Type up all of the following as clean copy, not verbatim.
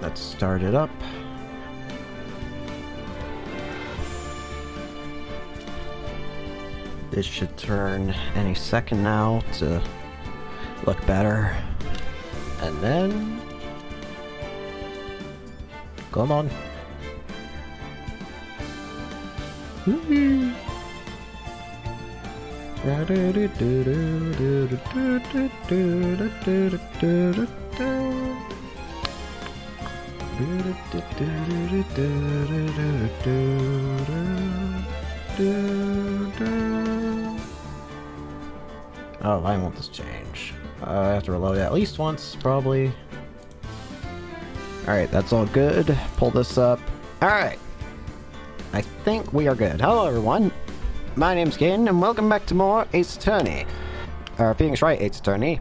Let's start it up. This should turn any second now to look better. And then... Come on. Woo-hoo. Oh, I want this change. I have to reload it at least once, probably. Alright, that's all good. Pull this up. Alright. I think we are good. Hello, everyone. My name's Ken, and welcome back to more Ace Attorney. Phoenix Wright Ace Attorney.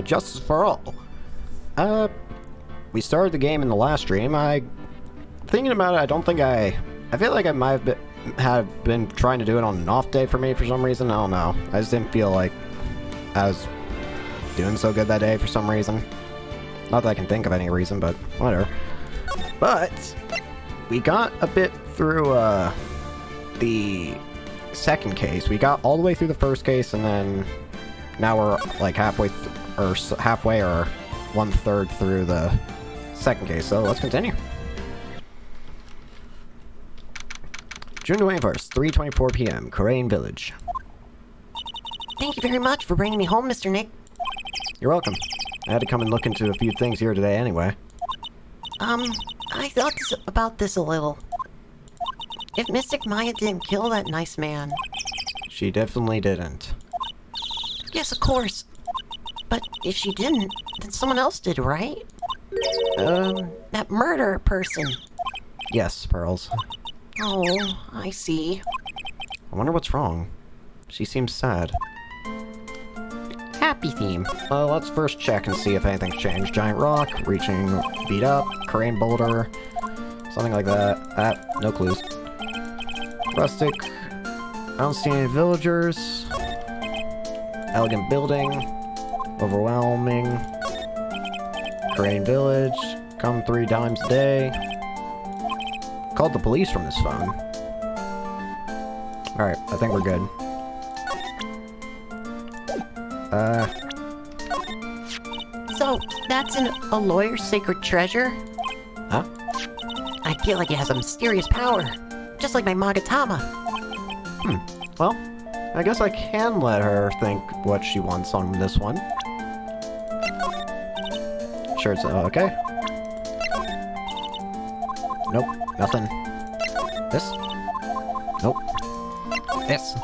Justice for All. We started the game in the last stream. Thinking about it, I don't think I feel like I might have been trying to do it on an off day for me for some reason. I don't know. I just didn't feel like I was doing so good that day for some reason. Not that I can think of any reason, but whatever. But we got a bit through the second case. We got all the way through the first case, and then now we're like halfway or 1/3 through the second case. So let's continue. June 21st, 3:24 p.m., Crane Village. Thank you very much for bringing me home, Mr. Nick. You're welcome. I had to come and look into a few things here today anyway. I thought about this a little. If Mystic Maya didn't kill that nice man... She definitely didn't. Yes, of course. But if she didn't, then someone else did, right? That murderer person. Yes, Pearls. Oh, I see. I wonder what's wrong. She seems sad. Happy theme. Let's first check and see if anything's changed. Giant rock, reaching, beat up, crane boulder, something like that. No clues. Rustic. I don't see any villagers. Elegant building. Overwhelming. Crane village. Come 3 times a day. Called the police from this phone. Alright, I think we're good. So, that's a lawyer's sacred treasure? Huh? I feel like it has a mysterious power. Just like my Magatama. Well, I guess I can let her think what she wants on this one. Sure, it's okay. Nope, nothing. This? Nope. This.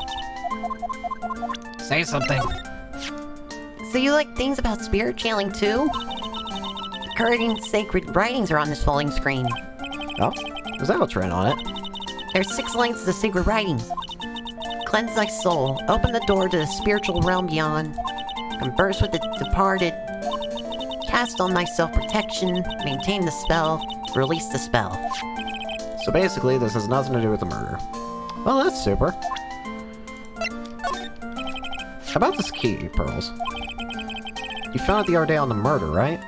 Say something. So you like things about spirit channeling too? The Kurgan sacred writings are on this falling screen. Oh? Is that what's written on it? There's 6 lines to the sacred writings. Cleanse thy soul, open the door to the spiritual realm beyond, converse with the departed, cast on thyself protection, maintain the spell, release the spell. So basically, this has nothing to do with the murder. Well, that's super. How about this key, Pearls? You found it the other day on the murder, right?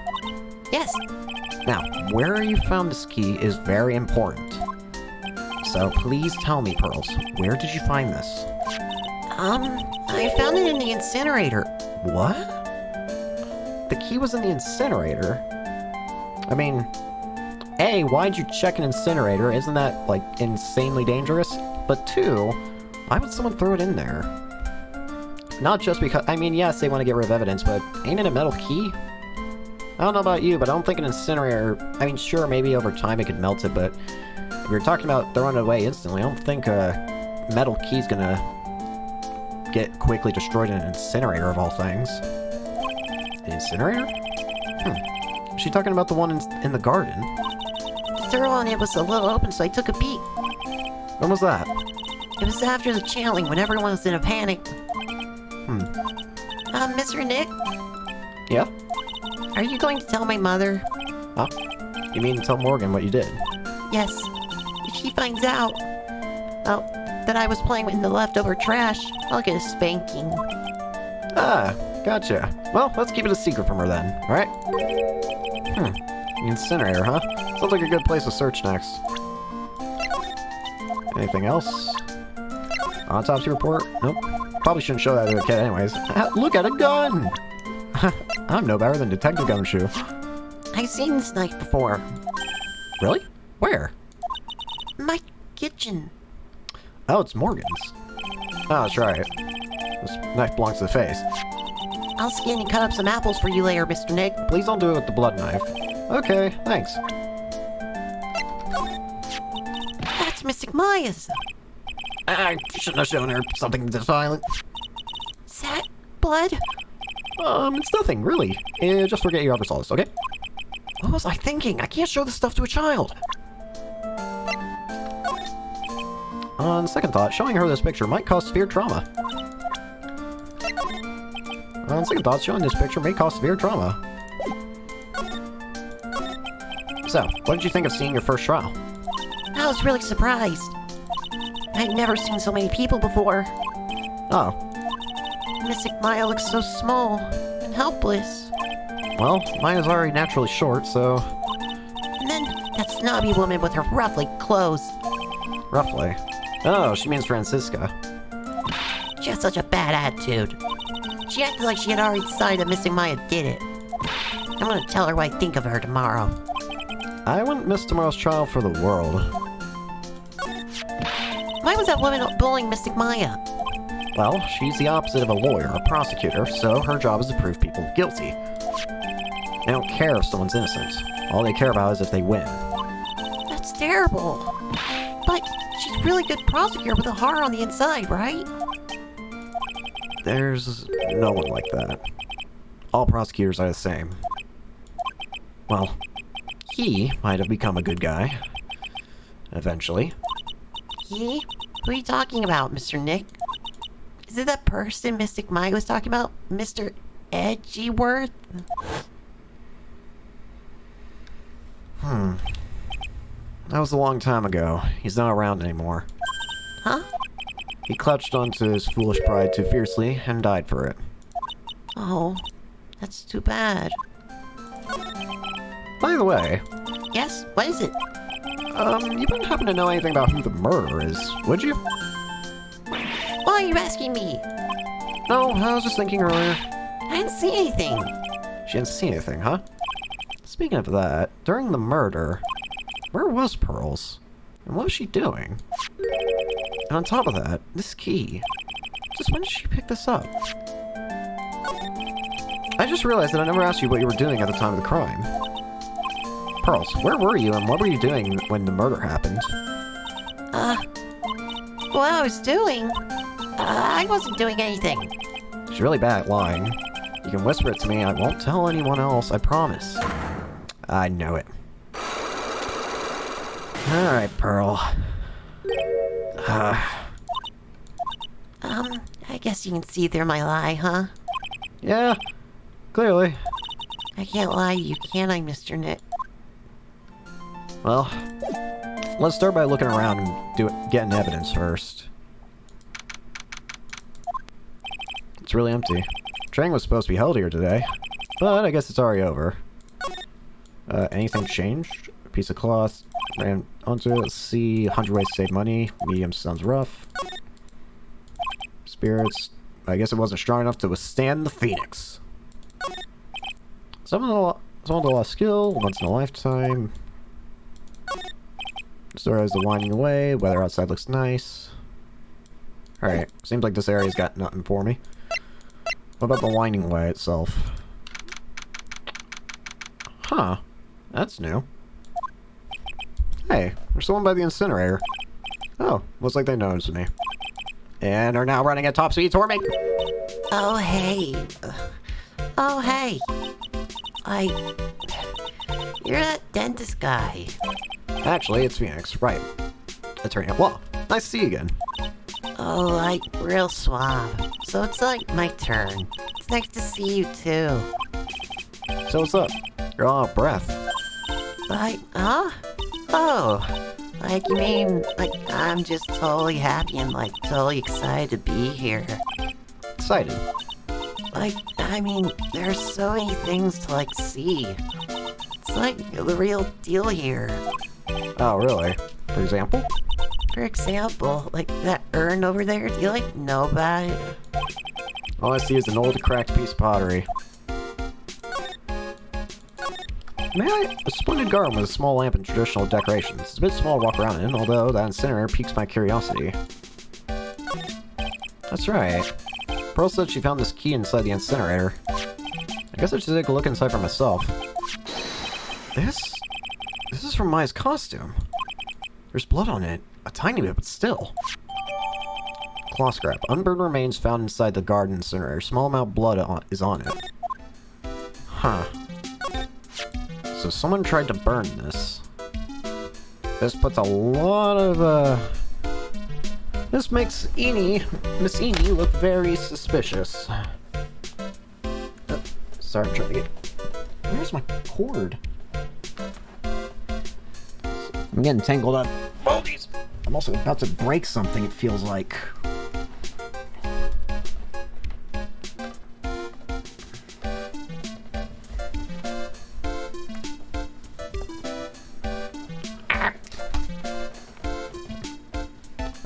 Yes. Now, where you found this key is very important. So please tell me, Pearls, where did you find this? I found it in the incinerator. What? The key was in the incinerator? I mean, A, why'd you check an incinerator? Isn't that, like, insanely dangerous? But 2, why would someone throw it in there? Not just because, I mean, yes, they want to get rid of evidence, but ain't it a metal key? I don't know about you, but I don't think an incinerator, I mean, sure, maybe over time it could melt it, but if you're talking about throwing it away instantly, I don't think a metal key's gonna get quickly destroyed in an incinerator of all things. An incinerator? Is she talking about the one in the garden? The door on it was a little open, so I took a peek. When was that? It was after the channeling, when everyone was in a panic. Mr. Nick? Yeah? Are you going to tell my mother? Huh? You mean tell Morgan what you did? Yes. If she finds out, well, that I was playing in the leftover trash, I'll get a spanking. Ah, gotcha. Well, let's keep it a secret from her then, alright? Incinerator, huh? Sounds like a good place to search next. Anything else? Autopsy report? Nope. Probably shouldn't show that to a kid anyways. Look at a gun! I'm no better than Detective Gumshoe. I've seen this knife before. Really? Where? My kitchen. Oh, it's Morgan's. Oh, that's right. This knife belongs to the face. I'll skin and cut up some apples for you later, Mr. Nick. Please don't do it with the blood knife. Okay, thanks. That's Mystic Maya's. I shouldn't have shown her something this violent. Is that blood? It's nothing, really. Just forget you ever saw this, okay? What was I thinking? I can't show this stuff to a child. On second thought, showing her this picture might cause severe trauma. On second thought, showing this picture may cause severe trauma. So, what did you think of seeing your first trial? I was really surprised. I'd never seen so many people before. Oh, Mystic Maya looks so small and helpless. well, mine is already naturally short, so... And then that snobby woman with her ruffly clothes. roughly. Oh, she means Francisca. She has such a bad attitude. She acted like she had already decided that Mystic Maya did it. I'm gonna tell her what I think of her tomorrow. I wouldn't miss tomorrow's trial for the world. Why was that woman bullying Mystic Maya? Well, she's the opposite of a lawyer, a prosecutor, so her job is to prove people guilty. They don't care if someone's innocent. All they care about is if they win. That's terrible. But she's a really good prosecutor with a heart on the inside, right? There's no one like that. All prosecutors are the same. Well, he might have become a good guy. Eventually. He? Who are you talking about, Mr. Nick? Is it that person Mystic Maya was talking about? Mr. Edgeworth? That was a long time ago. He's not around anymore. Huh? He clutched onto his foolish pride too fiercely and died for it. Oh, that's too bad. By the way, Yes? What is it? you wouldn't happen to know anything about who the murderer is, would you? Why are you asking me? No, I was just thinking earlier. I didn't see anything. She didn't see anything, huh? Speaking of that, during the murder, where was Pearls? And what was she doing? And on top of that, this key. Just when did she pick this up? I just realized that I never asked you what you were doing at the time of the crime. Pearls, where were you and what were you doing when the murder happened? What I was doing? I wasn't doing anything. She's really bad at lying. You can whisper it to me, I won't tell anyone else, I promise. I know it. Alright, Pearl. I guess you can see through my lie, huh? Yeah, clearly. I can't lie to you, can I, Mr. Nick? Well, let's start by looking around and getting evidence first. It's really empty. Training was supposed to be held here today, but I guess it's already over. Anything changed? A piece of cloth ran onto it. Let's see. 100 ways to save money. Medium sounds rough. Spirits. I guess it wasn't strong enough to withstand the Phoenix. Someone with a lot of skill, once in a lifetime. Story has the winding away. Weather outside looks nice. Alright, seems like this area's got nothing for me. What about the winding way itself? Huh. That's new. Hey, there's someone by the incinerator. Oh, looks like they noticed me. And are now running at top speed toward me. Oh, hey. Oh, hey. You're that dentist guy. Actually, it's Phoenix, right. Attorney at law. Nice to see you again. Oh, like, real suave. So it's like my turn. It's nice to see you, too. So what's up? You're all out of breath. Huh? Oh. Like, you mean, like, I'm just totally happy and, like, totally excited to be here. Excited. Like, I mean, there's so many things to, like, see. It's like the real deal here. Oh, really? For example? For example, like that urn over there, do you like know about it? All I see is an old cracked piece of pottery. May I? A splendid garden with a small lamp and traditional decorations. It's a bit small to walk around in, although that incinerator piques my curiosity. That's right. Pearl said she found this key inside the incinerator. I guess I should take a look inside for myself. This is from Maya's costume. There's blood on it. A tiny bit, but still. Claw scrap. Unburned remains found inside the garden incinerator. Small amount of blood is on it. Huh. So someone tried to burn this. This puts a lot of, This makes Miss Eni look very suspicious. Sorry, I'm trying to get... Where's my cord? I'm getting tangled up. Oh, geez. I'm also about to break something, it feels like.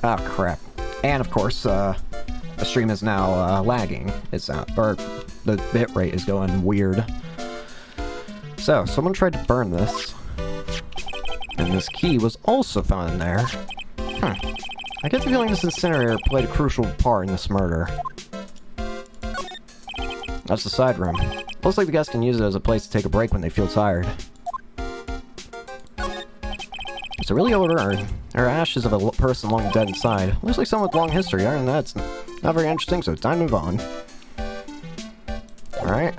Oh, crap. And, of course, the stream is now, lagging. It's out, or the bitrate is going weird. So, someone tried to burn this. And this key was also found in there. I get the feeling this incinerator played a crucial part in this murder. That's the side room. Looks like the guests can use it as a place to take a break when they feel tired. It's a really old urn. There are ashes of a person long dead inside. Looks like someone with long history. Other than that, it's not very interesting, so it's time to move on. Alright.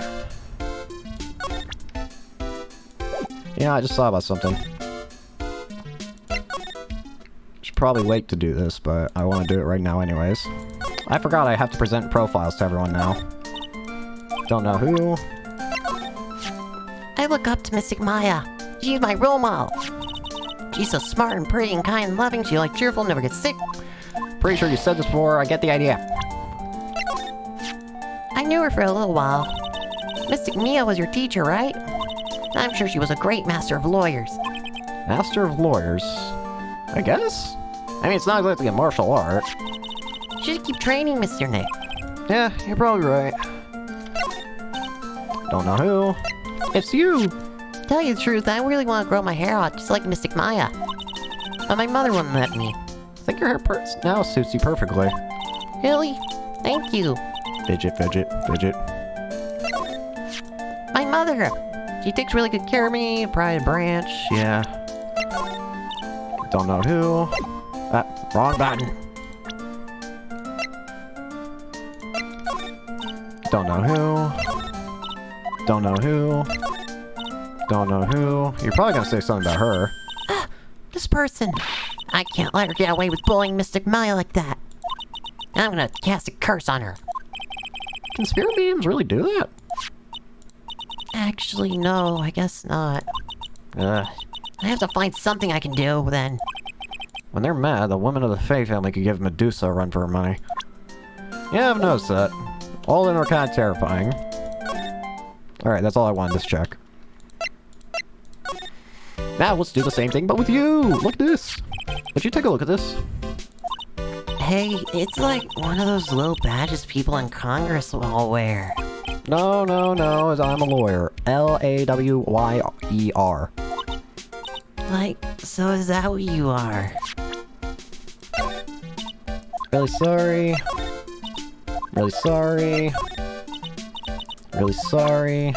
Yeah, I just thought about something. Should probably wait to do this, but I want to do it right now anyways. I forgot I have to present profiles to everyone now. Don't know who. I look up to Mystic Maya. She's my role model. She's so smart and pretty and kind and loving. She like cheerful, never gets sick. Pretty sure you said this before. I get the idea. I knew her for a little while. Mystic Mia was your teacher, right? I'm sure she was a great master of lawyers. Master of lawyers? I guess? I mean, it's not exactly a martial art. You should keep training, Mr. Nick. Yeah, you're probably right. Don't know who. It's you! Tell you the truth, I really want to grow my hair out just like Mystic Maya. But my mother wouldn't let me. I think your hair now suits you perfectly. Really? Thank you. Fidget, fidget, fidget. My mother! She takes really good care of me, Pride and Branch. Yeah. Don't know who. Wrong button. Don't know who. Don't know who. Don't know who. You're probably gonna say something about her. This person. I can't let her get away with bullying Mystic Maya like that. I'm gonna cast a curse on her. Can spirit mediums really do that? Actually, no, I guess not. Ugh. I have to find something I can do, then. When they're mad, the women of the Fae family could give Medusa a run for her money. Yeah, I've noticed that. All of them are kind of terrifying. Alright, that's all I wanted this check. Now let's do the same thing, but with you! Look at this! Would you take a look at this? Hey, it's like one of those little badges people in Congress will all wear. No, no, no, as I'm a lawyer. L-A-W-Y-E-R. Like, so is that what you are? Really sorry. Really sorry. Really sorry.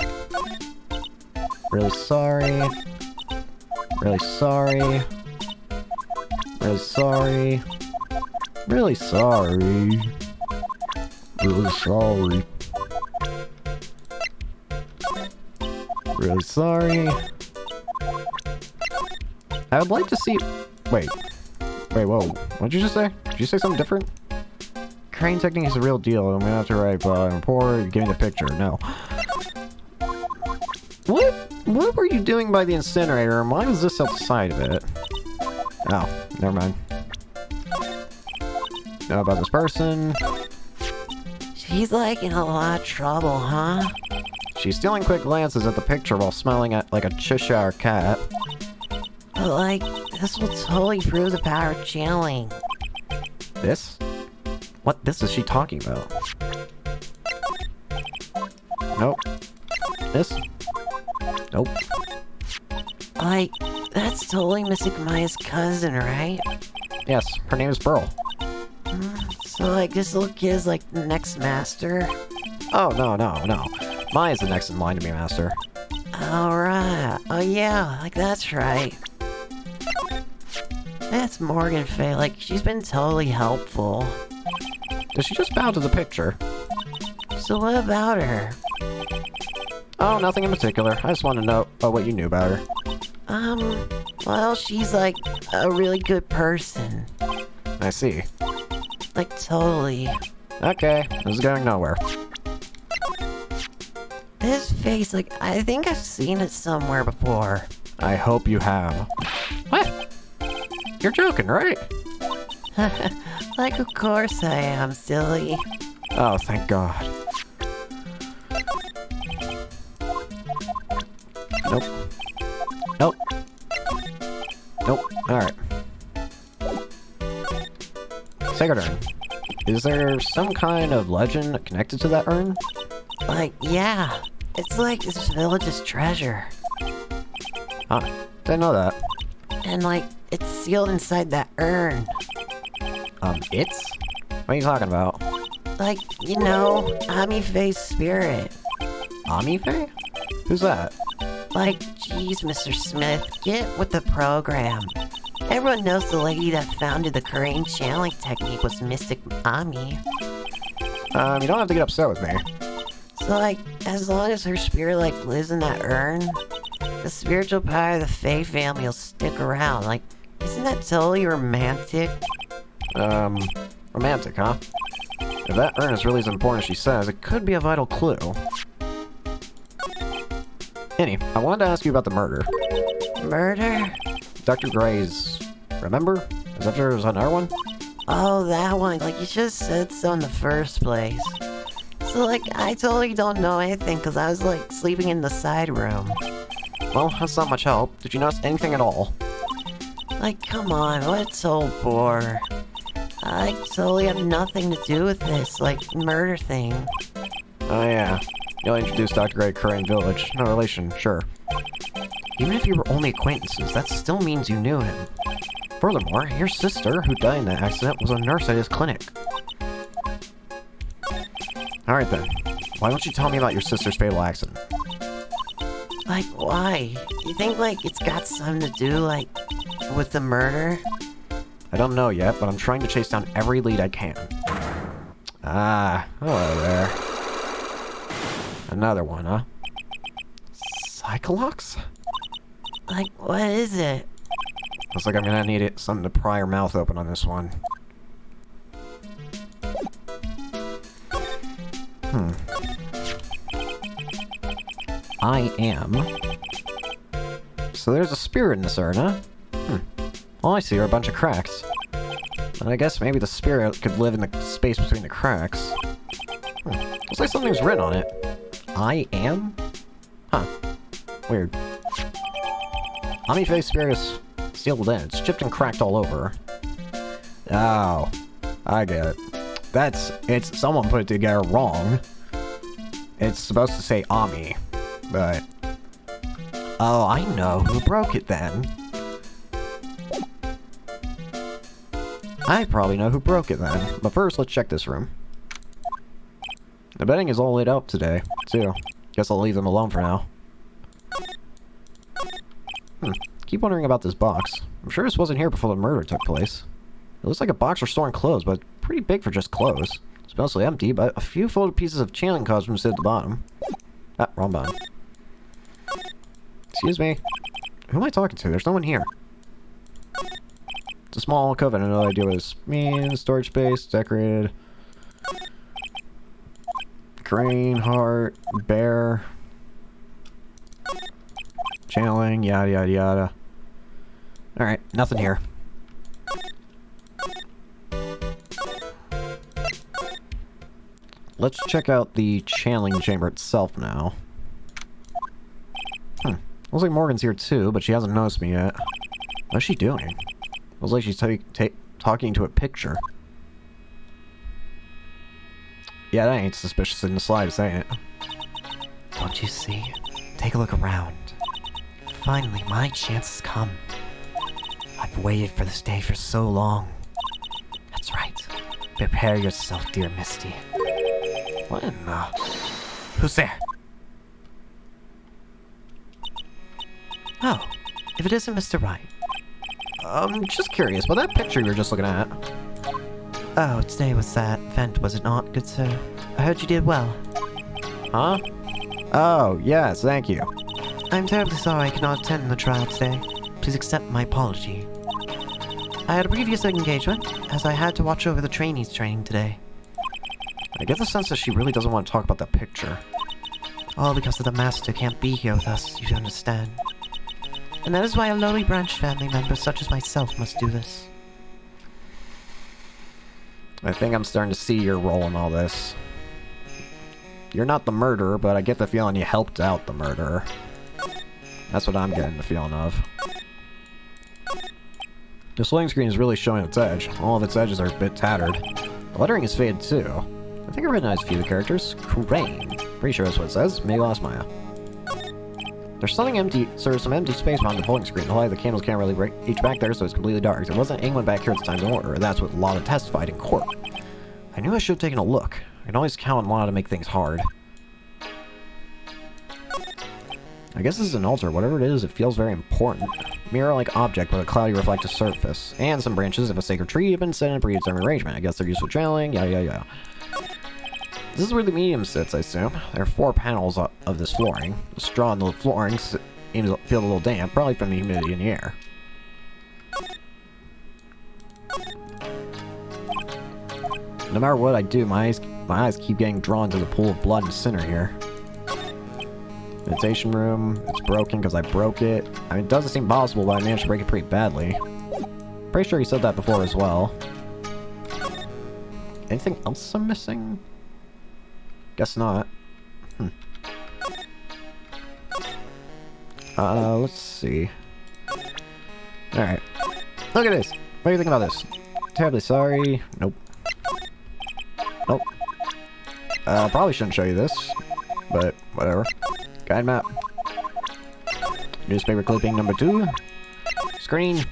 Really sorry. Really sorry. Really sorry. Really sorry. Really sorry. Really sorry. I would like to see... Wait. Wait, whoa. What did you just say? Did you say something different? Crane technique is a real deal. I'm gonna have to write a report, give me the picture. No. What were you doing by the incinerator, and why was this outside of it? Oh, never mind. Know about this person. She's like in a lot of trouble, huh? She's stealing quick glances at the picture while smiling at like a Cheshire cat. But, like, this will totally prove the power of channeling. This? What this is she talking about? Nope. This? Nope. Like, that's totally Mystic Maya's cousin, right? Yes, her name is Pearl. So, like, this little kid is, like, the next master? Oh, no. Maya's the next in line to be master. Alright. Oh, yeah, like, that's right. That's Morgan Faye. Like, she's been totally helpful. Did she just bow to the picture? So what about her? Oh, nothing in particular. I just want to know what you knew about her. Well, she's, like, a really good person. I see. Like, totally. Okay, this is going nowhere. This face, like, I think I've seen it somewhere before. I hope you have. What? You're joking, right? Like, of course I am, silly. Oh, thank God. Nope. Nope. Nope. Alright. Sacred urn. Is there some kind of legend connected to that urn? Like, yeah. It's like this village's treasure. Huh. Didn't know that. And, like, it's sealed inside that urn. It's? What are you talking about? Like, you know, Ami Faye's spirit. Amife? Who's that? Like, geez, Mr. Smith, get with the program. Everyone knows the lady that founded the Korean channeling technique was Mystic Ami. You don't have to get upset with me. So, like, as long as her spirit, like, lives in that urn, the spiritual power of the Faye family will stick around. Like, isn't that totally romantic? Romantic, huh? If that urn is really as important as she says, it could be a vital clue. Annie, I wanted to ask you about the murder. Murder? Dr. Gray's... Remember? Is that there was another one? Oh, that one. Like, you should have said so in the first place. So, like, I totally don't know anything because I was, like, sleeping in the side room. Well, that's not much help. Did you notice anything at all? Like, come on, what a total bore. I totally have nothing to do with this, like, murder thing. Oh yeah. You'll introduce Dr. Gray to Korean Village. No relation, sure. Even if you were only acquaintances, that still means you knew him. Furthermore, your sister, who died in that accident, was a nurse at his clinic. Alright then. Why don't you tell me about your sister's fatal accident? Like, why? You think, like, it's got something to do, like, with the murder? I don't know yet, but I'm trying to chase down every lead I can. Ah, hello there. Another one, huh? Cyclox? Like, what is it? Looks like I'm gonna need something to pry her mouth open on this one. I am. So there's a spirit in this urn, huh? All I see are a bunch of cracks. And I guess maybe the spirit could live in the space between the cracks. Looks like something's written on it. I am? Huh. Weird. Amife's spirit is sealed in. It's chipped and cracked all over. Oh. I get it. It's someone put it together wrong. It's supposed to say Ami, but... Oh, I know who broke it then. I probably know who broke it then. But first, let's check this room. The bedding is all lit up today, too. Guess I'll leave them alone for now. Keep wondering about this box. I'm sure this wasn't here before the murder took place. It looks like a box for storing clothes, but pretty big for just clothes. It's mostly empty, but a few folded pieces of channeling cosmos sit at the bottom. Ah, wrong button. Excuse me. Who am I talking to? There's no one here. It's a small alcove, and I have no idea what this means. Storage space, decorated. Crane, heart, bear. Channeling, yada yada yada. Alright, nothing here. Let's check out the channeling chamber itself now. Looks like Morgan's here too, but she hasn't noticed me yet. What's she doing? Looks like she's talking to a picture. Yeah, that ain't suspicious in the slightest, ain't it? Don't you see? Take a look around. Finally, my chance has come. I've waited for this day for so long. That's right. Prepare yourself, dear Misty. What in the... Who's there? Oh, if it isn't Mr. Wright. Just curious, but that picture you were just looking at... Oh, today was that event, was it not, good sir? I heard you did well. Huh? Oh, yes, thank you. I'm terribly sorry I cannot attend the trial today. Please accept my apology. I had a previous engagement, as I had to watch over the trainees training today. I get the sense that she really doesn't want to talk about that picture. All because of the master can't be here with us, you understand. And that is why a lowly branch family member such as myself must do this. I think I'm starting to see your role in all this. You're not the murderer, but I get the feeling you helped out the murderer. That's what I'm getting the feeling of. The loading screen is really showing its edge. All of its edges are a bit tattered. The lettering is faded too. I think I recognize a few of the characters. Crane. Pretty sure that's what it says. Maybe lost Maya. There's something empty, so there's some empty space behind the polling screen. The light of the candles can't really reach back there, so it's completely dark. There wasn't anyone back here at the time of order. That's what Lana testified in court. I knew I should have taken a look. I can always count on Lana to make things hard. I guess this is an altar. Whatever it is, it feels very important. Mirror-like object with a cloudy reflective surface. And some branches of a sacred tree have been set in a predetermined arrangement. I guess they're used for channeling, yada. This is where the medium sits, I assume. There are 4 panels of this flooring. The straw in the flooring seems to feel a little damp, probably from the humidity in the air. No matter what I do, my eyes keep getting drawn to the pool of blood and sinner here. Meditation room. It's broken because I broke it. I mean, it doesn't seem possible, but I managed to break it pretty badly. Pretty sure he said that before as well. Anything else I'm missing? Guess not. Let's see. Alright. Look at this! What do you think about this? Terribly sorry. Nope. Nope. Probably shouldn't show you this, but whatever. Guide map. Newspaper clipping number 2. Screen.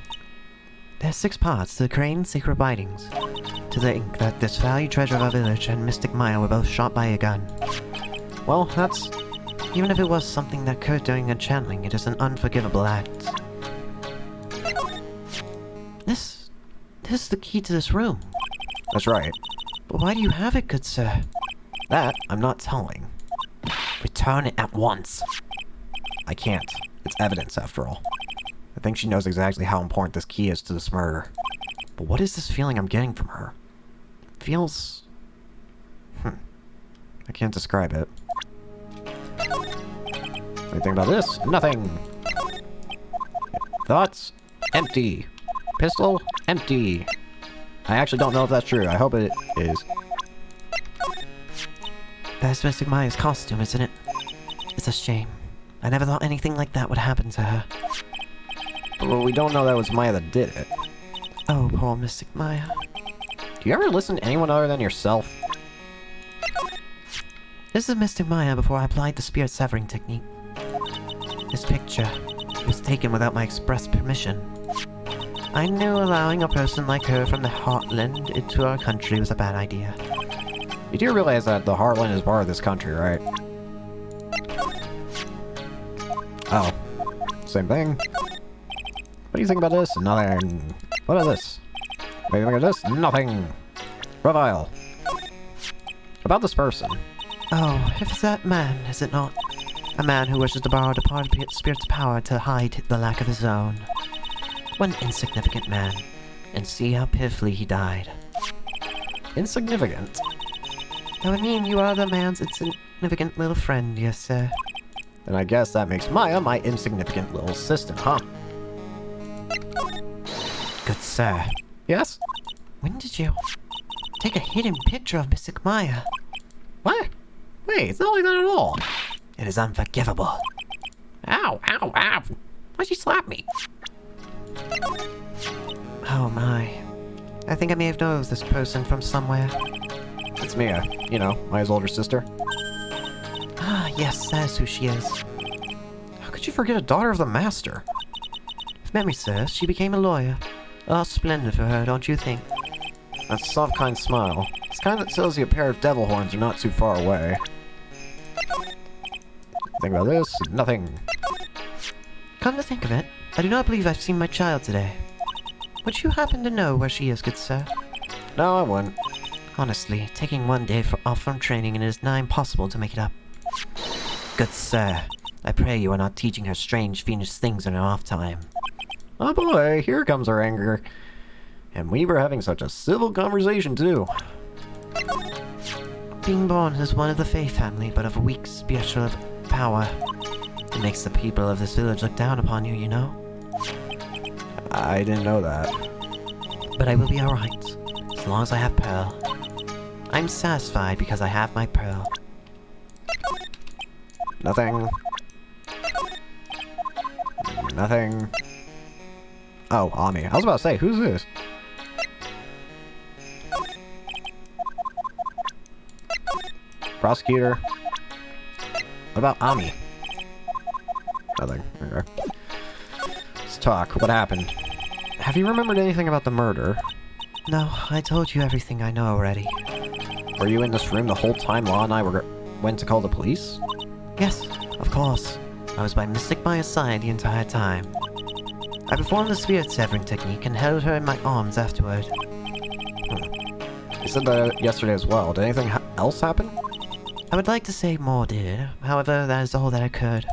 There's 6 parts to the Crane's secret writings. To the ink that this valued treasure of our village and Mystic Maya were both shot by a gun. Well, that's... Even if it was something that occurred during a channeling, it is an unforgivable act. This is the key to this room. That's right. But why do you have it, good sir? That, I'm not telling. Return it at once. I can't. It's evidence, after all. I think she knows exactly how important this key is to this murder. But what is this feeling I'm getting from her? It feels... I can't describe it. Anything about this? Nothing! Thoughts? Empty. Pistol? Empty. I actually don't know if that's true. I hope it is. That's Mystic Maya's costume, isn't it? It's a shame. I never thought anything like that would happen to her. Well, we don't know that was Maya that did it. Oh, poor Mystic Maya. Do you ever listen to anyone other than yourself? This is Mystic Maya before I applied the spirit severing technique. This picture was taken without my express permission. I knew allowing a person like her from the Heartland into our country was a bad idea. You do realize that the Heartland is part of this country, right? Oh. Same thing. What do you think about this? Nothing. What about this? What do you think of this? Nothing. Profile. About this person. Oh, if it's that man, is it not? A man who wishes to borrow departed spirit's power to hide the lack of his own. One insignificant man. And see how pitifully he died. Insignificant? That would mean you are the man's insignificant little friend, yes, sir. Then I guess that makes Maya my insignificant little assistant, huh? Good sir. Yes? When did you take a hidden picture of Mystic Maya? What? Wait, it's not like that at all. It is unforgivable. Ow, ow, ow! Why'd she slap me? Oh my. I think I may have known this person from somewhere. It's Mia, you know, Maya's older sister. Ah, yes, that is who she is. How could you forget a daughter of the Master? If memory serves, she became a lawyer. Oh, splendid for her, don't you think? That soft, kind smile. It's kind that tells you a pair of devil horns are not too far away. Think about this, nothing. Come to think of it, I do not believe I've seen my child today. Would you happen to know where she is, good sir? No, I wouldn't. Honestly, taking one day off from training, and it is nigh impossible to make it up. Good sir, I pray you are not teaching her strange, fiendish things in her off time. Oh boy, here comes her anger. And we were having such a civil conversation, too. Being born as one of the Fae family, but of weak spiritual power, it makes the people of this village look down upon you, you know? I didn't know that. But I will be alright, as long as I have Pearl. I'm satisfied because I have my Pearl. Nothing. Nothing. Oh, Ami. I was about to say, who's this? Prosecutor. What about Ami? Nothing. Okay. Let's talk. What happened? Have you remembered anything about the murder? No, I told you everything I know already. Were you in this room the whole time Law and I went to call the police? Yes, of course. I was by Mystic Maya's side the entire time. I performed the spirit severing technique and held her in my arms afterward. You said that yesterday as well. Did anything else happen? I would like to say more did. However, that is all that occurred.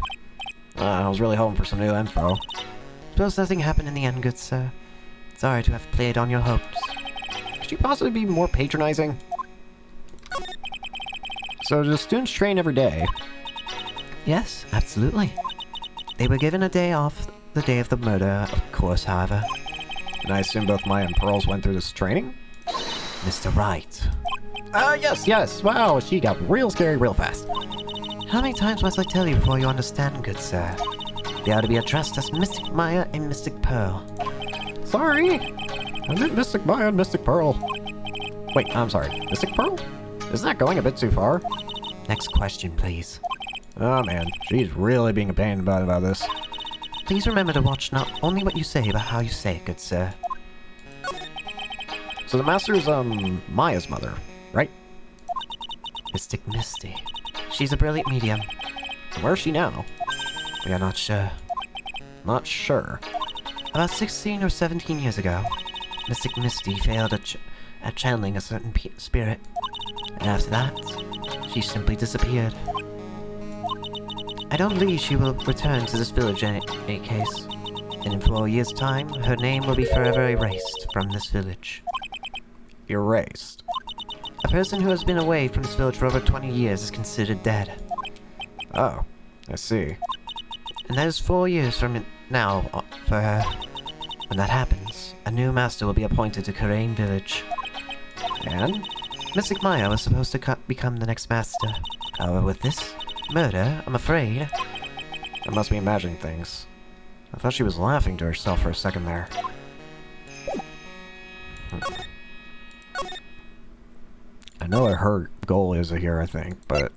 I was really hoping for some new info. Suppose nothing happened in the end, good sir. Sorry to have played on your hopes. Could you possibly be more patronizing? So, do students train every day? Yes, absolutely. They were given a day off the day of the murder, of course, however. And I assume both Maya and Pearls went through this training? Mr. Wright. Yes. Wow, she got real scary real fast. How many times must I tell you before you understand, good sir? They are to be addressed as Mystic Maya and Mystic Pearl. Sorry. I meant Mystic Maya and Mystic Pearl. Wait, I'm sorry. Mystic Pearl? Isn't that going a bit too far? Next question, please. Oh man, she's really being a pain about this. Please remember to watch not only what you say, but how you say it, good sir. So the Master's, Maya's mother, right? Mystic Misty. She's a brilliant medium. Where's she now? We are not sure. Not sure. About 16 or 17 years ago, Mystic Misty failed at channeling a certain spirit. And after that, she simply disappeared. I don't believe she will return to this village in any case. And in 4 years' time, her name will be forever erased from this village. Erased. A person who has been away from this village for over 20 years is considered dead. Oh, I see. And that is 4 years from now for her. When that happens, a new master will be appointed to Karain village. And? Mystic Maya was supposed to become the next master. However, with this murder, I'm afraid... I must be imagining things. I thought she was laughing to herself for a second there. I know what her goal is here, I think, but...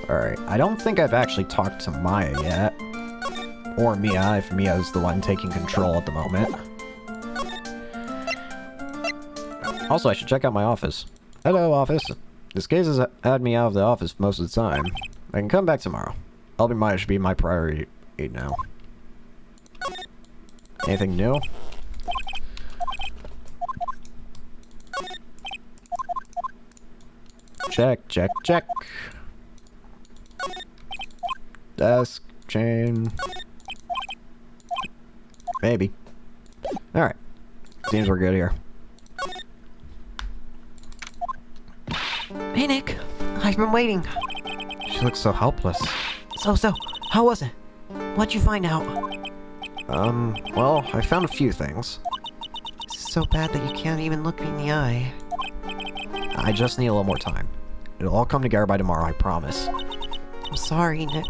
Alright, I don't think I've actually talked to Maya yet. Or Mia, if Mia's the one taking control at the moment. Also, I should check out my office. Hello, office. This case has had me out of the office most of the time. I can come back tomorrow. Helping Maya should be my priority now. Anything new? Check. Desk, chain. Maybe. Alright. Seems we're good here. Hey, Nick. I've been waiting. She looks so helpless. So, how was it? What'd you find out? Well, I found a few things. It's so bad that you can't even look me in the eye. I just need a little more time. It'll all come together by tomorrow, I promise. I'm sorry, Nick.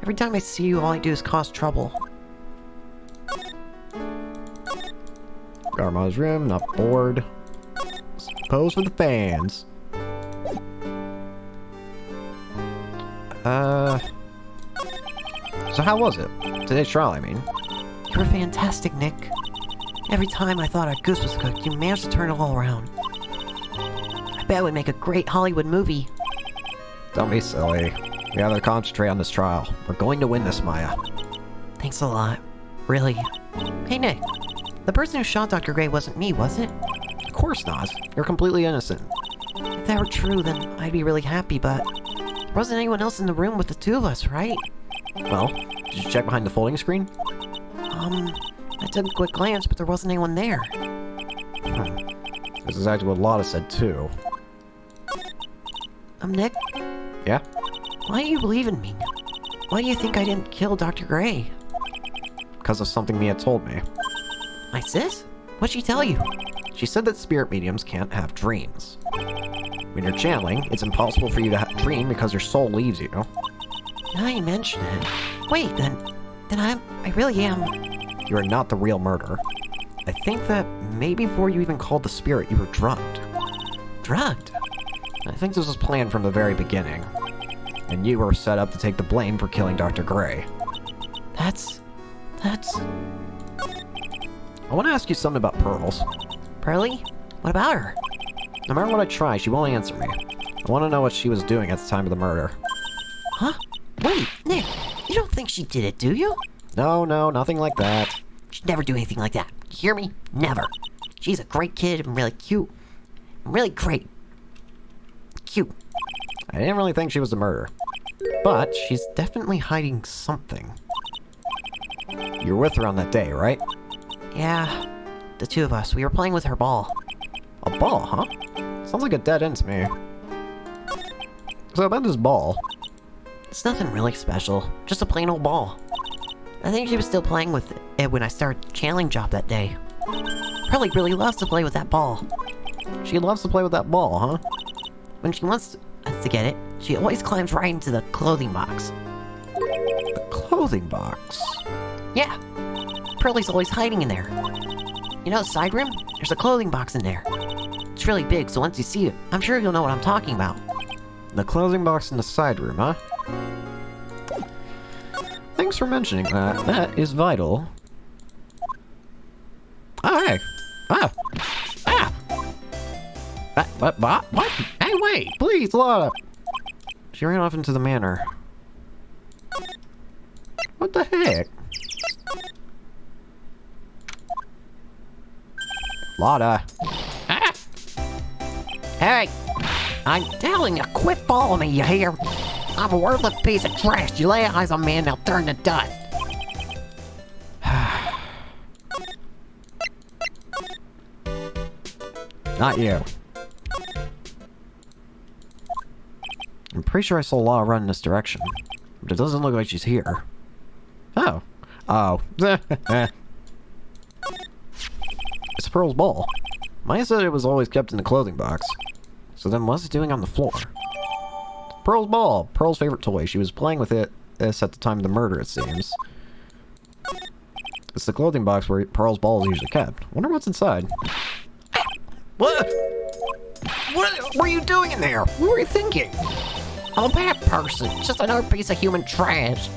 Every time I see you, all I do is cause trouble. Garma's room, not bored. Pose for the fans. So how was it? Today's trial, I mean. You were fantastic, Nick. Every time I thought our goose was cooked, you managed to turn it all around. I bet it would make a great Hollywood movie. Don't be silly. We have to concentrate on this trial. We're going to win this, Maya. Thanks a lot. Really. Hey, Nick. The person who shot Dr. Gray wasn't me, was it? Of course not. You're completely innocent. If that were true, then I'd be really happy, but there wasn't anyone else in the room with the two of us, right? Well, did you check behind the folding screen? I took a quick glance, but there wasn't anyone there. This is exactly what Lotta said, too. Nick? Yeah? Why do you believe in me? Why do you think I didn't kill Dr. Gray? Because of something Mia told me. My sis? What'd she tell you? She said that spirit mediums can't have dreams. When you're channeling, it's impossible for you to dream because your soul leaves you. Now you mention it. Wait, then I really am... You are not the real murderer. I think that maybe before you even called the spirit, you were drugged. Drugged? I think this was planned from the very beginning. And you were set up to take the blame for killing Dr. Gray. That's... I want to ask you something about Pearls. Pearly? What about her? No matter what I try, she won't answer me. I want to know what she was doing at the time of the murder. Huh? Wait, Nick, you don't think she did it, do you? No, nothing like that. She'd never do anything like that. You hear me? Never. She's a great kid and really cute. Really great. Cute. I didn't really think she was the murderer. But she's definitely hiding something. You were with her on that day, right? Yeah, the two of us. We were playing with her ball. A ball, huh? Sounds like a dead end to me. So about this ball. It's nothing really special. Just a plain old ball. I think she was still playing with it when I started channeling job that day. Pearly really loves to play with that ball. She loves to play with that ball, huh? When she wants us to get it, she always climbs right into the clothing box. The clothing box? Yeah. Pearly's always hiding in there. You know the side room? There's a clothing box in there. It's really big, so once you see it, I'm sure you'll know what I'm talking about. The clothing box in the side room, huh? Thanks for mentioning that. That is vital. Oh, hey! Ah! What? Hey, wait! Please, Lotta! She ran off into the manor. What the heck? Lotta! Ah! Hey! I'm telling you, quit following me, you hear? I'm a worthless piece of trash. You lay eyes on me and they'll turn to dust. Not you. I'm pretty sure I saw Lotta run in this direction. But it doesn't look like she's here. Oh. Oh. It's Pearl's ball. Maya said it was always kept in the clothing box. So then what's it doing on the floor? Pearl's ball. Pearl's favorite toy. She was playing with it at the time of the murder, it seems. It's the clothing box where Pearl's ball is usually kept. Wonder what's inside. What? What were you doing in there? What were you thinking? I'm a bad person. Just another piece of human trash.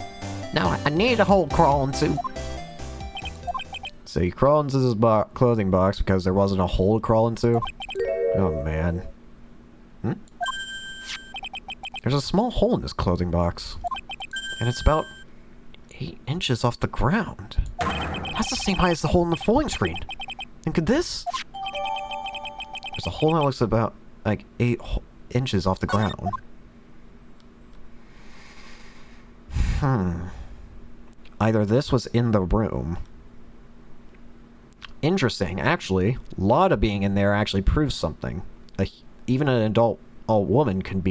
Now I need a hole crawl into. So you crawl into this clothing box because there wasn't a hole to crawl into? Oh, man. There's a small hole in this clothing box. And it's about 8 inches off the ground. That's the same height as the hole in the folding screen. And could this... There's a hole that looks about, like, 8 inches off the ground. Either this was in the room. Interesting, actually. Lotta being in there actually proves something. Like, even an adult woman can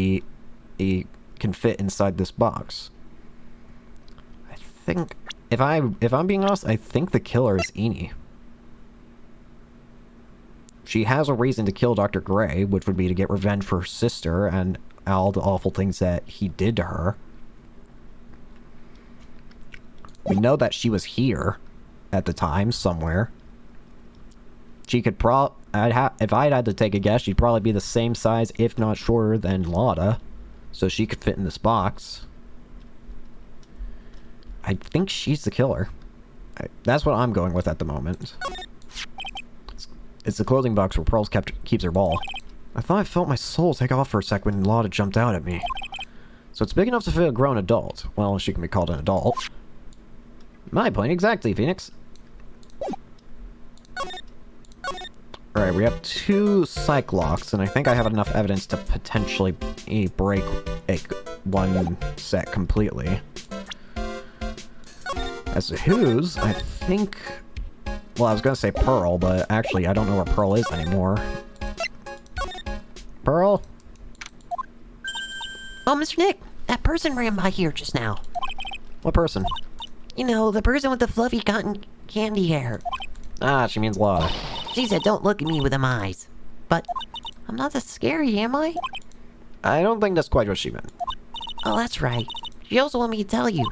fit inside this box. I think, if I'm being honest, I think the killer is Eni. She has a reason to kill Dr. Gray, which would be to get revenge for her sister and all the awful things that he did to her. We know that she was here at the time, somewhere. She could if I'd had to take a guess, she'd probably be the same size, if not shorter, than Lotta. So she could fit in this box. I think she's the killer. That's what I'm going with at the moment. It's the clothing box where Pearls keeps her ball. I thought I felt my soul take off for a sec when Lotta jumped out at me. So it's big enough to fit a grown adult. Well, she can be called an adult. My point exactly, Phoenix. Alright, we have 2 psych locks, and I think I have enough evidence to potentially break one set completely. As to whose, I think... Well, I was gonna say Pearl, but actually I don't know where Pearl is anymore. Pearl? Oh, Mr. Nick, that person ran by here just now. What person? You know, the person with the fluffy cotton candy hair. Ah, she means Lotta. She said, don't look at me with them eyes. But I'm not that scary, am I? I don't think that's quite what she meant. Oh, that's right. She also wanted me to tell you.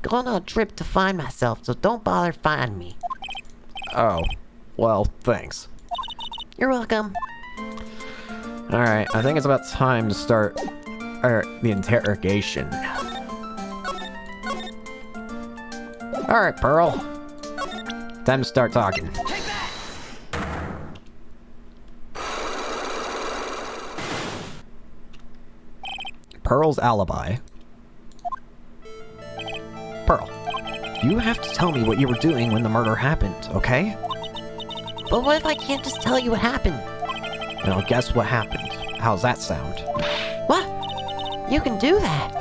Going on a trip to find myself, so don't bother finding me. Oh. Well, thanks. You're welcome. Alright, I think it's about time to start the interrogation. Alright, Pearl. Time to start talking. Pearl's alibi. Pearl, you have to tell me what you were doing when the murder happened, okay? But what if I can't just tell you what happened? And I'll guess what happened. How's that sound? What? You can do that.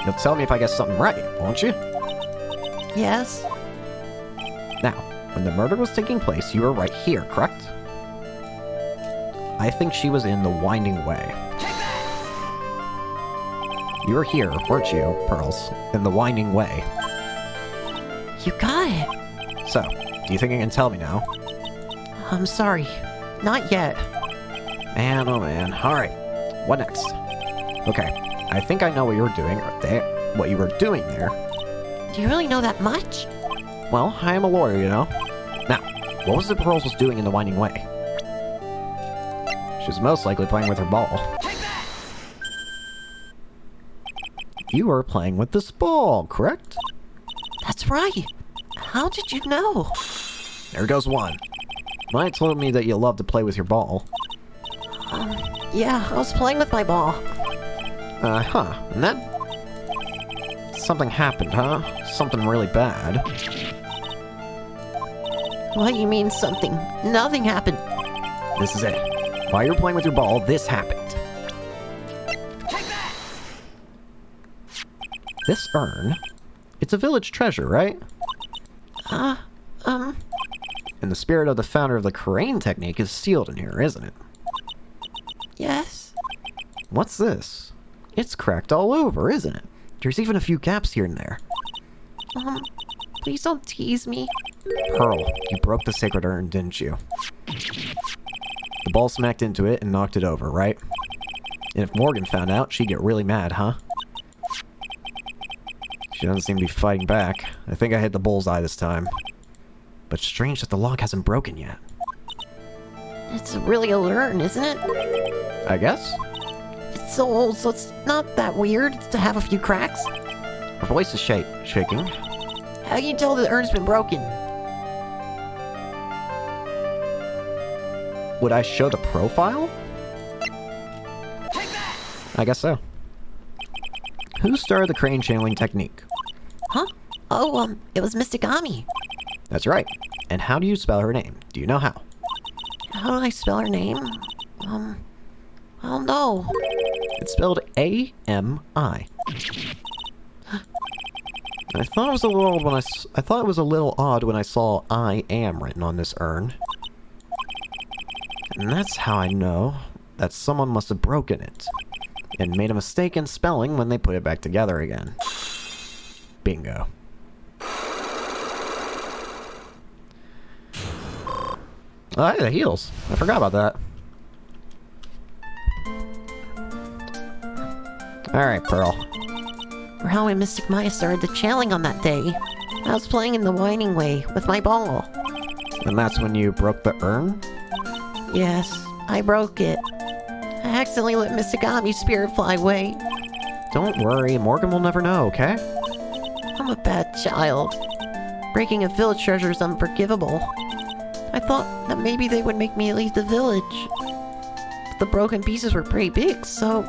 You'll tell me if I guess something right, won't you? Yes. Now, when the murder was taking place, you were right here, correct? I think she was in the Winding Way. You were here, weren't you, Pearls? In the Winding Way. You got it. So, do you think you can tell me now? I'm sorry. Not yet. Man, oh man. Alright. What next? Okay. I think I know what you were doing there. What you were doing there. Do you really know that much? Well, I am a lawyer, you know. Now, what was it Pearls was doing in the Winding Way? She was most likely playing with her ball. You were playing with this ball, correct? That's right. How did you know? There goes one. Mike told me that you love to play with your ball. Yeah, I was playing with my ball. Huh. And then? Something happened, huh? Something really bad. What do you mean something? Nothing happened. This is it. While you were playing with your ball, this happened. This urn, it's a village treasure, right? And the spirit of the founder of the crane technique is sealed in here, isn't it? Yes. What's this? It's cracked all over, isn't it? There's even a few gaps here and there. Please don't tease me. Pearl, you broke the sacred urn, didn't you? The ball smacked into it and knocked it over, right? And if Morgan found out, she'd get really mad, huh? She doesn't seem to be fighting back. I think I hit the bullseye this time. But strange that the lock hasn't broken yet. It's really a urn, isn't it? I guess? It's so old, so it's not that weird to have a few cracks. Her voice is shaking. How can you tell the urn's been broken? Would I show the profile? I guess so. Who started the crane channeling technique? Huh? Oh, it was Mystic Ami. That's right. And how do you spell her name? Do you know how? How do I spell her name? I don't know. It's spelled A-M-I. I thought it was a little odd when I saw I am written on this urn. And that's how I know that someone must have broken it and made a mistake in spelling when they put it back together again. Bingo. Oh, hey, the heels. I forgot about that. Alright, Pearl. Or how when Mystic Maya started the channeling on that day. I was playing in the winding way with my ball. And that's when you broke the urn? Yes, I broke it. I accidentally let Mr. Gami's spirit fly away. Don't worry, Morgan will never know, okay? I'm a bad child. Breaking a village treasure is unforgivable. I thought that maybe they would make me leave the village. But the broken pieces were pretty big, so...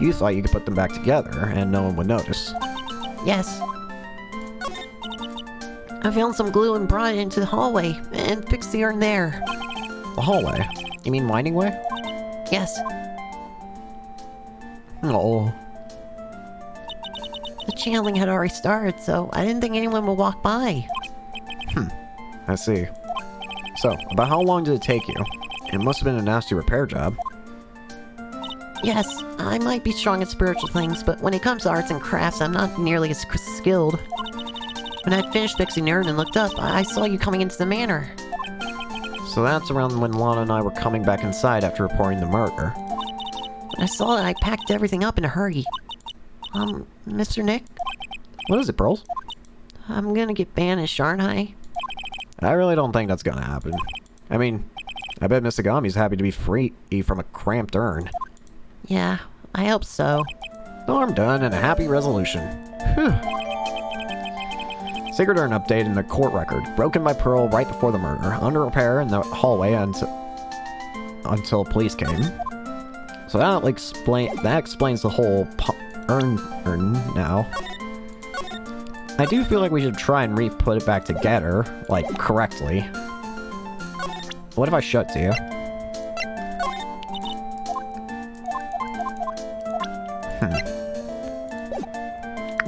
You thought you could put them back together, and no one would notice. Yes. I found some glue and brought it into the hallway, and fixed the urn there. The hallway? You mean winding way? Yes. Oh. The channeling had already started, so I didn't think anyone would walk by. I see. So, about how long did it take you? It must have been a nasty repair job. Yes, I might be strong at spiritual things, but when it comes to arts and crafts, I'm not nearly as skilled. When I'd finished fixing the urn and looked up, I saw you coming into the manor. So that's around when Lana and I were coming back inside after reporting the murder. When I saw it, I packed everything up in a hurry. Mr. Nick? What is it, Pearls? I'm gonna get banished, aren't I? I really don't think that's gonna happen. I mean, I bet Mr. Gami's happy to be free from a cramped urn. Yeah, I hope so. Storm done and a happy resolution. Whew. Sacred urn update in the court record. Broken by Pearl right before the murder. Under repair in the hallway until police came. So that explains the whole urn now. I do feel like we should try and put it back together, like, correctly. What if I shut to you?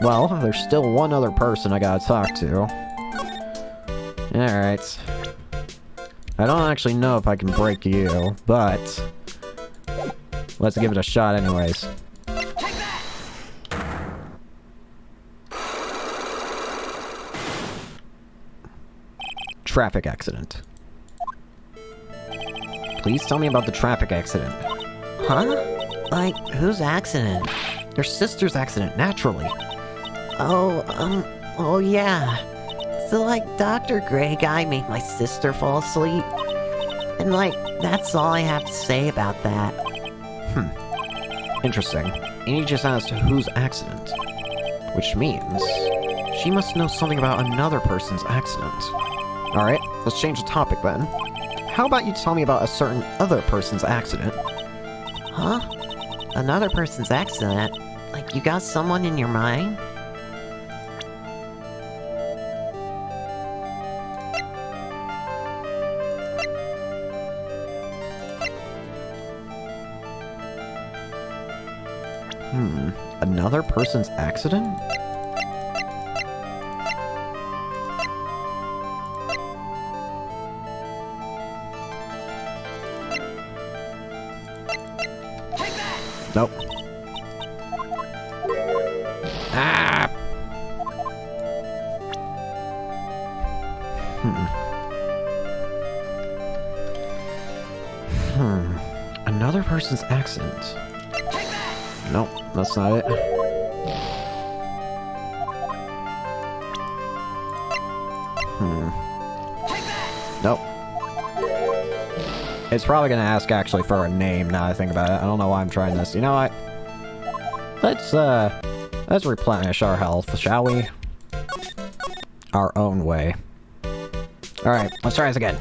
Well, there's still one other person I gotta talk to. Alright. I don't actually know if I can break you, but... let's give it a shot anyways. Traffic accident. Please tell me about the traffic accident. Huh? Like, whose accident? Your sister's accident, naturally. Oh yeah. So like, Dr. Grey Guy made my sister fall asleep. And like, that's all I have to say about that. Interesting. And you just asked whose accident. Which means... she must know something about another person's accident. Alright, let's change the topic then. How about you tell me about a certain other person's accident? Huh? Another person's accident? Like, you got someone in your mind? Another person's accident? Nope. Ah! Another person's accident. Nope, that's not it. Nope. It's probably gonna ask actually for a name now I think about it. I don't know why I'm trying this. You know what? Let's replenish our health, shall we? Our own way. Alright, let's try this again.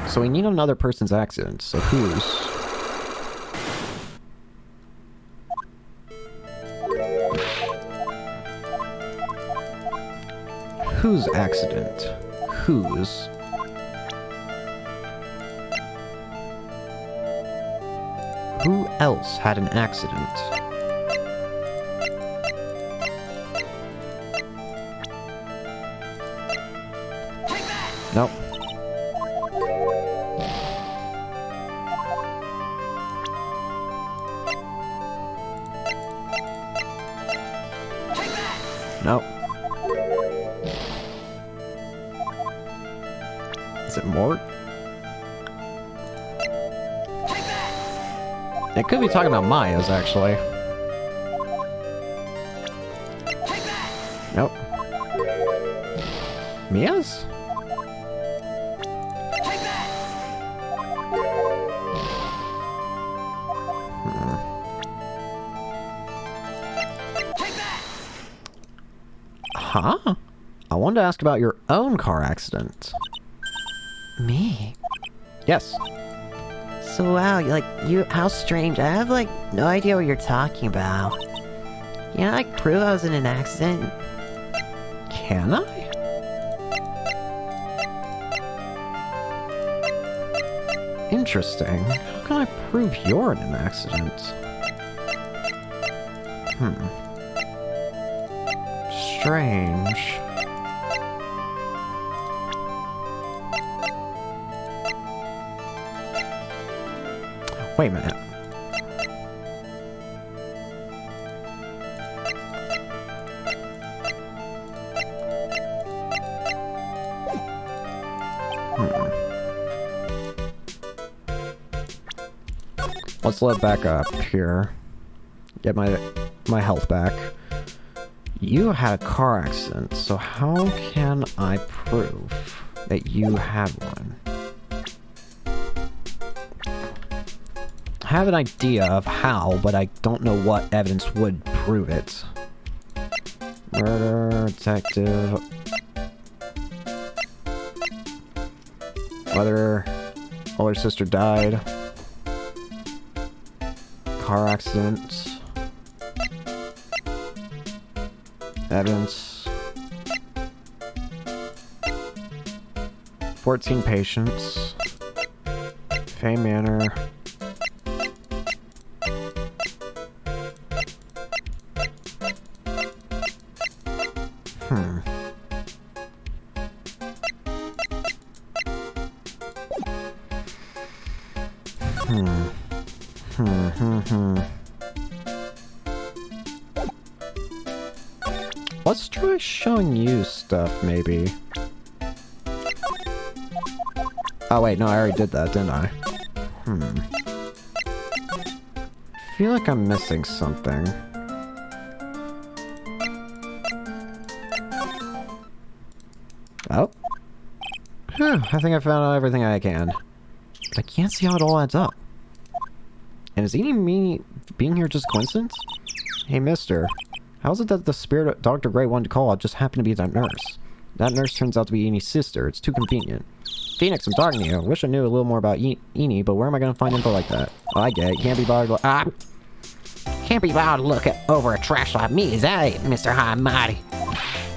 So we need another person's accident, so whose? Whose accident? Whose? Who else had an accident? Nope. Nope. Is it Mort? It could be talking about Maya's, actually. Nope. Mia's? Huh? I wanted to ask about your own car accident. Me? Yes. So wow, how strange. I have, no idea what you're talking about. I prove I was in an accident. Can I? Interesting. How can I prove you're in an accident? Strange. Wait a minute. Let's load back up here. Get my health back. You had a car accident, so how can I prove that you had one? I have an idea of how, but I don't know what evidence would prove it. Murder, detective... Whether older sister died. Car accident. Evidence. 14 patients. Fame Manor. Let's try showing you stuff, maybe. Oh wait, no, I already did that, didn't I? I feel like I'm missing something. Oh. Phew, I think I found out everything I can. But I can't see how it all adds up. And is eating me being here just coincidence? Hey, mister. How is it that the spirit Dr. Gray wanted to call out just happened to be that nurse? That nurse turns out to be Enie's sister. It's too convenient. Phoenix, I'm talking to you. I wish I knew a little more about Enie, but where am I going to find info like that? Oh, I get it. Can't be bothered to... Can't be bothered to look over a trash like me, is that it, Mr. High and Mighty?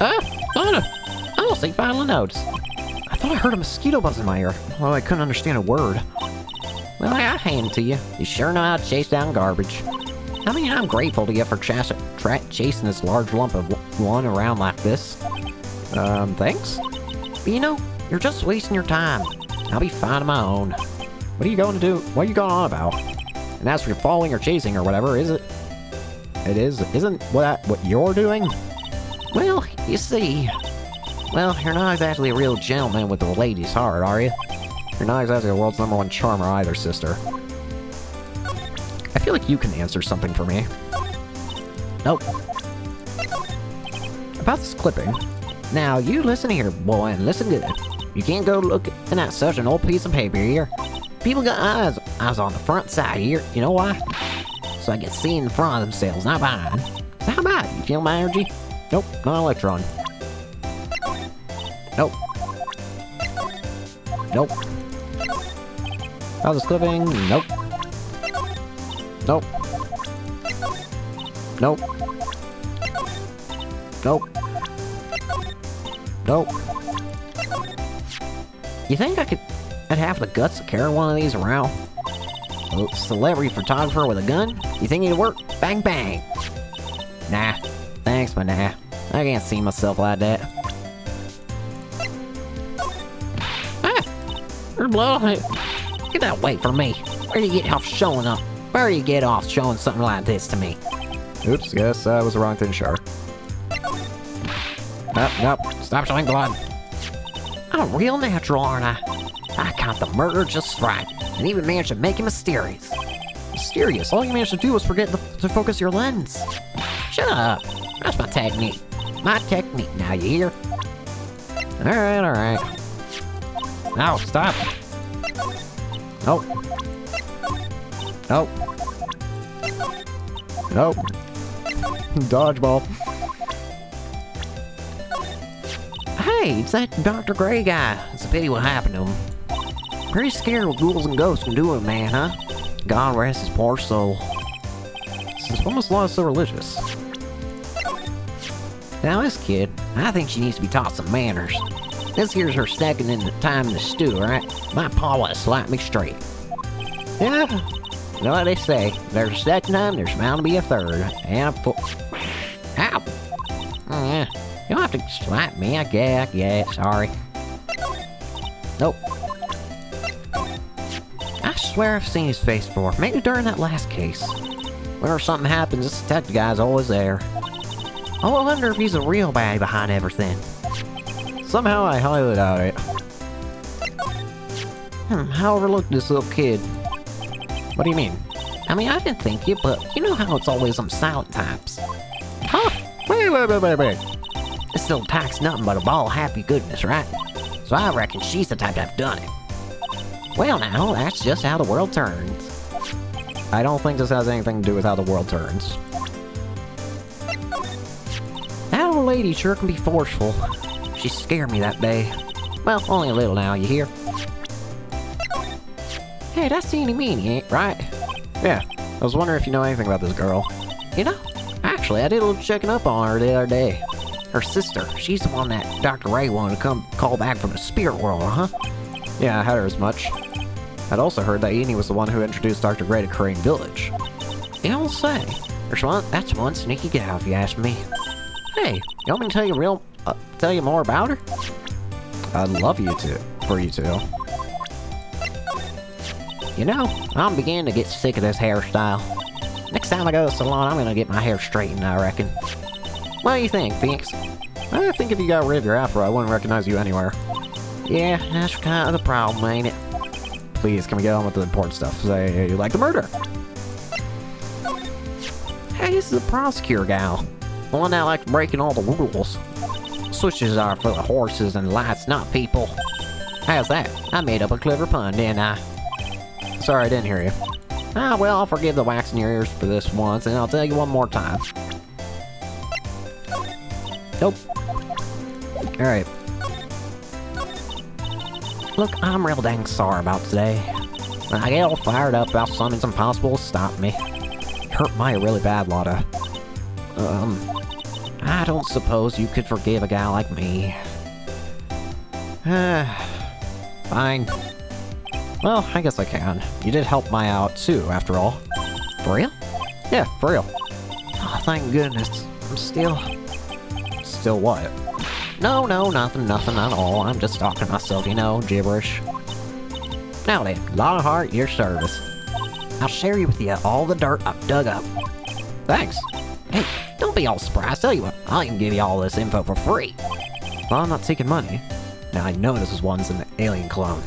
I honestly finally noticed. I thought I heard a mosquito buzz in my ear, although I couldn't understand a word. Well, I hand it to you. You sure know how to chase down garbage. I mean, I'm grateful to you for chasing this large lump of one around like this. Thanks? But you know, you're just wasting your time. I'll be finding my own. What are you going to do? What are you going on about? And as for following or chasing or whatever, isn't what you're doing? Well, you see... Well, you're not exactly a real gentleman with the lady's heart, are you? You're not exactly the world's #1 charmer either, sister. I feel like you can answer something for me. Nope. About this clipping. Now, you listen here, boy, and listen good. You can't go looking at such an old piece of paper here. People got eyes on the front side here. You know why? So I can see in front of themselves, not behind. So how about it? You feel my energy? Nope, not an electron. Nope. Nope. How's this clipping? Nope. Nope. Nope. Nope. Nope. You think I'd have the guts to carry one of these around? A celebrity photographer with a gun? You think it'd work? Bang bang. Nah. Thanks, but nah. I can't see myself like that. Your blood. Get that away from me. Where do you get off showing up? Where do you get off showing something like this to me? Oops, guess that was the wrong thing to show. Nope. Stop showing blood. I'm real natural, aren't I? I caught the murderer just right, and even managed to make him mysterious. Mysterious? All you managed to do was forget to focus your lens. Shut up. That's my technique. My technique, now you hear? Alright, alright. Ow, stop! Oh. Oh. Nope. Dodgeball. Hey, it's that Dr. Gray guy. It's a pity what happened to him. Pretty scared what ghouls and ghosts can do to a man, huh? God rest his poor soul. Since when was law so religious? Now this kid, I think she needs to be taught some manners. This here's her second in the time in the stew, right? My pa would have slapped me straight. Yeah, you know what they say. There's a second time, there's bound to be a third. And a fourth. Ow! Oh, yeah. You don't have to slap me, I guess. Yeah, sorry. Nope. I swear I've seen his face before. Maybe during that last case. Whenever something happens, this detective guy's always there. Oh, I wonder if he's a real baddie behind everything. Somehow I highly doubt it. I overlooked this little kid. What do you mean? I mean, I didn't think it, but you know how it's always them silent types. Huh? Wait. This little tack's nothing but a ball of happy goodness, right? So I reckon she's the type to have done it. Well now, that's just how the world turns. I don't think this has anything to do with how the world turns. That old lady sure can be forceful. She scared me that day. Well, only a little now, you hear? Hey, that's Eeny Meeny, right? Yeah, I was wondering if you know anything about this girl. You know, actually, I did a little checking up on her the other day. Her sister, she's the one that Dr. Ray wanted to come call back from the spirit world, huh? Yeah, I had her as much. I'd also heard that Eeny was the one who introduced Dr. Gray to Crane Village. You don't say. That's one sneaky gal, if you ask me. Hey, you want me to tell you more about her? I'd love for you to. You know, I'm beginning to get sick of this hairstyle. Next time I go to the salon, I'm gonna get my hair straightened, I reckon. What do you think, Phoenix? I think if you got rid of your afro, I wouldn't recognize you anywhere. Yeah, that's kind of the problem, ain't it? Please, can we get on with the important stuff? Say you like the murder. Hey, this is the prosecutor gal. The one that likes breaking all the rules. Switches are for the horses and lights, not people. How's that? I made up a clever pun, didn't I? Sorry, I didn't hear you. Ah, well, I'll forgive the wax in your ears for this once, and I'll tell you one more time. Nope. Alright. Look, I'm real dang sorry about today. When I get all fired up about something's impossible to stop me. Hurt Maya really bad, Lotta. I don't suppose you could forgive a guy like me. Fine. Well, I guess I can. You did help Maya out too, after all. For real? Yeah, for real. Oh, thank goodness. I'm still... Still what? No, nothing at all. I'm just talking to myself, you know, gibberish. Now then, Lionheart, your service. I'll share with you all the dirt I've dug up. Thanks. Hey, don't be all surprised. Tell you what, I'll even give you all this info for free. Well, I'm not taking money. Now, I know this one's an alien clone.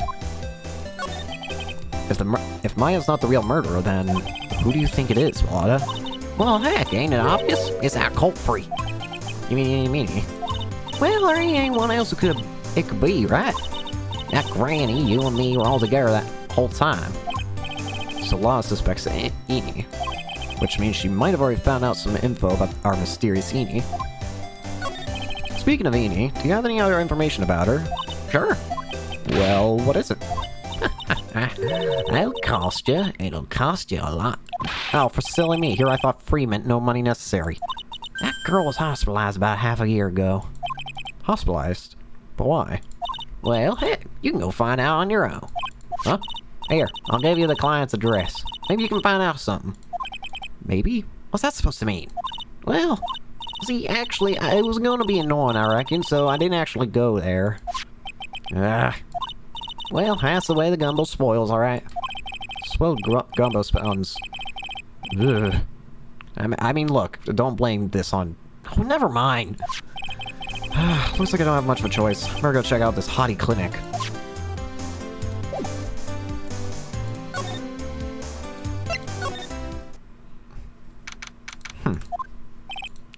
If Maya's not the real murderer, then who do you think it is, Lotta? Well, heck, ain't it obvious? It's that cult freak. You mean? Well, there ain't anyone else who it could be, right? That granny, you and me were all together that whole time. So Lotta suspects Eeny, which means she might have already found out some info about our mysterious Eeny. Speaking of Eeny, do you have any other information about her? Sure. Well, what is it? It'll cost you a lot. Oh, for silly me. Here I thought free meant no money necessary. That girl was hospitalized about half a year ago. Hospitalized? But why? Well, heck, you can go find out on your own. Huh? Here, I'll give you the client's address. Maybe you can find out something. Maybe? What's that supposed to mean? Well, see, actually, it was going to be annoying, I reckon, so I didn't actually go there. Well, that's the way the gumbo spoils, alright? Spoiled gumbo sounds... Ugh. I mean, look, don't blame this on... Oh, never mind! Looks like I don't have much of a choice. Better go check out this hottie clinic.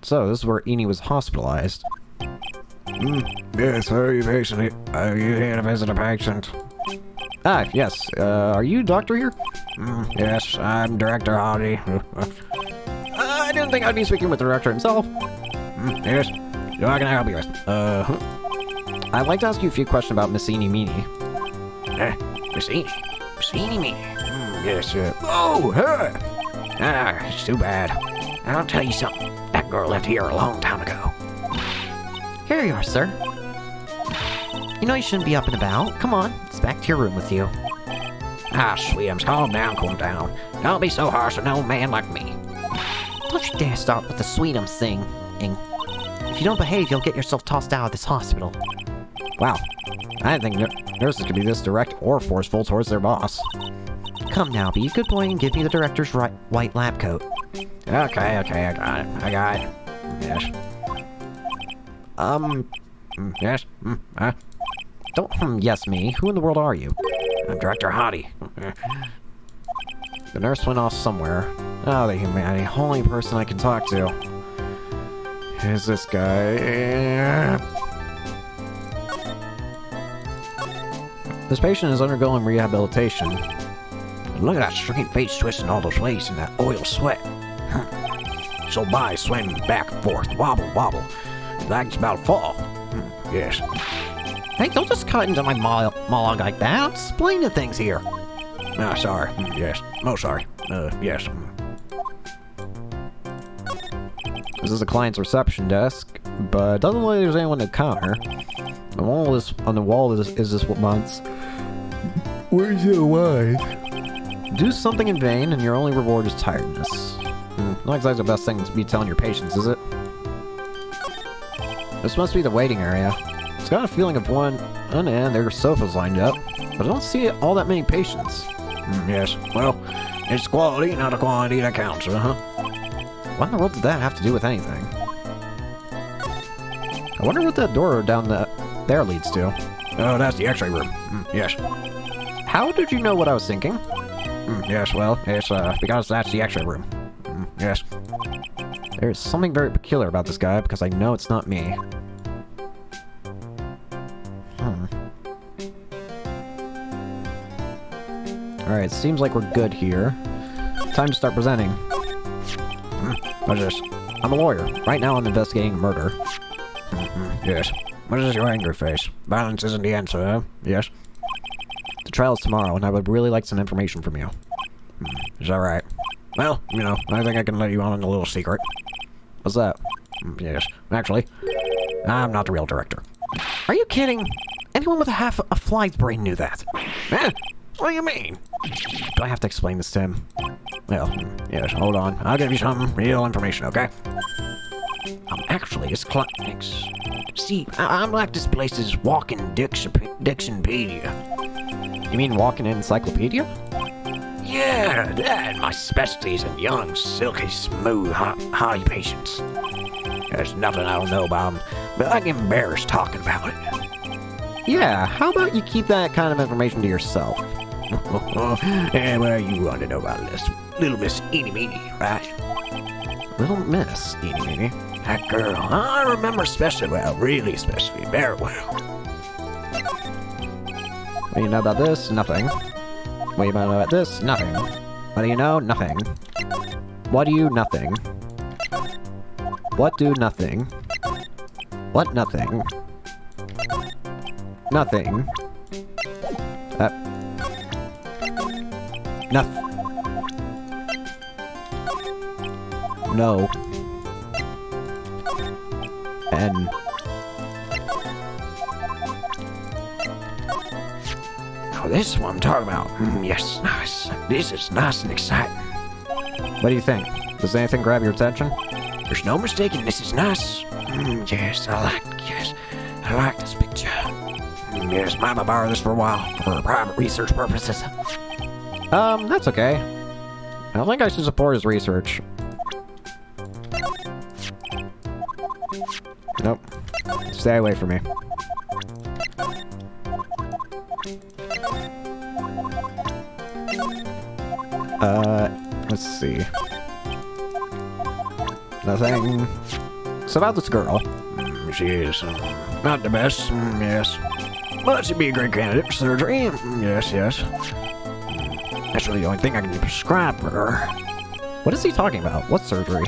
So, this is where Eeny was hospitalized. Yes, are you patient? Are you here to visit a patient? Ah, yes. Are you doctor here? Yes, I'm Director Hardy. I didn't think I'd be speaking with the director himself. Yes. What can I help you with? I'd like to ask you a few questions about Miss Eenie Meenie. Miss Eenie? Miss Eenie Meenie? Yes, Oh, her! Ah, it's too bad. I'll tell you something. That girl left here a long time ago. Here you are, sir. You know you shouldn't be up and about. Come on, it's back to your room with you. Ah, Sweetums, calm down, calm down. Don't be so harsh on an old man like me. Don't you dare start with the Sweetums thing. If you don't behave, you'll get yourself tossed out of this hospital. Wow. I didn't think nurses could be this direct or forceful towards their boss. Come now, be a good boy and give me the director's white lab coat. Okay, I got it. Yes. Yes? Don't yes me. Who in the world are you? I'm Director Hardy. The nurse went off somewhere. Oh, the humanity. Only person I can talk to is this guy. This patient is undergoing rehabilitation. Look at that straight face twisting all those ways and that oil sweat. So by swimming back and forth, wobble, wobble, like it's about to fall. Yes. Hey, don't just cut into my monologue like that. I'm explaining things here. Ah, sorry. Yes. Oh, sorry. Yes. This is the client's reception desk, but it doesn't look like there's anyone at the counter. On the wall is this month's. Where's your wife? Do something in vain, and your only reward is tiredness. Not exactly the best thing to be telling your patients, is it? This must be the waiting area. It's got a feeling of one, and there's sofas lined up, but I don't see all that many patients. Yes, well, it's quality, not a quantity that counts, What in the world did that have to do with anything? I wonder what that door down there leads to. Oh, that's the x-ray room. Yes. How did you know what I was thinking? Yes, well, it's because that's the x-ray room. Yes. There's something very peculiar about this guy, because I know it's not me. Alright, seems like we're good here. Time to start presenting. What's this? I'm a lawyer. Right now I'm investigating murder. Yes. What is your angry face? Violence isn't the answer, huh? Yes. The trial is tomorrow, and I would really like some information from you. Is that right? Well, you know, I think I can let you on a little secret. What's that? Yes. Actually, I'm not the real director. Are you kidding? Anyone with a half a fly's brain knew that. Eh? What do you mean? Do I have to explain this to him? Well, yes, hold on. I'll give you some real information, okay? Actually, it's See, I'm like this place's walking Dictionpedia. You mean walking encyclopedia? Yeah, that my specialties in young, silky, smooth, haughty patients. There's nothing I don't know about them, but I get embarrassed talking about it. Yeah, how about you keep that kind of information to yourself? And what do you want to know about this? Little Miss Eenie Meenie, right? Little Miss Eenie Meenie? That girl, I remember especially well, really especially, very well. What do you know about this? Nothing. What do you know about this? Nothing. What do you know? Nothing. What do you? Nothing. What do? Nothing. What? Nothing. Nothing. Nothing. No. And... Oh, this is what I'm talking about. Yes, nice. This is nice and exciting. What do you think? Does anything grab your attention? There's no mistaking this is nice. Yes, I like this picture. Yes, might I borrow this for a while for private research purposes? That's okay. I don't think I should support his research. Nope. Stay away from me. Let's see. Nothing. So about this girl. She is not the best, yes. But she'd be a great candidate for surgery, yes, yes. That's really the only thing I can prescribe for her. What is he talking about? What surgery?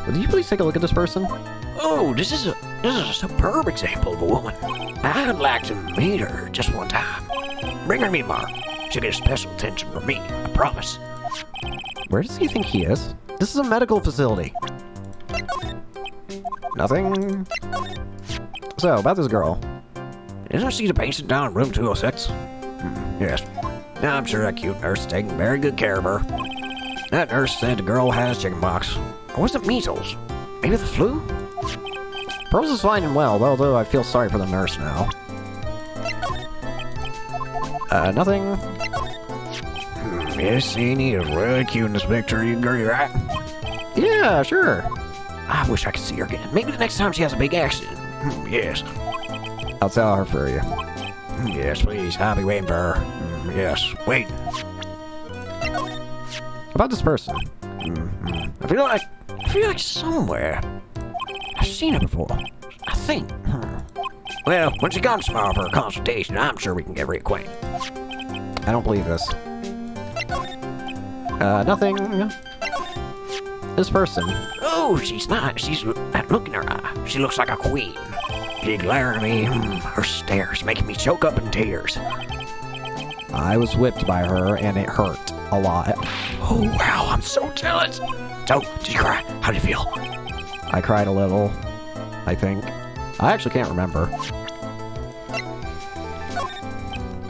Would you please take a look at this person? Oh, this is a superb example of a woman. I'd like to meet her just one time. Bring her to me tomorrow. She'll get special attention from me, I promise. Where does he think he is? This is a medical facility. Nothing. So, about this girl. Isn't she the patient down in room 206? Yes. I'm sure that cute nurse is taking very good care of her. That nurse said the girl has chickenpox. Or was it measles? Maybe the flu? Pearls is fine and well, although I feel sorry for the nurse now. Nothing. Yes, Annie is really cute in this picture, you agree, right? Yeah, sure. I wish I could see her again. Maybe the next time she has a big accident. Yes. I'll tell her for you. Yes, please. I'll be waiting for her. Yes, wait. About this person. I feel like somewhere I've seen her before. I think. Well, when she comes tomorrow for a consultation, I'm sure we can get reacquainted. I don't believe this. Nothing. This person. Oh, she's not. She's that look in her eye. She looks like a queen. She glaring at me. Her stares making me choke up in tears. I was whipped by her, and it hurt a lot. Oh, wow, I'm so jealous. So, did you cry? How did you feel? I cried a little, I think. I actually can't remember.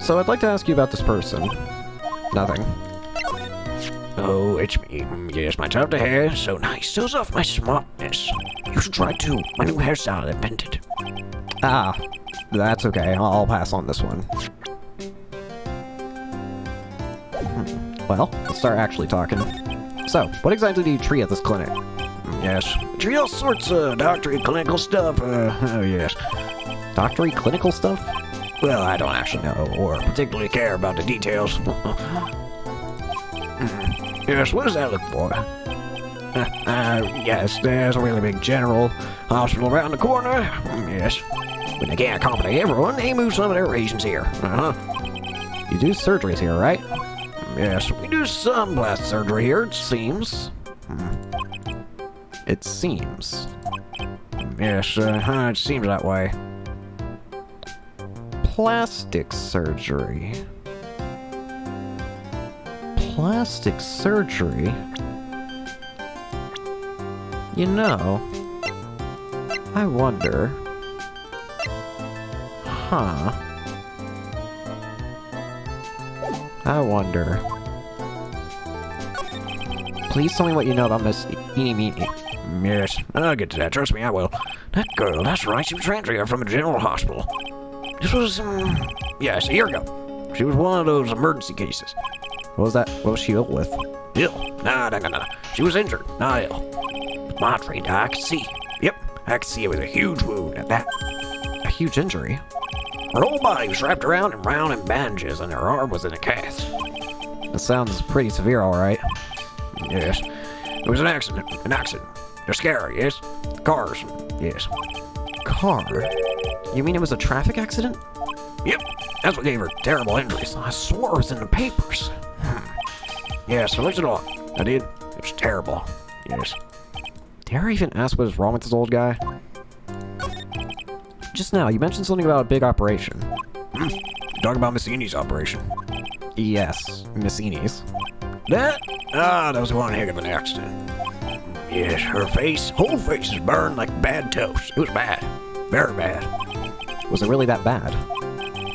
So I'd like to ask you about this person. Nothing. Oh, it's me. Yes, my top to hair is so nice. Shows off my smartness. You should try too. My new hairstyle I invented. Ah, that's okay. I'll pass on this one. Well, let's start actually talking. So, what exactly do you treat at this clinic? Yes. Treat all sorts of doctory clinical stuff. Oh, yes. Doctory clinical stuff? Well, I don't actually know, or particularly care about the details. Yes, what does that look for? Yes, there's a really big general hospital around the corner. Yes. When they can't accommodate everyone, they move some of their patients here. You do surgeries here, right? Yes, we do some plastic surgery here, it seems. It seems. Yes, it seems that way. Plastic surgery. Plastic surgery? You know, I wonder. Huh. I wonder. Please tell me what you know about Miss Eenie Meenie. Yes, I'll get to that. Trust me, I will. That girl, that's right. She was transferred from a general hospital. This was, yes, a year ago. She was one of those emergency cases. What was that? What was she ill with? Ill? No. She was injured, not ill. With my trained eye, I could see. Yep, I could see it was a huge wound at that. A huge injury? Her whole body was wrapped around and round in bandages, and her arm was in a cast. That sounds pretty severe, alright. Yes. It was an accident. They're scary, yes? Cars, yes. Car? You mean it was a traffic accident? Yep, that's what gave her terrible injuries. I swore it was in the papers. Yes, I looked it up. I did. It was terrible. Yes. Dare I even ask what is wrong with this old guy? Just now, you mentioned something about a big operation. Talking about Miss Enie's operation. Yes, Miss Enie's. That was one heck of an accident. Yes, her whole face is burned like bad toast. It was bad. Very bad. Was it really that bad?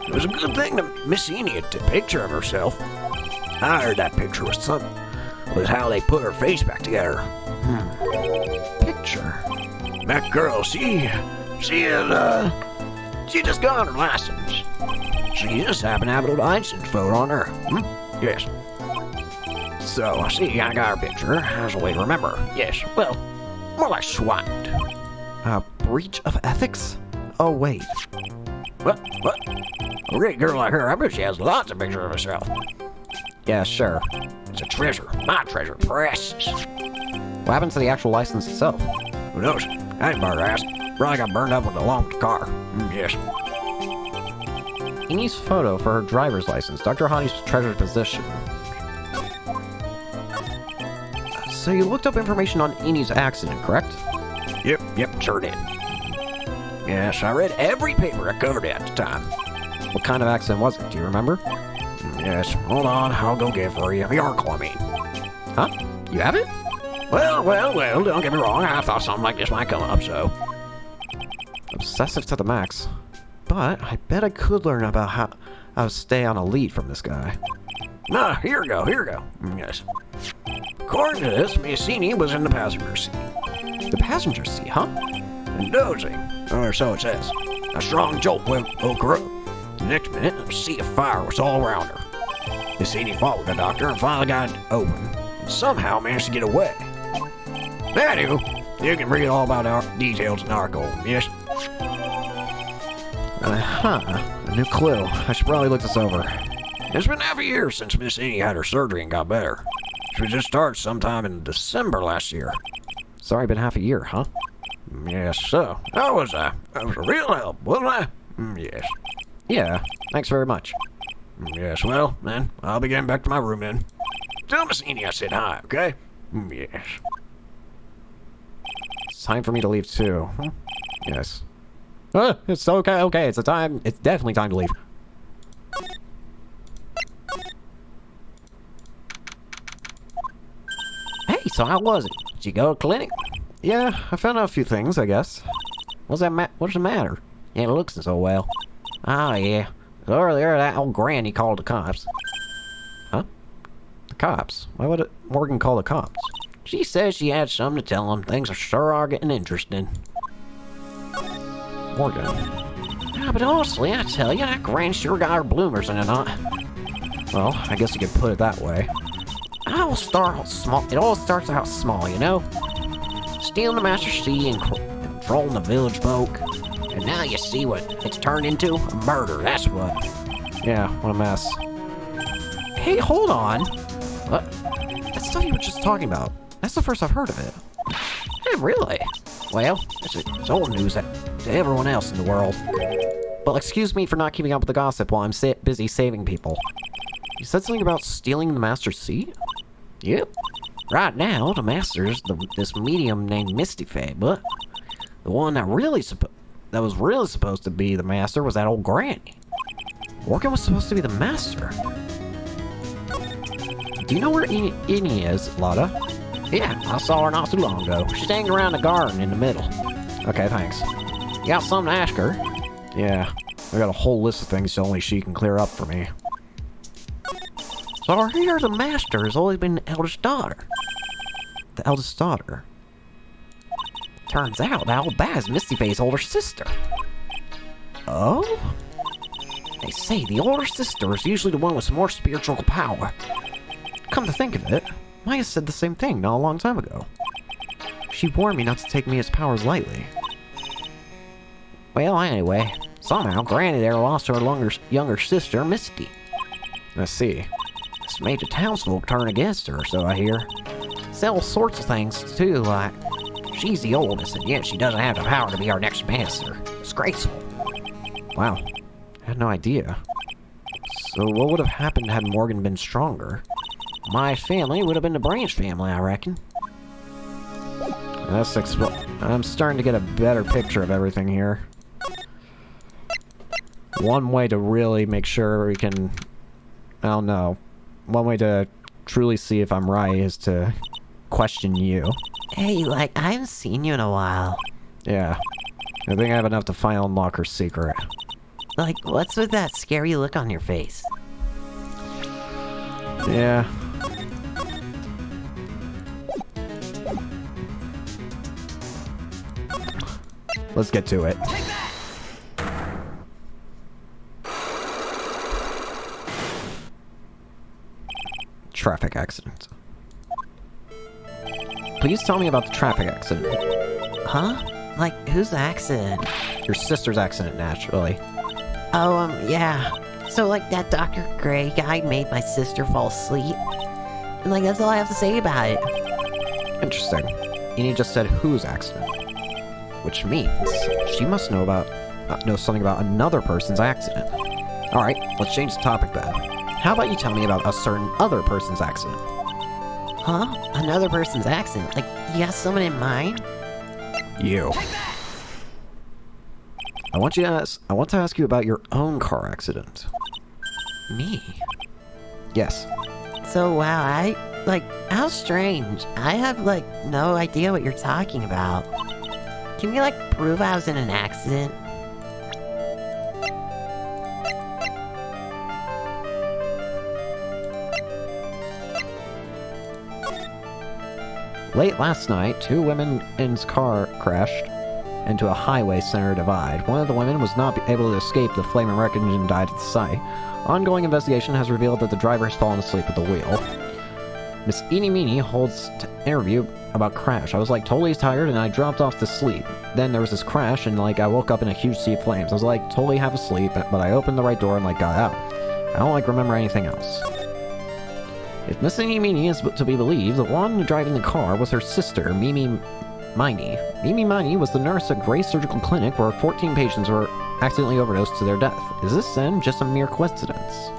It was a good thing that Miss Enie had a picture of herself. I heard that picture was how they put her face back together. Picture? That girl, she just got her license. She just happened to have a little license photo on her. Yes. So, see, I got her picture as a way to remember her. Yes, well, more like swiped. A breach of ethics? Oh, wait. What? A great girl like her, I bet she has lots of pictures of herself. Yeah, sure. It's a treasure. My treasure. Precious. What happened to the actual license itself? Who knows? I didn't burn her ass. Probably got burned up with the alarm of the car. Yes. Enid's photo for her driver's license. Dr. Honey's treasured possession. So you looked up information on Enid's accident, correct? Yep, sure did. Yes, I read every paper I covered it at the time. What kind of accident was it? Do you remember? Yes, hold on, I'll go get it for you. The article, I mean. Huh? You have it? Well, don't get me wrong. I thought something like this might come up, so. Obsessive to the max. But I bet I could learn about how to stay on a lead from this guy. Nah, here we go. Yes. According to this, Miss Enid was in the passenger seat. The passenger seat, huh? And dozing, or so it says. A strong jolt woke her up. The next minute, a sea of fire was all around her. Miss Enid fought with the doctor and finally got it open, and somehow managed to get away. Anywho, you can read all about our details in the article, yes? A new clue. I should probably look this over. It's been half a year since Miss Enid had her surgery and got better. She just started sometime in December last year. Sorry, been half a year, huh? Yes, so. That was a real help, wasn't I? Yes. Yeah, thanks very much. Yes, well, then, I'll be getting back to my room then. Tell Miss Enid I said hi, okay? Yes. It's time for me to leave too. Yes. It's okay, it's definitely time to leave. Hey, so how was it? Did you go to clinic? Yeah, I found out a few things, I guess. What's the matter? You ain't looking so well. Oh, yeah. Earlier, that old granny called the cops. Huh? The cops? Why would Morgan call the cops? She says she had something to tell them. Things sure are getting interesting. Morgan. Yeah, but honestly, I tell you, that granny sure got her bloomers in a knot. Well, I guess you could put it that way. It all starts out small, you know? Stealing the Master Sea and controlling the village folk. And now you see what it's turned into? A murder, that's what. Yeah, what a mess. Hey, hold on! What? That stuff you were just talking about. That's the first I've heard of it. Hey, really? Well, it's old news to everyone else in the world. Well, excuse me for not keeping up with the gossip while I'm busy saving people. You said something about stealing the Master Sea? Yep. Right now, the Master's this medium named Misty Fae, but the one that was really supposed to be the Master was that old granny. Morgan was supposed to be the Master. Do you know where Eni is, Lotta? Yeah, I saw her not too long ago. She's hanging around the garden in the middle. Okay, thanks. You got something to ask her? Yeah, I got a whole list of things only she can clear up for me. So I hear the Master has always been the eldest daughter. The eldest daughter? Turns out that old Baz, Misty Fae's older sister. Oh? They say the older sister is usually the one with some more spiritual power. Come to think of it, Maya said the same thing not a long time ago. She warned me not to take Mia's powers lightly. Well, anyway, somehow Granny there lost her younger sister, Misty. I see. This made the townsfolk turn against her, so I hear. Say all sorts of things, too, like she's the oldest, and yet she doesn't have the power to be our next master. Disgraceful. Wow, I had no idea. So what would have happened had Morgan been stronger? My family would have been the Branch family, I reckon. I'm starting to get a better picture of everything here. One way to really make sure we can... I don't know. One way to truly see if I'm right is to question you. Hey, like, I haven't seen you in a while. Yeah. I think I have enough to finally unlock her secret. Like, what's with that scary look on your face? Yeah. Let's get to it. Traffic accident. Please tell me about the traffic accident. Huh? Like, whose accident? Your sister's accident, naturally. Oh, yeah. So, like, that Dr. Gray guy made my sister fall asleep. And, like, that's all I have to say about it. Interesting. And you just said whose accident? which means she must know something about another person's accident. Alright, let's change the topic then. How about you tell me about a certain other person's accident? Huh? Another person's accident? Like, you have someone in mind? You. I want to ask you about your own car accident. Me? Yes. So, wow, how strange. I have, no idea what you're talking about. Can you, prove I was in an accident? Late last night, two women's car crashed into a highway center divide. One of the women was not able to escape the flaming wreckage and died at the site. Ongoing investigation has revealed that the driver has fallen asleep at the wheel. Miss Eenie Meenie holds interview about crash. I was totally tired and I dropped off to sleep. Then there was this crash and I woke up in a huge sea of flames. I was totally half asleep, but I opened the right door and got out. I don't remember anything else. If Miss Eenie Meenie is to be believed, the one driving the car was her sister, Mimi Miney. Mimi Miney was the nurse at Gray's Surgical Clinic where 14 patients were accidentally overdosed to their death. Is this then just a mere coincidence?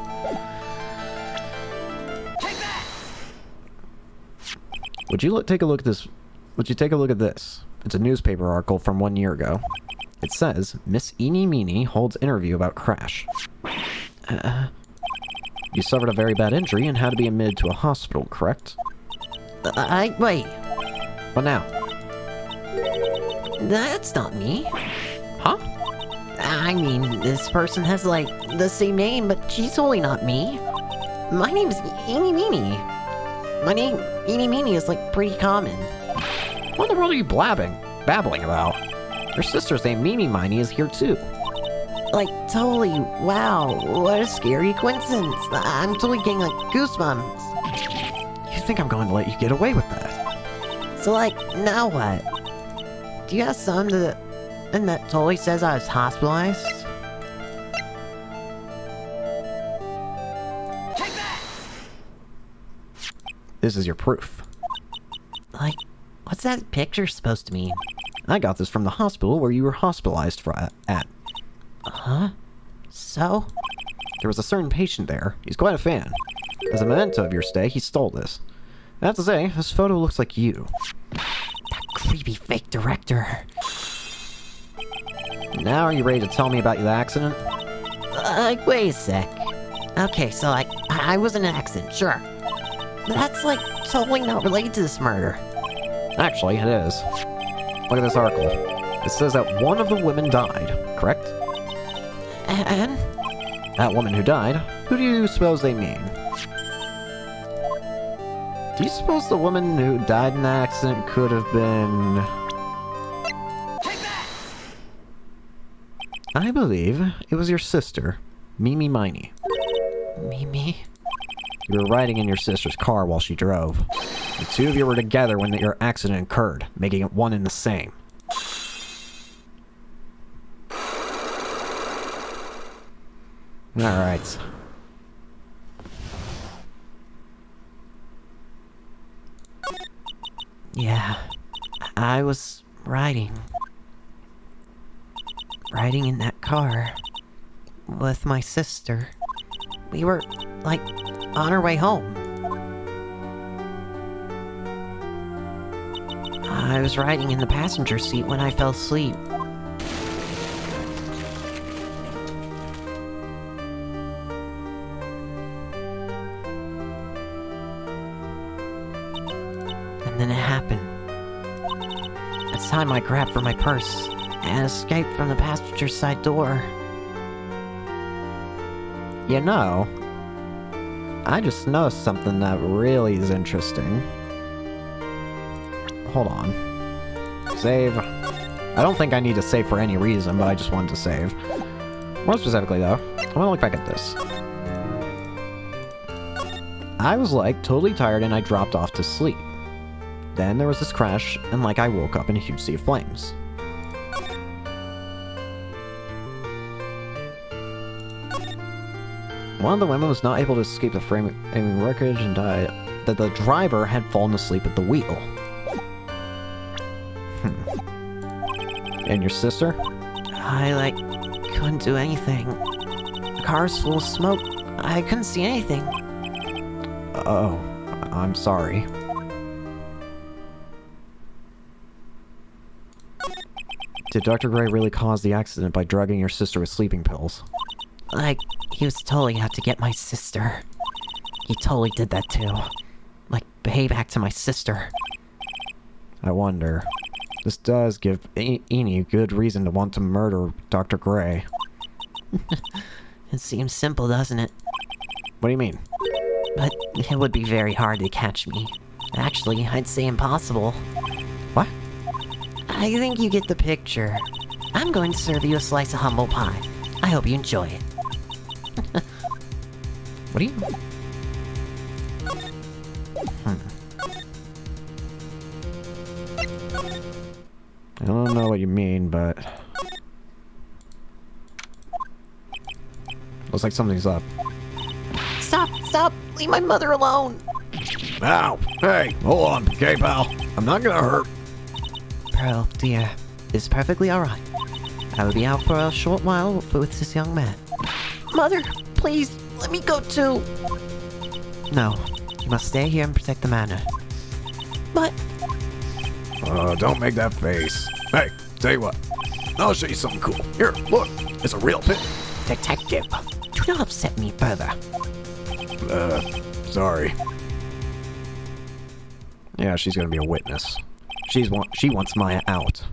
Would you take a look at this? Would you take a look at this? It's a newspaper article from 1 year ago. It says, Miss Eenie Meenie holds interview about crash. You suffered a very bad injury and had to be admitted to a hospital, correct? Wait. What now? That's not me. Huh? I mean, this person has, the same name, but she's totally not me. My name's Eenie Meenie. My name, Eenie Meenie, is, pretty common. What in the world are you babbling about? Your sister's name, Mimi Miney, is here too. Totally, wow, what a scary coincidence. I'm totally getting, goosebumps. You think I'm going to let you get away with that? So, now what? Do you have something that totally says I was hospitalized? This is your proof. What's that picture supposed to mean? I got this from the hospital where you were hospitalized at. Huh? So? There was a certain patient there. He's quite a fan. As a memento of your stay, he stole this. I have to say, this photo looks like you. That creepy fake director. Now are you ready to tell me about the accident? Wait a sec. Okay, so, I was in an accident, sure. But that's, totally not related to this murder. Actually, it is. Look at this article. It says that one of the women died, correct? And? That woman who died, who do you suppose they mean? Do you suppose the woman who died in that accident could have been... I believe it was your sister, Mimi Miney. Mimi? You were riding in your sister's car while she drove. The two of you were together when your accident occurred, making it one and the same. Alright. Yeah, I was riding in that car with my sister. We were, on our way home. I was riding in the passenger seat when I fell asleep. And then it happened. It's time I grabbed for my purse and escaped from the passenger side door. You know, I just noticed something that really is interesting. Hold on. Save. I don't think I need to save for any reason, but I just wanted to save. More specifically, though, I want to look back at this. I was, totally tired and I dropped off to sleep. Then there was this crash, and, I woke up in a huge sea of flames. One of the women was not able to escape the flaming wreckage and died. That the driver had fallen asleep at the wheel. And your sister? I, couldn't do anything. The car's full of smoke. I couldn't see anything. Oh, I'm sorry. Did Dr. Gray really cause the accident by drugging your sister with sleeping pills? He was totally out to get my sister. He totally did that too. Behave to my sister. I wonder. This does give Eni good reason to want to murder Dr. Gray. It seems simple, doesn't it? What do you mean? But it would be very hard to catch me. Actually, I'd say impossible. What? I think you get the picture. I'm going to serve you a slice of humble pie. I hope you enjoy it. What do you... I don't know what you mean, but... Looks like something's up. Stop! Leave my mother alone! Ow! Hey, hold on, okay, pal? I'm not gonna hurt. Pearl, dear, it's perfectly alright. I will be out for a short while with this young man. Mother, please, let me go too! No, you must stay here and protect the manor. But... Don't make that face. Hey, tell you what. I'll show you something cool. Here, look. It's a real pin. Detective, do not upset me further. Sorry. Yeah, she's gonna be a witness. She wants Maya out.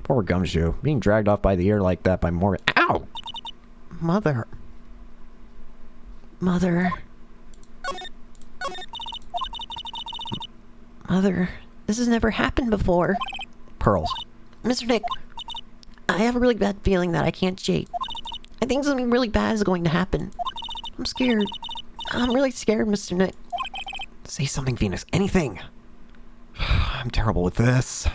Poor Gumshoe, being dragged off by the ear like that by Morgan. Ow! Mother, this has never happened before. Pearls. Mr. Nick, I have a really bad feeling that I can't shake. I think something really bad is going to happen. I'm scared. I'm really scared, Mr. Nick. Say something, Venus. Anything. I'm terrible with this.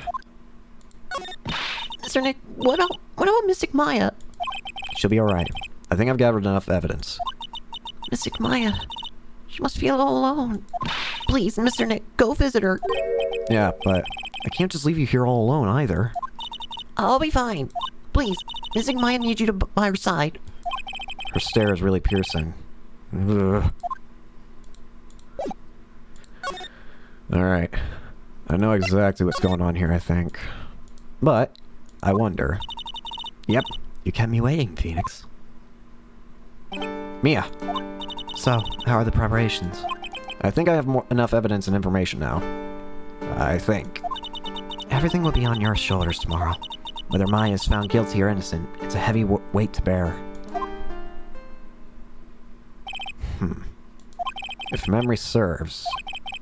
Mr. Nick, what about Mystic Maya? She'll be alright. I think I've gathered enough evidence. Mystic Maya, she must feel all alone. Please, Mr. Nick, go visit her. Yeah, but I can't just leave you here all alone either. I'll be fine. Please, Mystic Maya needs you to by her side. Her stare is really piercing. Ugh. Alright. I know exactly what's going on here, I think. But, I wonder. Yep, you kept me waiting, Phoenix. Mia! So, how are the preparations? I think I have enough evidence and information now. I think. Everything will be on your shoulders tomorrow. Whether Maya is found guilty or innocent, it's a heavy weight to bear. If memory serves,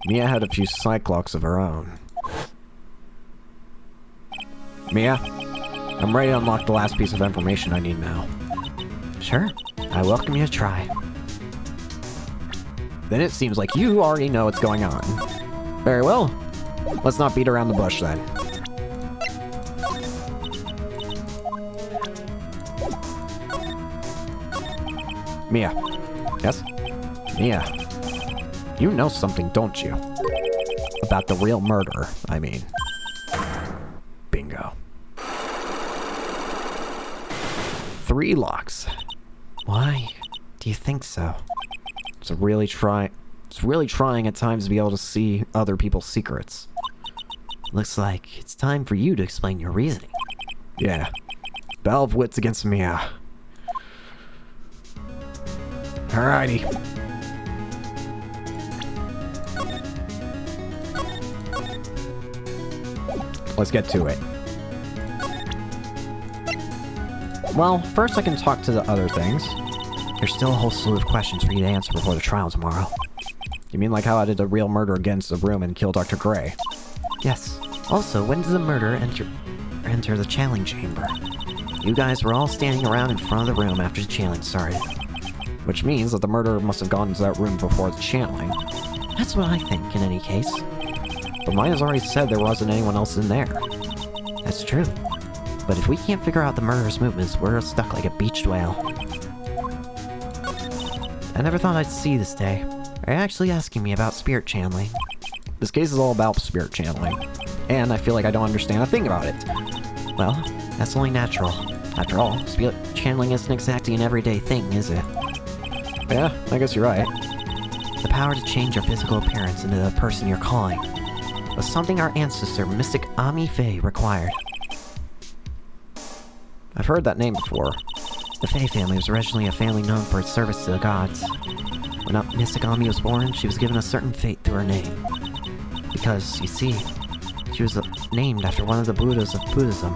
Mia had a few cyclocks of her own. Mia, I'm ready to unlock the last piece of information I need now. Sure, I welcome you to try. Then it seems like you already know what's going on. Very well. Let's not beat around the bush then. Mia. Yes? Mia. You know something, don't you? About the real murder, I mean. Bingo. 3 locks. Why do you think so? It's really trying at times to be able to see other people's secrets. Looks like it's time for you to explain your reasoning. Yeah. Battle of wits against Mia. Alrighty. Let's get to it. Well, first I can talk to the other things. There's still a whole slew of questions for you to answer before the trial tomorrow. You mean like how I did a real murder against the room and kill Dr. Gray? Yes. Also, when did the murderer enter the channeling chamber? You guys were all standing around in front of the room after the channeling started. Which means that the murderer must have gone into that room before the channeling. That's what I think, in any case. But mine has already said there wasn't anyone else in there. That's true. But if we can't figure out the murderer's movements, we're stuck like a beached whale. I never thought I'd see this day. Are you actually asking me about spirit channeling? This case is all about spirit channeling. And I feel like I don't understand a thing about it. Well, that's only natural. After all, spirit channeling isn't exactly an everyday thing, is it? Yeah, I guess you're right. The power to change your physical appearance into the person you're calling was something our ancestor, Mystic Ami Faye, required. I've heard that name before. The Faye family was originally a family known for its service to the gods. When Mystic Ami was born, she was given a certain fate through her name. Because, you see, she was named after one of the Buddhas of Buddhism,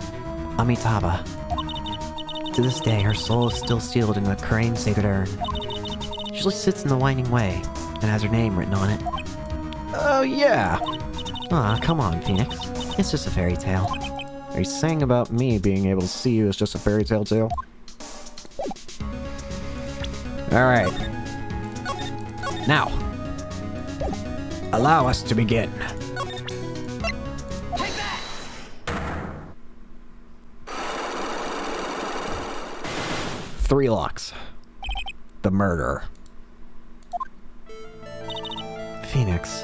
Amitabha. To this day, her soul is still sealed in the Karain sacred urn. She usually sits in the winding way, and has her name written on it. Oh, yeah! Aw, come on, Phoenix. It's just a fairy tale. Are you saying about me being able to see you is just a fairy tale too? Alright. Now, allow us to begin. Three locks. The murder. Phoenix,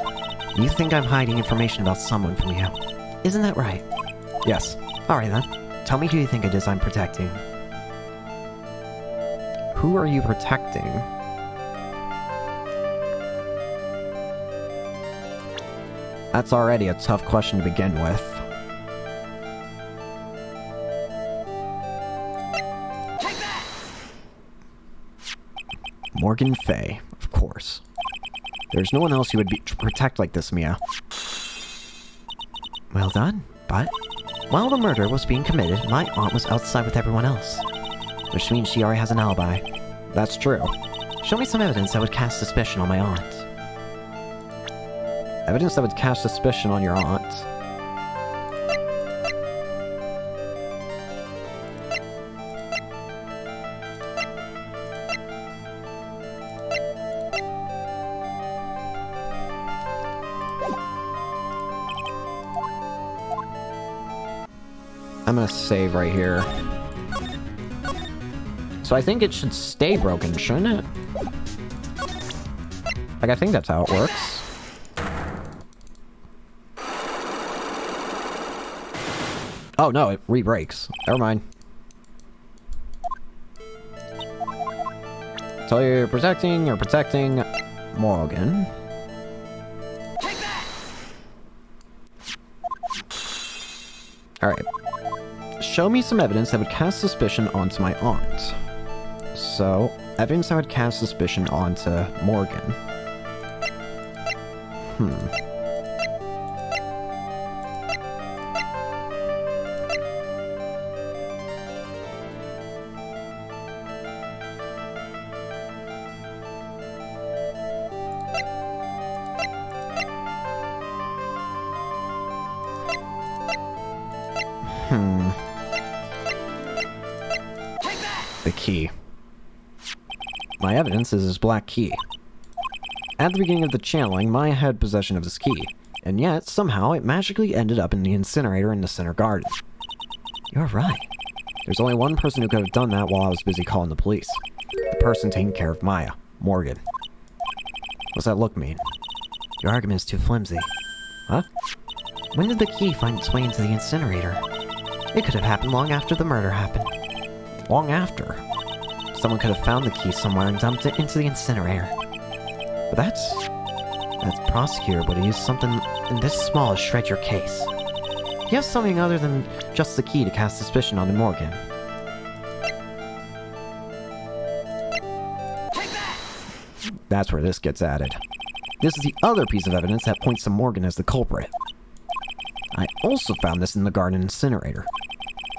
you think I'm hiding information about someone from you. Isn't that right? Yes. Alright then. Tell me who you think it is I'm protecting. Who are you protecting? That's already a tough question to begin with. Morgan Fay, of course. There's no one else you would protect like this, Mia. Well done, but while the murder was being committed, my aunt was outside with everyone else. Which means she already has an alibi. That's true. Show me some evidence that would cast suspicion on my aunt. Evidence that would cast suspicion on your aunt? I'm gonna save right here. So I think it should stay broken, shouldn't it? Like, I think that's how it works. Oh no, it re-breaks. Never mind. So you're protecting Morgan. Alright. Show me some evidence that would cast suspicion onto my aunt. So, evidence that would cast suspicion onto Morgan. The key. My evidence is his black key. At the beginning of the channeling, Maya had possession of this key, and yet, somehow, it magically ended up in the incinerator in the center garden. You're right. There's only one person who could have done that while I was busy calling the police. The person taking care of Maya, Morgan. What's that look mean? Your argument is too flimsy. Huh? When did the key find its way into the incinerator? It could have happened long after the murder happened. Long after? Someone could have found the key somewhere and dumped it into the incinerator. But that's prosecutor would have used something this small to shred your case. You have something other than just the key to cast suspicion onto Morgan. That's where this gets added. This is the other piece of evidence that points to Morgan as the culprit. I also found this in the garden incinerator.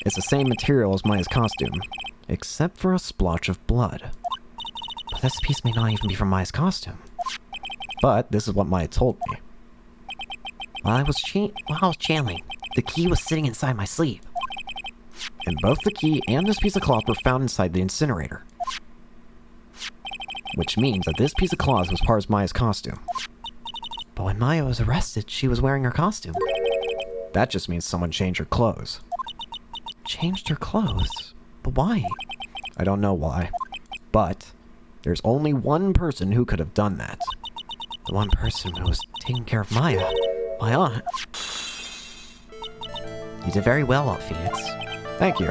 It's the same material as Maya's costume, except for a splotch of blood. But this piece may not even be from Maya's costume. But this is what Maya told me. While I was channeling, the key was sitting inside my sleeve. And both the key and this piece of cloth were found inside the incinerator. Which means that this piece of cloth was part of Maya's costume. But when Maya was arrested, she was wearing her costume. That just means someone changed her clothes. Changed her clothes? But why? I don't know why. But there's only one person who could have done that. The one person who was taking care of Maya. My aunt. You did very well, Phoenix. Thank you.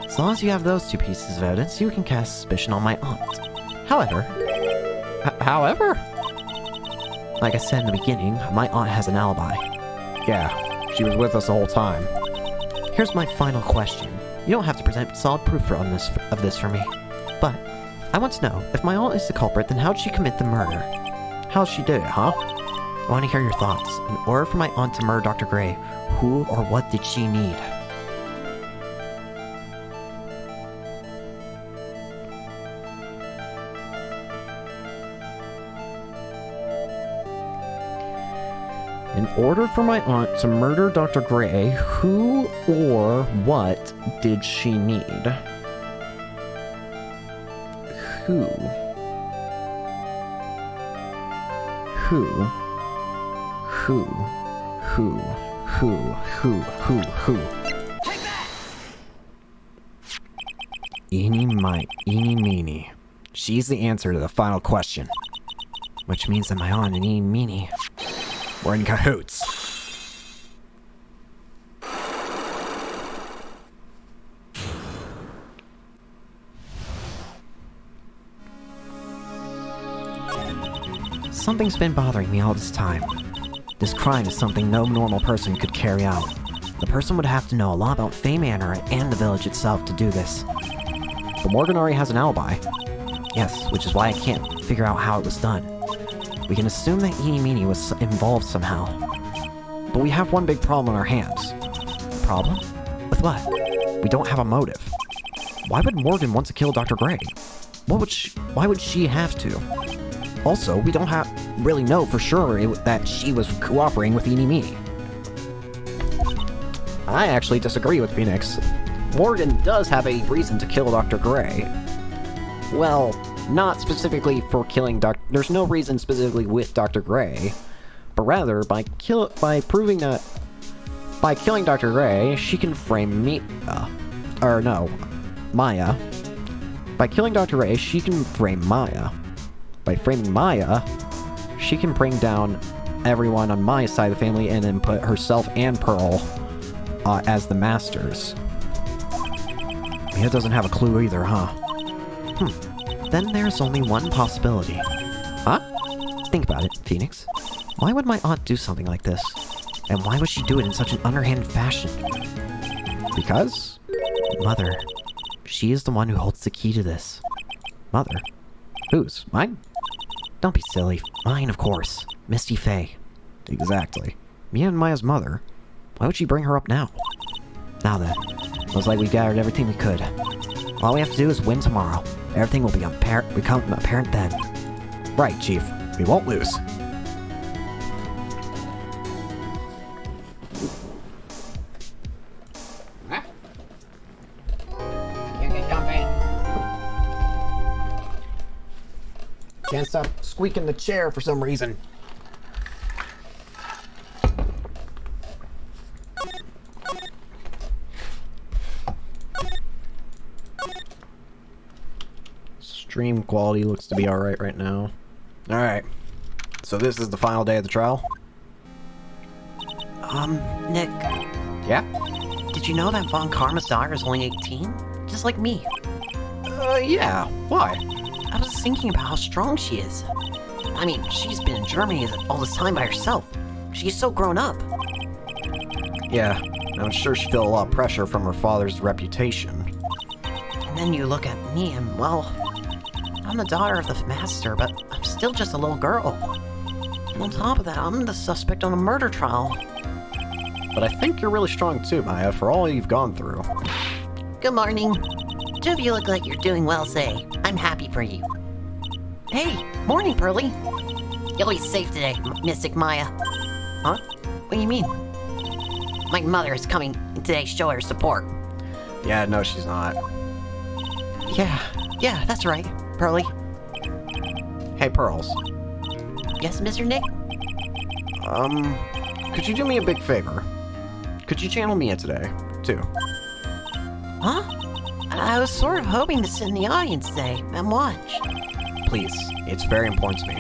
As long as you have those 2 pieces of evidence, you can cast suspicion on my aunt. However, like I said in the beginning, my aunt has an alibi. Yeah, she was with us the whole time. Here's my final question. You don't have to present solid proof of this for me. But, I want to know, if my aunt is the culprit, then how'd she commit the murder? How'd she do it, huh? I want to hear your thoughts. In order for my aunt to murder Dr. Gray, who or what did she need? In order for my aunt to murder Dr. Gray, who or what did she need? Who? Eeny, meeny. She's the answer to the final question. Which means that my aunt and eeny meeny. We're in cahoots. Something's been bothering me all this time. This crime is something no normal person could carry out. The person would have to know a lot about Fay Manor and the village itself to do this. But Morgan already has an alibi. Yes, which is why I can't figure out how it was done. We can assume that Eeny Meeny was involved somehow. But we have one big problem on our hands. Problem? With what? We don't have a motive. Why would Morgan want to kill Dr. Gray? Why would she have to? Also, we don't really know for sure that she was cooperating with Eeny Meeny. I actually disagree with Phoenix. Morgan does have a reason to kill Dr. Gray. Well, not specifically for killing There's no reason specifically with Dr. Gray, but rather by killing Dr. Gray, she can frame Maya. By killing Dr. Gray, she can frame Maya. By framing Maya, she can bring down everyone on Maya's side of the family and then put herself and Pearl as the masters. Mia doesn't have a clue either, huh? Then there's only one possibility. Huh? Think about it, Phoenix. Why would my aunt do something like this? And why would she do it in such an underhanded fashion? Because? Mother. She is the one who holds the key to this. Mother? Whose? Mine? Don't be silly. Mine, of course. Misty Fay. Exactly. Mia and Maya's mother. Why would she bring her up now? Now then, looks like we've gathered everything we could. All we have to do is win tomorrow. Everything will become apparent then. Right, Chief. We won't lose. Can't stop squeaking the chair for some reason. Stream quality looks to be alright right now. Alright. So this is the final day of the trial? Nick, Yeah? did you know that Von Karma's daughter is only 18? Just like me. Yeah. Why? I was thinking about how strong she is. I mean, she's been in Germany all this time by herself. She's so grown up. Yeah. I'm sure she felt a lot of pressure from her father's reputation. And then you look at me and, well, I'm the daughter of the master, but I'm still just a little girl. And on top of that, I'm the suspect on a murder trial. But I think you're really strong too, Maya, for all you've gone through. Good morning. Two of you look like you're doing well, say. I'm happy for you. Hey, morning, Pearly. You'll be safe today, Mystic Maya. Huh? What do you mean? My mother is coming today to show her support. Yeah, no, she's not. Yeah, that's right, Pearly. Hey, Pearls. Yes, Mr. Nick? Could you do me a big favor? Could you channel Mia today, too? Huh? I was sort of hoping to sit in the audience today and watch. Please, it's very important to me.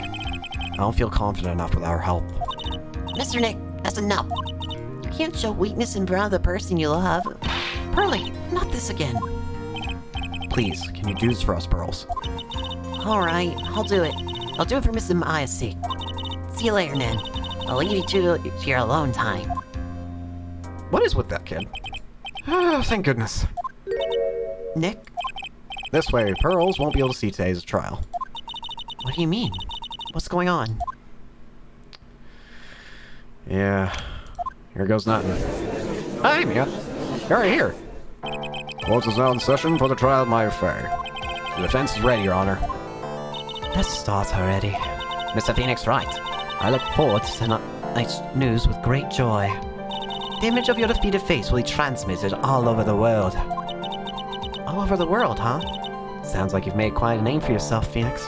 I don't feel confident enough without her help. Mr. Nick, that's enough. You can't show weakness in front of the person you love. Pearly, not this again. Please, can you do this for us, Pearls? Alright, I'll do it. I'll do it for Mrs. Maya's sake. See you later, then. I'll leave you to your alone time. What is with that kid? Oh, thank goodness. Nick, This way, Pearls won't be able to see today's trial. what do you mean? What's going on? Yeah, here goes nothing. Hi, Mia. You're right here. Court is now in session for the trial of Maya Fey. The defense is ready, Your Honor. Let's start already. Mr. Phoenix Wright. I look forward to tonight's news with great joy. The image of your defeated face will be transmitted all over the world. All over the world, huh? Sounds like you've made quite a name for yourself, Phoenix.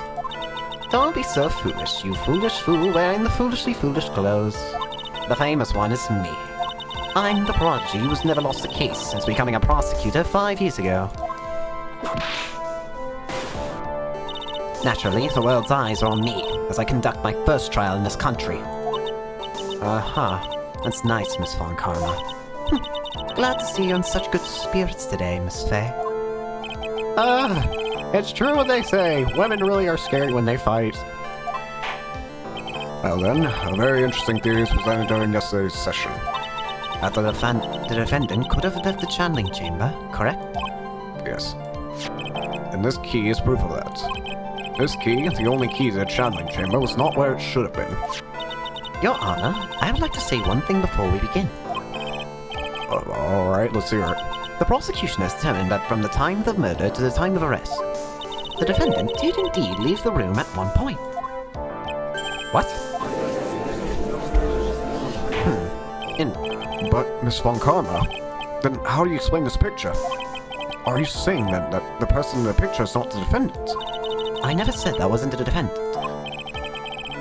Don't be so foolish, you foolish fool wearing the foolishly foolish clothes. The famous one is me. I'm the prodigy who's never lost a case since becoming a prosecutor 5 years ago. Naturally, the world's eyes are on me as I conduct my first trial in this country. That's nice, Miss Von Karma. Glad to see you in such good spirits today, Miss Fey. It's true what they say. Women really are scary when they fight. Well then, a very interesting theory was presented during yesterday's session. That the defendant could have left the channeling chamber, correct? Yes. And this key is proof of that. This key, the only key to the channeling chamber, was not where it should have been. Your Honor, I would like to say one thing before we begin. Alright, let's hear it. The prosecution has determined that from the time of the murder to the time of arrest, the defendant did indeed leave the room at one point. What? But, Miss Von Karma, then how do you explain this picture? Are you saying that the person in the picture is not the defendant? I never said that wasn't the defendant.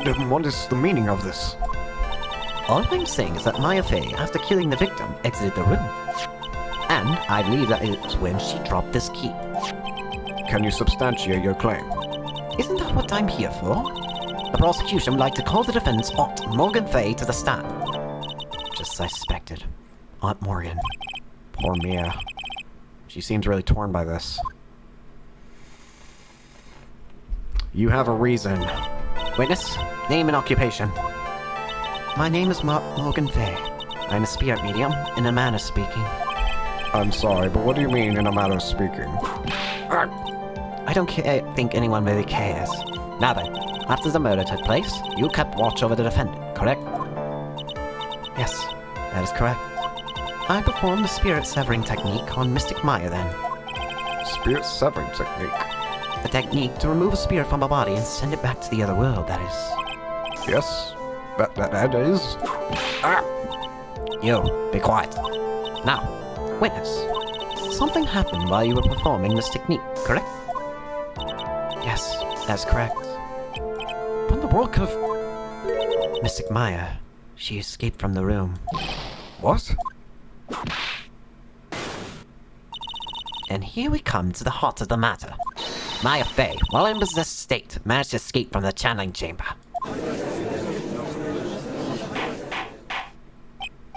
Then what is the meaning of this? All I'm saying is that Maya Fey, after killing the victim, exited the room. And I believe that it's when she dropped this key. Can you substantiate your claim? Isn't that what I'm here for? The prosecution would like to call the defendant's aunt, Morgan Fey, to the stand. Just as I suspected. Aunt Morgan. Poor Mia. She seems really torn by this. You have a reason. Witness, name and occupation. My name is Morgan Fey. I'm a spirit medium, in a manner speaking. I'm sorry, but what do you mean in a manner of speaking? I don't think anyone really cares. Now then, after the murder took place, you kept watch over the defendant, correct? Yes, that is correct. I performed the spirit severing technique on Mystic Maya then. Spirit severing technique? A technique to remove a spirit from a body and send it back to the other world, that is. Yes, that is. You, be quiet. Now, witness. Something happened while you were performing this technique, correct? Yes, that's correct. What in the world could have... Mystic Maya, she escaped from the room. What? And here we come to the heart of the matter. Maya Fey, while in possessed state, managed to escape from the channeling chamber.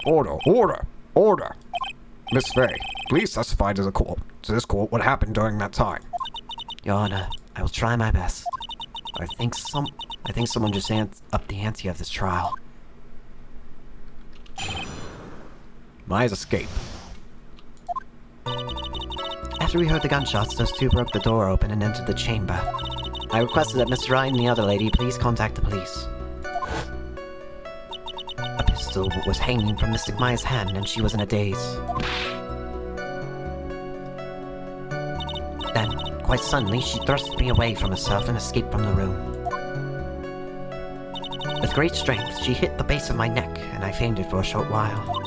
Order! Miss Fey, please testify to this court what happened during that time. Your Honor, I will try my best. I think someone just upped the ante of this trial. Maya's escape. After we heard the gunshots, those two broke the door open and entered the chamber. I requested that Mr. Wright and the other lady please contact the police. A pistol was hanging from Mystic Maya's hand and she was in a daze. Then, quite suddenly, she thrust me away from herself and escaped from the room. With great strength, she hit the base of my neck and I fainted for a short while.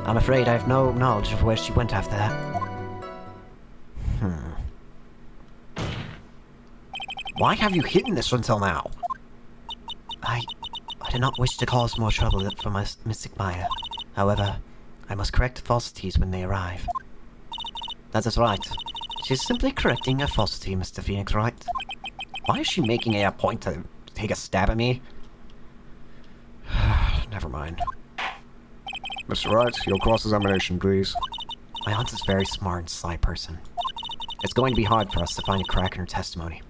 I'm afraid I have no knowledge of where she went after that. Why have you hidden this until now? I do not wish to cause more trouble for my Mystic Maya. However, I must correct falsities when they arrive. That is right. She is simply correcting a falsity, Mr. Phoenix Wright. Why is she making it a point to take a stab at me? Never mind. Mr. Wright, your cross-examination, please. My aunt is a very smart and sly person. It's going to be hard for us to find a crack in her testimony.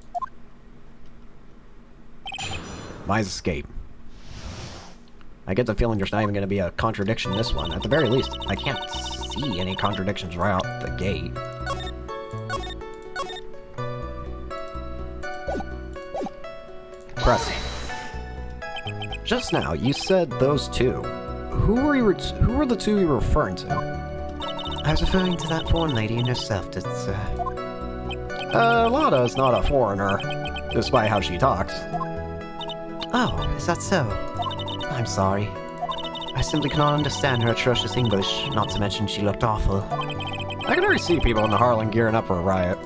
Maya's escape. I get the feeling there's not even going to be a contradiction in this one. At the very least, I can't see any contradictions right out the gate. Press. Just now, you said those two. Who were the two you were referring to? I was referring to that foreign lady and herself that's, Lada is not a foreigner, despite how she talks. Oh, is that so? I'm sorry. I simply cannot understand her atrocious English, not to mention she looked awful. I can already see people in the Harlan gearing up for a riot.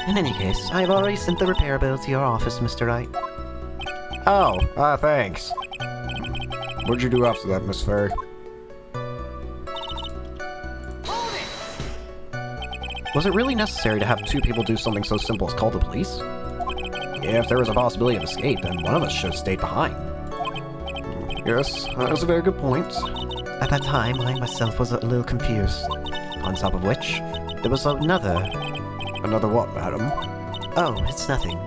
In any case, I have already sent the repair bill to your office, Mr. Wright. Oh, thanks. What'd you do after that, Miss Fairy? Was it really necessary to have two people do something so simple as call the police? If there was a possibility of escape, then one of us should have stayed behind. Yes, that's a very good point. At that time, I myself was a little confused. On top of which, there was another... Another what, madam? Oh, it's nothing.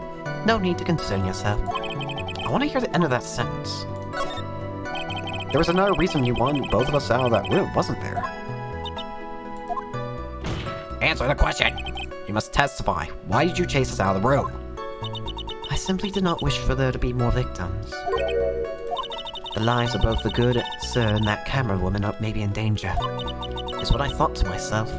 No need to concern yourself. I want to hear the end of that sentence. There was another reason you wanted both of us out of that room, wasn't there? Answer the question! You must testify. Why did you chase us out of the room? I simply did not wish for there to be more victims. The lives of both the good sir and that camera woman may be in danger, is what I thought to myself.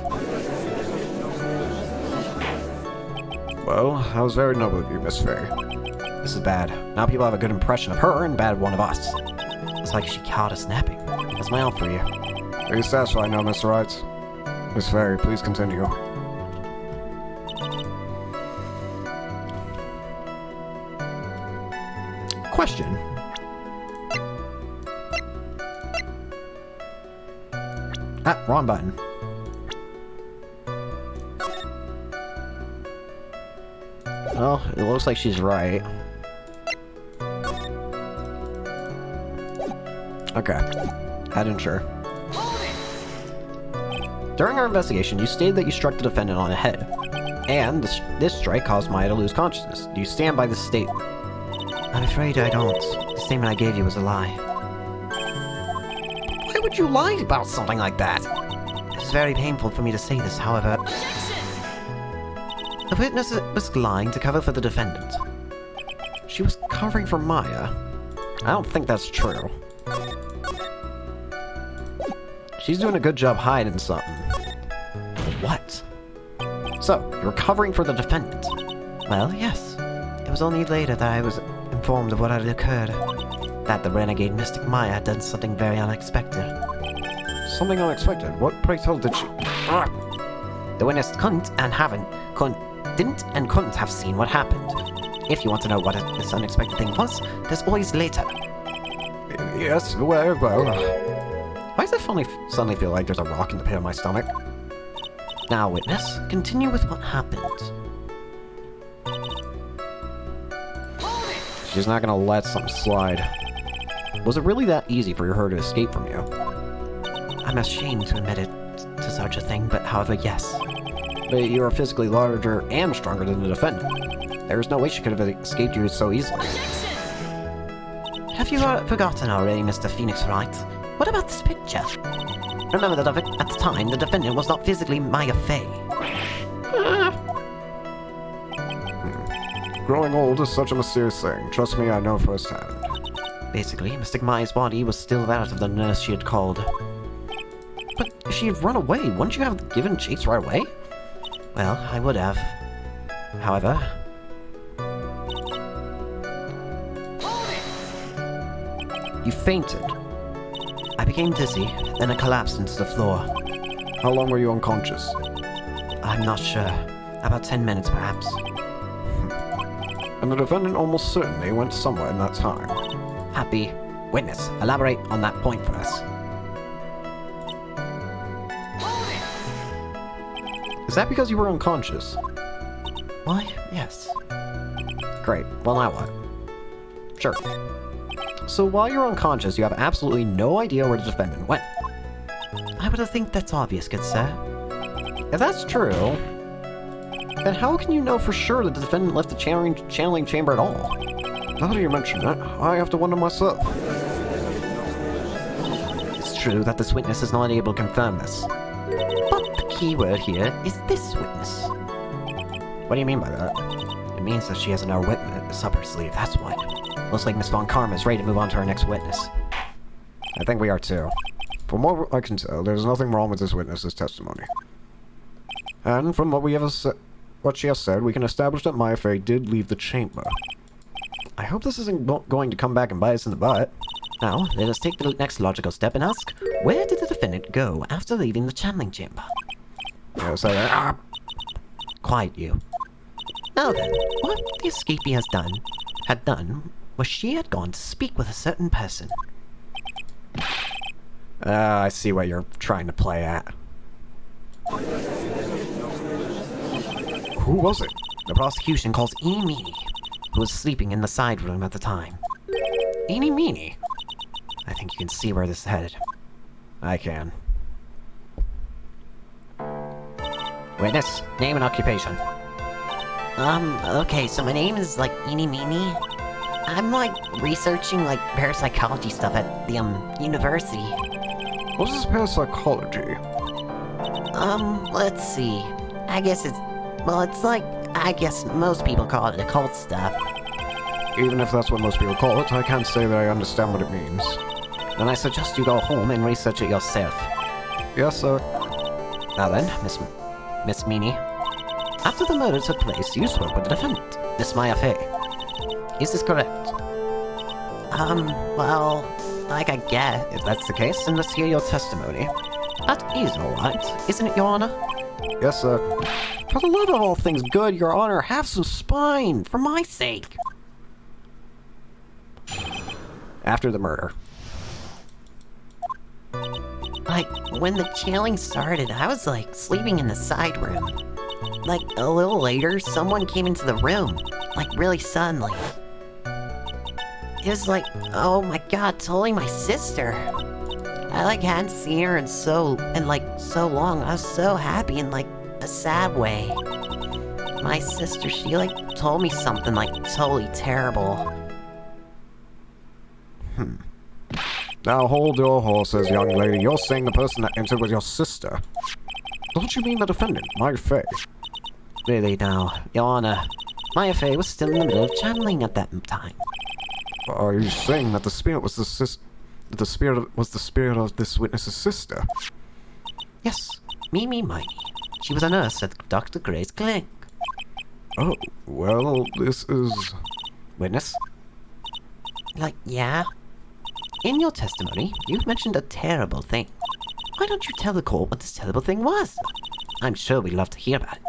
Well, that was very noble of you, Miss Fairy. This is bad. Now people have a good impression of her and bad one of us. It's like she caught us napping. That's my help for you. Are you satisfied now, Mr. Wright? Miss Fairy, please continue. Question. Ah, wrong button. Well, it looks like she's right. Okay. I didn't sure. During our investigation, you stated that you struck the defendant on the head. And this strike caused Maya to lose consciousness. Do you stand by this statement? I'm afraid I don't. The statement I gave you was a lie. Why would you lie about something like that? It is very painful for me to say this, however. The witness was lying to cover for the defendant. She was covering for Maya. I don't think that's true. She's doing a good job hiding something. What? So, you're covering for the defendant? Well, yes. It was only later that I was informed of what had occurred. That the renegade mystic Maya had done something very unexpected. Something unexpected? What, pray tell, did she... The witness couldn't have seen what happened. If you want to know what this unexpected thing was, there's always later. Yes, well... Why does it suddenly feel like there's a rock in the pit of my stomach? Now, witness, continue with what happened. She's not gonna let something slide. Was it really that easy for her to escape from you? I'm ashamed to admit it to such a thing, but however, yes. But you are physically larger and stronger than the defendant. There's no way she could have escaped you so easily. Have you forgotten already, Mr. Phoenix Wright? What about this picture? Remember that at the time, the defendant was not physically Maya Fey. Growing old is such a mysterious thing. Trust me, I know firsthand. Basically, Mystic Maya's body was still that of the nurse she had called. But if she had run away, wouldn't you have given chase right away? Well, I would have. However... You fainted. I became dizzy, then I collapsed into the floor. How long were you unconscious? I'm not sure. About 10 minutes, perhaps. And the defendant almost certainly went somewhere in that time. Happy. Witness, elaborate on that point for us. Is that because you were unconscious? Why, yes. Great. Well, now what? Sure. So while you're unconscious, you have absolutely no idea where the defendant went. I would think that's obvious, good sir. If that's true, then how can you know for sure that the defendant left the channeling chamber at all? Now that you mention that, I have to wonder myself. It's true that this witness is not able to confirm this. But the key word here is this witness. What do you mean by that? It means that she has another witness up her sleeve, that's what. Looks like Miss Von Karma is ready to move on to her next witness. I think we are too. From what I can tell, there's nothing wrong with this witness's testimony. And from what she has said, we can establish that Maya Fey did leave the chamber. I hope this isn't going to come back and bite us in the butt. Now, let us take the next logical step and ask, where did the defendant go after leaving the channeling chamber? Yes, Quiet, you. Now then, what the escapee had done was she had gone to speak with a certain person. I see what you're trying to play at. Who was it? The prosecution calls Eenie Meenie, who was sleeping in the side room at the time. Eenie Meenie? I think you can see where this is headed. I can. Witness, name and occupation. Okay, so my name is, Eenie Meenie. I'm, researching, parapsychology stuff at the, university. What is parapsychology? Let's see. I guess it's I guess most people call it occult stuff. Even if that's what most people call it, I can't say that I understand what it means. Then I suggest you go home and research it yourself. Yes, sir. Now then, Miss Meenie. After the murder took place, you spoke with the defendant, Miss Maya Fey. Is this correct? Well, I guess. If that's the case, then let's hear your testimony. That is alright, isn't it, Your Honor? Yes, sir. For the love of all things good, Your Honor, have some spine, for my sake. After the murder. When the channeling started, I was, sleeping in the side room. A little later, someone came into the room, really suddenly. It was oh my god, totally my sister. I, hadn't seen her in so long. I was so happy in, a sad way. My sister, she, told me something, totally terrible. Now hold your horses, young lady. You're saying the person that entered was your sister. Don't you mean the defendant, Maya Fey? Really now, Your Honor, Maya Fey was still in the middle of channeling at that time. Are you saying that the spirit was the spirit of this witness's sister? Yes, Mimi Miney. She was a nurse at Dr. Gray's clinic. Oh, well, this is... Witness? Yeah? In your testimony, you've mentioned a terrible thing. Why don't you tell the court what this terrible thing was? I'm sure we'd love to hear about it.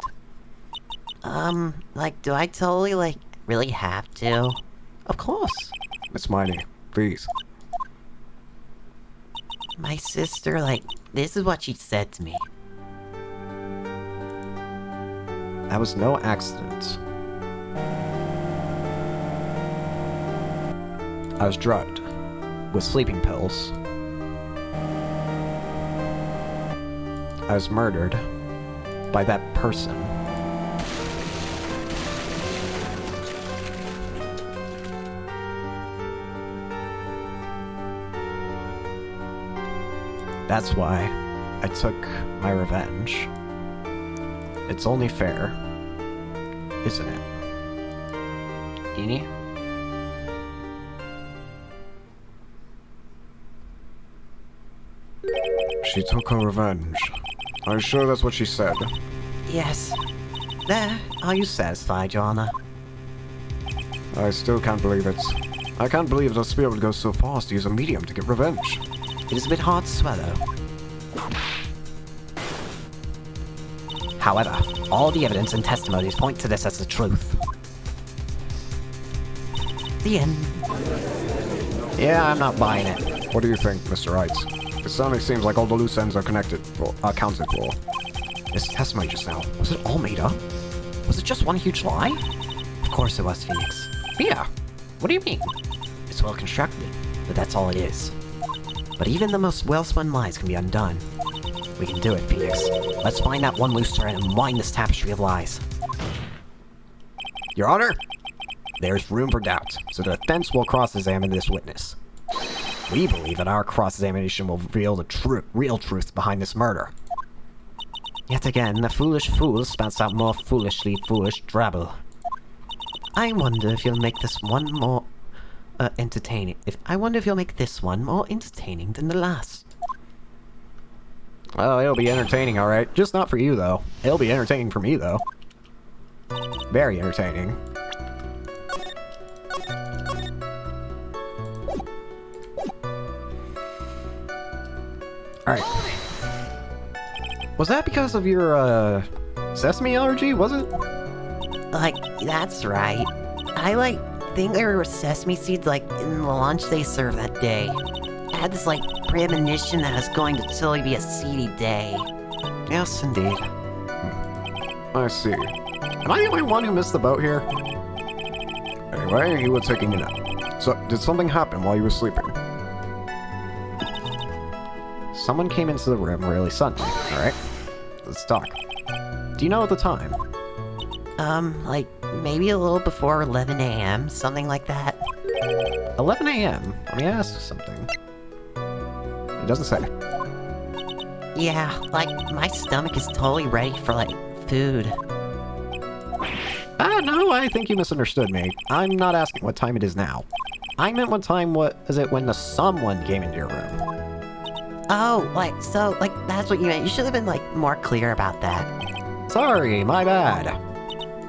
Do I totally, really have to? Of course. Miss Miney, please. My sister, this is what she said to me. That was no accident. I was drugged with sleeping pills. I was murdered by that person. That's why I took my revenge. It's only fair, isn't it? Eenie? She took her revenge. Are you sure that's what she said? Yes. There, are you satisfied, Your Honor? I still can't believe it. I can't believe that a spirit would go so far as to use a medium to get revenge. It is a bit hard to swallow. However, all the evidence and testimonies point to this as the truth. The end. Yeah, I'm not buying it. What do you think, Mr. Wright? It certainly seems like all the loose ends are accounted for. This testimony just now, was it all made up? Was it just one huge lie? Of course it was, Phoenix. Yeah. What do you mean? It's well constructed, but that's all it is. But even the most well-spun lies can be undone. We can do it, Phoenix. Let's find that one loose thread and wind this tapestry of lies. Your Honor, there's room for doubt, so the defense will cross-examine this witness. We believe that our cross-examination will reveal the real truth behind this murder. Yet again, the foolish fool spouts out more foolishly foolish drabble. I wonder if you'll make this one more entertaining. I wonder if you'll make this one more entertaining than the last. Well, it'll be entertaining, alright. Just not for you, though. It'll be entertaining for me, though. Very entertaining. Alright. Was that because of your, sesame allergy, was it? Like, that's right. I, think there were sesame seeds, in the lunch they served that day. I had this, premonition that it was going to totally be a seedy day. Yes, indeed. I see. Am I the only one who missed the boat here? Anyway, you were taking a nap. So, did something happen while you were sleeping? Someone came into the room really suddenly. Alright, let's talk. Do you know the time? Maybe a little before 11 a.m., something like that. 11 a.m.? Let me ask something. It doesn't say. Yeah, my stomach is totally ready for, food. No, I think you misunderstood me. I'm not asking what time it is now. I meant what time was it when the someone came into your room. Oh, that's what you meant. You should have been, more clear about that. Sorry, my bad.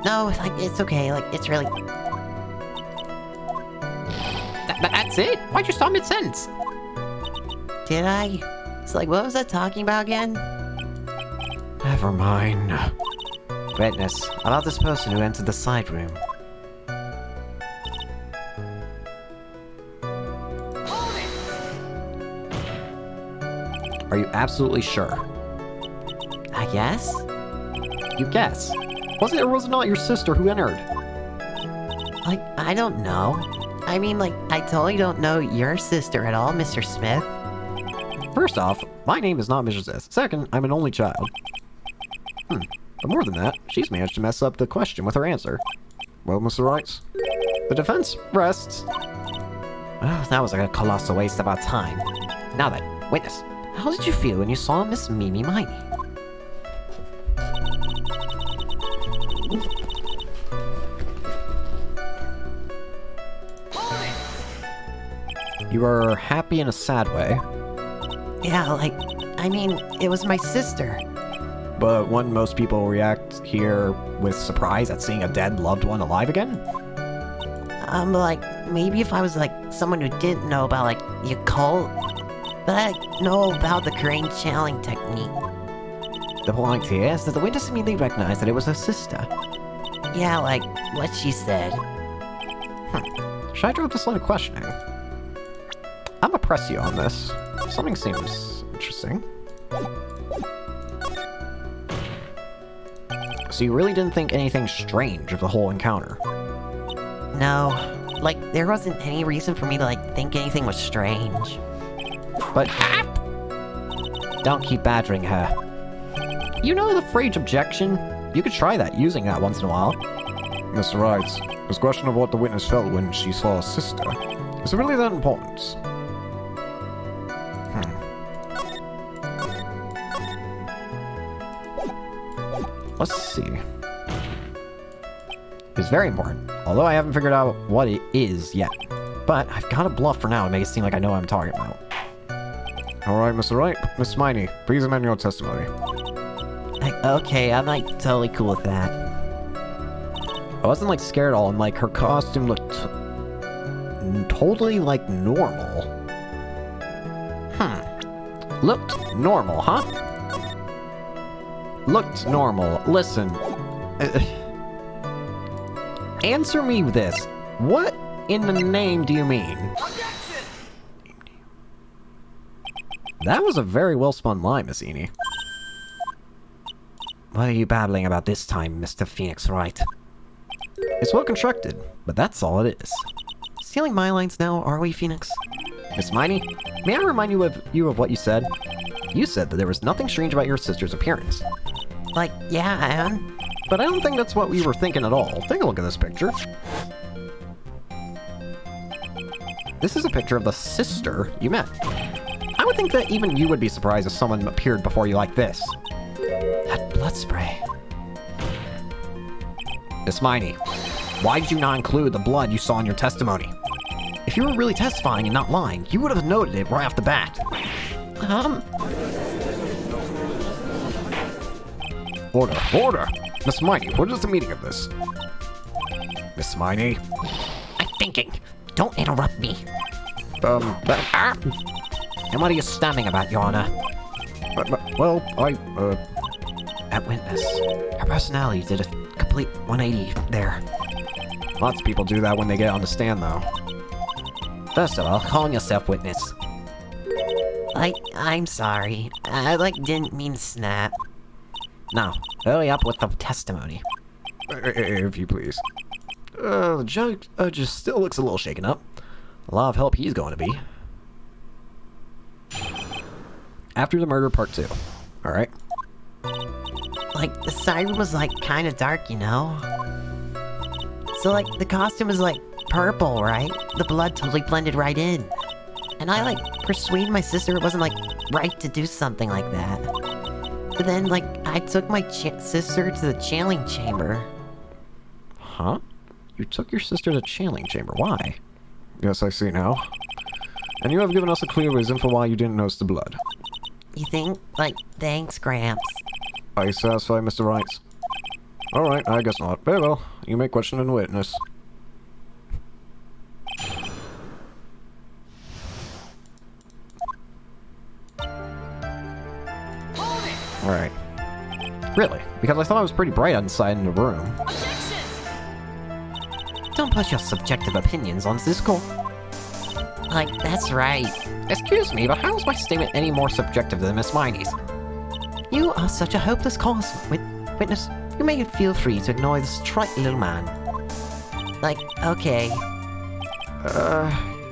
No, it's okay. It's really... That's it? Why'd you stop mid-sentence? Did I? It's what was I talking about again? Never mind. Witness, about this person who entered the side room. Are you absolutely sure? I guess? You guess. Was it or was it not your sister who entered? I don't know. I mean, I totally don't know your sister at all, Mr. Smith. First off, my name is not Mrs. S. Second, I'm an only child. But more than that, she's managed to mess up the question with her answer. Well, Mr. Wright? The defense rests. Well, that was a colossal waste of our time. Now then, witness, how did you feel when you saw Miss Mimi Miney? You were happy in a sad way. Yeah, I mean, it was my sister. But wouldn't most people react here with surprise at seeing a dead loved one alive again? Maybe if I was, someone who didn't know about, the occult, but I know about the crane channeling technique. The point here is that the witness immediately recognized that it was her sister. Yeah, what she said. Should I drop this line of questioning? I'm gonna press you on this. Something seems interesting. So you really didn't think anything strange of the whole encounter? No. There wasn't any reason for me to, think anything was strange. But... Don't keep badgering her. You know the phrase objection? You could try that, using that once in a while. Mr. Wright, this question of what the witness felt when she saw her sister, is it really that important? Let's see. It's very important, although I haven't figured out what it is yet. But I've got a bluff for now and make it seem like I know what I'm talking about. Alright, Mr. Wright. Miss Miney, please amend your testimony. Okay, I'm, totally cool with that. I wasn't, scared at all, and, her costume looked... totally, normal. Looked normal, huh? Looked normal. Listen. Answer me this. What in the name do you mean? That was a very well-spun lie, Miss Eni. What are you babbling about this time, Mr. Phoenix Wright? It's well constructed, but that's all it is. Stealing my lines now, are we, Phoenix? Miss Miney, may I remind you of what you said? You said that there was nothing strange about your sister's appearance. Like, yeah, and But I don't think that's what we were thinking at all. Take a look at this picture. This is a picture of the sister you met. I would think that even you would be surprised if someone appeared before you like this. That blood spray. Miss Miney, why did you not include the blood you saw in your testimony? If you were really testifying and not lying, you would have noted it right off the bat. Order, order! Miss Miney, what is the meaning of this? Miss Miney? I'm thinking. Don't interrupt me. And And what are you stammering about, Your Honor? well, That witness. Her personality did a complete 180 there. lots of people do that when they get on the stand, though. First of all, calling yourself witness. I'm sorry. I, didn't mean to snap. Now, hurry up with the testimony. If you please. The judge just still looks a little shaken up. A lot of help he's going to be. After the murder, part 2. Alright. The siren was, kinda dark, you know? So, the costume was, purple, right? The blood totally blended right in. And I, persuaded my sister it wasn't, right to do something like that. But then, I took my sister to the channeling chamber. Huh? You took your sister to the channeling chamber. Why? Yes, I see now. And you have given us a clear reason for why you didn't notice the blood. You think? Thanks, Gramps. Are you satisfied, Mr. Wright? Alright, I guess not. Very well. You may question and witness. Alright. Really? Because I thought it was pretty bright inside in the room. Don't put your subjective opinions on this court. That's right. Excuse me, but how is my statement any more subjective than Miss Miney's? You are such a hopeless cause, witness. You may feel free to ignore this trite little man. Okay.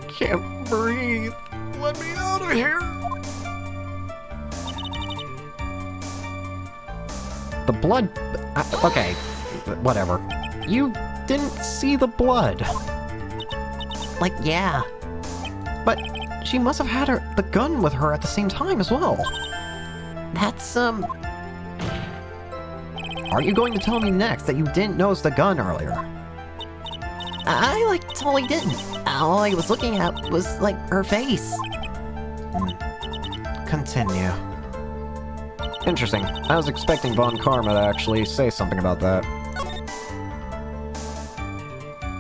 Can't breathe. Let me out of here. The blood... okay, whatever. You didn't see the blood. Yeah. But she must have had the gun with her at the same time as well. That's, Are you going to tell me next that you didn't notice the gun earlier? I, totally didn't. All I was looking at was, her face. Continue. Interesting. I was expecting Von Karma to actually say something about that.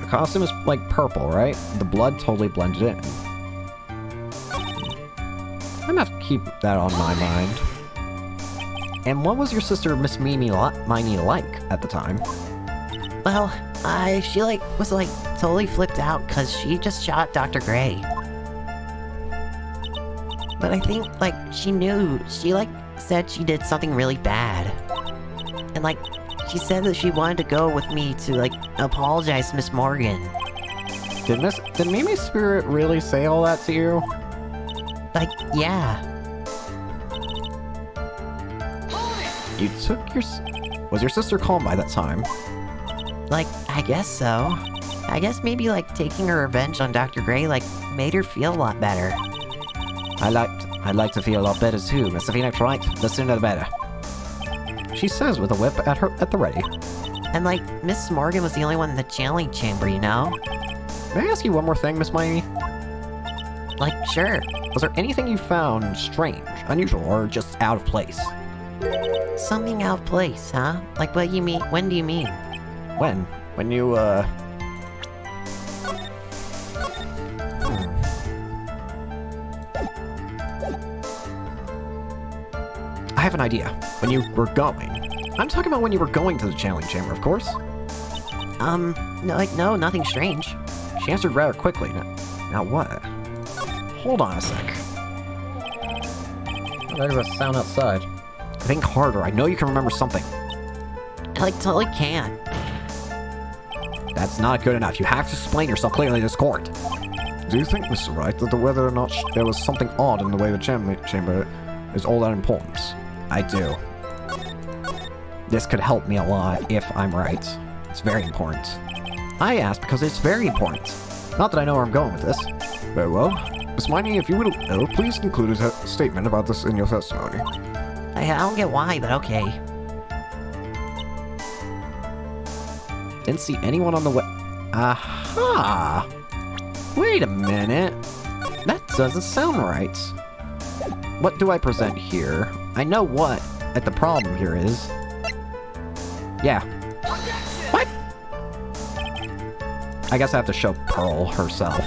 The costume is, purple, right? The blood totally blended in. I'm gonna have to keep that on my mind. And what was your sister, Miss Miney, like at the time? Well, she, was, totally flipped out because she just shot Dr. Gray. But I think, she knew. She, said she did something really bad. And, she said that she wanted to go with me to, apologize to Miss Morgan. Did Mimi's spirit really say all that to you? Yeah. You took your... Was your sister calm by that time? I guess so. I guess maybe, taking her revenge on Dr. Gray, made her feel a lot better. I'd like to feel a lot better too, Mr. Phoenix, right? The sooner the better. She says with a whip at the ready. And, Miss Morgan was the only one in the channeling chamber, you know? May I ask you one more thing, Miss Miney? Sure. Was there anything you found strange, unusual, or just out of place? Something out of place, huh? What you mean? When do you mean? When? When you, I have an idea. When you were going. I'm talking about when you were going to the channeling chamber, of course. No, nothing strange. She answered rather quickly. Now what? Hold on a sec. There's a sound outside. Think harder. I know you can remember something. I, totally can't. That's not good enough. You have to explain yourself clearly to this court. Do you think, Mr. Wright, that whether or not there was something odd in the way the chamber Is all that important? I do. This could help me a lot if I'm right. It's very important. I asked because it's very important. Not that I know where I'm going with this. Very well. Miss Miney, if you would please include a statement about this in your testimony. I don't get why, but okay. Didn't see anyone on the way. Aha! Wait a minute. That doesn't sound right. What do I present here? I know what the problem here is. Yeah. What? I guess I have to show Pearl herself.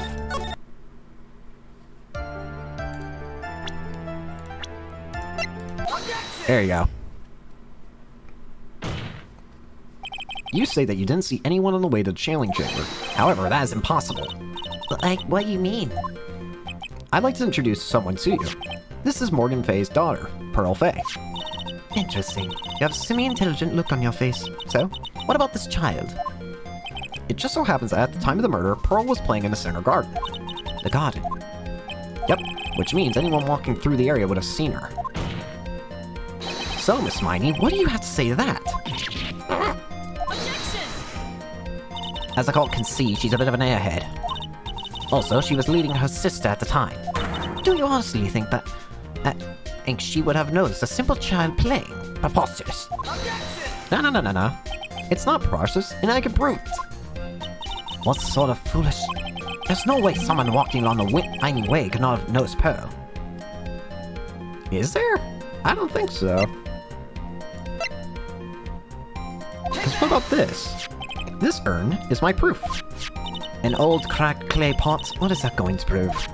There you go. You say that you didn't see anyone on the way to the channeling chamber. However, that is impossible. Like, what do you mean? I'd like to introduce someone to you. This is Morgan Fay's daughter, Pearl Fay. Interesting. You have a semi-intelligent look on your face. So, What about this child? it just so happens that at the time of the murder, Pearl was playing in the center garden. The garden. Yep, which means anyone walking through the area would have seen her. So, Miss Miney, what do you have to say to that? As I can see, she's a bit of an airhead. Also, she was leading her sister at the time. Do you honestly think that... think she would have noticed a simple child playing? Preposterous. No. It's not preposterous, and I can prove it. What sort of foolish... There's no way someone walking along the winding way could not have noticed Pearl. Is there? I don't think so. Because what about this? This urn is my proof. An old cracked clay pot, what is that going to prove?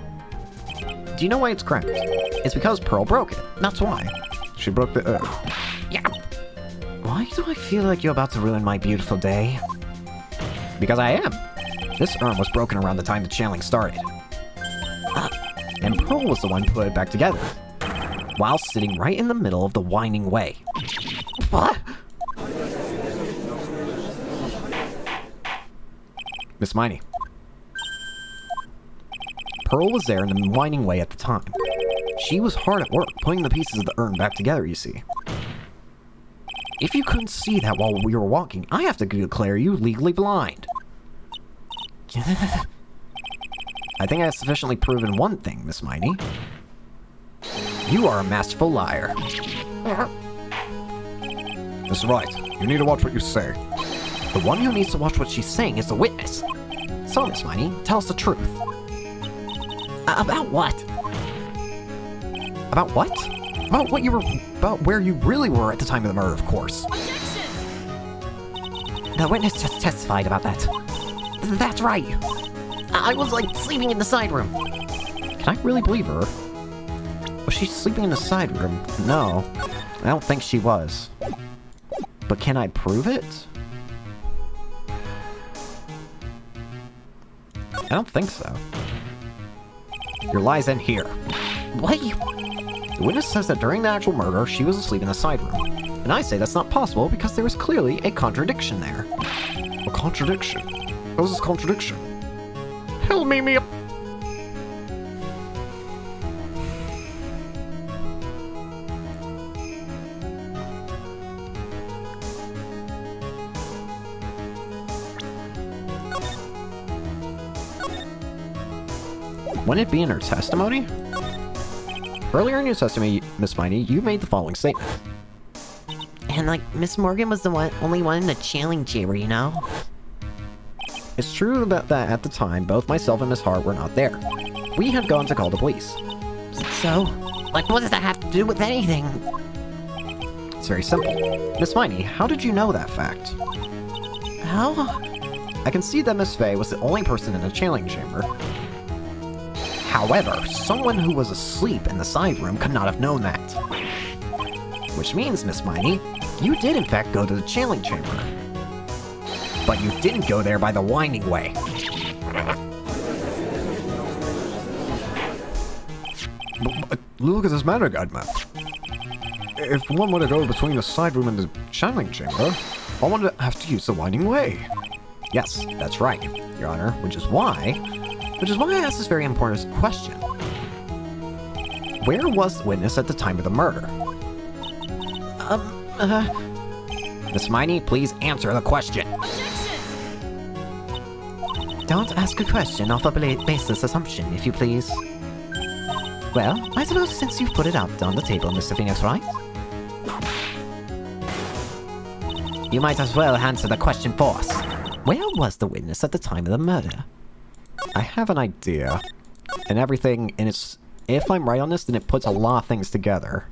Do you know why it's cracked? It's because Pearl broke it, that's why. She broke the urn. Yeah. Why do I feel like you're about to ruin my beautiful day? Because I am. This urn was broken around the time the channeling started. And Pearl was the one who put it back together, while sitting right in the middle of the winding way. What? Miss Miney. Pearl was there in the winding way at the time. She was hard at work putting the pieces of the urn back together, you see. If you couldn't see that while we were walking, I have to declare you legally blind. I think I have sufficiently proven one thing, Miss Miney. You are a masterful liar. Mr. Wright, you need to watch what you say. The one who needs to watch what she's saying is the witness. So, Miss Miney, tell us the truth. About what? About what? About where you really were at the time of the murder, of course. The witness just testified about that. That's right. I was, like, sleeping in the side room. Can I really believe her? Was she sleeping in the side room? No, I don't think she was. But can I prove it? I don't think so. Your lies end here. What? The witness says that during the actual murder, she was asleep in the side room. And I say that's not possible because there was clearly a contradiction there. A contradiction? What was this contradiction? Help me up. Wouldn't it be in her testimony? Earlier in your testimony, Miss Miney, you made the following statement. And, like, Miss Morgan was the only one in the channeling chamber, you know? It's true that at the time, both myself and Miss Hart were not there. We had gone to call the police. So, like, what does that have to do with anything? It's very simple. Miss Miney, how did you know that fact? How? I can see that Miss Fay was the only person in the channeling chamber. However, someone who was asleep in the side room could not have known that. Which means, Miss Miney, you did in fact go to the channeling chamber. But you didn't go there by the winding way. But look at this matter guide map. If one were to go between the side room and the channeling chamber, one would have to use the winding way. Yes, that's right, Your Honor, which is why I asked this very important question. Where was the witness at the time of the murder? Miss Miney, please answer the question. Don't ask a question off a baseless assumption, if you please. Well, I suppose since you've put it out on the table, Mr. Phoenix Wright, you might as well answer the question for us. Where was the witness at the time of the murder? I have an idea. And everything, and it's... If I'm right on this, then it puts a lot of things together.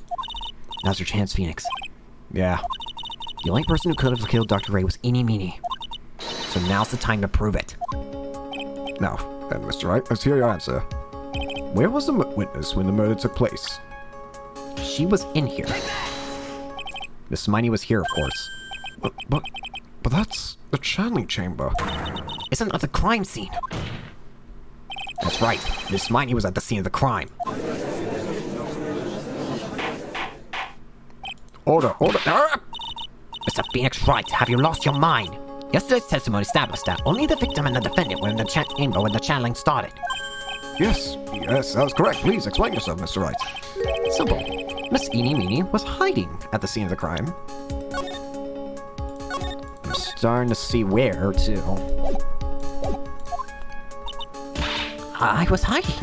Now's your chance, Phoenix. Yeah. The only person who could have killed Dr. Ray was Eenie Meenie. So now's the time to prove it. Now, then, Mr. Wright, let's hear your answer. Where was the witness when the murder took place? She was in here. Miss Miney was here, of course. But that's the channeling chamber. Isn't that the crime scene? That's right. Miss Miney was at the scene of the crime. Order! Mr. Phoenix Wright, have you lost your mind? Yesterday's testimony established that only the victim and the defendant were in the chamber when the channeling started. Yes, that's correct. Please explain yourself, Mr. Wright. Simple. Miss Eenie Meenie was hiding at the scene of the crime. I'm starting to see where, too. I was hiding.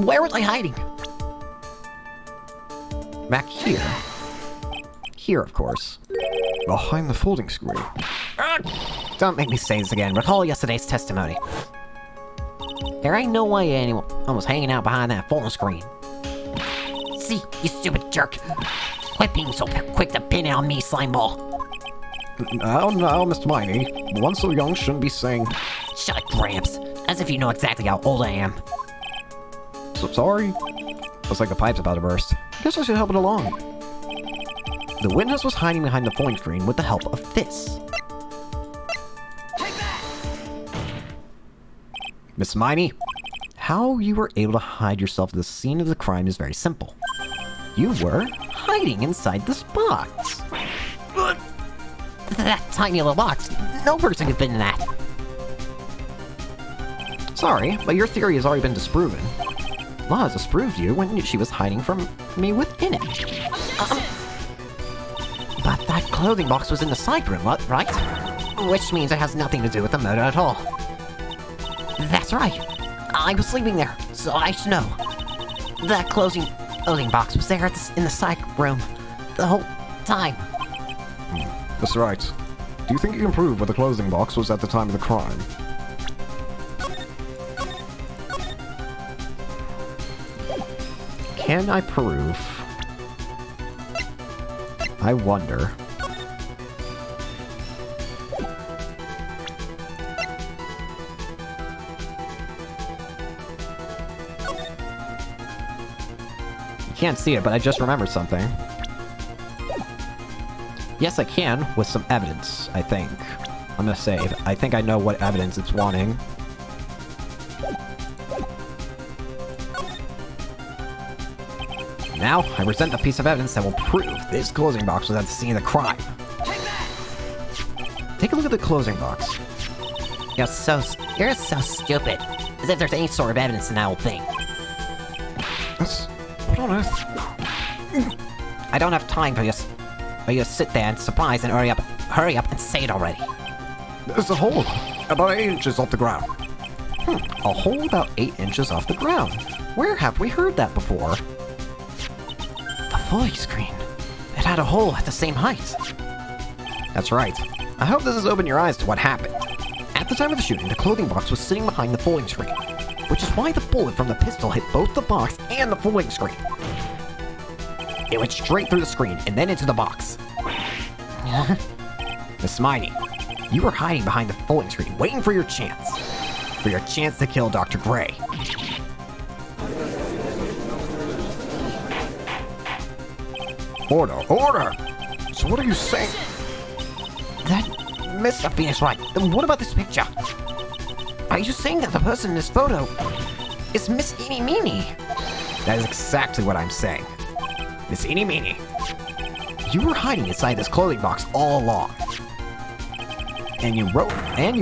Where was I hiding? Back here. Here, of course. Behind the folding screen. Don't make me say this again. Recall yesterday's testimony. There ain't no way anyone was hanging out behind that folding screen. See, you stupid jerk. Quit being so quick to pin it on me, slimeball. Now, Mr. Miney. One so young shouldn't be saying... Shut it, Gramps. As if you know exactly how old I am. So sorry? Looks like the pipe's about to burst. Guess I should help it along. The witness was hiding behind the folding screen with the help of this. Miss Miney, how you were able to hide yourself at the scene of the crime is very simple. You were hiding inside this box. That tiny little box. No person could fit in that. Sorry, but your theory has already been disproven. Law has disproved you when she was hiding from me within it. But that clothing box was in the side room, right? Which means it has nothing to do with the murder at all. That's right. I was sleeping there, so I should know. That clothing box was there in the side room the whole time. Mr. Wright, do you think you can prove where the clothing box was at the time of the crime? Can I prove? I wonder. You can't see it, but I just remembered something. Yes, I can, with some evidence, I think. I'm gonna save. I think I know what evidence it's wanting. Now, I present a piece of evidence that will prove this closing box was at the scene of the crime. Take a look at the closing box. You're so stupid. As if there's any sort of evidence in that whole thing. What on earth? I don't have time for you to sit there and surprise and hurry up and say it already. There's a hole about 8 inches off the ground. A hole about 8 inches off the ground. Where have we heard that before? The folding screen. It had a hole at the same height. That's right. I hope this has opened your eyes to what happened. At the time of the shooting, the clothing box was sitting behind the folding screen, which is why the bullet from the pistol hit both the box and the folding screen. It went straight through the screen and then into the box. Miss Miney, you were hiding behind the folding screen, waiting for your chance. For your chance to kill Dr. Gray. Order! So what are you saying? That Mr. Phoenix Wright, then what about this picture? Are you saying that the person in this photo is Miss Eenie Meenie? That is exactly what I'm saying. Miss Eenie Meenie, you were hiding inside this clothing box all along. And you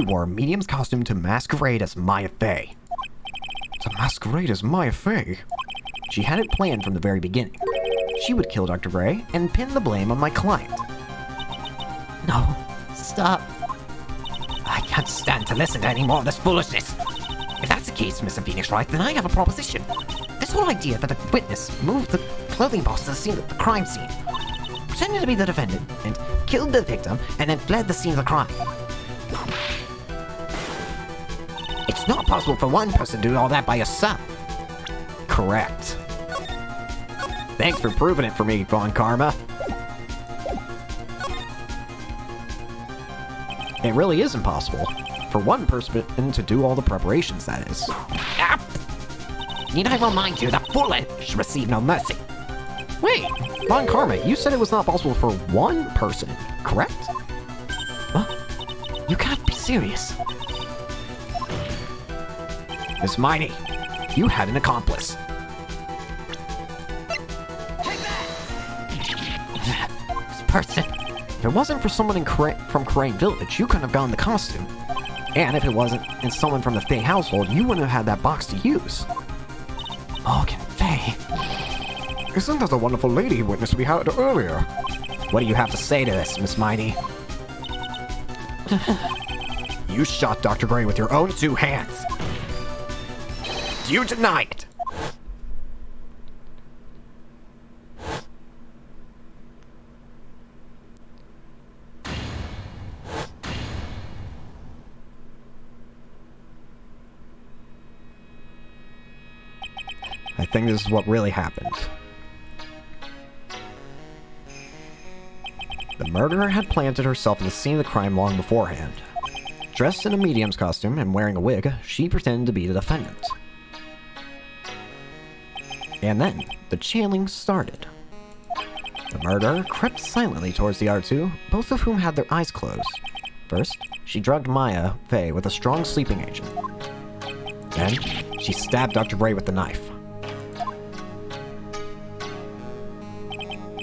wore a medium's costume to masquerade as Maya Fey. The masquerade is Maya Fey. She had it planned from the very beginning. She would kill Dr. Gray and pin the blame on my client. No, stop. I can't stand to listen to any more of this foolishness. If that's the case, Mr. Phoenix Wright, then I have a proposition. This whole idea that a witness moved the clothing box to the scene of the crime scene, pretended to be the defendant, and killed the victim, and then fled the scene of the crime. It's not possible for one person to do all that by yourself. Correct. Thanks for proving it for me, Von Karma. It really is impossible. For one person to do all the preparations, that is. Ah! Need I remind you that foolish receive no mercy? Wait, Von Karma, you said it was not possible for one person, correct? What? You can't be serious. Miss Miney, you had an accomplice. This person. If it wasn't for someone from Crane Village, you couldn't have gotten the costume. And if it wasn't and someone from the Fey household, you wouldn't have had that box to use. Morgan Fey. Isn't that the wonderful lady witness we had earlier? What do you have to say to this, Miss Miney? You shot Dr. Gray with your own 2 hands. Do you deny it? I think this is what really happened. The murderer had planted herself in the scene of the crime long beforehand. Dressed in a medium's costume and wearing a wig, she pretended to be the defendant. And then, the channeling started. The murderer crept silently towards the R2, both of whom had their eyes closed. First, she drugged Maya Fey with a strong sleeping agent. Then, she stabbed Dr. Gray with the knife.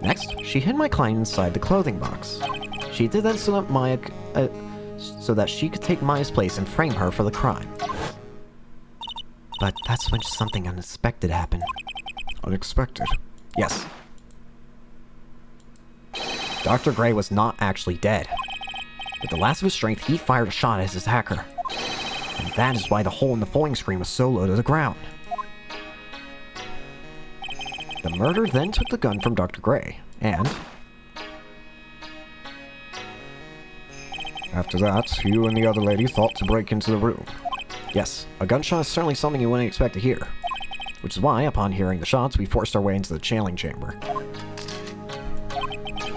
Next, she hid my client inside the clothing box. She did that so that she could take Maya's place and frame her for the crime. But that's when something unexpected happened. Unexpected. Yes. Dr. Gray was not actually dead. With the last of his strength, he fired a shot at his attacker. And that is why the hole in the folding screen was so low to the ground. The murderer then took the gun from Dr. Gray, and... After that, you and the other lady thought to break into the room. Yes, a gunshot is certainly something you wouldn't expect to hear. Which is why, upon hearing the shots, we forced our way into the channeling chamber.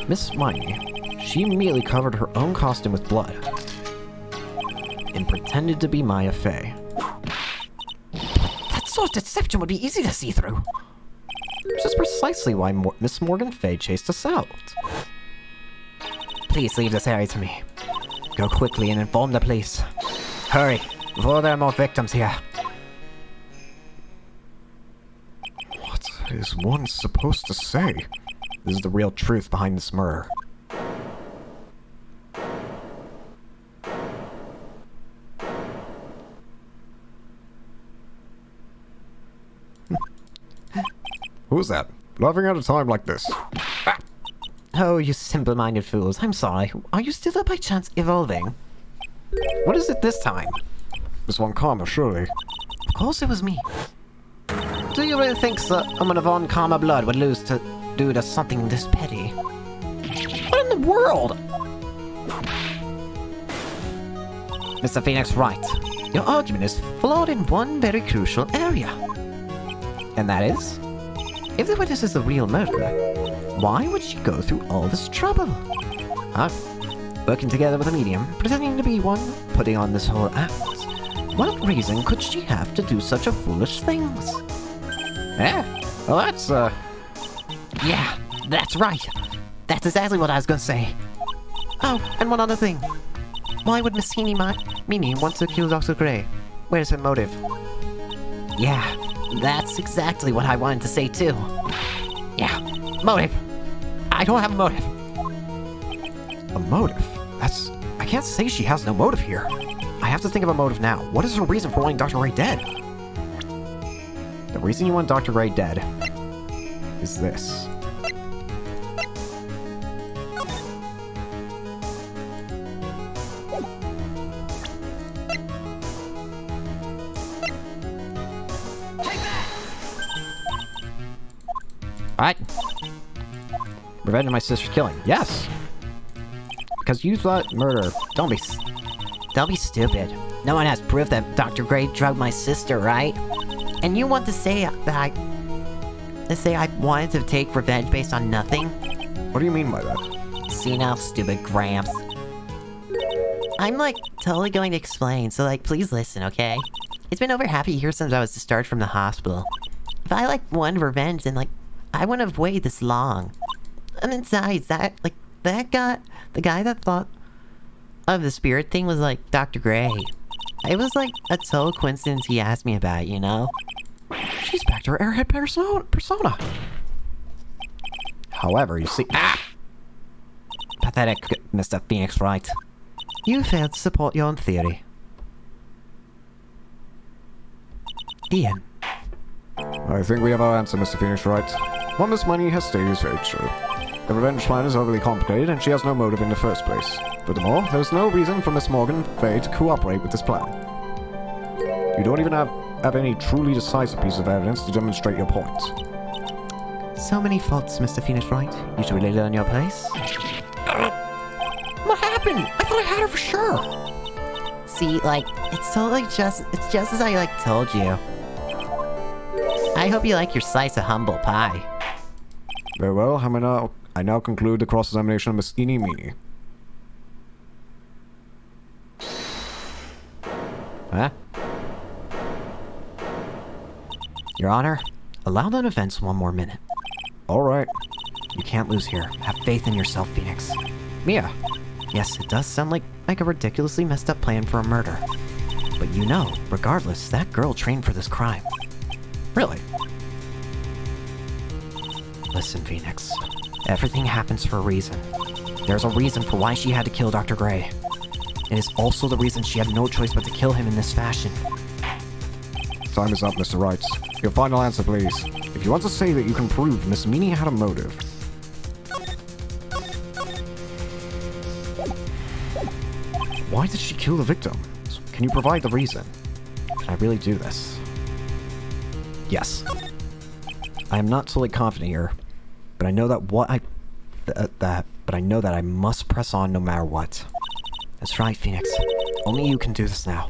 Miss Miney, she immediately covered her own costume with blood. And pretended to be Maya Fey. That sort of deception would be easy to see through. Which is precisely why Miss Morgan Fey chased us out. Please leave this area to me. Go quickly and inform the police. Hurry, before there are more victims here. What is one supposed to say? This is the real truth behind this murder. Who's that? Laughing at a time like this. Oh, you simple-minded fools. I'm sorry. Are you still by chance evolving? What is it this time? Miss Von Karma, surely. Of course it was me. Do you really think someone of Von Karma blood would lose to due to something this petty? What in the world? Mr. Phoenix Wright, your argument is flawed in one very crucial area. And that is? If the witness is the real murderer, why would she go through all this trouble? Working together with a medium, pretending to be one, putting on this whole act. What reason could she have to do such a foolish things? Well that's, Yeah, that's right. That's exactly what I was gonna say. Oh, and one other thing. Why would Miss Meanie want to kill Dr. Gray? Where's her motive? Yeah, that's exactly what I wanted to say too. Yeah, motive. I don't have a motive. A motive? I can't say she has no motive here. I have to think of a motive now. What is her reason for wanting Dr. Ray dead? The reason you want Dr. Wright dead is this. What? Revenge of my sister's killing. Yes! Because you thought murder. Don't be stupid. No one has proof that Dr. Gray drugged my sister, right? And you want to say that I wanted to take revenge based on nothing? What do you mean by that? See now, stupid Gramps. I'm like totally going to explain, so like please listen, okay? It's been over half a year since I was discharged from the hospital. If I like wanted revenge, then like I wouldn't have waited this long. And besides, the guy that thought of the spirit thing was like Dr. Gray. It was like a total coincidence he asked me about it, you know? She's back to her airhead persona. However, you see... Pathetic, Mr. Phoenix Wright. You failed to support your own theory. The end. I think we have our answer, Mr. Phoenix Wright. What Miss Money has stated is very true. The revenge plan is overly complicated, and she has no motive in the first place. Furthermore, there is no reason for Miss Morgan Fay to cooperate with this plan. You don't even have any truly decisive piece of evidence to demonstrate your point. So many faults, Mr. Phoenix Wright. You should really learn your place. What happened? I thought I had her for sure. See, like, it's just as I like told you. I hope you like your slice of humble pie. Very well, I now conclude the cross-examination of Miss Eenie Meenie. Huh? Your Honor, allow the events one more minute. Alright. You can't lose here. Have faith in yourself, Phoenix. Mia! Yes, it does sound like a ridiculously messed up plan for a murder. But you know, regardless, that girl trained for this crime. Really? Listen, Phoenix. Everything happens for a reason. There's a reason for why she had to kill Dr. Gray. It is also the reason she had no choice but to kill him in this fashion. Time is up, Mr. Wright. Your final answer, please. If you want to say that you can prove Miss Meenie had a motive... Why did she kill the victim? Can you provide the reason? Can I really do this? Yes. I am not totally confident here, but I know that I know that I must press on no matter what. That's right, Phoenix. Only you can do this now.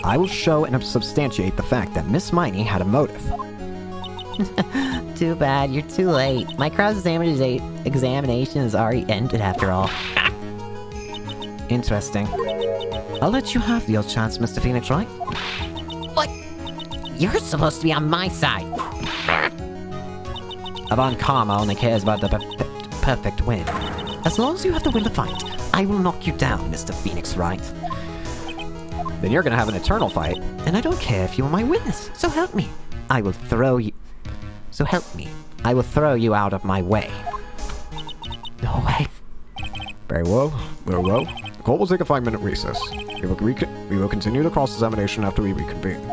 I will show and substantiate the fact that Miss Miney had a motive. Too bad, you're too late. My cross-examination is already ended after all. Interesting. I'll let you have the old chance, Mr. Phoenix Wright. What? You're supposed to be on my side. Avant Karma only cares about the perfect win. As long as you have the will to fight, I will knock you down, Mr. Phoenix Wright. Then you're gonna have an eternal fight, and I don't care if you are my witness, so help me. I will throw you... So help me. I will throw you out of my way. No way. Very well, very well. The court will take a 5-minute recess. We will continue the cross-examination after we reconvene.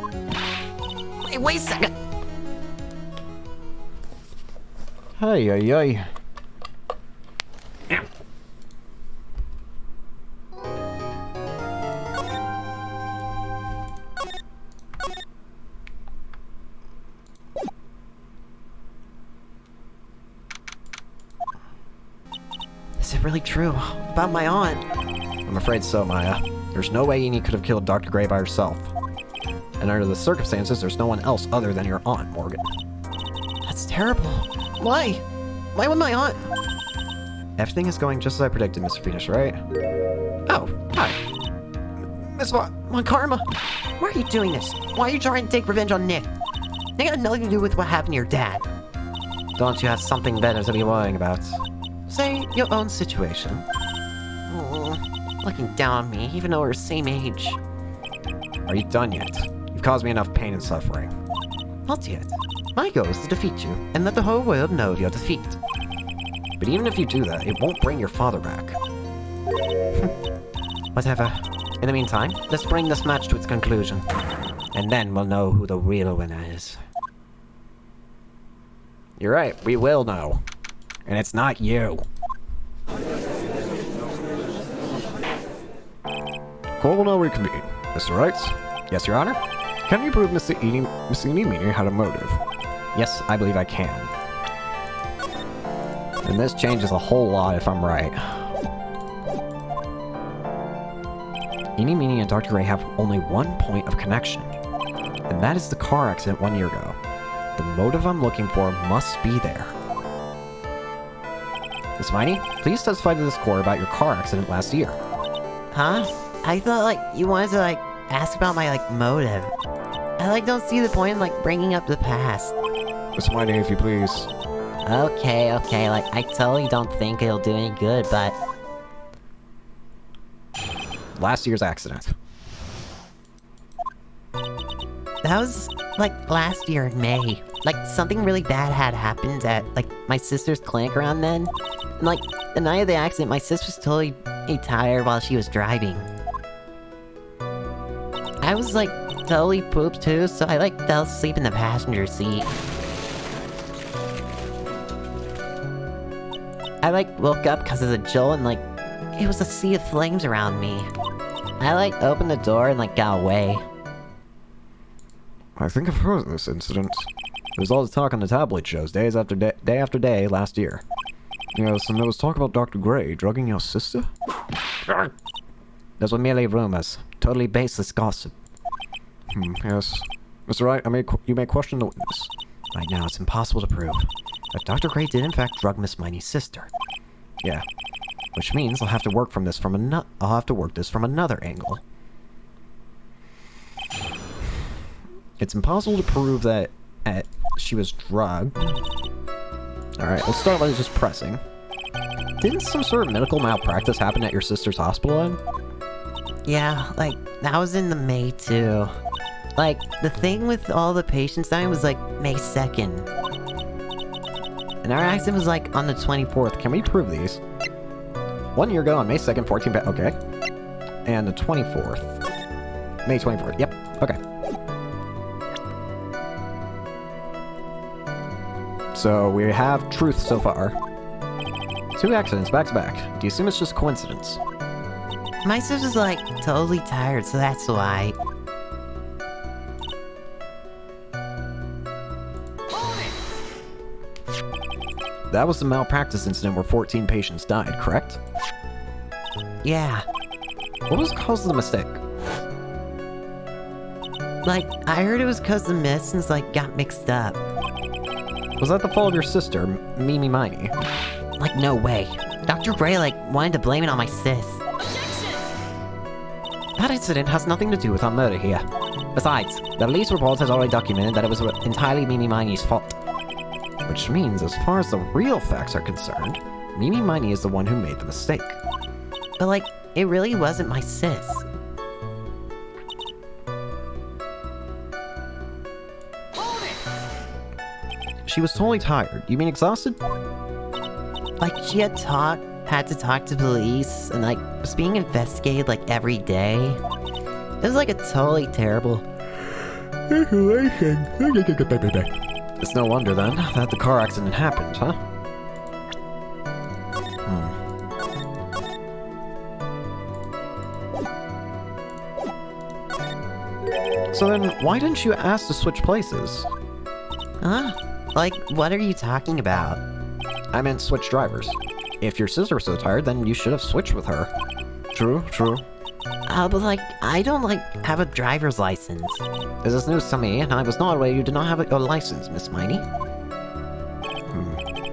Wait a second. Hey. Is it really true? About my aunt? I'm afraid so, Maya. There's no way Eenie could have killed Dr. Gray by herself. And under the circumstances, there's no one else other than your aunt, Morgan. That's terrible. Why? Why would my aunt... Everything is going just as I predicted, Mr. Phoenix, right? Oh, hi. Miss Von Karma, why are you doing this? Why are you trying to take revenge on Nick? It got nothing to do with what happened to your dad. Don't you have something better to be worrying about? Say, your own situation. Looking down on me, even though we're the same age. Are you done yet? You've caused me enough pain and suffering. Not yet. My goal is to defeat you, and let the whole world know of your defeat. But even if you do that, it won't bring your father back. Whatever. In the meantime, let's bring this match to its conclusion. And then we'll know who the real winner is. You're right, we will know. And it's not you. Court will now reconvene. Mr. Wright? Yes, Your Honor? Can you prove Mr. Eeny had a motive? Yes, I believe I can. And this changes a whole lot if I'm right. Eeny, Meeny, and Dr. Gray have only one point of connection. And that is the car accident 1 year ago. The motive I'm looking for must be there. Miss Miney, please testify to this court about your car accident last year. Huh? I thought, like, you wanted to, like, ask about my, like, motive. I, like, don't see the point in, like, bringing up the past. Miss Miney, if you please. Okay, like, I totally don't think it'll do any good, but... Last year's accident. That was, like, last year in May. Like, something really bad had happened at, like, my sister's clinic around then. And, like, the night of the accident, my sister was totally tired while she was driving. I was, like, totally pooped too, so I, like, fell asleep in the passenger seat. I, like, woke up because of the jolt and, like, it was a sea of flames around me. I, like, opened the door and, like, got away. I think I've heard of this incident. There was all the talk on the tabloid shows day after day last year. Yes, and there was talk about Dr. Gray drugging your sister? Those were merely rumors. Totally baseless gossip. Yes. Mr. Wright, you may question the witness. Right now, it's impossible to prove that Dr. Gray did in fact drug Miss Miney's sister. Yeah. Which means I'll have to work this from another angle. It's impossible to prove that she was drugged. Alright, let's start by just pressing. Didn't some sort of medical malpractice happen at your sister's hospital then? Yeah, like, that was in the May too. Like, the thing with all the patients dying was like May 2nd. And our accident was like on the 24th. Can we prove these? 1 year ago on May 2nd, 14 okay. And the 24th. May 24th, yep, okay. So we have truth so far. 2 accidents back to back. Do you assume it's just coincidence? My sister's like totally tired, so that's why. That was the malpractice incident where 14 patients died, correct? Yeah. What was the cause of the mistake? Like, I heard it was cause the medicines, like, got mixed up. Was that the fault of your sister, Mimi Miney? Like, no way. Dr. Gray, like, wanted to blame it on my sis. That incident has nothing to do with our murder here. Besides, the police report has already documented that it was entirely Mimi Miney's fault. Which means, as far as the real facts are concerned, Mimi Miney is the one who made the mistake. But, like, it really wasn't my sis. She was totally tired. You mean exhausted? Like, she had to talk to police, and, like, was being investigated, like, every day. It was, like, a totally terrible... It's no wonder, then, that the car accident happened, huh? So then, why didn't you ask to switch places? Huh? Like, what are you talking about? I meant switch drivers. If your sister was so tired, then you should have switched with her. True. But, like, I don't, like, have a driver's license. This is news to me, and I was not aware you did not have your license, Miss Miney.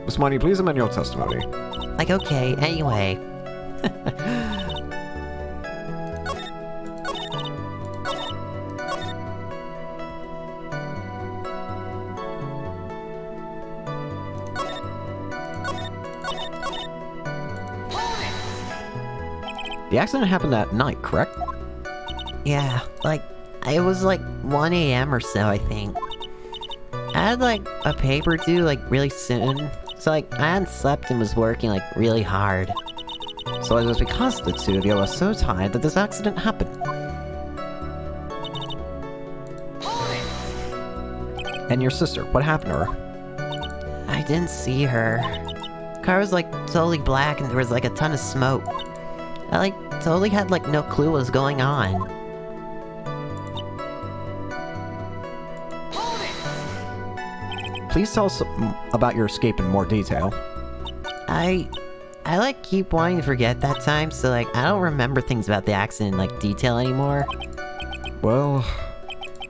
Miss Miney, please amend your testimony. Like, okay, anyway. The accident happened that night, correct? Yeah, like, it was like 1 a.m. or so, I think. I had like a paper due like really soon, so like I hadn't slept and was working like really hard. So it was because the two of you were so tired that this accident happened. And your sister, what happened to her? I didn't see her. Car was like totally black and there was like a ton of smoke. I like totally had like no clue what was going on. Please tell us about your escape in more detail. I like keep wanting to forget that time, so like I don't remember things about the accident in like detail anymore. Well,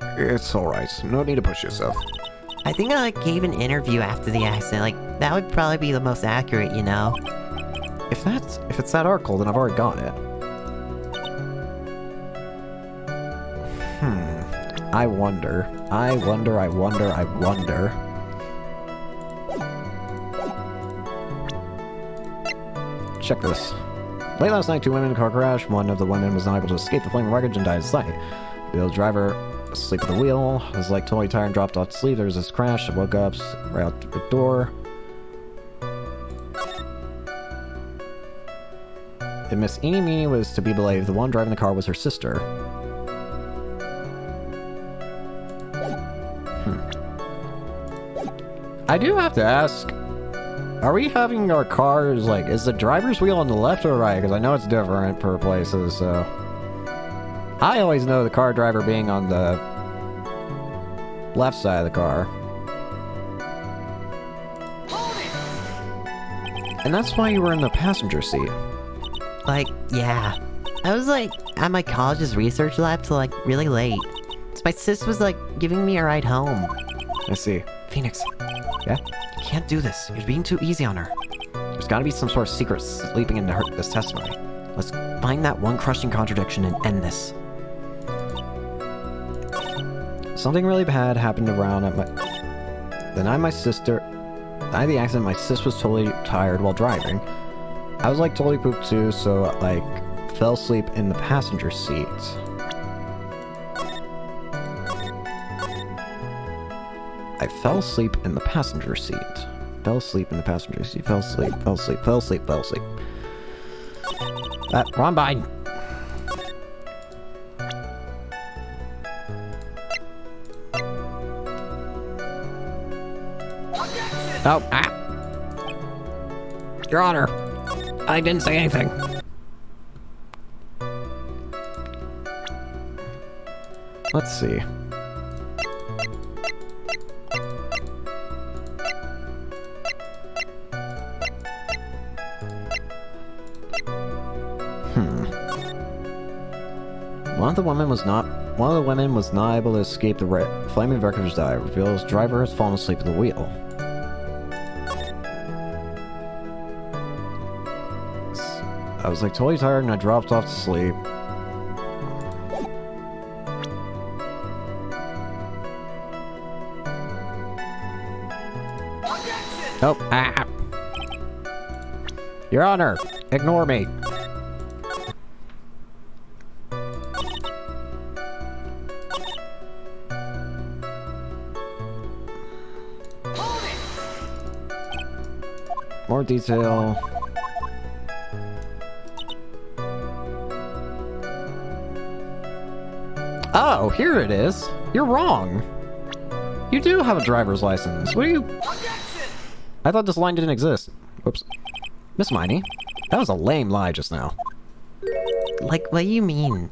it's alright. No need to push yourself. I think I like gave an interview after the accident, like that would probably be the most accurate, you know? If it's that article, then I've already got it. I wonder. Check this. Late last night, 2 women in a car crash. One of the women was not able to escape the flaming wreckage and died at sight. The driver, asleep at the wheel, was like totally tired and dropped off to sleep. There was this crash. I woke up right out the door. If Miss Eenie Meenie was to be believed, the one driving the car was her sister. I do have to ask, are we having our cars, like, is the driver's wheel on the left or right? Because I know it's different per places, so... I always know the car driver being on the left side of the car. And that's why you were in the passenger seat. Like, yeah. I was like at my college's research lab till like really late. So my sis was like giving me a ride home. I see. Phoenix, Yeah? you can't do this. You're being too easy on her. There's gotta be some sort of secret sleeping into this testimony. Let's find that one crushing contradiction and end this. Something really bad happened around at my... The night my sister... The night of the accident, my sis was totally tired while driving. I was like totally pooped too, so like fell asleep in the passenger seat. I fell asleep in the passenger seat. Fell asleep in the passenger seat. Fell asleep, fell asleep, fell asleep, fell asleep. Wrong bind. Oh, Your Honor, I didn't say anything. let's see. One of the women was not able to escape the flaming wreckage dive. Reveals driver has fallen asleep at the wheel. I was like totally tired and I dropped off to sleep. Oh, Your Honor, ignore me. More detail. Oh, here it is. You're wrong. You do have a driver's license. What are you... I thought this line didn't exist. Whoops. Miss Miney, that was a lame lie just now. Like, what do you mean?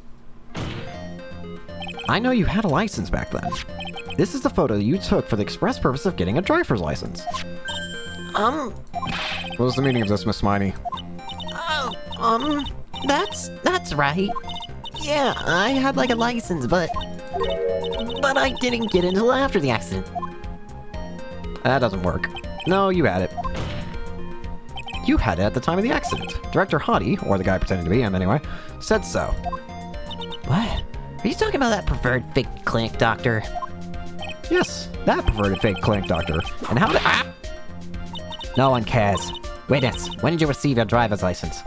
I know you had a license back then. This is the photo you took for the express purpose of getting a driver's license. What was the meaning of this, Miss Miney? That's right. Yeah, I had like a license, but I didn't get it until after the accident. That doesn't work. No, you had it. You had it at the time of the accident. Director Hottie, or the guy pretending to be him anyway, said so. What? Are you talking about that perverted fake clinic doctor? Yes, that perverted fake clinic doctor. And how did... No one cares. Witness, when did you receive your driver's license?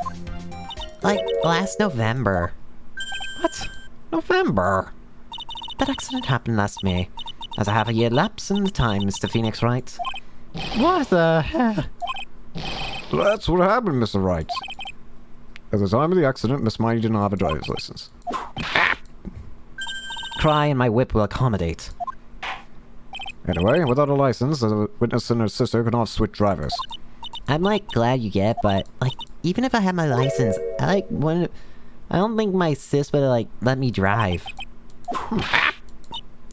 Like, last November. What? November? That accident happened last May. As a half-a-year lapse in the time, Mr. Phoenix Wright. What the hell? That's what happened, Mr. Wright. At the time of the accident, Miss Miney did not have a driver's license. Cry and my whip will accommodate. Anyway, without a license, the witness and her sister could not switch drivers. I'm, like, glad you get it, but, like, even if I had my license, I don't think my sis would, like, let me drive.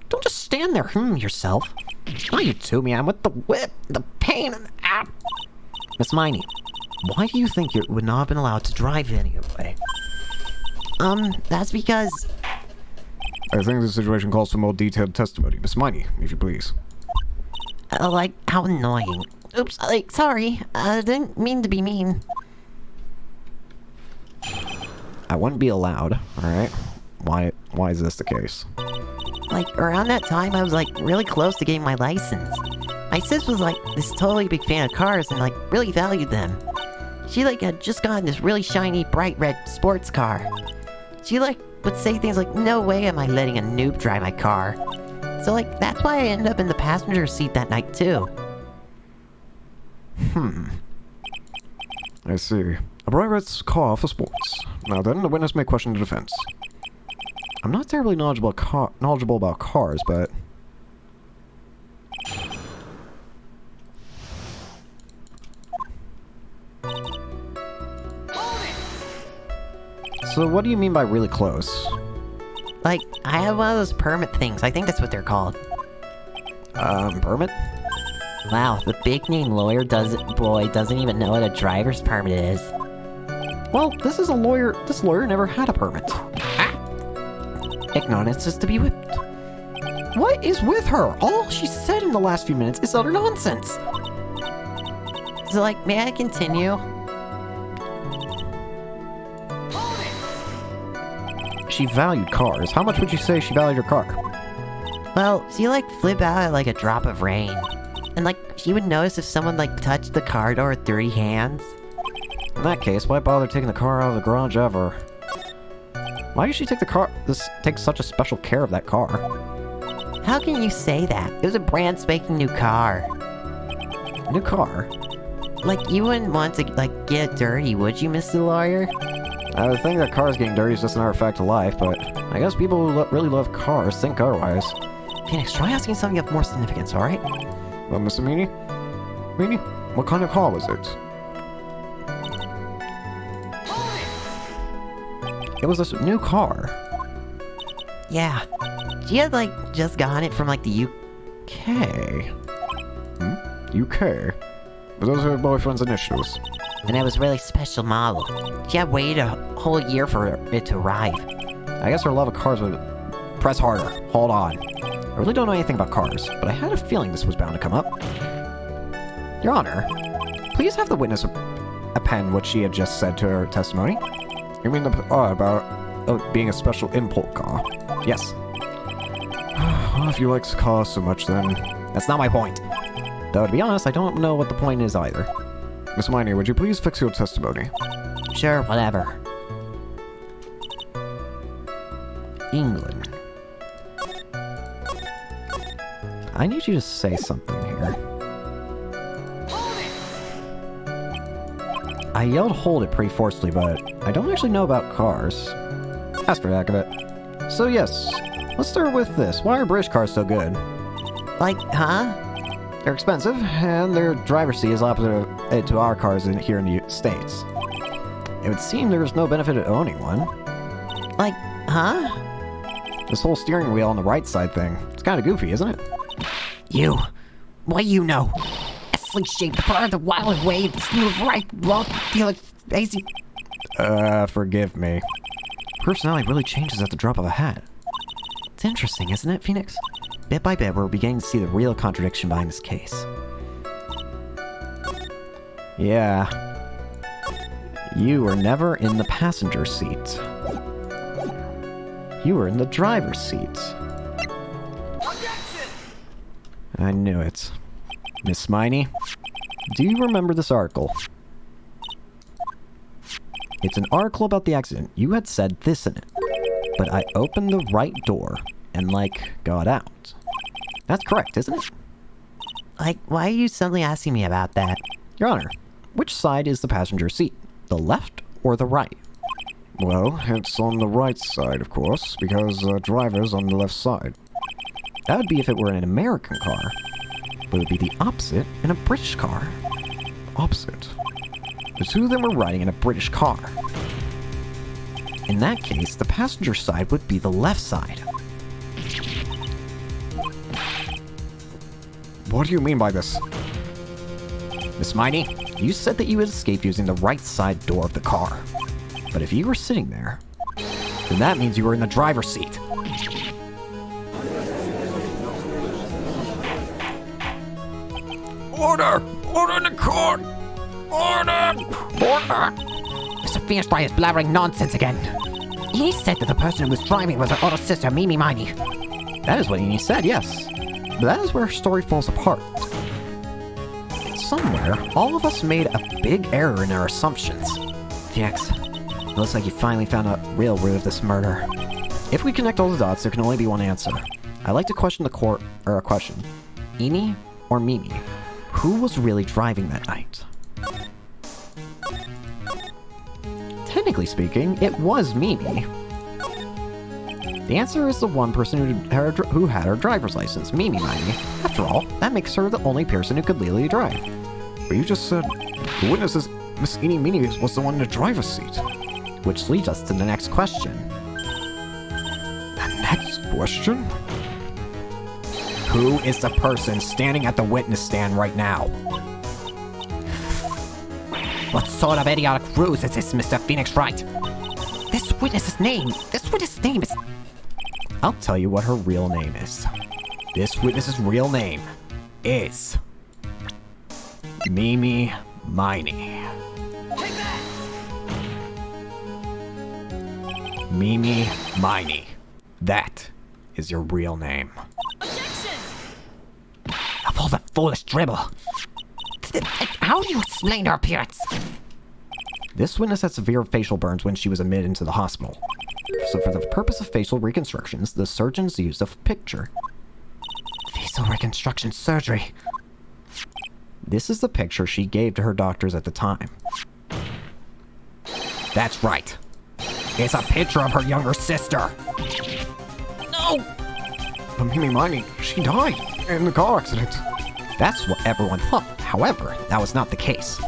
Don't just stand there, yourself. Why you to me? I'm with the whip, the pain, and Miss Miney, why do you think you would not have been allowed to drive anyway? That's because... I think the situation calls for more detailed testimony. Miss Miney, if you please. like, how annoying. Oops, like, sorry. I didn't mean to be mean. I wouldn't be allowed, alright? Why is this the case? Like, around that time, I was, like, really close to getting my license. My sis was, like, this totally big fan of cars and, like, really valued them. She, like, had just gotten this really shiny, bright red sports car. She, like, would say things like, no way am I letting a noob drive my car. So, like, that's why I ended up in the passenger seat that night, too. I see. A bright red car for sports. Now then, the witness may question the defense. I'm not terribly knowledgeable about cars, but... So what do you mean by really close? Like, I have one of those permit things. I think that's what they're called. Permit? Wow, the big name lawyer doesn't even know what a driver's permit is. Well, this lawyer never had a permit. Ignorance is to be whipped. What is with her? All she said in the last few minutes is utter nonsense. So, like, may I continue? She valued cars. How much would you say she valued her car? Well, she, like, flip out at, like, a drop of rain. And, like, she would notice if someone, like, touched the car door with dirty hands. In that case, why bother taking the car out of the garage ever? Why did she take such a special care of that car? How can you say that? It was a brand spanking new car. New car? Like, you wouldn't want to, like, get it dirty, would you, Mr. Lawyer? I would think that cars getting dirty is just another fact of life, but I guess people who really love cars think otherwise. Phoenix, try asking something of more significance, alright? Well, Mr. Meany? Meany, what kind of car was it? It was a new car. Yeah. She had, like, just gotten it from, like, the UK. UK? But those are her boyfriend's initials. And it was a really special model. She had waited a whole year for it to arrive. I guess her love of cars would... Press harder. Hold on. I really don't know anything about cars, but I had a feeling this was bound to come up. Your Honor, please have the witness append what she had just said to her testimony. You mean the about being a special import car? Yes. Well, if you like cars so much, then... That's not my point. Though, to be honest, I don't know what the point is either. Miss Miney, would you please fix your testimony? Sure, whatever. England. I need you to say something here. I yelled hold it pretty forcefully, but I don't actually know about cars. That's for the heck of it. So yes, let's start with this. Why are British cars so good? Like, huh? They're expensive, and their driver's seat is opposite to our cars here in the States. It would seem there's no benefit in owning one. Like, huh? This whole steering wheel on the right side thing, it's kind of goofy, isn't it? You. What you know? Shaped part of the wild wave, smooth right, rock, feel it, easy. Forgive me. Personality really changes at the drop of a hat. It's interesting, isn't it, Phoenix? Bit by bit, we're beginning to see the real contradiction behind this case. Yeah. You were never in the passenger seat. You were in the driver's seat. I knew it. Miss Miney, do you remember this article? It's an article about the accident. You had said this in it. But I opened the right door and, like, got out. That's correct, isn't it? Like, why are you suddenly asking me about that? Your Honor, which side is the passenger seat? The left or the right? Well, it's on the right side, of course, because the driver's on the left side. That would be if it were in an American car. But it would be the opposite in a British car. Opposite. The two of them were riding in a British car. In that case, the passenger side would be the left side. What do you mean by this? Miss Miney, you said that you had escaped using the right side door of the car. But if you were sitting there, then that means you were in the driver's seat. Order! Order in the court! Order! Order! Mr. Phoenix Wright is blabbering nonsense again. He said that the person who was driving was her older sister, Mimi Miney. That is what he said, yes. But that is where her story falls apart. Somewhere, all of us made a big error in our assumptions. Phoenix, it looks like you finally found a real root of this murder. If we connect all the dots, there can only be one answer. I like to question the court, or a question. Eni or Mimi? Who was really driving that night? Technically speaking, it was Mimi. The answer is the one person who had her driver's license, Mimi Miney. After all, that makes her the only person who could legally drive. But you just said the witness is Miss Eenie Meenie was the one in the driver's seat. Which leads us to the next question. The next question? Who is the person standing at the witness stand right now? What sort of idiotic ruse is this, Mr. Phoenix Wright? This witness's name is... I'll tell you what her real name is. This witness's real name is... Mimi Miney. Mimi Miney. That is your real name. Of all the foolish dribble. How do you explain her appearance? This witness had severe facial burns when she was admitted into the hospital. So for the purpose of facial reconstructions, the surgeons used a picture. Facial reconstruction surgery. This is the picture she gave to her doctors at the time. That's right. It's a picture of her younger sister. No! But Mimi Miney, she died in the car accident. That's what everyone thought. However, that was not the case.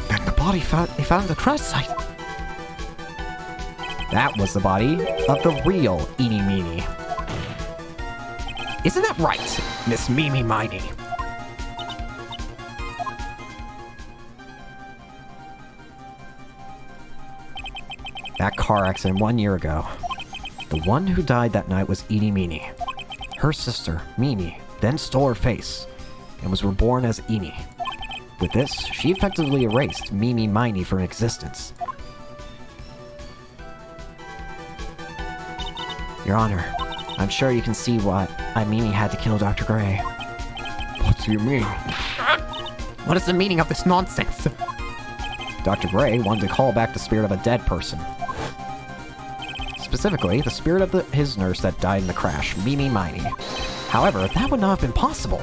Then the body they found at the crash site. That was the body of the real Eenie Meenie. Isn't that right, Miss Mimi Miney? That car accident 1 year ago. The one who died that night was Eenie Meenie. Her sister, Mimi, then stole her face and was reborn as Eenie. With this, she effectively erased Mimi Miney from existence. Your Honor, I'm sure you can see why Mimi had to kill Dr. Gray. What do you mean? What is the meaning of this nonsense? Dr. Gray wanted to call back the spirit of a dead person. Specifically, the spirit of his nurse that died in the crash, Mimi Miney. However, that would not have been possible,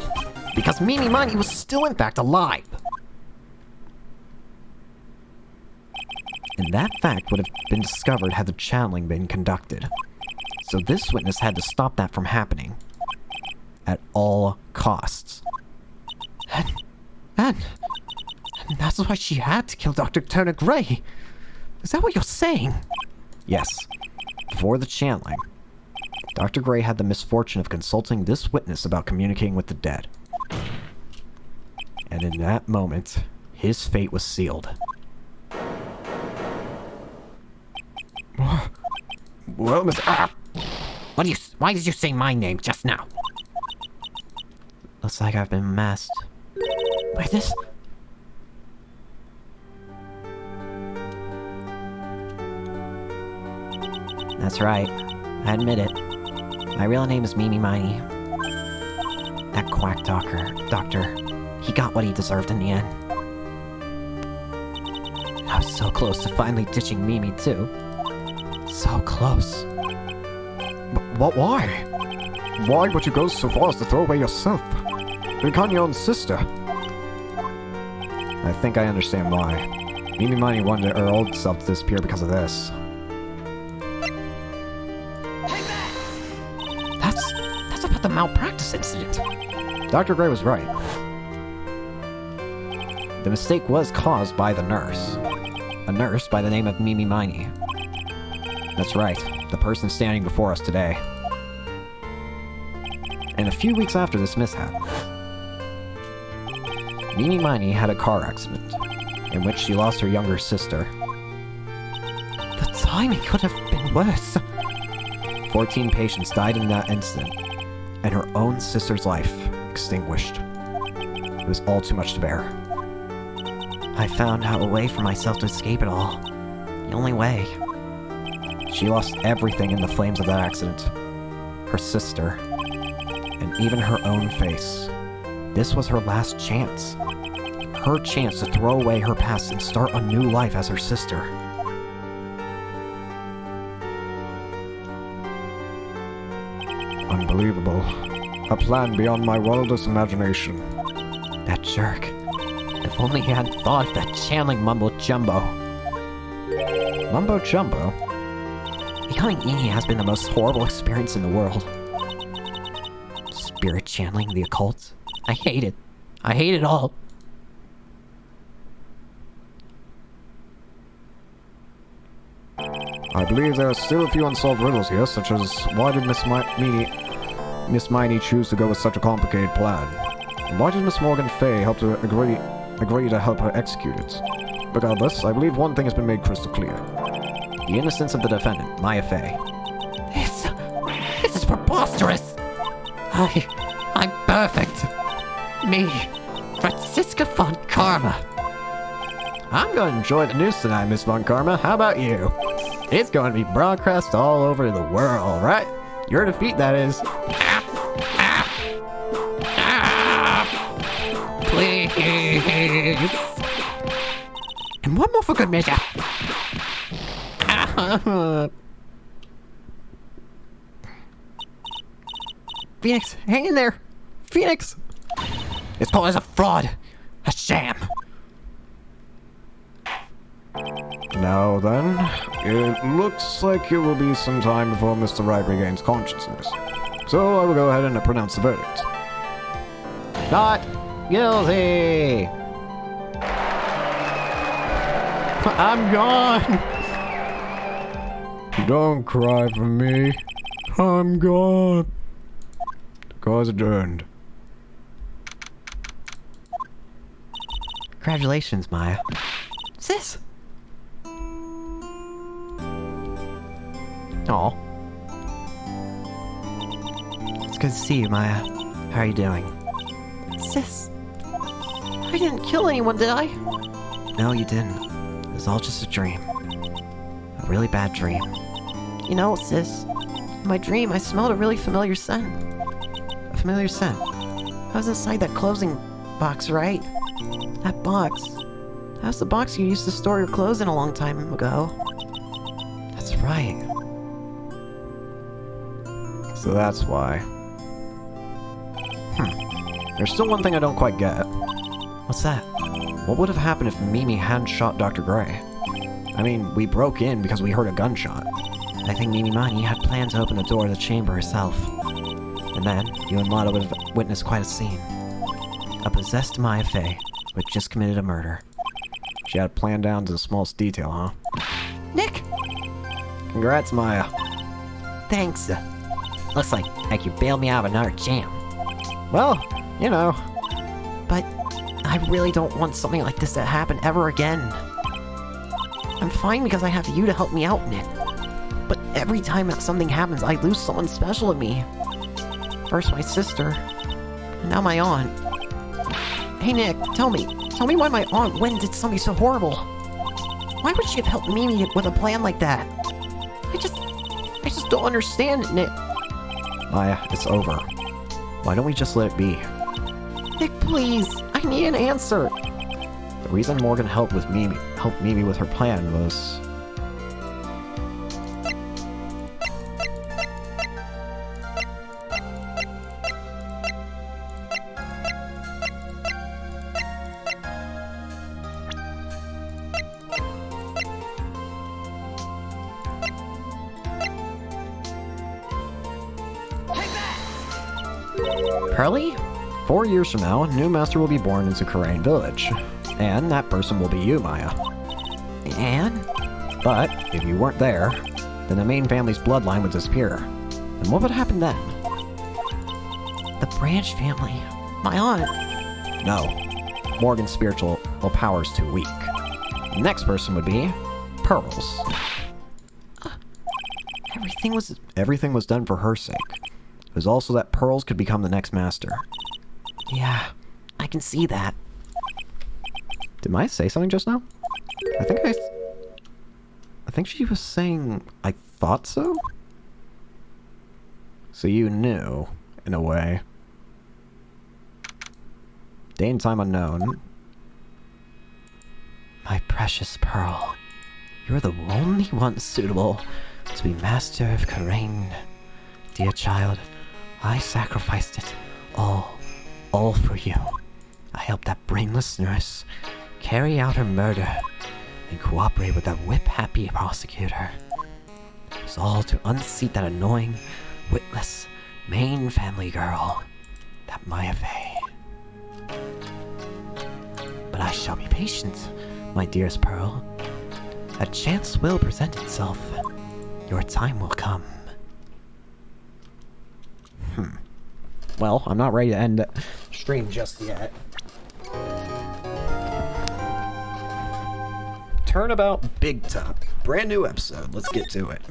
because Mimi Miney was still in fact alive. And that fact would have been discovered had the channeling been conducted. So this witness had to stop that from happening. At all costs. And that's why she had to kill Dr. Turner Gray. Is that what you're saying? Yes. Before the channeling, Dr. Gray had the misfortune of consulting this witness about communicating with the dead. And in that moment, his fate was sealed. Well, Mr. Why did you say my name just now? Looks like I've been masked. By this? That's right. I admit it. My real name is Mimi Miney. That quack doctor, he got what he deserved in the end. I was so close to finally ditching Mimi too. So close. But why? Why would you go so far as to throw away yourself? Become your own sister. I think I understand why. Mimi Miney wanted her old self to disappear because of this. That's a the malpractice incident. Dr. Gray was right. The mistake was caused by the nurse. A nurse by the name of Mimi Miney. That's right, the person standing before us today. And a few weeks after this mishap, Mimi Miney had a car accident, in which she lost her younger sister. The timing could have been worse. 14 patients died in that incident, and her own sister's life extinguished. It was all too much to bear. I found out a way for myself to escape it all. The only way. She lost everything in the flames of that accident. Her sister, and even her own face. This was her last chance. Her chance to throw away her past and start a new life as her sister. Unbelievable. A plan beyond my wildest imagination. That jerk. If only he hadn't thought of that channeling mumbo-jumbo. Mumbo-jumbo? Becoming Eni has been the most horrible experience in the world. Spirit channeling the occult. I hate it. I hate it all. I believe there are still a few unsolved riddles here, such as why did Miss Miney choose to go with such a complicated plan? And why did Miss Morgan Fay help to agree to help her execute it? Regardless, I believe one thing has been made crystal clear. The innocence of the defendant, Maya Fay. This is preposterous. I'm perfect. Me, Franziska von Karma. I'm going to enjoy the news tonight, Miss Von Karma. How about you? It's going to be broadcast all over the world, right? Your defeat, that is. Please. And one more for good measure. Phoenix, hang in there. Phoenix. This call is a fraud. A sham. Now then, it looks like it will be some time before Mr. Wright regains consciousness. So I will go ahead and pronounce the verdict. Not guilty. I'm gone. Don't cry for me. I'm gone. Cause adjourned. Congratulations, Maya. Sis, Aw. It's good to see you, Maya. How are you doing? sis. I didn't kill anyone, did I? No, you didn't. It was all just a dream. A really bad dream. You know, sis, in my dream I smelled a really familiar scent. A familiar scent. I was inside that closing box, right? That box. That was the box you used to store your clothes in a long time ago. That's right. So that's why. There's still one thing I don't quite get. What's that? What would have happened if Mimi hadn't shot Dr. Gray? I mean, we broke in because we heard a gunshot. I think Mimi Mani had planned to open the door to the chamber herself. And then, you and Mata would have witnessed quite a scene. A possessed Maya Fey, who had just committed a murder. She had it planned down to the smallest detail, huh? Nick! Congrats, Maya. Thanks. Looks like you bailed me out of another jam. Well, you know. But I really don't want something like this to happen ever again. I'm fine because I have you to help me out, Nick. But every time that something happens, I lose someone special to me. First my sister, and now my aunt. Hey Nick, tell me why my aunt went and did something so horrible. Why would she have helped Mimi with a plan like that? I just don't understand it, Nick. Maya, it's over. Why don't we just let it be? Nick, please, I need an answer. The reason Morgan helped Mimi with her plan was... Pearly? 4 years from now, a new master will be born into Karain Village. And that person will be you, Maya. And? But, if you weren't there, then the main family's bloodline would disappear. And what would happen then? The Branch family. My aunt. No. Morgan's spiritual power is too weak. The next person would be Pearls. Everything was done for her sake. It was also that Pearls could become the next master. Yeah, I can see that. Did Maya say something just now? I think she was saying, I thought so? So you knew, in a way. Day and time unknown. My precious Pearl, you're the only one suitable to be master of Karain. Dear child, I sacrificed it all for you. I helped that brainless nurse carry out her murder and cooperate with that whip-happy prosecutor. It was all to unseat that annoying, witless, main family girl, that Maya Fey. But I shall be patient, my dearest Pearl. A chance will present itself. Your time will come. Well, I'm not ready to end the stream just yet. Turnabout Big Top. Brand new episode. Let's get to it.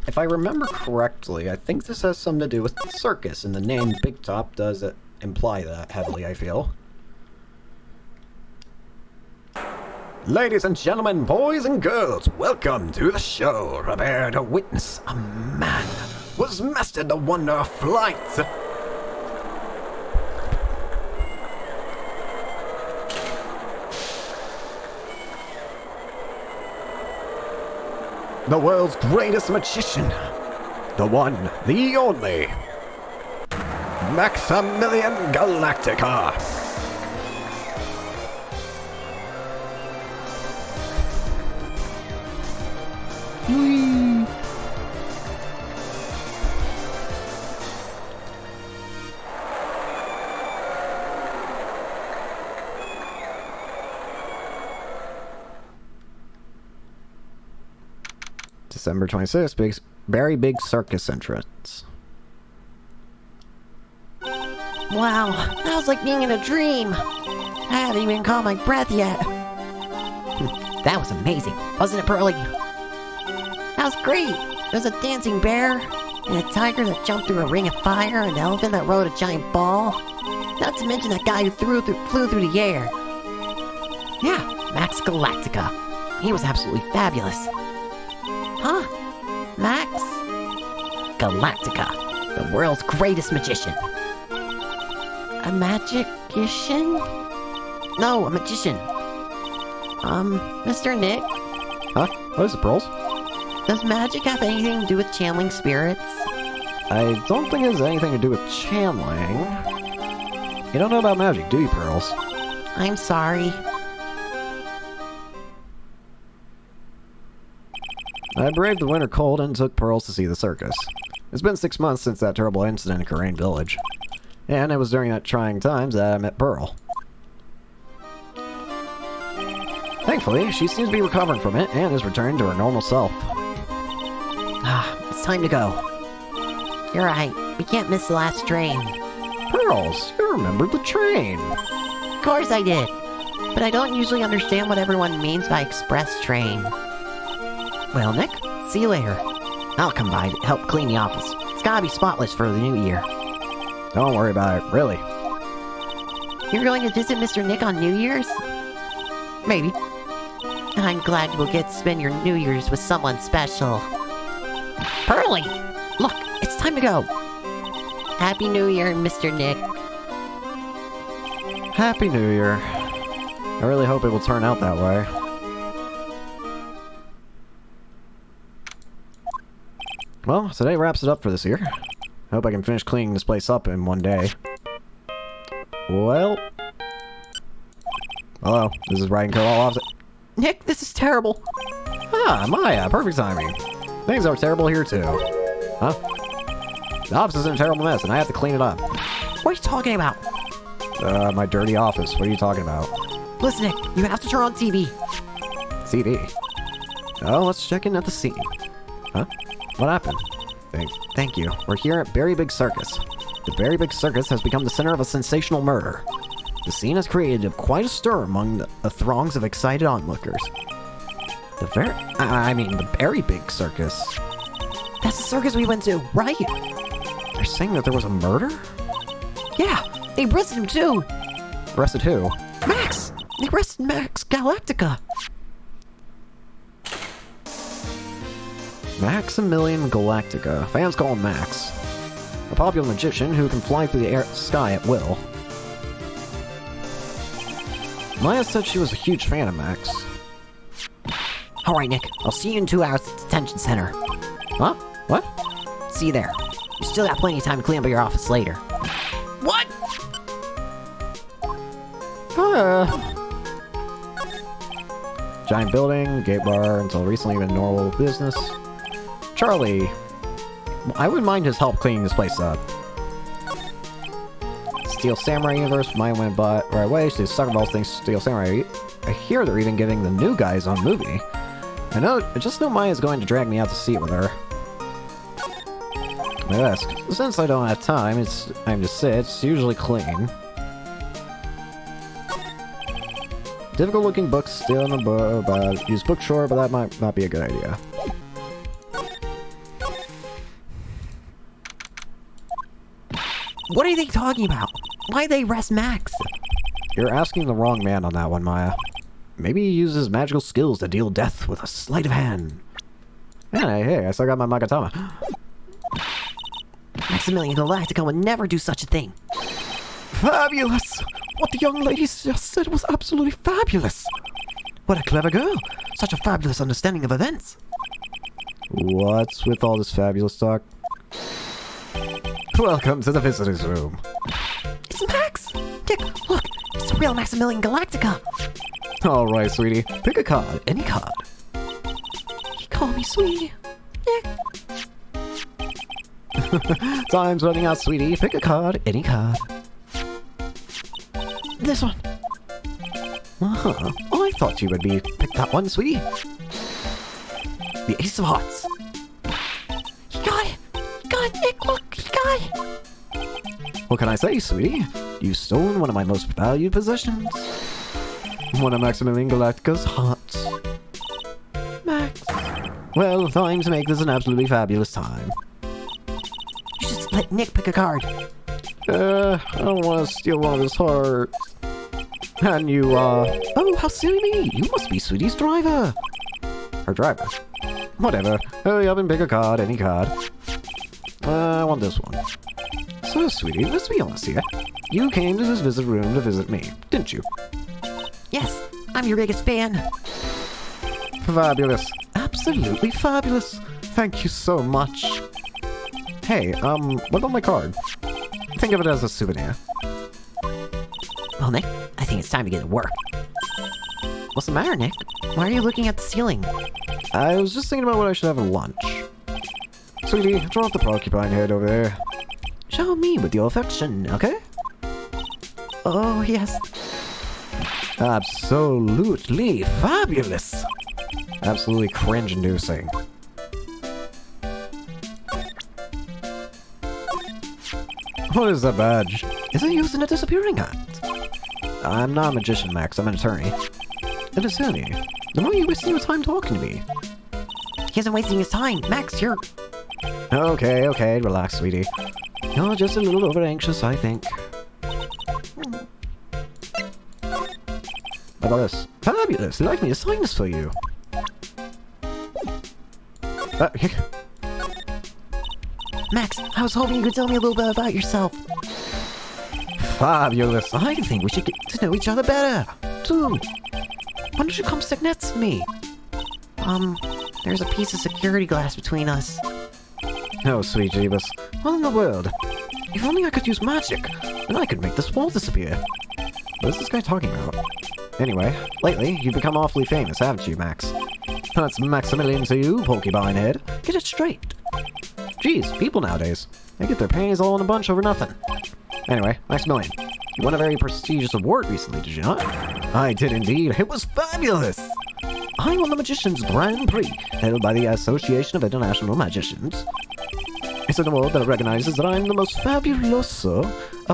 If I remember correctly, I think this has something to do with the circus, and the name Big Top does imply that heavily, I feel. Ladies and gentlemen, boys and girls, welcome to the show. Prepare to witness a man who has mastered the wonder of flight. The world's greatest magician. The one, the only. Maximilian Galactica. Whee! December 26th, very big circus entrance. Wow, that was like being in a dream. I haven't even caught my breath yet. That was amazing, wasn't it, Pearly? That was great. There's a dancing bear, and a tiger that jumped through a ring of fire, an elephant that rode a giant ball. Not to mention that guy who flew through the air. Yeah, Max Galactica. He was absolutely fabulous. Huh? Max Galactica, the world's greatest magician. A magician? No, a magician. Mr. Nick, Huh? What is it, Pearls? does magic have anything to do with channeling spirits? I don't think it has anything to do with channeling. You don't know about magic, do you, Pearls? I'm sorry. I braved the winter cold and took Pearls to see the circus. It's been 6 months since that terrible incident in Karain Village. And it was during that trying times that I met Pearl. Thankfully, she seems to be recovering from it and is returning to her normal self. It's time to go. You're right. We can't miss the last train. Pearls, you remembered the train. Of course I did. But I don't usually understand what everyone means by express train. Well, Nick, see you later. I'll come by to help clean the office. It's gotta be spotless for the new year. Don't worry about it, really. You're going to visit Mr. Nick on New Year's? Maybe. I'm glad you will get to spend your New Year's with someone special. Pearly! Look, it's time to go. Happy New Year, Mr. Nick. Happy New Year. I really hope it will turn out that way. Well, today wraps it up for this year. I hope I can finish cleaning this place up in one day. Well... Hello, this is Wright and Co. All Offset. Nick, this is terrible. Ah, Maya, perfect timing. Things are terrible here too. Huh? The office is in a terrible mess, and I have to clean it up. What are you talking about? My dirty office. What are you talking about? Listen, Nick, you have to turn on TV. CD. Oh, let's check in at the scene. Huh? What happened? Thank you. We're here at Berry Big Circus. The Berry Big Circus has become the center of a sensational murder. The scene has created quite a stir among the throngs of excited onlookers. The Berry Big Circus. That's the circus we went to, right? They're saying that there was a murder? Yeah, they arrested him too. Arrested who? Max! They arrested Max Galactica. Maximilian Galactica. Fans call him Max. A popular magician who can fly through the sky at will. Maya said she was a huge fan of Max. Alright, Nick, I'll see you in 2 hours at the detention center. Huh? What? See you there. You still got plenty of time to clean up your office later. What? Giant building, gate bar, until recently been normal business. Charlie. I wouldn't mind his help cleaning this place up. Steel Samurai Universe, Maya went right away. She's sucker balls things Steel Samurai. I hear they're even giving the new guys on movie. I just know Maya's going to drag me out to see it with her. My desk. Since I don't have time to sit, it's usually clean. Difficult looking books still in the book, but use book short, but that might not be a good idea. What are they talking about? Why'd they arrest Max? You're asking the wrong man on that one, Maya. Maybe he uses magical skills to deal death with a sleight of hand. Yeah, hey, I still got my Magatama. Maximilian Galactica would never do such a thing. Fabulous! What the young ladies just said was absolutely fabulous! What a clever girl! Such a fabulous understanding of events! What's with all this fabulous talk? Welcome to the visitors' room. It's Max! Dick, look! It's the real Maximilian Galactica! Alright, sweetie. Pick a card. Any card. He called me sweetie. Nick. Time's running out, sweetie. Pick a card. Any card. This one. Uh-huh. I thought you would pick that one, sweetie. The Ace of Hearts. He got it! He got it, Nick! Look! He got it! What can I say, sweetie? You've stolen one of my most valued possessions. One of Maximilian Galactica's hearts. Max. Well, time to make this an absolutely fabulous time. You just let Nick pick a card. I don't want to steal one of his hearts. And you, Oh, how silly me! You must be Sweetie's driver! Her driver? Whatever. Hurry up and pick a card, any card. I want this one. So, Sweetie, let's be honest here. You came to this visit room to visit me, didn't you? Yes, I'm your biggest fan. Fabulous. Absolutely fabulous. Thank you so much. Hey, what about my card? Think of it as a souvenir. Well, Nick, I think it's time to get to work. What's the matter, Nick? Why are you looking at the ceiling? I was just thinking about what I should have at lunch. Sweetie, drop the porcupine head over there. Show me with your affection, okay? Oh, yes. Absolutely fabulous. Absolutely cringe-inducing. What is that badge? Is it used in a disappearing act? I'm not a magician, Max. I'm an attorney. An attorney? Then why are you wasting your time talking to me? He isn't wasting his time. Max, you're... Okay, relax, sweetie. You're just a little over-anxious, I think. How about this? Fabulous! You'd like me to sign this for you. Max, I was hoping you could tell me a little bit about yourself. Fabulous! I think we should get to know each other better. Too. Why don't you come sit next to me? There's a piece of security glass between us. No, sweet Jeebus. What in the world? If only I could use magic, then I could make this wall disappear. What is this guy talking about? Anyway, lately, you've become awfully famous, haven't you, Max? That's Maximilian to you, porcupine head. Get it straight. Geez, people nowadays. They get their panties all in a bunch over nothing. Anyway, Maximilian, you won a very prestigious award recently, did you not? I did indeed. It was fabulous! I won the Magician's Grand Prix, held by the Association of International Magicians. It's an award that recognizes that I'm the most fabulous of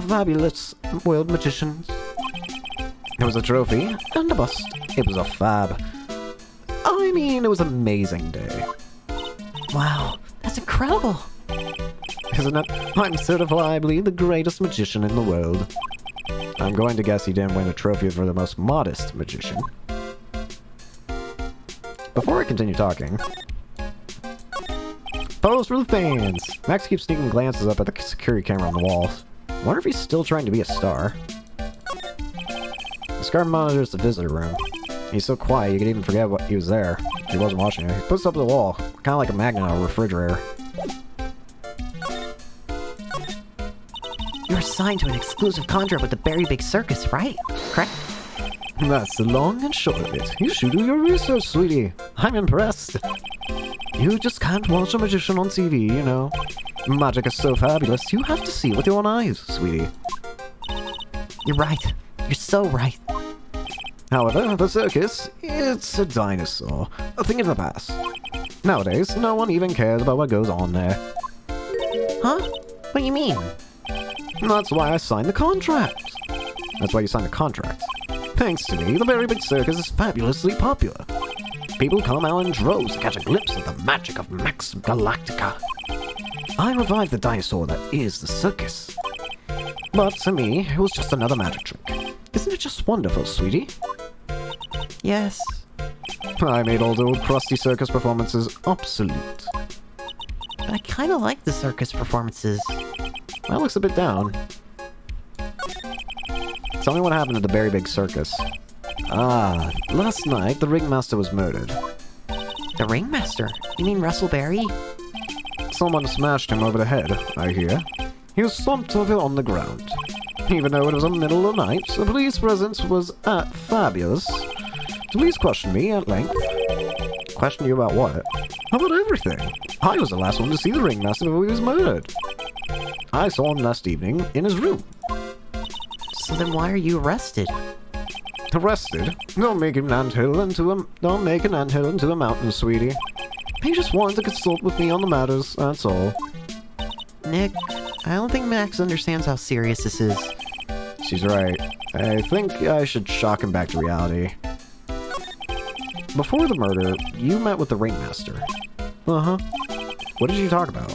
fabulous world magicians. There was a trophy and a bust. It was a fab. I mean, it was an amazing day. Wow, that's incredible. Isn't it? I'm certifiably the greatest magician in the world. I'm going to guess he didn't win a trophy for the most modest magician. Before I continue talking... Pose for the fans! Max keeps sneaking glances up at the security camera on the wall. Wonder if he's still trying to be a star. The scar monitors the visitor room. He's so quiet you could even forget what he was there. He wasn't watching it. He puts it up to the wall, kind of like a magnet on a refrigerator. You're assigned to an exclusive contract with the Berry Big Circus, right? Correct? That's the long and short of it. You should do your research, sweetie. I'm impressed. You just can't watch a magician on TV, you know. Magic is so fabulous, you have to see it with your own eyes, sweetie. You're right. You're so right. However, the circus, it's a dinosaur. A thing of the past. Nowadays, no one even cares about what goes on there. Huh? What do you mean? That's why I signed the contract. That's why you signed the contract. Thanks to me, the Very Big Circus is fabulously popular. People come out in droves to catch a glimpse of the magic of Max Galactica. I revived the dinosaur that is the circus. But to me, it was just another magic trick. Isn't it just wonderful, sweetie? Yes. I made all the old crusty circus performances obsolete. But I kind of like the circus performances. That looks a bit down. Tell me what happened at the Very Big Circus. Ah, last night the ringmaster was murdered. The ringmaster? You mean Russell Berry? Someone smashed him over the head, I hear. He was slumped over on the ground. Even though it was the middle of the night, the police presence was fabulous. The police questioned me at length. Questioned you about what? About everything. I was the last one to see the ringmaster before he was murdered. I saw him last evening in his room. So then why are you arrested? Arrested? Don't make an anthill into a mountain, sweetie. He just wanted to consult with me on the matters, that's all. Nick, I don't think Max understands how serious this is. She's right. I think I should shock him back to reality. Before the murder, you met with the ringmaster. Uh-huh. What did you talk about?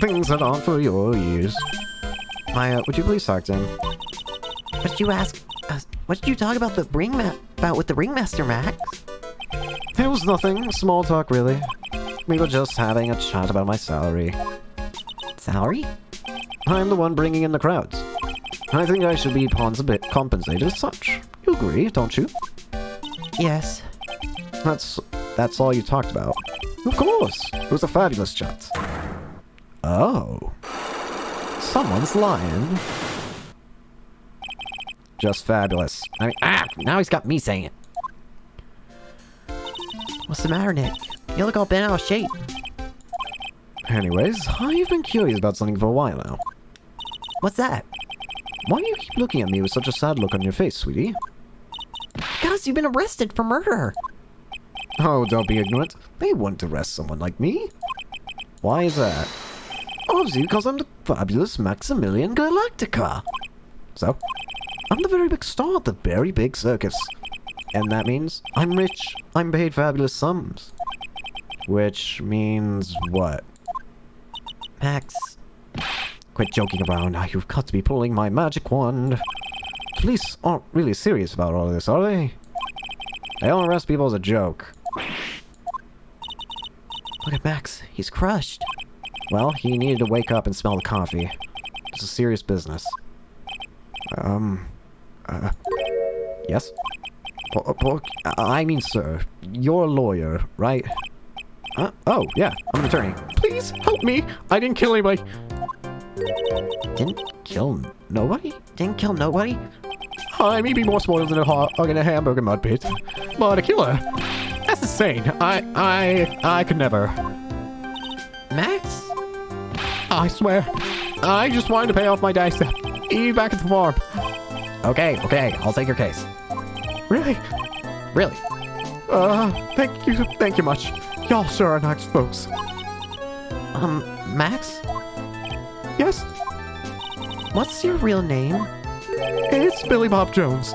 Things that aren't for your ears. Maya, would you please talk to him? What did you ask? What did you talk about with the ringmaster, Max? It was nothing. Small talk, really. We were just having a chat about my salary. Salary? I'm the one bringing in the crowds. I think I should be compensated as such. You agree, don't you? Yes. That's all you talked about. Of course. It was a fabulous chat. Oh. Someone's lying. Just fabulous. I mean, now he's got me saying it. What's the matter, Nick? You look all bent out of shape. Anyways, I've been curious about something for a while now. What's that? Why do you keep looking at me with such a sad look on your face, sweetie? Because you've been arrested for murder. Oh, don't be ignorant. They wouldn't arrest someone like me. Why is that? Obviously, because I'm the fabulous Maximilian Galactica. So, I'm the very big star at the Very Big Circus. And that means I'm rich, I'm paid fabulous sums. Which means what? Max. Quit joking around now, you've got to be pulling my magic wand. Police aren't really serious about all of this, are they? They don't arrest people as a joke. Look at Max. He's crushed. Well, he needed to wake up and smell the coffee. It's a serious business. Yes? I mean, sir, you're a lawyer, right? Oh, yeah, I'm an attorney. Please, help me! I didn't kill anybody! Didn't kill nobody? Didn't kill nobody? I may be more spoiled than a hog in a hamburger mud pit, but a killer? That's insane. I could never. Max? I swear. I just wanted to pay off my dice debt. Be back at the farm. Okay, I'll take your case. Really? Really? Thank you much. Y'all sure are nice folks. Max? Yes, What's your real name? it's Billy Bob Jones.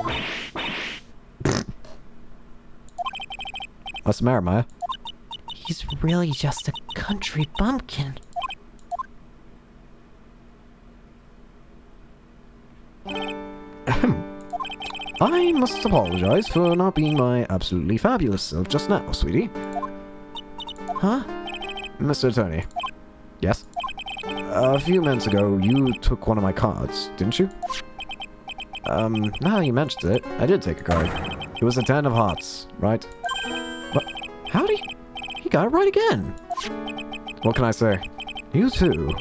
What's the matter, Maya? He's really just a country bumpkin. I must apologize for not being my absolutely fabulous self just now, sweetie. Huh? Mr. Attorney, Yes? a few minutes ago, you took one of my cards, didn't you? Now you mentioned it, I did take a card. It was a 10 of hearts, right? What? How'd he got it right again. What can I say? You too.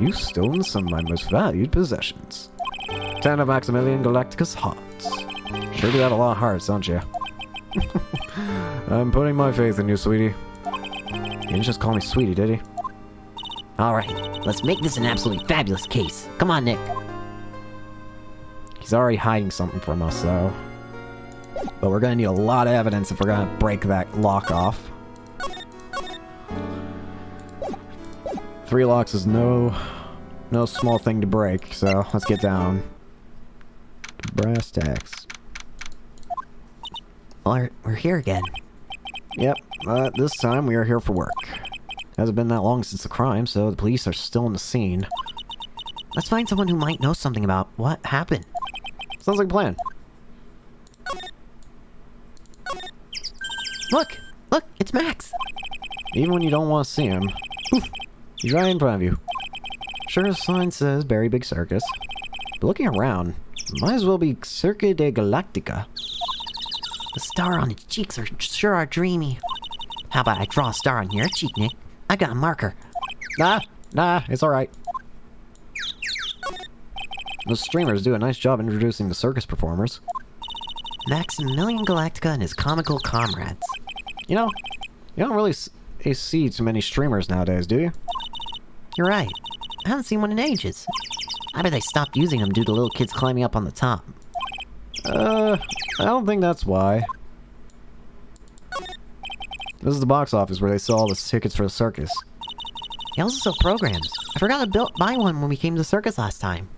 You've stolen some of my most valued possessions. 10 of Maximilian Galacticus hearts. Sure do have a lot of hearts, don't you? I'm putting my faith in you, sweetie. He didn't just call me sweetie, did he? Alright, let's make this an absolutely fabulous case. Come on, Nick. He's already hiding something from us, though. But we're gonna need a lot of evidence if we're gonna break that lock off. 3 locks is no small thing to break, so let's get down. Brass tacks. We're here again. Yep, this time we are here for work. Hasn't been that long since the crime, so the police are still on the scene. Let's find someone who might know something about what happened. Sounds like a plan. Look, it's Max. Even when you don't want to see him, poof, he's right in front of you. Sure, the sign says Very Big Circus. But looking around, it might as well be Cirque de Galactica. The star on its cheeks sure are dreamy. How about I draw a star on your cheek, Nick? I got a marker. Nah, it's alright. Those streamers do a nice job introducing the circus performers. Maximilian Galactica and his comical comrades. You know, you don't really see too many streamers nowadays, do you? You're right. I haven't seen one in ages. I bet they stopped using them due to little kids climbing up on the top. I don't think that's why. This is the box office where they sell all the tickets for the circus. They also sell programs. I forgot to buy one when we came to the circus last time.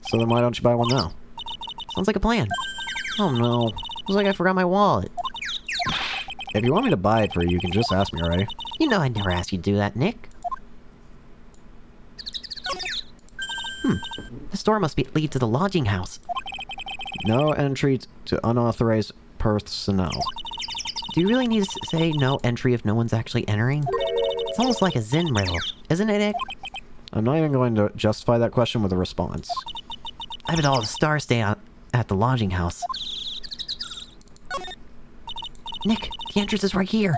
So then why don't you buy one now? Sounds like a plan. Oh no. Looks like I forgot my wallet. If you want me to buy it for you, you can just ask me already. You know I'd never ask you to do that, Nick. The store must lead to the lodging house. No entry to unauthorized personnel. Do you really need to say no entry if no one's actually entering? It's almost like a Zen riddle, isn't it, Nick? I'm not even going to justify that question with a response. I bet all the stars stay out at the lodging house. Nick, the entrance is right here.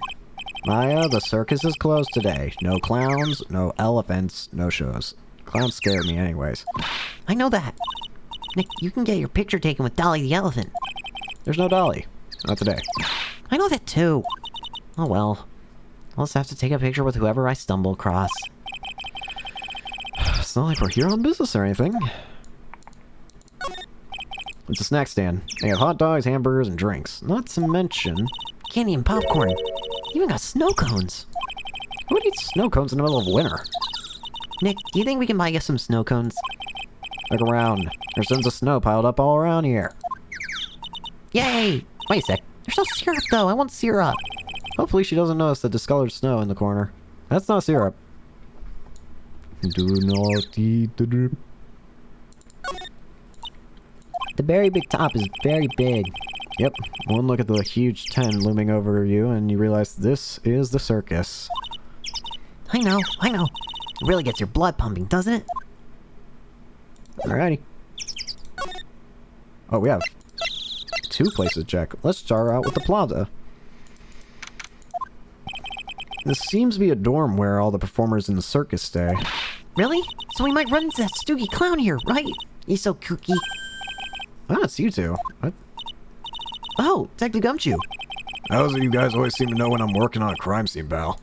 Maya, the circus is closed today. No clowns, no elephants, no shows. Clowns scare me anyways. I know that. Nick, you can get your picture taken with Dolly the elephant. There's no Dolly. Not today. I know that too. Oh well. I'll just have to take a picture with whoever I stumble across. It's not like we're here on business or anything. It's a snack stand. They have hot dogs, hamburgers, and drinks. Not to mention... Candy and popcorn. Even got snow cones. Who would eat snow cones in the middle of winter? Nick, do you think we can buy you some snow cones? Look around. There's tons of snow piled up all around here. Yay! Wait a sec. There's no syrup though. I want syrup. Hopefully she doesn't notice the discolored snow in the corner. That's not syrup. Do not eat the drip. The very big top is very big. Yep, one look at the huge tent looming over you and you realize this is the circus. I know. It really gets your blood pumping, doesn't it? Alrighty. Oh, we have 2 places to check. Let's start out with the plaza. This seems to be a dorm where all the performers in the circus stay. Really? So we might run into that Stoogie clown here, right? He's so kooky. Ah, it's you two. What? Oh, Detective Gumshoe. How's it you guys always seem to know when I'm working on a crime scene, pal?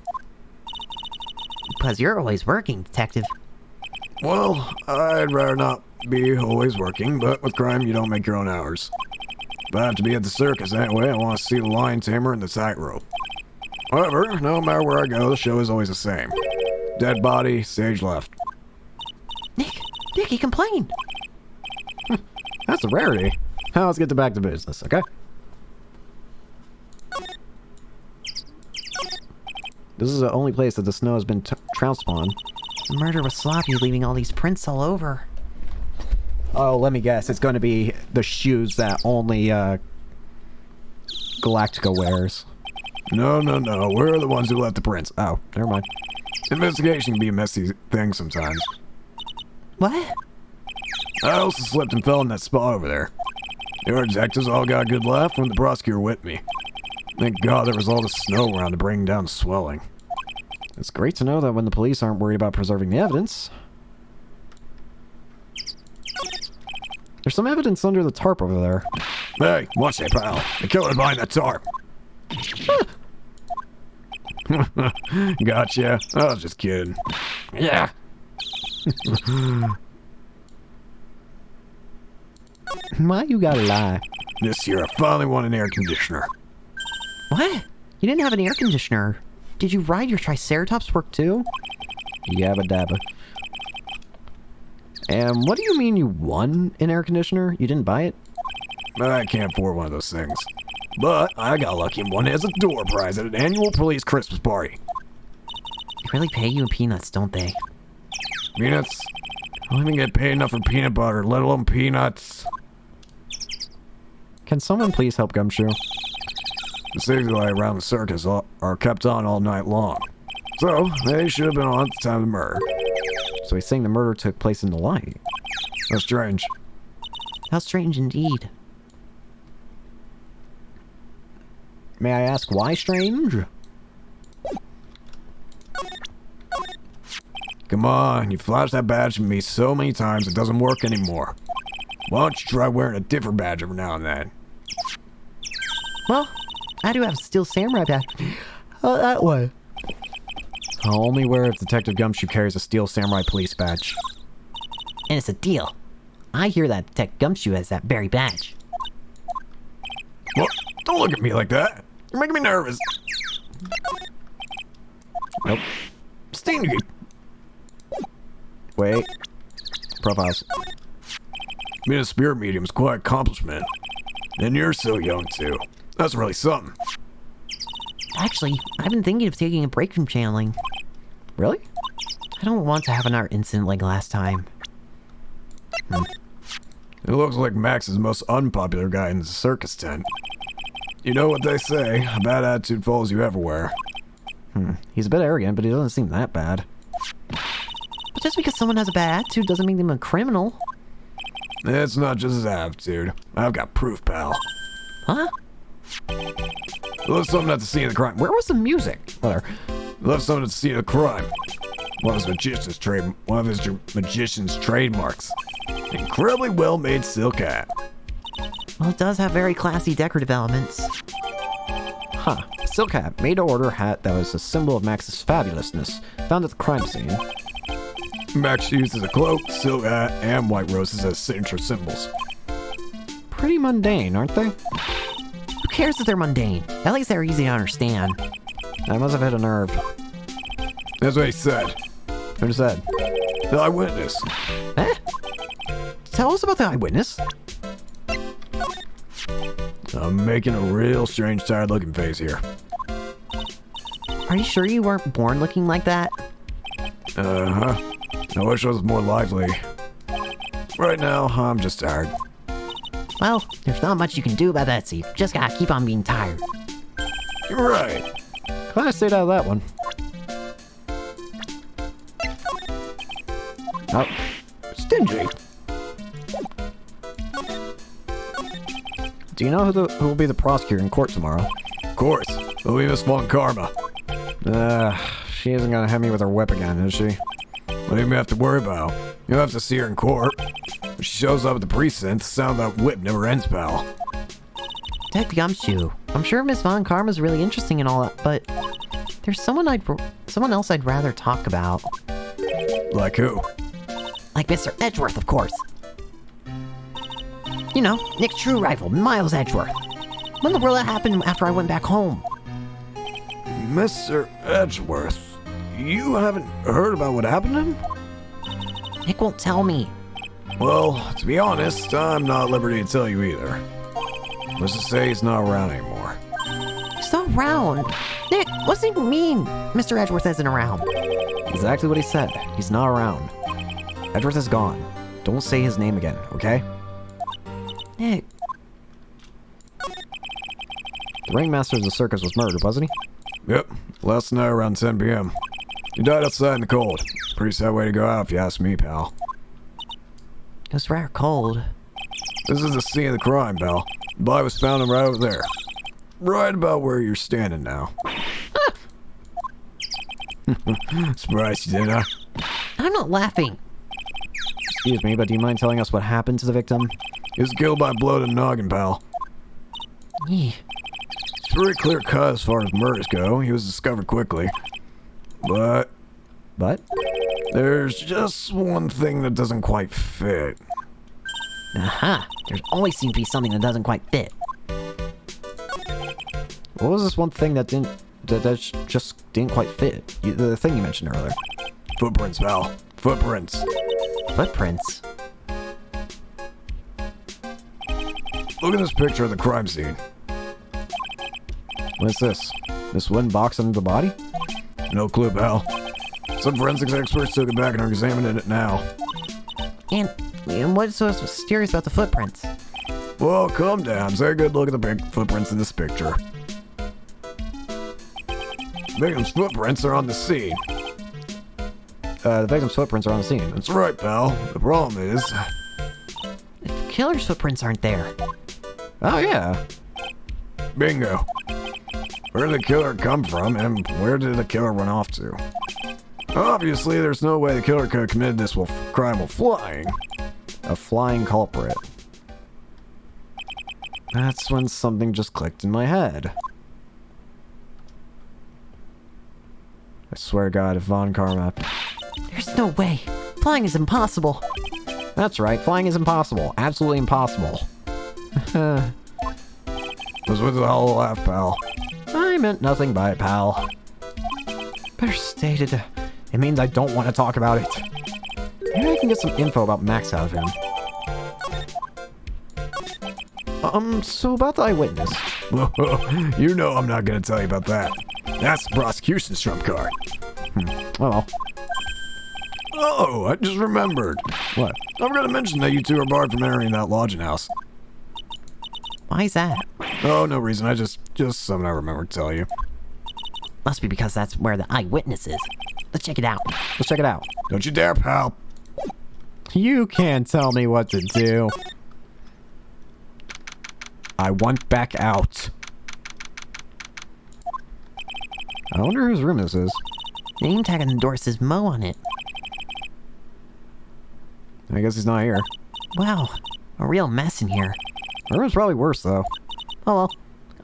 Because you're always working, Detective. Well, I'd rather not be always working, but with crime, you don't make your own hours. If I have to be at the circus anyway, I want to see the lion tamer and the tightrope. However, no matter where I go, the show is always the same. Dead body, stage left. Nick, he complained. That's a rarity. Now let's get back to business, okay? This is the only place that the snow has been trounced upon. The murder was sloppy, leaving all these prints all over. Oh, let me guess. It's going to be the shoes that only Galactica wears. No. We're the ones who left the prints. Oh, never mind. Investigation can be a messy thing sometimes. What? I also slipped and fell in that spot over there. Your detectives all got a good laugh when the prosecutor whipped me. Thank God there was all the snow around to bring down the swelling. It's great to know that when the police aren't worried about preserving the evidence. There's some evidence under the tarp over there. Hey, watch that, pal. The killer's behind that tarp. Gotcha. I was just kidding. Yeah. Why you gotta lie? This year I finally want an air conditioner. What? You didn't have an air conditioner. Did you ride your Triceratops work too? Yabba dabba. And what do you mean you won an air conditioner? You didn't buy it? I can't afford one of those things. But I got lucky and won it as a door prize at an annual police Christmas party. They really pay you in peanuts, don't they? Peanuts? I don't even get paid enough for peanut butter, let alone peanuts. Can someone please help Gumshoe? The safety light around the circus are kept on all night long. So, they should have been on at the time of the murder. So he's saying the murder took place in the light. That's strange. How strange indeed. May I ask why strange? Come on, you flashed that badge at me so many times it doesn't work anymore. Why don't you try wearing a different badge every now and then? Well, I do have a steel samurai badge. Oh, that way. I'll only wear if Detective Gumshoe carries a steel samurai police badge. And it's a deal. I hear that Detective Gumshoe has that very badge. What? Don't look at me like that. You're making me nervous. Nope. Stingy. Wait. Profiles. Being a spirit medium is quite an accomplishment. And you're so young, too. That's really something. Actually, I've been thinking of taking a break from channeling. Really? I don't want to have another incident like last time. It looks like Max is the most unpopular guy in the circus tent. You know what they say, a bad attitude follows you everywhere. He's a bit arrogant, but he doesn't seem that bad. But just because someone has a bad attitude doesn't make them a criminal. It's not just his attitude. I've got proof, pal. Huh? He left something at the scene of the crime. Where was the music? Whatever. He left something at the scene of the crime. One of his magician's trademarks. Incredibly well-made silk hat. Well, it does have very classy decorative elements. Huh. Silk hat. Made to order hat that was a symbol of Max's fabulousness. Found at the crime scene. Max uses a cloak, silk hat, and white roses as signature symbols. Pretty mundane, aren't they? Who cares if they're mundane? At least they're easy to understand. I must have hit a nerve. That's what he said. Who said? The eyewitness. Eh? Tell us about the eyewitness. I'm making a real strange, tired-looking face here. Are you sure you weren't born looking like that? Uh-huh. I wish I was more lively. Right now, I'm just tired. Well, there's not much you can do about that, so you just gotta keep on being tired. You're right. Glad I stayed out of that one. Oh. Stingy. Do you know who will be the prosecutor in court tomorrow? Of course. It'll be Miss Von Karma. She isn't gonna hit me with her whip again, is she? What do you have to worry about? You'll have to see her in court. When she shows up at the precinct, the sound of that whip never ends, pal. Detective Gumshoe. I'm sure Miss Von Karma's really interesting and all that, but there's someone else I'd rather talk about. Like who? Like Mr. Edgeworth, of course. You know, Nick's true rival, Miles Edgeworth. When the world that happened after I went back home? Mr. Edgeworth, you haven't heard about what happened to him? Nick won't tell me. Well, to be honest, I'm not at liberty to tell you either. Let's just say he's not around anymore. He's not around. Nick, what's it mean Mr. Edgeworth isn't around? Exactly what he said. He's not around. Edgeworth is gone. Don't say his name again, okay? Nick, The ringmaster of the circus was murdered, wasn't he? Yep, last night around 10 p.m. He died outside in the cold. Pretty sad way to go out if you ask me, pal. it was rather cold. This is the scene of the crime, pal. The body was found right over there. Right about where you're standing now. Surprised you did, huh? I'm not laughing. Excuse me, but do you mind telling us what happened to the victim? He was killed by a blow to the noggin, pal. Eeh. It's pretty clear cut as far as murders go. He was discovered quickly. But But? there's just one thing that doesn't quite fit. Aha, there always seems to be something that doesn't quite fit. What was this one thing that just didn't quite fit? The thing you mentioned earlier. Footprints, pal. Footprints. Footprints. Look at this picture of the crime scene. What is this? This wooden box under the body? No clue, pal. Some forensics experts took it back and are examining it now. And what's so mysterious about the footprints? Well, calm down. Take a good look at the big footprints in this picture. Victim's footprints are on the scene. The victim's footprints are on the scene. That's right, pal. The problem is... The killer's footprints aren't there. Oh, yeah. Bingo. Where did the killer come from, and where did the killer run off to? Obviously, there's no way the killer could have committed this crime while flying. A flying culprit. That's when something just clicked in my head. I swear to God, if Von Karma... There's no way. Flying is impossible. That's right, flying is impossible. Absolutely impossible. Was with the hollow laugh, pal. I meant nothing by it, pal. Better stated. It means I don't want to talk about it. Maybe I can get some info about Max out of him. So about the eyewitness. You know I'm not gonna tell you about that. That's the prosecution's trump card. Well, Oh, I just remembered. what? I forgot to mention that you two are barred from entering that lodging house. Why's that? Oh, no reason. I just something I remembered to tell you. Must be because that's where the eyewitness is. Let's check it out. Let's check it out. Don't you dare, pal. You can't tell me what to do. I want back out. I wonder whose room this is. The name tag on the door says Mo on it. I guess he's not here. Wow, a real mess in here. Our room's probably worse, though. Oh well,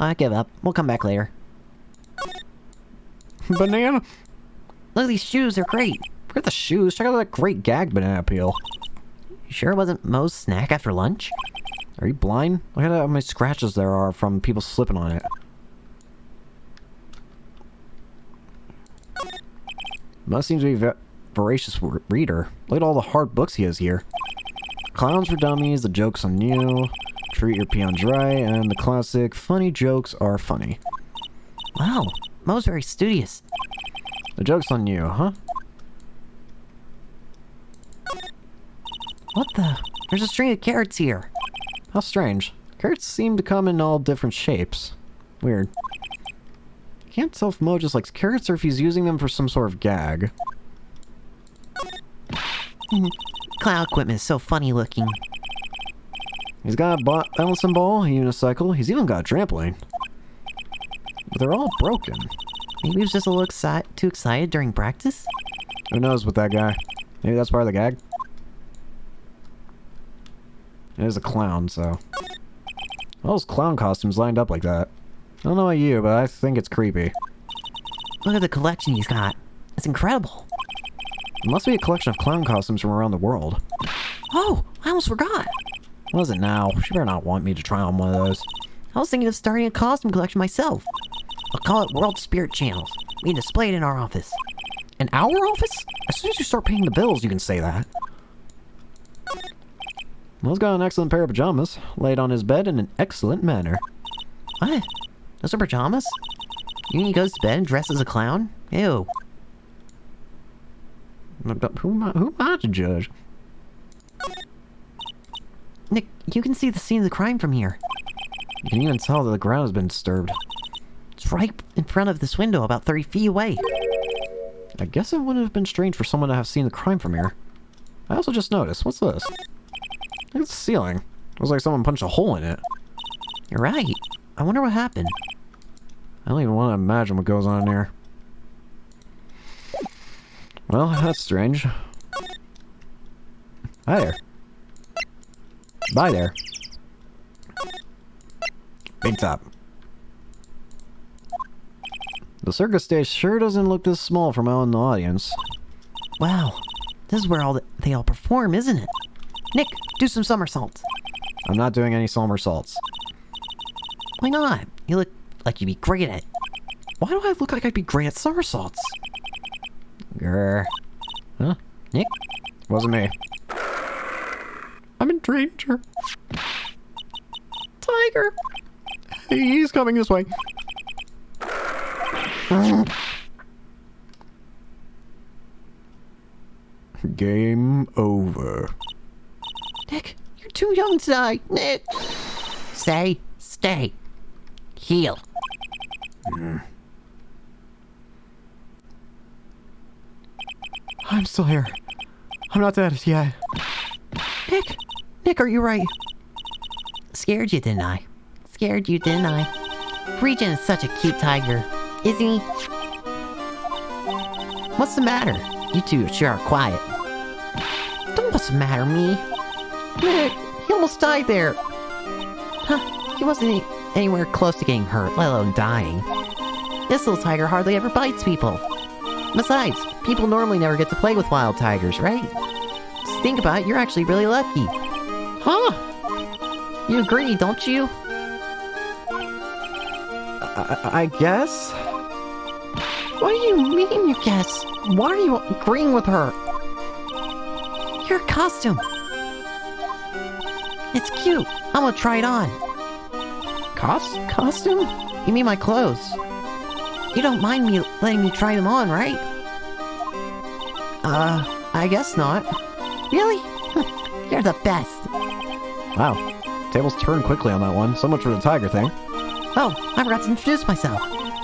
I give up. We'll come back later. Banana? Look at these shoes, they're great. Forget the shoes. Check out that great gag banana peel. You sure it wasn't Mo's snack after lunch? Are you blind? Look at how many scratches there are from people slipping on it. Must seem to be a voracious reader. Look at all the hard books he has here. Clowns for Dummies, The Joke's on You, Treat Your Peons Right, and the classic Funny Jokes Are Funny. Wow, Mo's very studious. The Joke's on You, huh? What the? There's a string of carrots here. How strange. Carrots seem to come in all different shapes. Weird. Can't tell if Mo just likes carrots or if he's using them for some sort of gag. Clown equipment is so funny looking. He's got a bouncing ball, a unicycle, he's even got a trampoline. But they're all broken. Maybe he was just a little too excited during practice? Who knows with that guy? Maybe that's part of the gag? It is a clown, so... All those clown costumes lined up like that. I don't know about you, but I think it's creepy. Look at the collection he's got. It's incredible. It must be a collection of clown costumes from around the world. Oh, I almost forgot. What is it now? She better not want me to try on one of those. I was thinking of starting a costume collection myself. I'll call it World Spirit Channels. We display it in our office. In our office? As soon as you start paying the bills, you can say that. Will's got an excellent pair of pajamas, laid on his bed in an excellent manner. What? Those are pajamas? You mean he goes to bed and dresses as a clown? Ew. Who am I to judge? Nick, you can see the scene of the crime from here. You can even tell that the ground has been disturbed. It's right in front of this window, about 30 feet away. I guess it wouldn't have been strange for someone to have seen the crime from here. I also just noticed, what's this? Look at the ceiling. It looks like someone punched a hole in it. You're right. I wonder what happened. I don't even want to imagine what goes on here. Well, that's strange. Hi there. Bye there. Big top. The circus stage sure doesn't look this small from out in the audience. Wow. This is where they all perform, isn't it? Nick, do some somersaults. I'm not doing any somersaults. Why not? You look like you'd be great at it. Why do I look like I'd be great at somersaults? Grr. Huh? Nick? Wasn't me. I'm in danger. Tiger! He's coming this way. Game over. Nick, you're too young to die. Nick! Say, stay. Heal. I'm still here. I'm not dead yet. Nick! Nick, are you right? Scared you, didn't I? Scared you, didn't I? Regent is such a cute tiger, isn't he? What's the matter? You two sure are quiet. Don't what's the matter, me? Nick, he almost died there. Huh, he wasn't anywhere close to getting hurt, let alone dying. This little tiger hardly ever bites people. Besides, people normally never get to play with wild tigers, right? Just think about it, you're actually really lucky. Huh? You agree, don't you? I guess? What do you mean, you guess? Why are you agreeing with her? Your costume. It's cute. I'm gonna try it on. Costume? You mean my clothes? You don't mind me letting me try them on, right? I guess not. Really? You're the best. Wow. Tables turned quickly on that one. So much for the tiger thing. Oh, I forgot to introduce myself.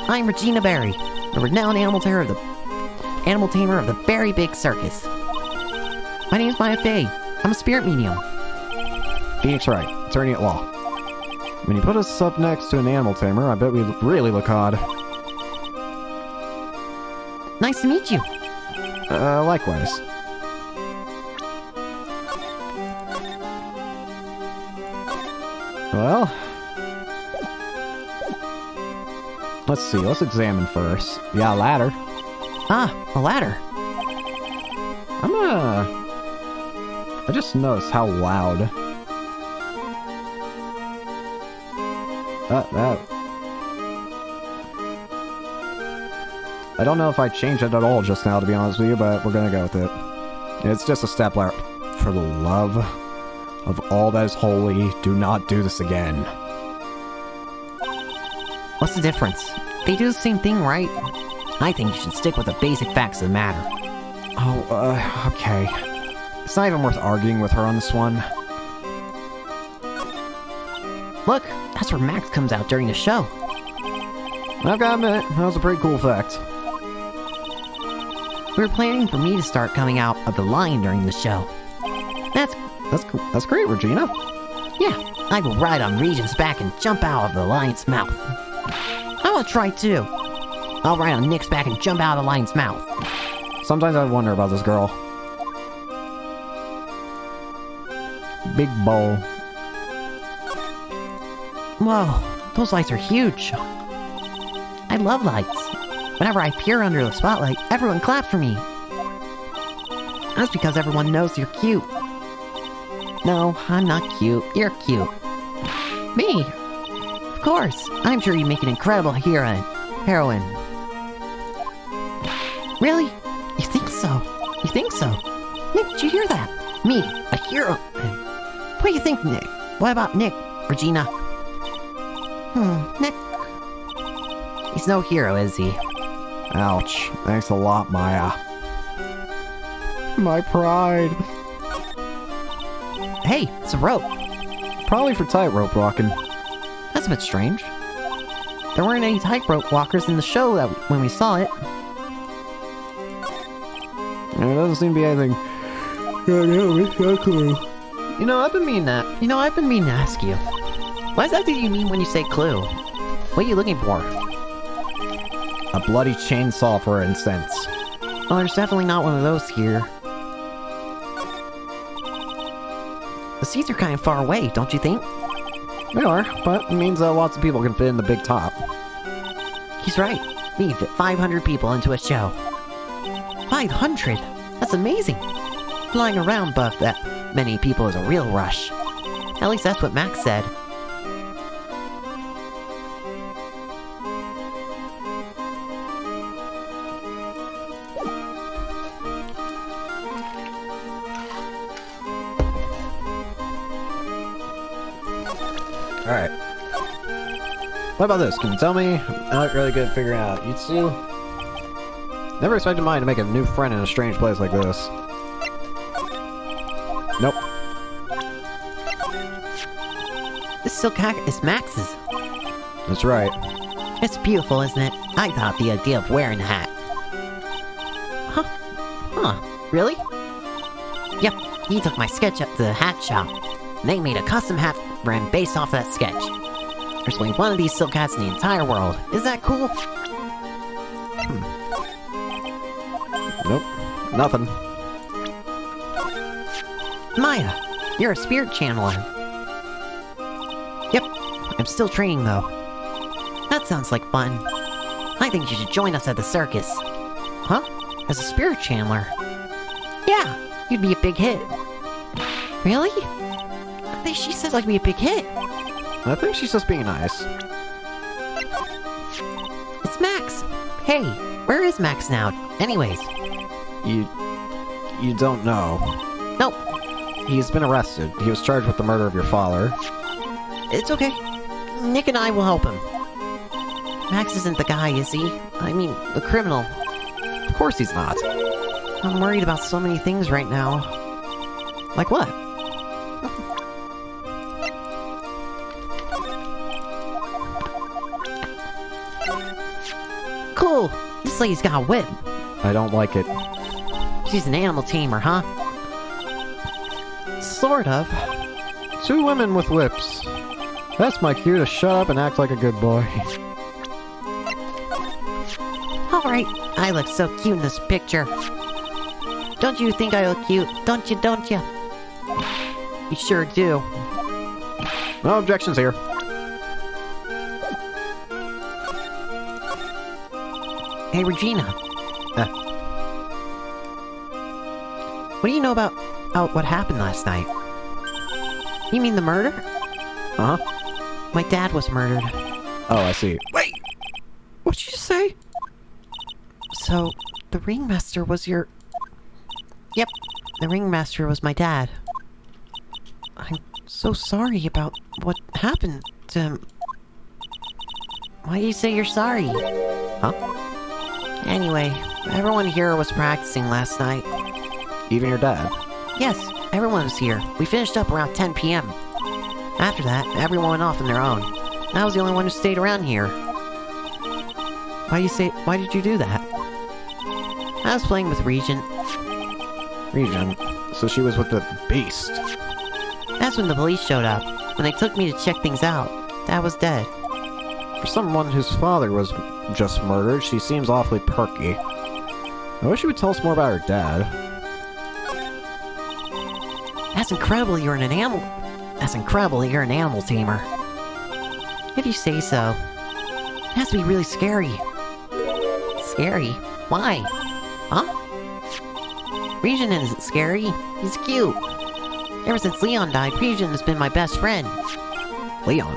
I'm Regina Berry, the renowned animal tamer of the Berry Big Circus. My name's Maya Fey. I'm a spirit medium. Phoenix Wright, attorney at law. When you put us up next to an animal tamer, I bet we really look odd. Nice to meet you. Likewise. Well, let's see, let's examine first. Yeah, a ladder. Ah, a ladder. I just noticed how loud. I don't know if I changed it at all just now, to be honest with you, but we're gonna go with it. It's just a step ladder. For the love of all that is holy, do not do this again. What's the difference? They do the same thing, right? I think you should stick with the basic facts of the matter. Oh, okay. It's not even worth arguing with her on this one. Look, that's where Max comes out during the show. I've got to admit, that was a pretty cool fact. We were planning for me to start coming out of the line during the show. That's great, Regina. Yeah, I will ride on Regent's back and jump out of the lion's mouth. I want to try too. I'll ride on Nick's back and jump out of the lion's mouth. Sometimes I wonder about this girl. Big bowl. Whoa, those lights are huge. I love lights. Whenever I peer under the spotlight, everyone claps for me. That's because everyone knows you're cute. No, I'm not cute. You're cute. Me? Of course. I'm sure you make an incredible heroine. Really? You think so? You think so? Nick, did you hear that? Me, a hero. What do you think, Nick? What about Nick, Regina? Nick. He's no hero, is he? Ouch. Thanks a lot, Maya. My pride. Hey, it's a rope. Probably for tightrope walking. That's a bit strange. There weren't any tightrope walkers in the show when we saw it. There doesn't seem to be anything. No clue. You know, I've been meaning to ask you. What exactly do you mean when you say clue? What are you looking for? A bloody chainsaw, for instance. Oh, there's definitely not one of those here. The seats are kind of far away, don't you think? They are, but it means lots of people can fit in the big top. He's right. We can fit 500 people into a show. 500? That's amazing. Flying around above that many people is a real rush. At least that's what Max said. Alright. What about this? Can you tell me? I'm not really good at figuring out. You two? Never expected mine to make a new friend in a strange place like this. Nope. This silk hat is Max's. That's right. It's beautiful, isn't it? I thought the idea of wearing a hat. Huh, really? Yep, he took my sketch up to the hat shop. And they made a custom hat for him based off that sketch. There's only one of these silk hats in the entire world. Isn't that cool? Nope. Nothing. Maya, you're a spirit channeler. Yep, I'm still training though. That sounds like fun. I think you should join us at the circus. Huh? As a spirit channeler? Yeah, you'd be a big hit. Really? I think she said I'd be a big hit. I think she's just being nice. It's Max. Hey, where is Max now? Anyways. You don't know. Nope. He's been arrested. He was charged with the murder of your father. It's okay. Nick and I will help him. Max isn't the guy, is he? I mean, the criminal. Of course he's not. I'm worried about so many things right now. Like what? Cool! This lady's got a whip. I don't like it. She's an animal tamer, huh? Sort of. 2 women with whips. That's my cue to shut up and act like a good boy. Alright, I look so cute in this picture. Don't you think I look cute? Don't you? You sure do. No objections here. Hey, Regina. What do you know about what happened last night? You mean the murder? Uh-huh. My dad was murdered. Oh, I see. Wait! What'd you just say? So, the ringmaster was your... Yep, the ringmaster was my dad. I'm so sorry about what happened to him. Why do you say you're sorry? Huh? Anyway, everyone here was practicing last night. Even your dad? Yes, everyone was here. We finished up around 10 p.m. After that, everyone went off on their own. I was the only one who stayed around here. Why did you do that? I was playing with Regent. Regent? So she was with the beast. That's when the police showed up. When they took me to check things out, Dad was dead. For someone whose father was just murdered, she seems awfully perky. I wish she would tell us more about her dad. That's incredible you're an animal tamer. If you say so. It has to be really scary. Scary? Why? Huh? Regina isn't scary. He's cute. Ever since Leon died, Regina has been my best friend. Leon.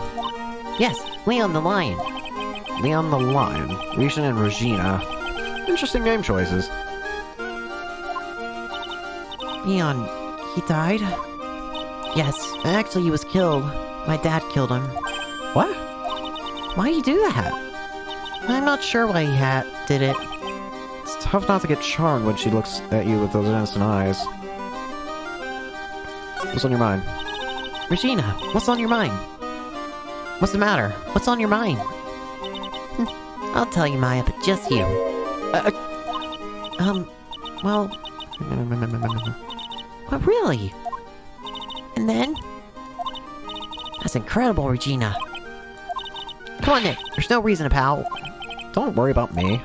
Yes, Leon the lion. Leon the Lion. Regina and Regina. Interesting name choices. Leon, he died? Yes, actually he was killed. My dad killed him. What? Why'd he do that? I'm not sure why he did it. It's tough not to get charmed when she looks at you with those innocent eyes. What's on your mind? Regina, what's on your mind? What's the matter? What's on your mind? I'll tell you, Maya, but just you. Well... What, really? And then? That's incredible, Regina. Come on, Nick. There's no reason to pout. Don't worry about me.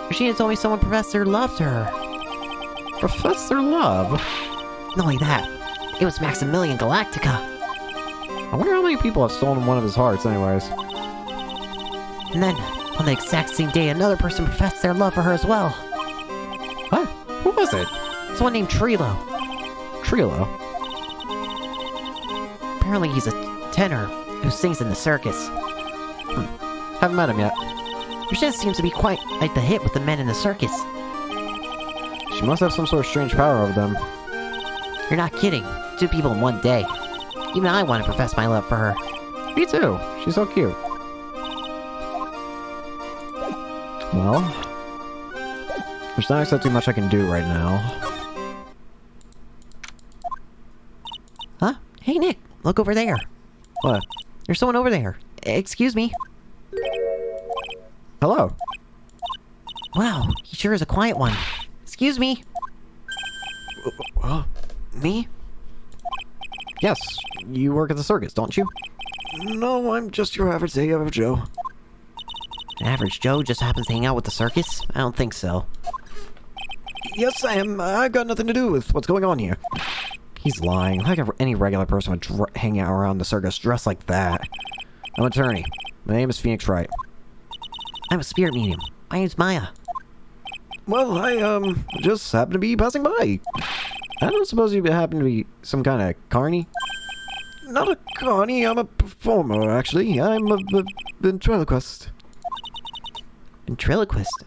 Regina told me someone Professor loved her. Professor Love? Not only that, it was Maximilian Galactica. I wonder how many people have stolen one of his hearts anyways. And then, on the exact same day, another person professed their love for her as well. What? Who was it? Someone named Trilo. Trilo? Apparently he's a tenor who sings in the circus. Haven't met him yet. Regina seems to be quite like the hit with the men in the circus. She must have some sort of strange power over them. You're not kidding. 2 people in one day. Even I want to profess my love for her. Me too. She's so cute. Well, there's not exactly much I can do right now. Huh? Hey, Nick. Look over there. What? There's someone over there. Excuse me. Hello. Wow, he sure is a quiet one. Excuse me. Me? Yes, you work at the circus, don't you? No, I'm just your average day of Joe. Average Joe just happens to hang out with the circus? I don't think so. Yes, I am. I've got nothing to do with what's going on here. He's lying. Like any regular person would hang out around the circus dressed like that. I'm an attorney. My name is Phoenix Wright. I'm a spirit medium. My name's Maya. Well, I, just happened to be passing by. I don't suppose you happen to be some kind of carny? Not a carny, I'm a performer, actually. I'm a ventriloquist. Ventriloquist?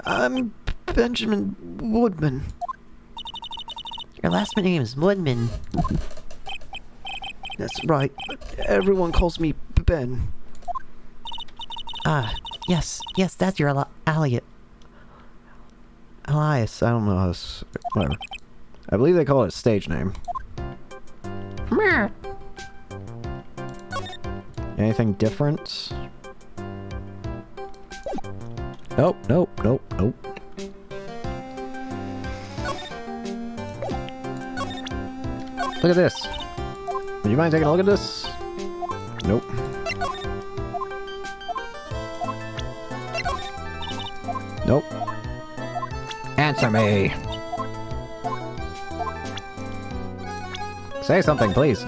I'm Benjamin Woodman. Your last name is Woodman. That's right. Everyone calls me Ben. Yes, that's your Elias. Elias, I don't know how to... whatever. I believe they call it a stage name. Anything different? Nope. Look at this. Would you mind taking a look at this? Nope. Nope. Answer me. Say something, please.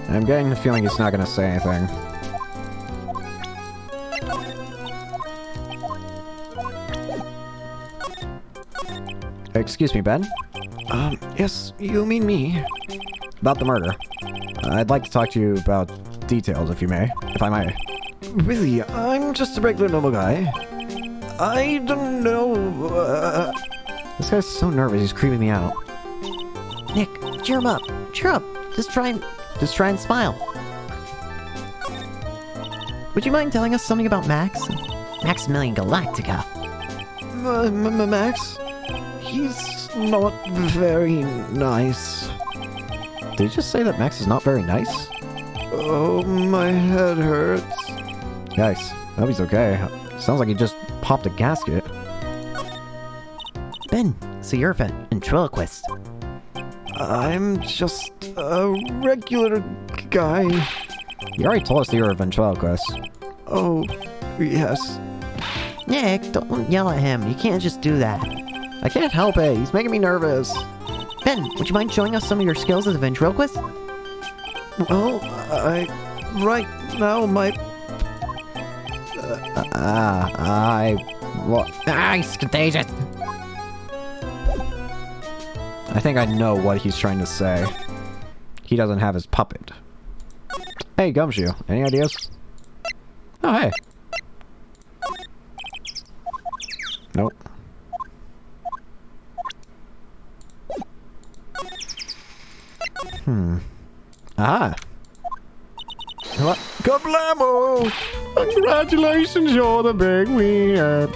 I'm getting the feeling he's not gonna say anything. Excuse me, Ben? Yes, you mean me? About the murder. I'd like to talk to you about details, if I may. Really? I'm just a regular normal guy. I don't know, This guy's so nervous, he's creeping me out. Nick, cheer him up. Cheer up. Just try and smile. Would you mind telling us something about Max? Maximilian Galactica. Max? He's not very nice. Did you just say that Max is not very nice? Oh, my head hurts. Yikes. I hope he's okay. Sounds like he just popped a gasket. Ben, so you're a ventriloquist. I'm just a regular guy. You already told us that you're a ventriloquist. Oh, yes. Nick, don't yell at him. You can't just do that. I can't help it. He's making me nervous. Ben, would you mind showing us some of your skills as a ventriloquist? Well, right now, my... What? He's contagious. I think I know what he's trying to say. He doesn't have his puppet. Hey, Gumshoe, any ideas? Oh, hey. Nope. Ah. What? Kablamo! Congratulations, you're the big winner.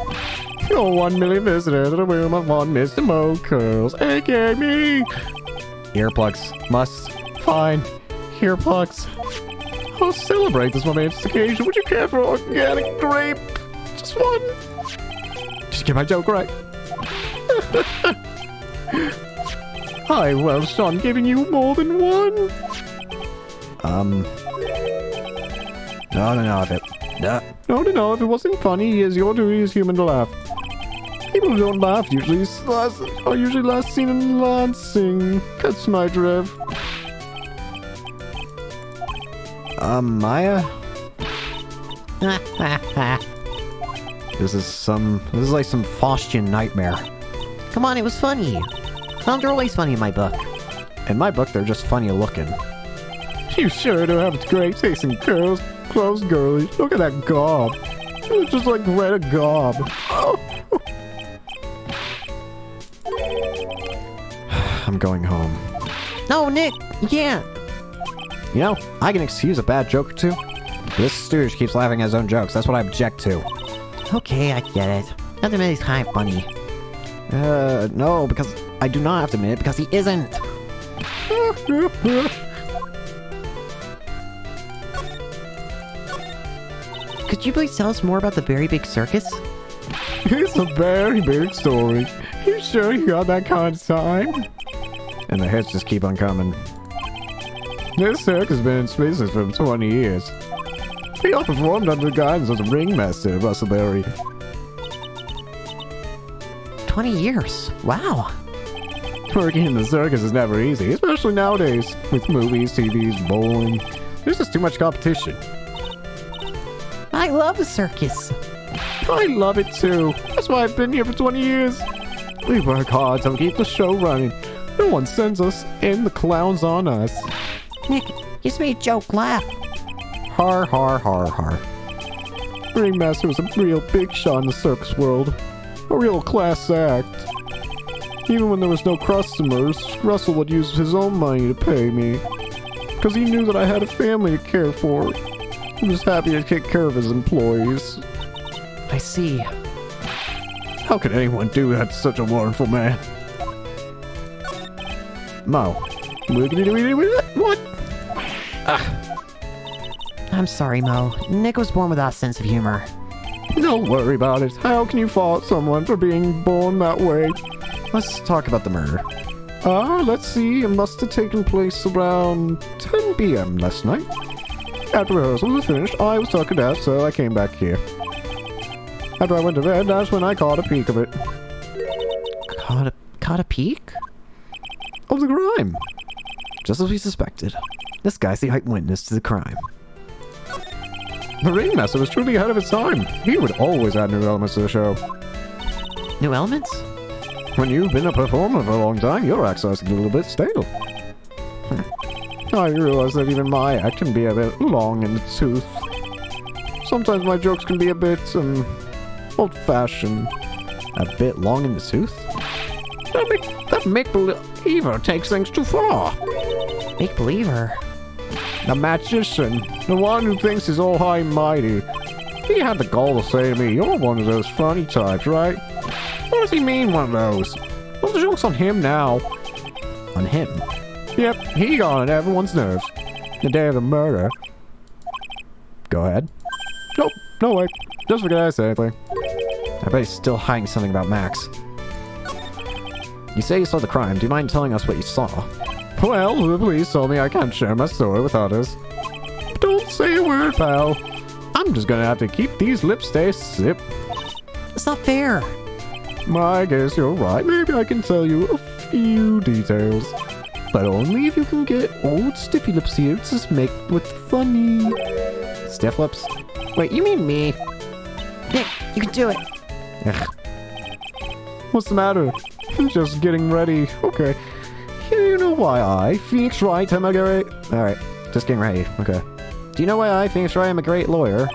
You're 1 million visitors to the room of one Mr. Mo Curls, aka me. Earplugs. Must find earplugs. I'll celebrate this momentous occasion. Would you care for organic grape? Just one. Did you get my joke right? Hi, well, Sean, giving you more than one. No, if it wasn't funny, it's your duty as human to laugh. People who don't laugh are usually last seen in Lansing. That's my drift. Maya? This is like some Faustian nightmare. Come on, it was funny. Clowns are always funny in my book. In my book, they're just funny looking. You sure do have great taste in girls. Clothes, girly. Look at that gob. It looks just like Greta Gob. Oh. I'm going home. No, Nick, you can't. You know, I can excuse a bad joke or two. This stooge keeps laughing at his own jokes. That's what I object to. Okay, I get it. Not to admit he's kind of funny. No, because I do not have to admit it, because he isn't. Could you please tell us more about the Very Big Circus? It's a very big story. You sure you got that kind of time? And the hits just keep on coming. This circus has been in business for 20 years. He all performed under the guidance of the ringmaster, Russell Berry. 20 years. Wow. Working in the circus is never easy, especially nowadays. With movies, TVs, bowling. There's just too much competition. I love the circus. I love it too. That's why I've been here for 20 years. We work hard to keep the show running. No one sends us in, the clowns on us. Nick, you just made a joke. Laugh. Har, har, har, har. Ringmaster was a real big shot in the circus world. A real class act. Even when there was no customers, Russell would use his own money to pay me. Because he knew that I had a family to care for. He was happy to take care of his employees. I see. How could anyone do that to such a wonderful man? Mo. What? I'm sorry, Mo. Nick was born without a sense of humor. Don't worry about it. How can you fault someone for being born that way? Let's talk about the murder. Let's see. It must have taken place around 10 p.m. last night. After rehearsal was finished, I was tuckered out, so I came back here. After I went to bed, that's when I caught a peek of it. Caught a peek? Of the crime. Just as we suspected. This guy's the eyewitness to the crime. The ringmaster was truly ahead of his time. He would always add new elements to the show. New elements? When you've been a performer for a long time, your act's starts to get a little bit stale. I realize that even my act can be a bit long in the tooth. Sometimes my jokes can be a bit, old-fashioned. A bit long in the tooth? That make-believer takes things too far. Make-believer? The magician, the one who thinks he's all high and mighty. He had the gall to say to me, "You're one of those funny types, right?" What does he mean, one of those? Well, the joke's on him now. On him? Yep, he got on everyone's nerves. The day of the murder. Go ahead. Nope, no way. Just forget I said anything. I bet he's still hiding something about Max. You say you saw the crime. Do you mind telling us what you saw? Well, the police told me I can't share my story with others. Don't say a word, pal. I'm just gonna have to keep these lips zipped. It's not fair. I guess you're right. Maybe I can tell you a few details. but only if you can get old Stiffy Lips here to make what's funny. Stiff lips? Wait, you mean me? Nick, you can do it. Ugh. What's the matter? Just getting ready. Okay. You know why I, Phoenix Wright, am a great... Alright, just getting ready. Okay. Do you know why I, Phoenix Wright, am a great lawyer?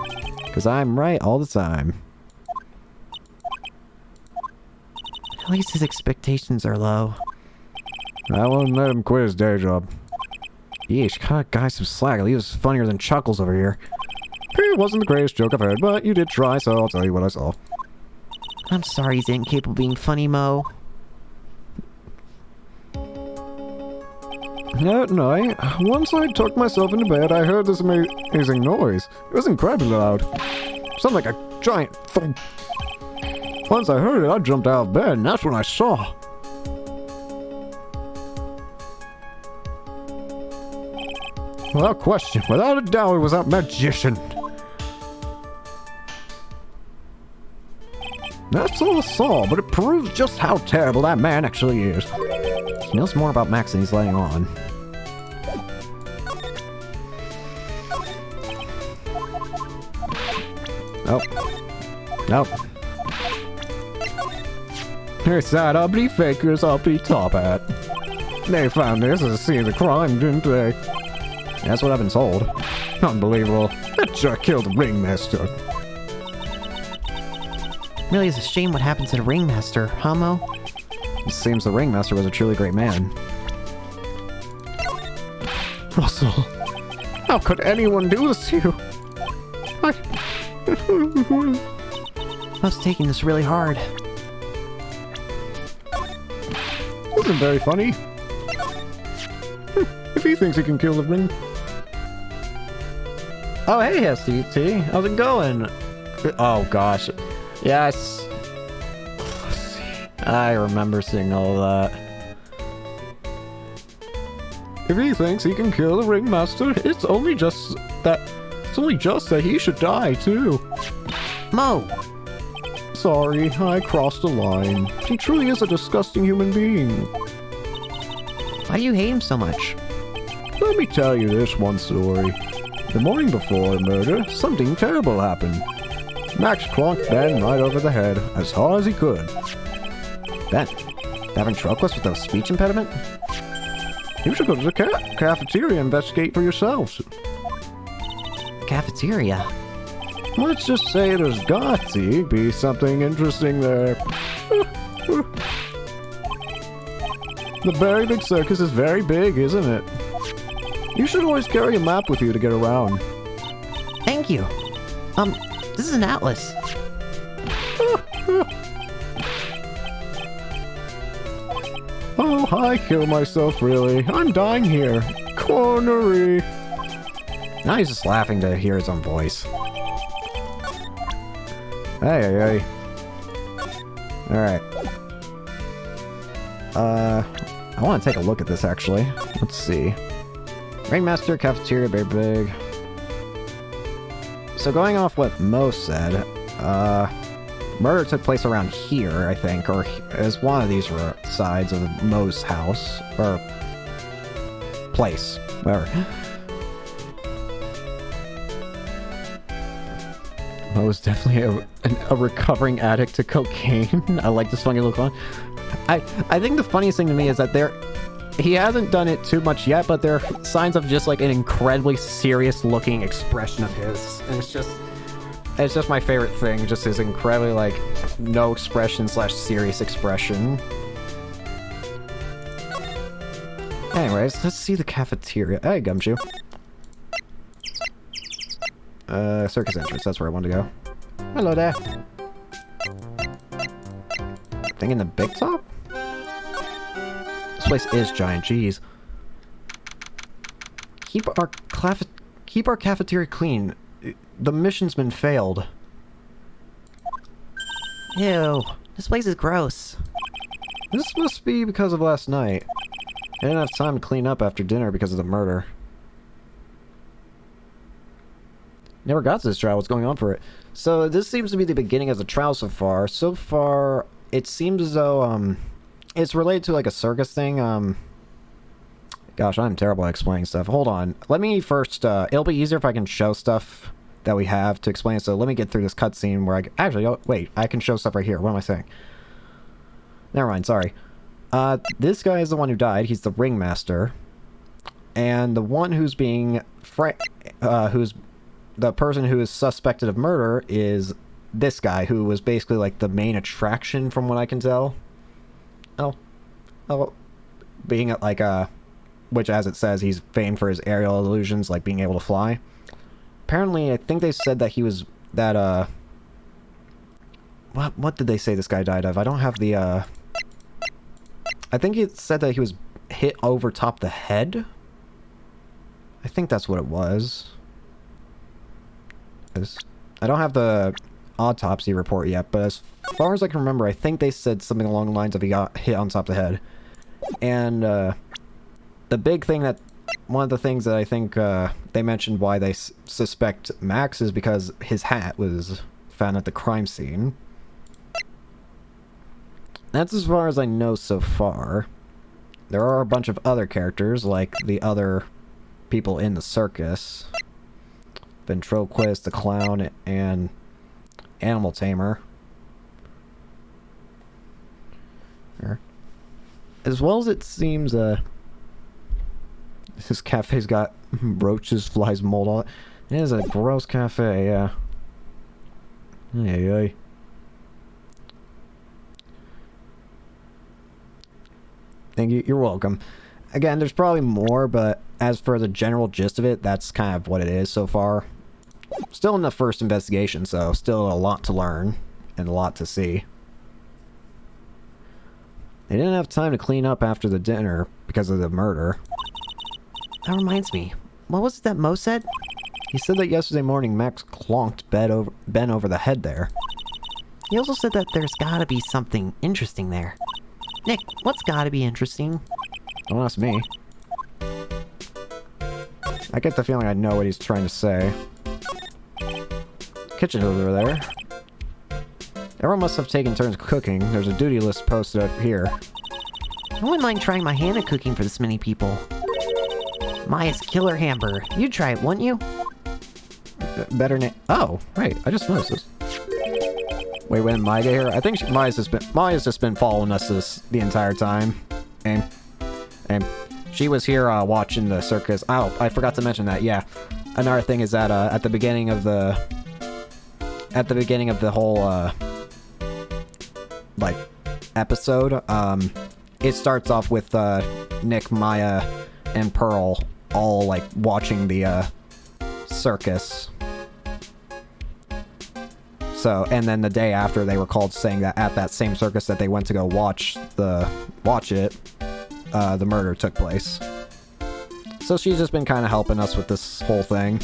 Because I'm right all the time. At least his expectations are low. I won't let him quit his day job. Yeesh, cut a guy some slack. He was funnier than Chuckles over here. It wasn't the greatest joke I've heard, but you did try, so I'll tell you what I saw. I'm sorry he's incapable of being funny, Mo. At night, once I tucked myself into bed, I heard this amazing noise. It was incredibly loud. Sounded like a giant thump. Once I heard it, I jumped out of bed, and that's when I saw. Without question, without a doubt, it was that magician. That's all I saw, but it proves just how terrible that man actually is. He knows more about Max than he's letting on. Nope. Nope. It's that uppity faker's uppity top hat. They found this at the scene of the crime, didn't they? That's what I've been told. Unbelievable. That jerk killed the ringmaster. Really is a shame what happened to the ringmaster, huh, Mo? It seems the ringmaster was a truly great man. Russell, how could anyone do this to you? Mo's taking this really hard. Wasn't very funny. If he thinks he can kill the ring... Oh, hey, SDT. How's it going? Oh, gosh. Yes. I remember seeing all that. If he thinks he can kill the ringmaster, it's only just that he should die, too. Mo! Sorry, I crossed a line. He truly is a disgusting human being. Why do you hate him so much? Let me tell you this one story. The morning before the murder, something terrible happened. Max clonked Ben right over the head, as hard as he could. Ben, the ventriloquist with a speech impediment? You should go to the cafeteria and investigate for yourselves. Cafeteria? Let's just say there's got to be something interesting there. The very big circus is very big, isn't it? You should always carry a map with you to get around. Thank you. This is an atlas. Oh, I kill myself, really. I'm dying here. Cornery. Now he's just laughing to hear his own voice. Hey. Alright. I want to take a look at this, actually. Let's see. Ringmaster, cafeteria, very big. So going off what Mo said, murder took place around here, I think, or as one of these sides of Mo's house, or place, whatever. Mo's definitely a recovering addict to cocaine. I like this funny look on. I think the funniest thing to me is that he hasn't done it too much yet, but there are signs of just like an incredibly serious looking expression of his. And it's just my favorite thing, just his incredibly like no expression / serious expression. Anyways, let's see the cafeteria. Hey, Gumshoe. Circus entrance, that's where I wanted to go. Hello there. Thing in the big top? This place is giant, jeez. Keep our cafeteria clean. The mission's been failed. Ew. This place is gross. This must be because of last night. I didn't have time to clean up after dinner because of the murder. Never got to this trial. What's going on for it? So this seems to be the beginning of the trial so far. So far, it seems as though it's related to like a circus thing. Gosh, I'm terrible at explaining stuff. Hold on. Let me first, it'll be easier if I can show stuff that we have to explain. So let me get through this cutscene where actually, oh, wait, I can show stuff right here. What am I saying? Never mind, sorry. This guy is the one who died. He's the ringmaster. And the one who's being, who's the person who is suspected of murder is this guy, who was basically like the main attraction from what I can tell. Being like which as it says, he's famed for his aerial illusions, like being able to fly. Apparently, I think they said that he was, that, what did they say this guy died of? I don't have the, I think it said that he was hit over top the head. I think that's what it was. I don't have the autopsy report yet, but as far as I can remember, I think they said something along the lines of he got hit on top of the head. And, the big thing that, one of the things that I think, they mentioned why they suspect Max is because his hat was found at the crime scene. That's as far as I know so far. There are a bunch of other characters, like the other people in the circus. Ventriloquist, the clown, and Animal Tamer. As well as it seems, this cafe's got roaches, flies, mold, all that. It is a gross cafe, yeah. Ay. Thank you, you're welcome. Again, there's probably more, but as for the general gist of it, that's kind of what it is so far. Still in the first investigation, so still a lot to learn and a lot to see. They didn't have time to clean up after the dinner because of the murder. That reminds me. What was it that Mo said? He said that yesterday morning Max clonked Ben over the head there. He also said that there's gotta be something interesting there. Nick, what's gotta be interesting? Don't ask me. I get the feeling I know what he's trying to say. Kitchen over there. Everyone must have taken turns cooking. There's a duty list posted up here. I wouldn't mind trying my hand at cooking for this many people. Maya's killer hamburger. You'd try it, wouldn't you? Better name. Oh, right. I just noticed this. Wait, when did Maya get here? I think Maya's just been following us the entire time. And she was here watching the circus. Oh, I forgot to mention that. Yeah. Another thing is that at the beginning of the whole like episode, it starts off with Nick, Maya, and Pearl all like watching the circus. So, and then the day after, they were called saying that at that same circus that they went to go watch it, the murder took place. So she's just been kind of helping us with this whole thing.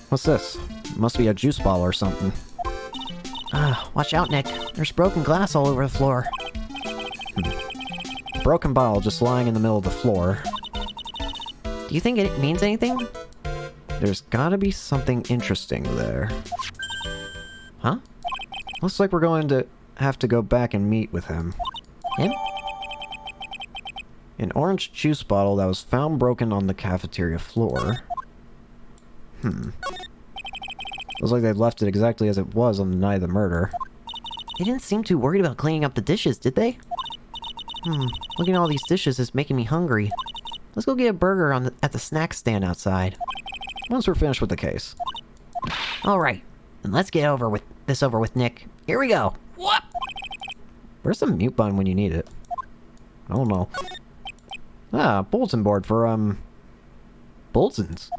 What's this? Must be a juice bottle or something. Watch out, Nick. There's broken glass all over the floor. Broken bottle just lying in the middle of the floor. Do you think it means anything? There's gotta be something interesting there. Huh? Looks like we're going to have to go back and meet with him. Him? An orange juice bottle that was found broken on the cafeteria floor. Looks like they left it exactly as it was on the night of the murder. They didn't seem too worried about cleaning up the dishes, did they? Looking at all these dishes is making me hungry. Let's go get a burger at the snack stand outside. Once we're finished with the case. Alright, then let's get over with Nick. Here we go! What? Where's the mute button when you need it? I don't know. Bulletin board for, bulletins.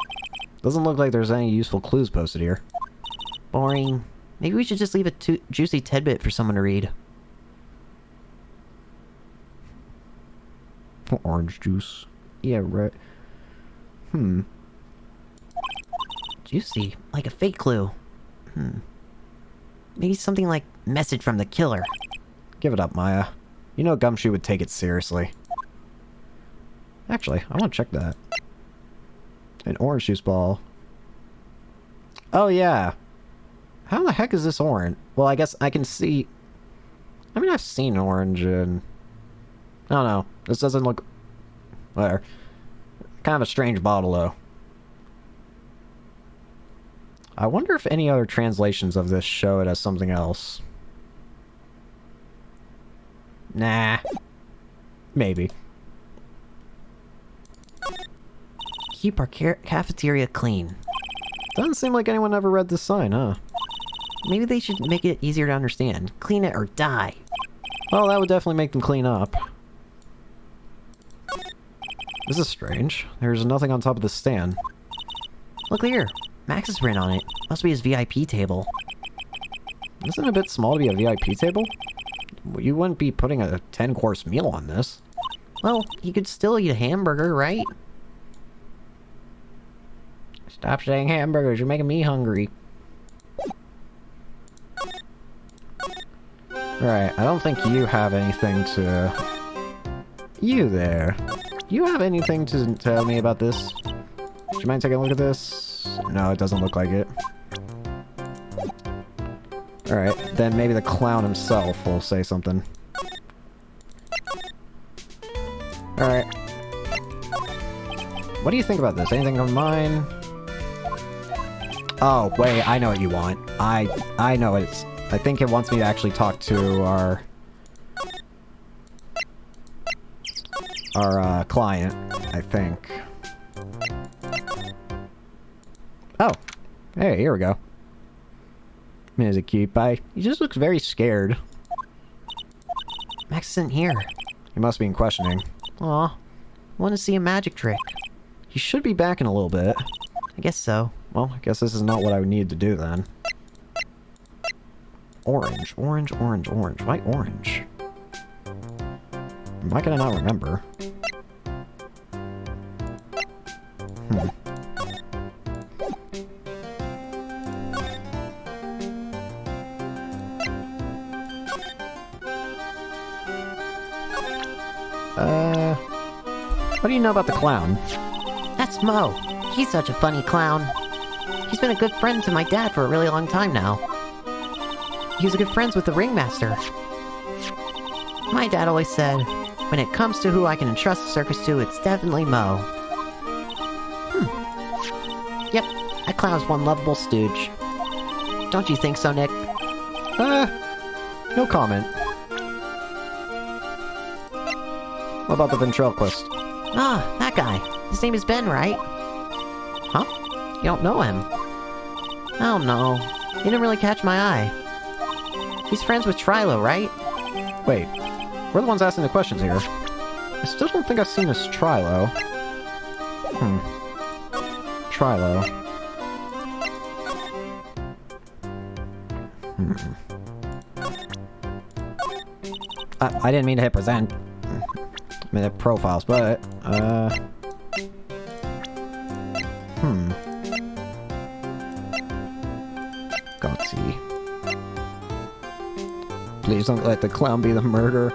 Doesn't look like there's any useful clues posted here. Boring. Maybe we should just leave a juicy tidbit for someone to read. Orange juice. Yeah, right. Juicy. Like a fake clue. Maybe something like message from the killer. Give it up, Maya. You know Gumshoe would take it seriously. Actually, I want to check that. An orange juice ball. Oh, yeah. How the heck is this orange? Well, I guess I can see... I mean, I've seen orange and... I don't know. This doesn't look... Whatever. Kind of a strange bottle, though. I wonder if any other translations of this show it as something else. Nah. Maybe. Keep our cafeteria clean. Doesn't seem like anyone ever read this sign, huh? Maybe they should make it easier to understand. Clean it or die. Well, that would definitely make them clean up. This is strange. There's nothing on top of the stand. Look here. Max is written on it. Must be his VIP table. Isn't it a bit small to be a VIP table? You wouldn't be putting a 10-course meal on this. Well, you could still eat a hamburger, right? Stop saying hamburgers, you're making me hungry. Right, I don't think you have anything to... You there. Do you have anything to tell me about this? Would you mind taking a look at this? No, it doesn't look like it. Alright, then maybe the clown himself will say something. Alright. What do you think about this? Anything of mine? Oh, wait, I know what you want. I know it's... I think it wants me to actually talk to our client, I think. Oh. Hey, here we go. Is it cute? Bye. He just looks very scared. Max isn't here. He must be in questioning. Aw. Want to see a magic trick. He should be back in a little bit. I guess so. Well, I guess this is not what I would need to do then. Orange, orange, orange, orange. Why orange? Why can I not remember? What do you know about the clown? That's Mo. He's such a funny clown. He's been a good friend to my dad for a really long time now. He was good friends with the ringmaster. My dad always said, when it comes to who I can entrust the circus to, it's definitely Mo. Yep, that clown's one lovable stooge. Don't you think so, Nick? No comment. What about the ventriloquist? Ah, that guy. His name is Ben, right? Huh? You don't know him? I don't know. He didn't really catch my eye. He's friends with Trilo, right? Wait, we're the ones asking the questions here. I still don't think I've seen this Trilo. Trilo. I didn't mean to hit present. I mean, the profiles, but, Let's see. Please don't let the clown be the murderer.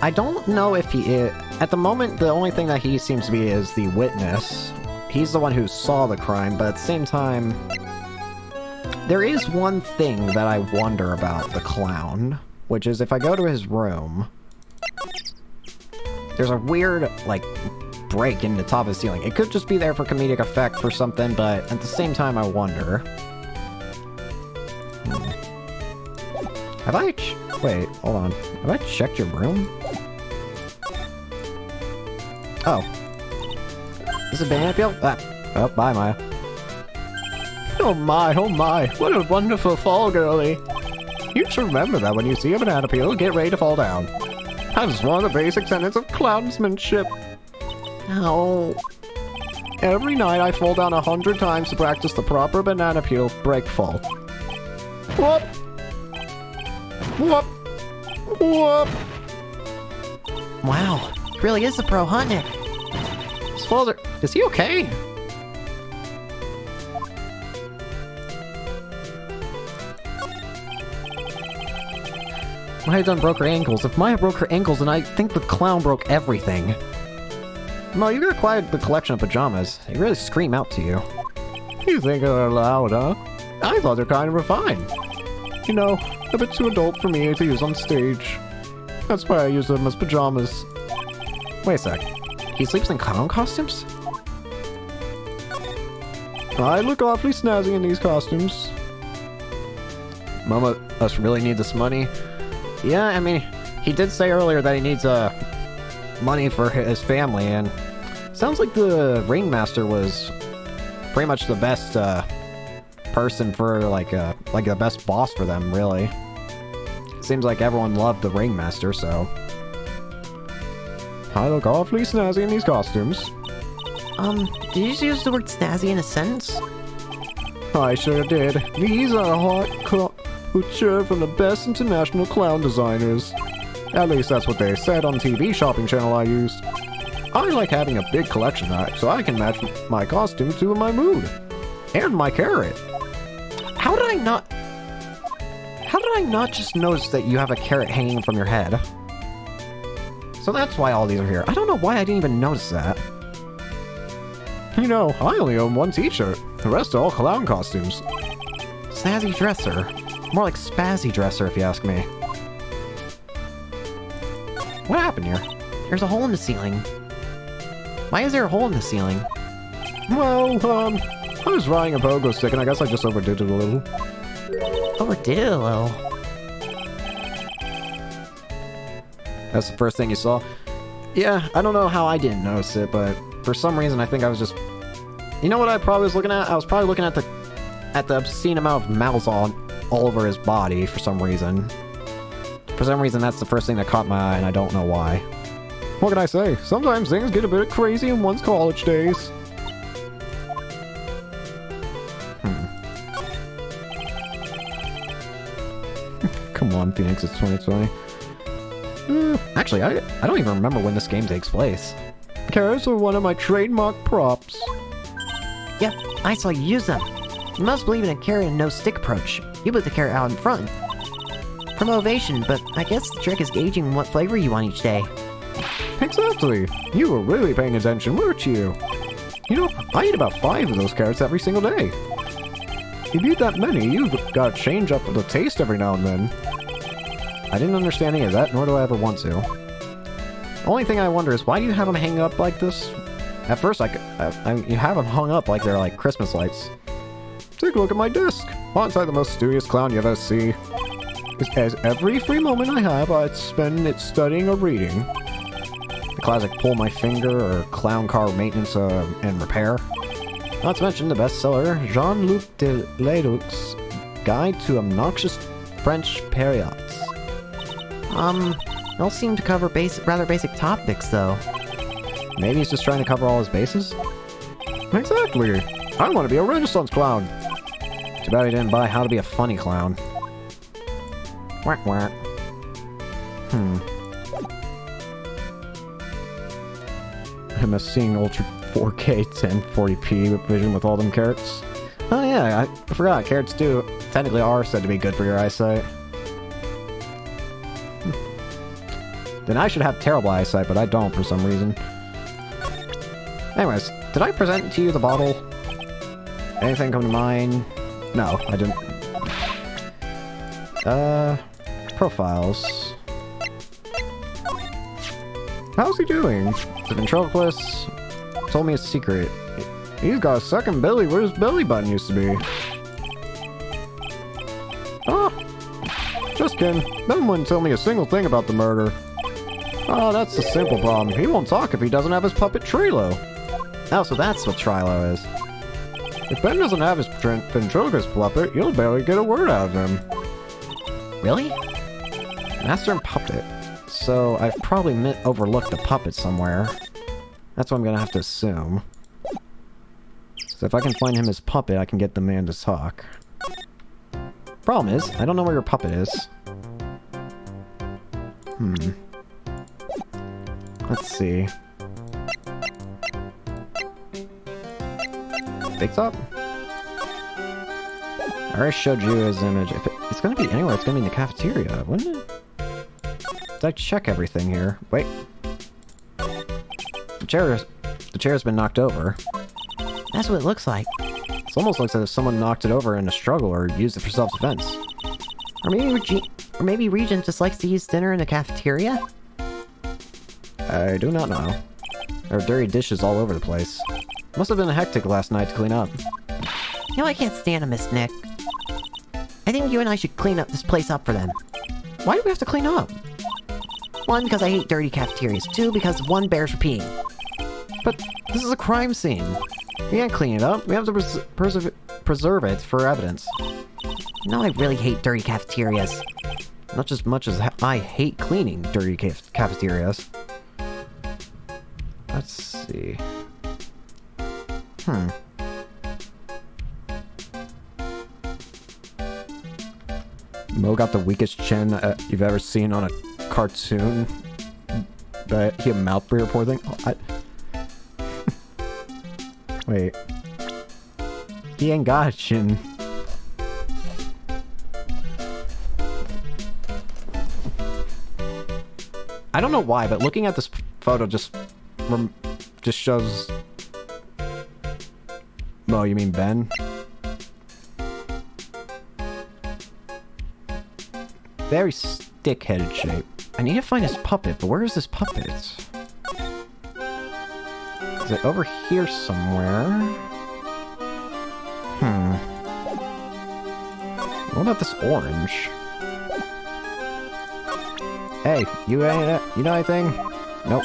I don't know if he is... At the moment, the only thing that he seems to be is the witness. He's the one who saw the crime, but at the same time... There is one thing that I wonder about the clown, which is if I go to his room... There's a weird, like, break in the top of the ceiling. It could just be there for comedic effect for something, but at the same time, I wonder. Have I... Wait, hold on. Have I checked your room? Oh. Is it banana peel? Oh, bye, Maya. Oh my, what a wonderful fall, girlie. You should remember that when you see a banana peel, get ready to fall down. That is one of the basic tenets of clownsmanship. Oh. Every night I fall down 100 times to practice the proper banana peel break fall. Whoop! Whoop! Whoop! Wow. He really is a pro, huh, Nick? His father... Is he okay? Maya done broke her ankles. If Maya broke her ankles, then I think the clown broke everything. Mo, you acquired the collection of pajamas. They really scream out to you. You think they're loud, huh? I thought they're kind of refined. You know, a bit too adult for me to use on stage. That's why I use them as pajamas. Wait a sec. He sleeps in clown costumes? I look awfully snazzy in these costumes. Mama must really need this money. Yeah, I mean, he did say earlier that he needs money for his family, and sounds like the ringmaster was pretty much the best person for like the best boss for them, really. Seems like everyone loved the ringmaster, so I look awfully snazzy in these costumes. Did you just use the word snazzy in a sentence? I sure did. These are hot couture from the best international clown designers. At least that's what they said on the TV shopping channel I used. I like having a big collection so I can match my costume to my mood. And my carrot. How did I not just notice that you have a carrot hanging from your head? So that's why all these are here. I don't know why I didn't even notice that. You know, I only own one t-shirt. The rest are all clown costumes. Snazzy dresser. More like spazzy dresser, if you ask me. What happened here? There's a hole in the ceiling. Why is there a hole in the ceiling? Well, I was riding a pogo stick and I guess I just overdid it a little. Overdid it a little. That's the first thing you saw? Yeah, I don't know how I didn't notice it, but for some reason I think I was just... You know what I probably was looking at? I was probably looking at the obscene amount of mouths all over his body for some reason. For some reason that's the first thing that caught my eye and I don't know why. What can I say? Sometimes things get a bit crazy in one's college days. Come on, Phoenix, it's 2020. Actually, I don't even remember when this game takes place. Carrots are one of my trademark props. Yep, I saw you use them. You must believe in a carrot and no stick approach. You put the carrot out in front. From ovation, but I guess the trick is gauging what flavor you want each day. Exactly. You were really paying attention, weren't you? You know, I eat about 5 of those carrots every single day. If you eat that many, you've got to change up the taste every now and then. I didn't understand any of that, nor do I ever want to. The only thing I wonder is, why do you have them hanging up like this? At first, you have them hung up like they're like Christmas lights. Take a look at my desk. Aren't I the most studious clown you ever see? As every free moment I have, I'd spend it studying or reading. The classic pull my finger or clown car maintenance and repair. Not to mention the bestseller Jean-Luc Deledeux's Guide to Obnoxious French Periods. They'll seem to cover rather basic topics, though. Maybe he's just trying to cover all his bases? Exactly. I want to be a Renaissance clown. Too bad he didn't buy How to Be a Funny Clown. Whack whack. I'm seeing Ultra 4K 1040p vision with all them carrots. Oh yeah, I forgot. Carrots technically are said to be good for your eyesight. Then I should have terrible eyesight, but I don't for some reason. Anyways, did I present to you the bottle? Anything come to mind? No, I didn't. Profiles. How's he doing? The ventriloquist told me a secret. He's got a second belly where his belly button used to be. Oh, just kidding. That wouldn't tell me a single thing about the murder. Oh, that's the simple problem. He won't talk if he doesn't have his puppet Trilo. Oh, so that's what Trilo is. If Ben doesn't have his ventriloquist puppet, you'll barely get a word out of him. Really? Master and puppet. So I've probably overlooked the puppet somewhere. That's what I'm gonna have to assume. So if I can find him his puppet, I can get the man to talk. Problem is, I don't know where your puppet is. Let's see. Big Top? I already showed you his image. If it's gonna be anywhere, it's gonna be in the cafeteria, wouldn't it? Did I check everything here? Wait. The chair's been knocked over. That's what it looks like. It almost looks as if someone knocked it over in a struggle or used it for self-defense. Or maybe Regent just likes to use dinner in the cafeteria? I do not know. There are dirty dishes all over the place. Must have been hectic last night to clean up. You know, I can't stand him, Miss Nick. I think you and I should clean up this place up for them. Why do we have to clean up? 1, because I hate dirty cafeterias. 2, because one bears for peeing. But this is a crime scene. We can't clean it up. We have to preserve it for evidence. No, I really hate dirty cafeterias. Not as much as I hate cleaning dirty cafeterias. Let's see. Mo got the weakest chin you've ever seen on a cartoon. But he a mouth breather, poor thing. Oh, Wait. He ain't got a chin. I don't know why, but looking at this photo just shows... Oh, you mean Ben? Very stick-headed shape. I need to find his puppet, but where is this puppet? Is it over here somewhere? What about this orange? Hey, you know anything? Nope.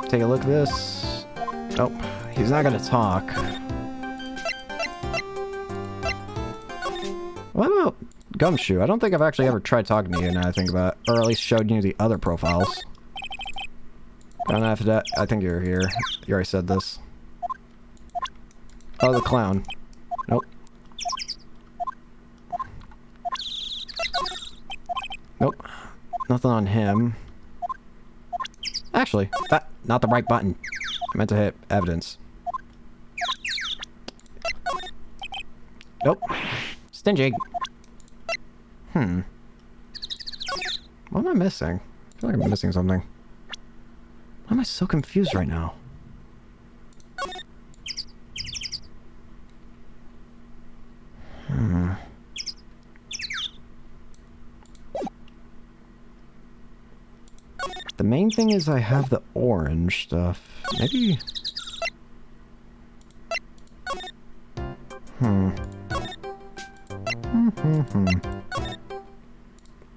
Take a look at this. Nope, he's not gonna talk. What about Gumshoe? I don't think I've actually ever tried talking to you now I think about it. Or at least showed you the other profiles. And after that, I think you're here. You already said this. Oh, the clown. Nope. Nope. Nothing on him. Actually, not the right button. I meant to hit evidence. Nope. Stingy. What am I missing? I feel like I'm missing something. Why am I so confused right now? The main thing is I have the orange stuff. Maybe...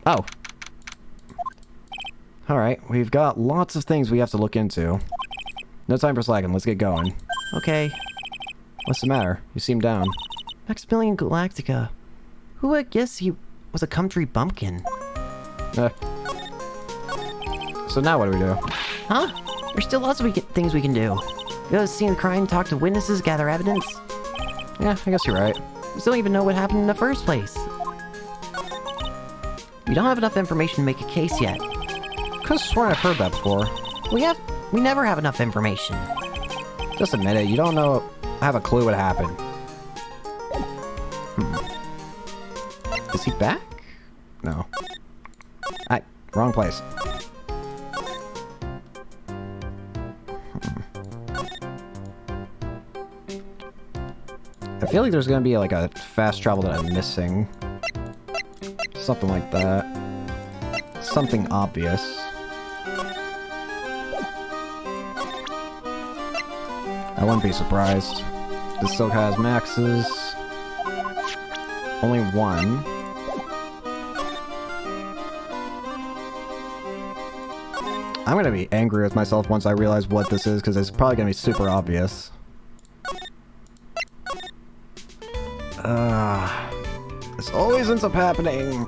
Oh. Alright, we've got lots of things we have to look into. No time for slacking, let's get going. Okay. What's the matter? You seem down. Maximilian Galactica. Who would guess he was a country bumpkin? So now what do we do? Huh? There's still lots of things we can do. Go to the scene of the crime, talk to witnesses, gather evidence. Yeah, I guess you're right. We still don't even know what happened in the first place. We don't have enough information to make a case yet. Could've sworn I've heard that before. We never have enough information. Just admit it, you don't know... have a clue what happened. Is he back? No. Wrong place. I feel like there's gonna be like a fast travel that I'm missing. Something like that. Something obvious. I wouldn't be surprised. This still has maxes. Only one. I'm gonna be angry with myself once I realize what this is, because it's probably gonna be super obvious. This always ends up happening.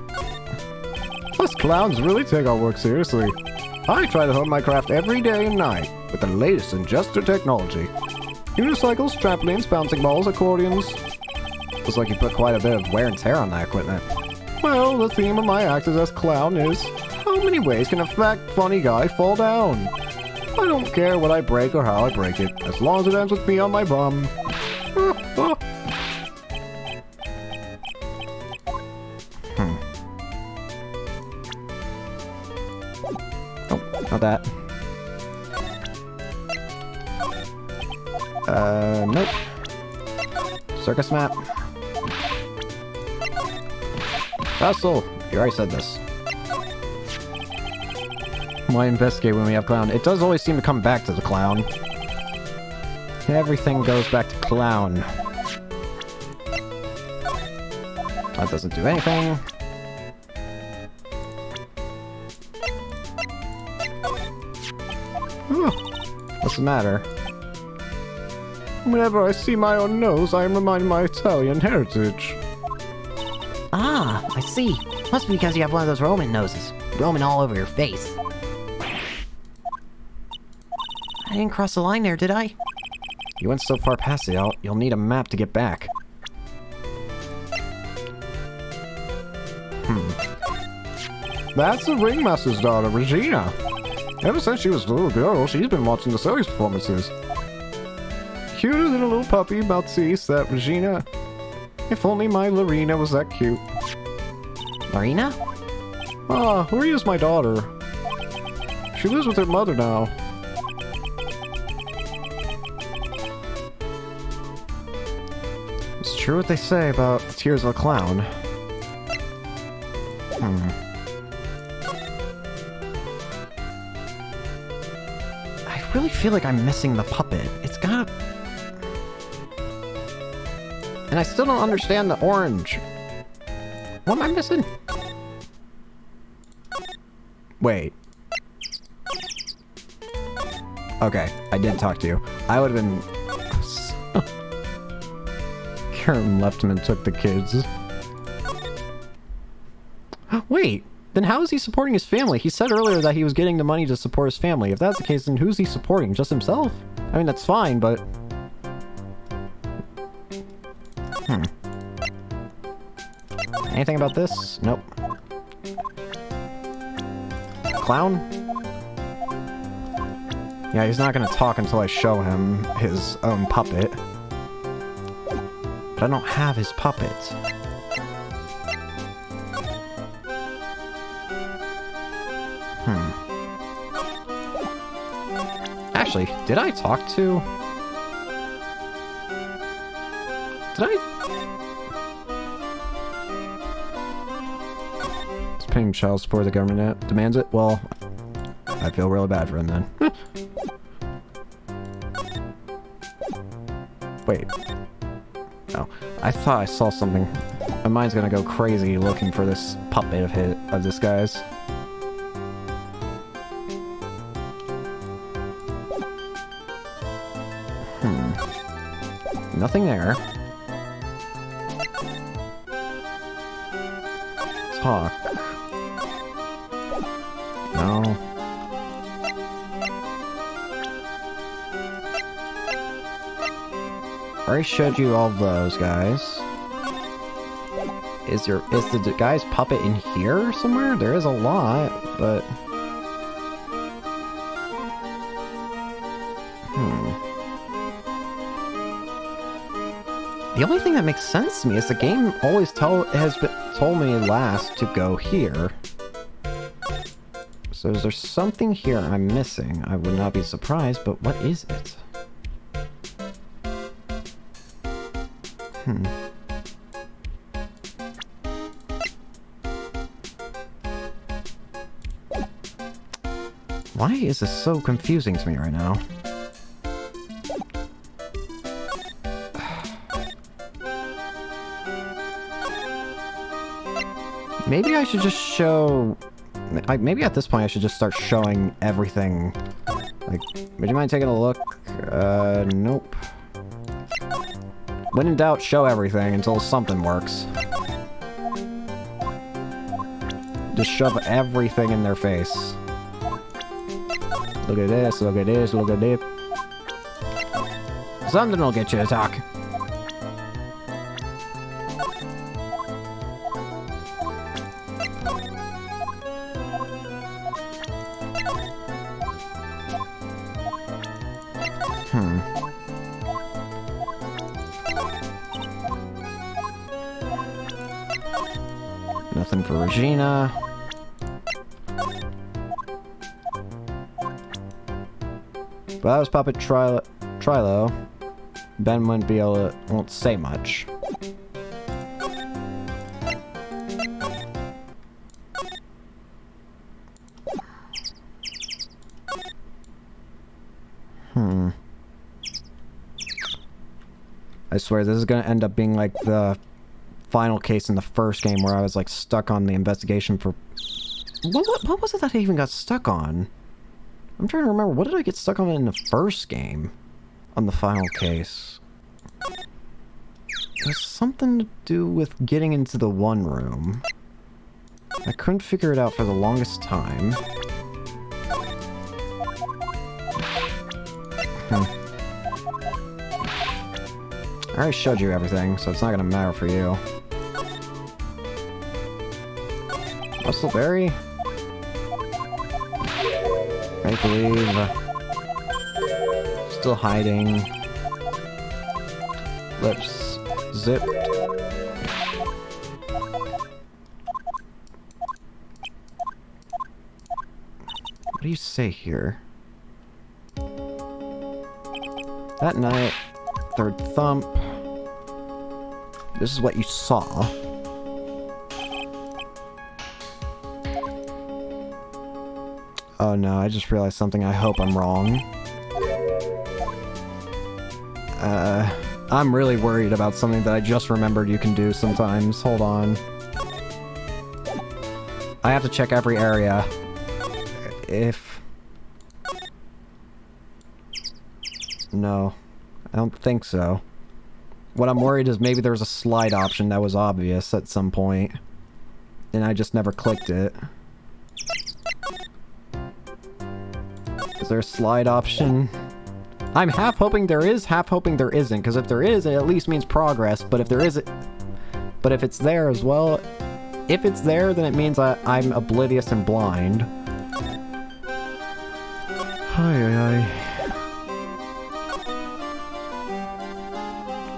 Us clowns really take our work seriously. I try to hone my craft every day and night with the latest in gesture technology. Unicycles, trampolines, bouncing balls, accordions. Looks like you put quite a bit of wear and tear on that equipment. Well, the theme of my act as clown is, how many ways can a fat, funny guy fall down? I don't care what I break or how I break it, as long as it ends with me on my bum. Oh, not that. circus map. Russell, you already said this. Why investigate when we have clown? It does always seem to come back to the clown. Everything goes back to clown. That doesn't do anything. What's the matter? Whenever I see my own nose, I am reminded of my Italian heritage. Ah, I see. Must be because you have one of those Roman noses. Roman all over your face. I didn't cross the line there, did I? You went so far past it, you'll need a map to get back. That's the ringmaster's daughter, Regina. Ever since she was a little girl, she's been watching the circus performances. Cuter than a little puppy, Maltese, that Regina. If only my Lorena was that cute. Marina? Ah, Lorena's my daughter. She lives with her mother now. It's true what they say about the tears of a clown. I really feel like I'm missing the puppet. It's got... And I still don't understand the orange. What am I missing? Wait. Okay, I did talk to you. I would have been... Karen left him and took the kids. Wait, then how is he supporting his family? He said earlier that he was getting the money to support his family. If that's the case, then who's he supporting? Just himself? I mean, that's fine, but... Anything about this? Nope. Clown? Yeah, he's not gonna talk until I show him his own puppet. But I don't have his puppet. Actually, did I talk to... Did I... It's paying child support the government demands it? Well, I feel really bad for him then. Wait. No. I thought I saw something. My mind's gonna go crazy looking for this puppet of this guy's. Nothing there. Talk. No. I already showed you all of those guys. Is the guy's puppet in here somewhere? There is a lot, but... The only thing that makes sense to me is the game always told me last to go here. So is there something here I'm missing? I would not be surprised, but what is it? Why is this so confusing to me right now? Maybe I should just show... maybe at this point I should just start showing everything. Like, would you mind taking a look? Nope. When in doubt, show everything until something works. Just shove everything in their face. Look at this, look at this, look at this. Something will get you to talk. Nothing for Regina. But that was Puppet Trilo. Ben won't say much. I swear this is gonna end up being like the final case in the first game where I was like stuck on the investigation for... What was it that I even got stuck on? I'm trying to remember, what did I get stuck on in the first game? On the final case. It was something to do with getting into the one room. I couldn't figure it out for the longest time. I already showed you everything, so it's not gonna matter for you. Muscleberry? Make believe. Still hiding. Lips zipped. What do you say here? That night, third thump. This is what you saw. Oh no, I just realized something. I hope I'm wrong. I'm really worried about something that I just remembered you can do sometimes. Hold on. I have to check every area. If... No. I don't think so. What I'm worried is maybe there's a slide option that was obvious at some point, and I just never clicked it. Is there a slide option? I'm half hoping there is, half hoping there isn't, because if there is, it at least means progress, but if there isn't... But if it's there as well... If it's there, then it means I'm oblivious and blind.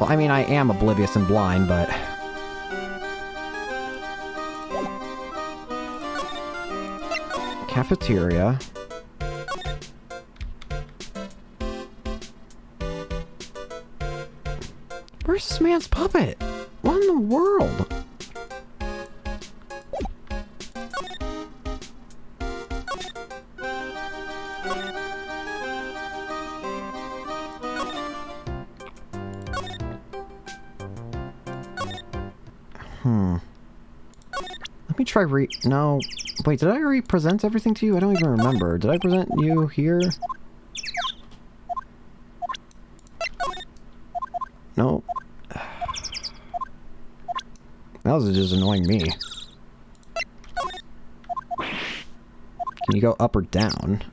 Well, I mean, I am oblivious and blind, but... Cafeteria. Where's this man's puppet? What in the world? Let me try no. Wait, did I already present everything to you? I don't even remember. Did I present you here? Nope. That was just annoying me. Can you go up or down?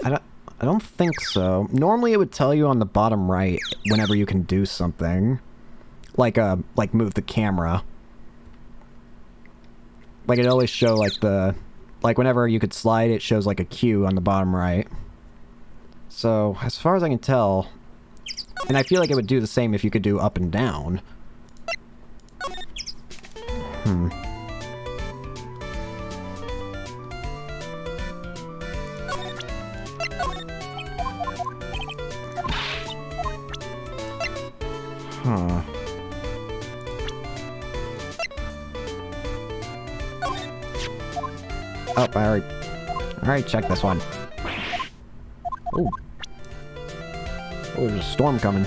I don't think so. Normally it would tell you on the bottom right whenever you can do something. Like move the camera. Like, it always show, like, whenever you could slide, it shows, like, a Q on the bottom right. So, as far as I can tell... And I feel like it would do the same if you could do up and down. Huh. Oh, I already checked this one. Ooh. Oh, there's a storm coming.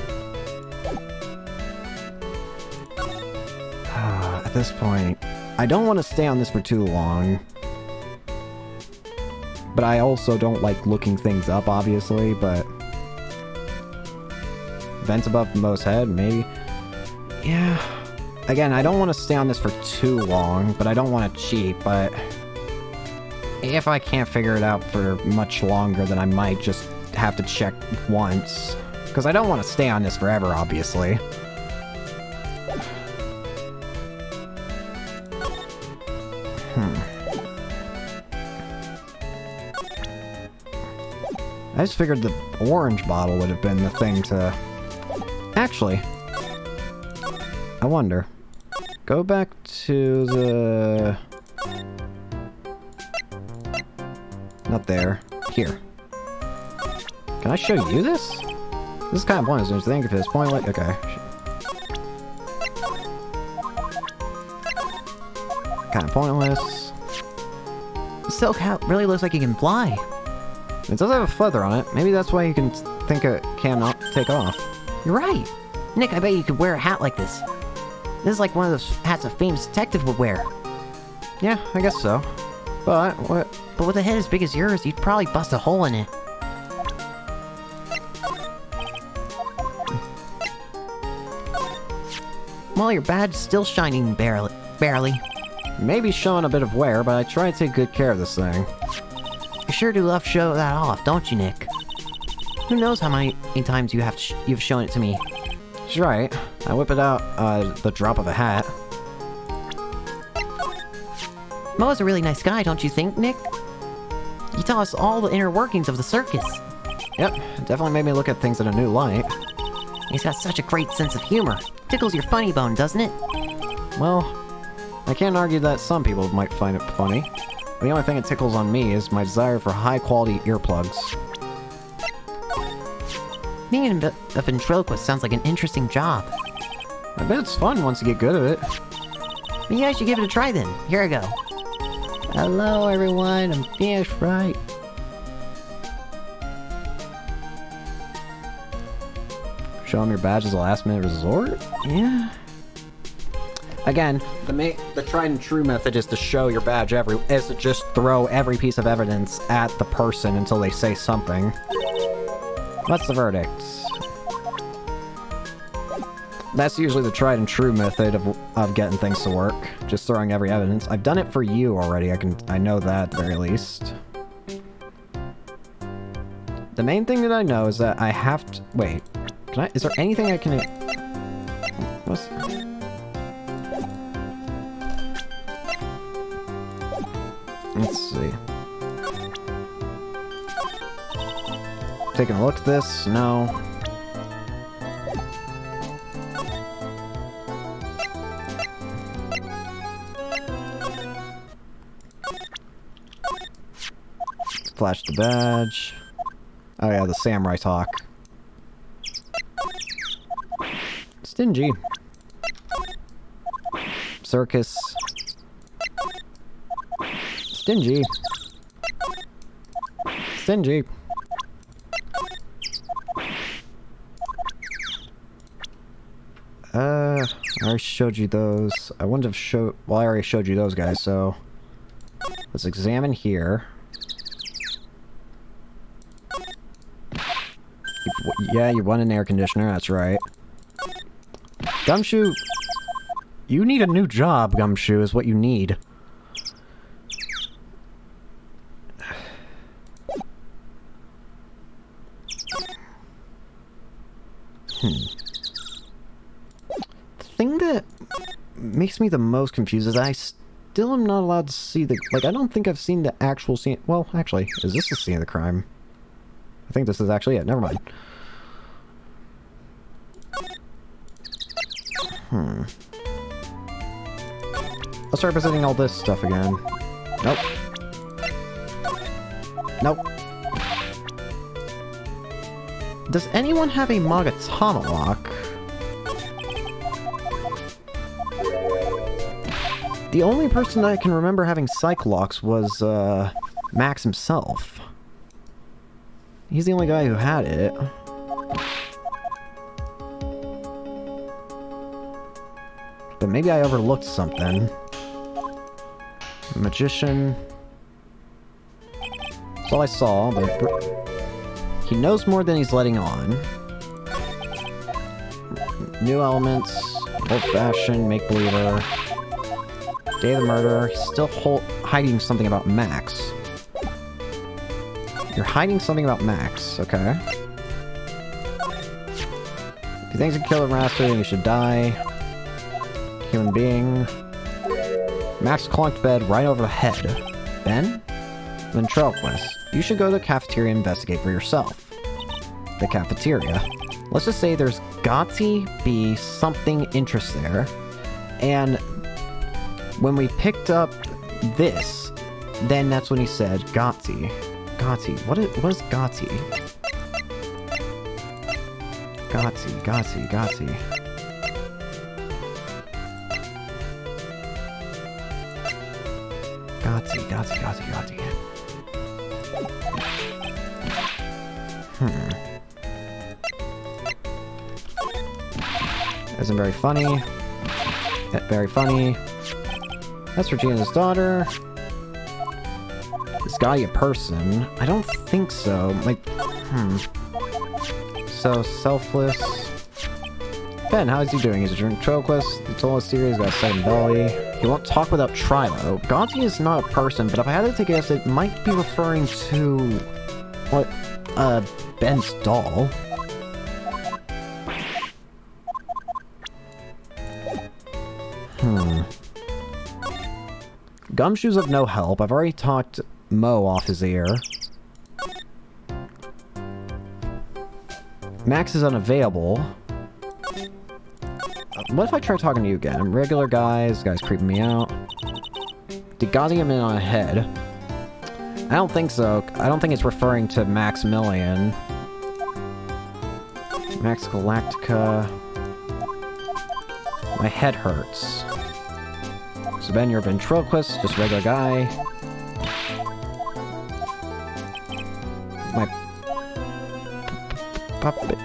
At this point, I don't want to stay on this for too long. But I also don't like looking things up, obviously, but... Vents above Mo's head, maybe? Yeah. Again, I don't want to stay on this for too long, but I don't want to cheat, but... If I can't figure it out for much longer, then I might just have to check once. Because I don't want to stay on this forever, obviously. I just figured the orange bottle would have been the thing to... Actually, I wonder. Go back to the... Not there. Here. Can I show you this? This is kind of pointless, don't you think? If it's pointless... Okay. Kind of pointless. The silk hat really looks like he can fly. It does have a feather on it. Maybe that's why you can think it cannot take off. You're right. Nick, I bet you could wear a hat like this. This is like one of those hats a famous detective would wear. Yeah, I guess so. But, what? But with a head as big as yours, you'd probably bust a hole in it. Well, your badge's still shining barely. Maybe showing a bit of wear, but I try to take good care of this thing. You sure do love to show that off, don't you, Nick? Who knows how many times you've shown it to me. She's right. I whip it out, the drop of a hat. Mo's a really nice guy, don't you think, Nick? He taught us all the inner workings of the circus. Yep, definitely made me look at things in a new light. He's got such a great sense of humor. Tickles your funny bone, doesn't it? Well, I can't argue that some people might find it funny. The only thing it tickles on me is my desire for high-quality earplugs. Being a ventriloquist sounds like an interesting job. I bet it's fun once you get good at it. Maybe I should give it a try then. Here I go. Hello, everyone. I'm Phoenix Wright. Show them your badge as a last-minute resort? Yeah. Again, the tried and true method is to show your badge is to just throw every piece of evidence at the person until they say something. What's the verdict? That's usually the tried and true method of getting things to work. Just throwing every evidence. I've done it for you already. I know that at the very least. The main thing that I know is that I have to... Wait. Is there anything I can... What's... Let's see. Taking a look at this? No. Flash the badge. Oh yeah, the samurai talk. Stingy. Circus. Stingy. Stingy. I already showed you those. I wouldn't have showed... Well, I already showed you those guys, so... Let's examine here. Yeah, you want an air conditioner, that's right. Gumshoe... You need a new job, Gumshoe, is what you need. The thing that makes me the most confused is I still am not allowed to see the... Like, I don't think I've seen the actual scene... Well, actually, is this the scene of the crime? I think this is actually it. Never mind. Let's start presenting all this stuff again. Nope. Nope. Does anyone have a Magatama lock? The only person I can remember having psych locks was, Max himself. He's the only guy who had it. But maybe I overlooked something. Magician. That's all I saw, but... He knows more than he's letting on. New elements. Old-fashioned, make-believer. Day of the murder. He's still hiding something about Max. You're hiding something about Max, okay. If you think you kill a master, then you should die. Human being. Max clunked bed right over the head. Ben? Ventriloquist. You should go to the cafeteria and investigate for yourself. The cafeteria. Let's just say there's got to be something interest there. And when we picked up this, then that's when he said, Gotti. Gotti. What is Gotti? Gotsy, Gotsy, Gotsy. Gotsy, Gotsy, Gotsy, Gotsy. Isn't very funny. Very funny. That's Regina's daughter. Is Gotti a person? I don't think so. Like, So, selfless. Ben, how is he doing? He's a ventriloquist. The Tola series got a second belly. He won't talk without Trilo. Gotti is not a person, but if I had to take a guess, it might be referring to... what? Ben's doll. Gumshoes of no help. I've already talked Mo off his ear. Max is unavailable. What if I try talking to you again? Regular guys. Guy's creeping me out. Did Gotti him in on a head? I don't think so. I don't think it's referring to Maximilian. Max Galactica. My head hurts. So Ben, you're a ventriloquist, just a regular guy. My puppet.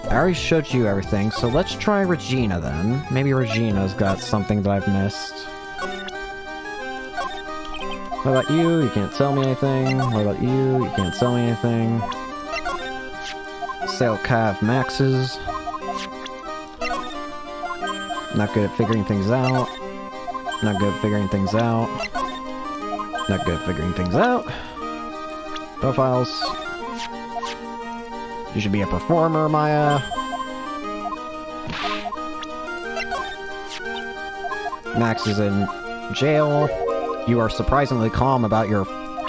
I already showed you everything, so let's try Regina then. Maybe Regina's got something that I've missed. What about you? You can't tell me anything. What about you? You can't tell me anything. Sale Cav Maxes. Not good at figuring things out. Not good at figuring things out. Not good at figuring things out. Profiles. You should be a performer, Maya. Max is in jail. You are surprisingly calm about your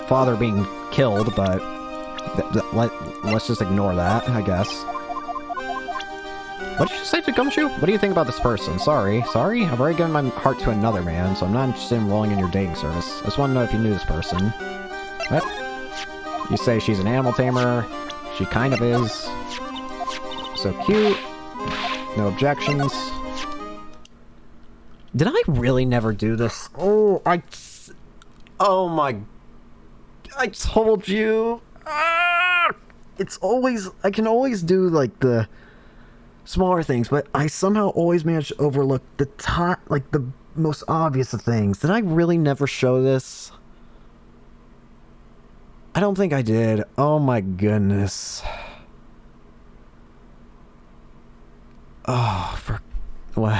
father being killed, but let's just ignore that, I guess. What did you say to Gumshoe? What do you think about this person? Sorry? I've already given my heart to another man, so I'm not interested in enrolling in your dating service. I just want to know if you knew this person. What? You say she's an animal tamer. She kind of is. So cute. No objections. Did I really never do this? Oh my... I told you. It's always... I can always do, like, the smaller things, but I somehow always manage to overlook the top, like, the most obvious of things. Did I really never show this? I don't think I did. Oh my goodness. Oh, for... What?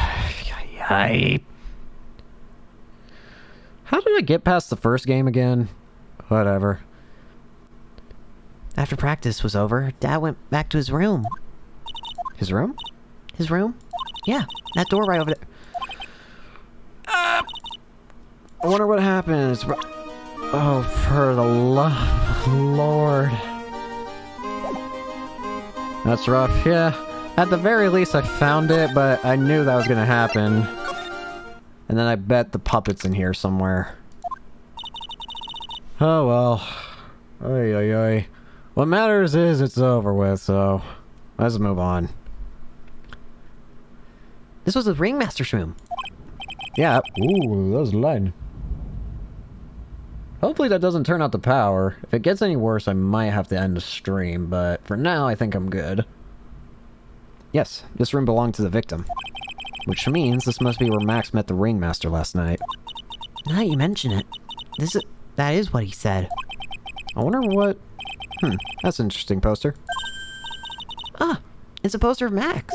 How did I get past the first game again? Whatever. After practice was over, Dad went back to his room. His room? His room? Yeah, that door right over there. I wonder what happens. Oh, for the love of the Lord. That's rough, yeah. At the very least, I found it, but I knew that was gonna happen. And then I bet the puppet's in here somewhere. Oh well. Oy, oy, oy. What matters is it's over with, so let's move on. This was the ringmaster's room. Yeah. Ooh, that was light. Hopefully that doesn't turn out the power. If it gets any worse, I might have to end the stream, but for now, I think I'm good. Yes, this room belonged to the victim. Which means this must be where Max met the ringmaster last night. Now that you mention it, that is what he said. I wonder what... that's an interesting poster. Ah, it's a poster of Max.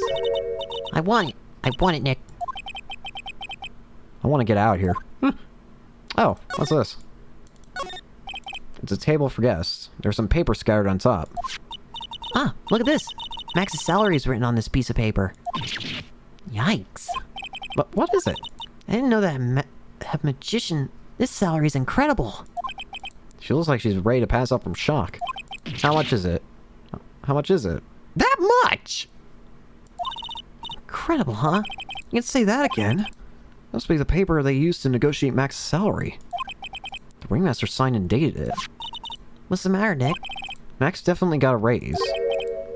I want it. I want it, Nick. I want to get out here. Oh, what's this? It's a table for guests. There's some paper scattered on top. Ah, look at this. Max's salary is written on this piece of paper. Yikes. But what is it? I didn't know that a magician... This salary is incredible. She looks like she's ready to pass out from shock. How much is it? How much is it? That much! Incredible, huh? You can say that again. Must be the paper they used to negotiate Max's salary. The ringmaster signed and dated it. What's the matter, Nick? Max definitely got a raise.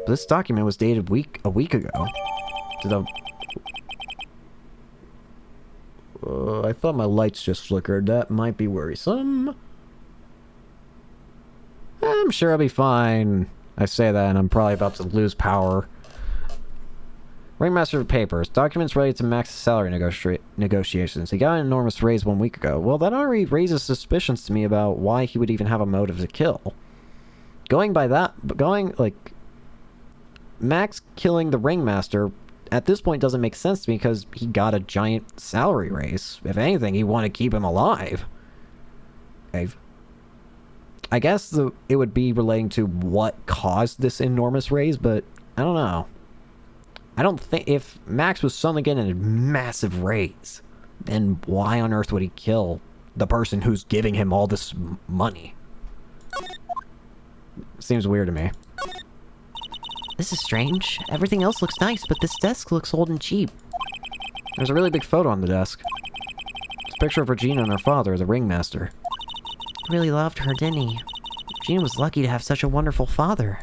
But this document was dated a week ago. Did I thought my lights just flickered. That might be worrisome. I'm sure I'll be fine. I say that and I'm probably about to lose power. Ringmaster Papers. Documents related to Max's salary negotiations. He got an enormous raise 1 week ago. Well, that already raises suspicions to me about why he would even have a motive to kill. Max killing the Ringmaster at this point doesn't make sense to me because he got a giant salary raise. If anything, he wanted to keep him alive. I guess it would be relating to what caused this enormous raise, but I don't know. I don't think if Max was suddenly getting a massive raise, then why on earth would he kill the person who's giving him all this money? Seems weird to me. This is strange. Everything else looks nice, but this desk looks old and cheap. There's a really big photo on the desk. It's a picture of Regina and her father, the ringmaster. Really loved her, didn't he? Regina was lucky to have such a wonderful father.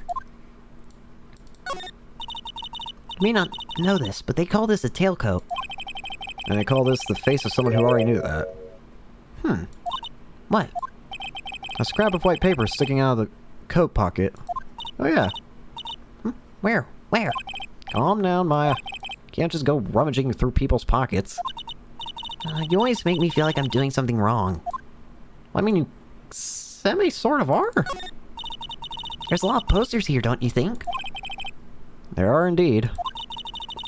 You may not know this, but they call this a tailcoat. And they call this the face of someone who already knew that. What? A scrap of white paper sticking out of the coat pocket. Oh yeah. Where? Where? Calm down, Maya. Can't just go rummaging through people's pockets. You always make me feel like I'm doing something wrong. I mean, you sort of are. There's a lot of posters here, don't you think? There are indeed.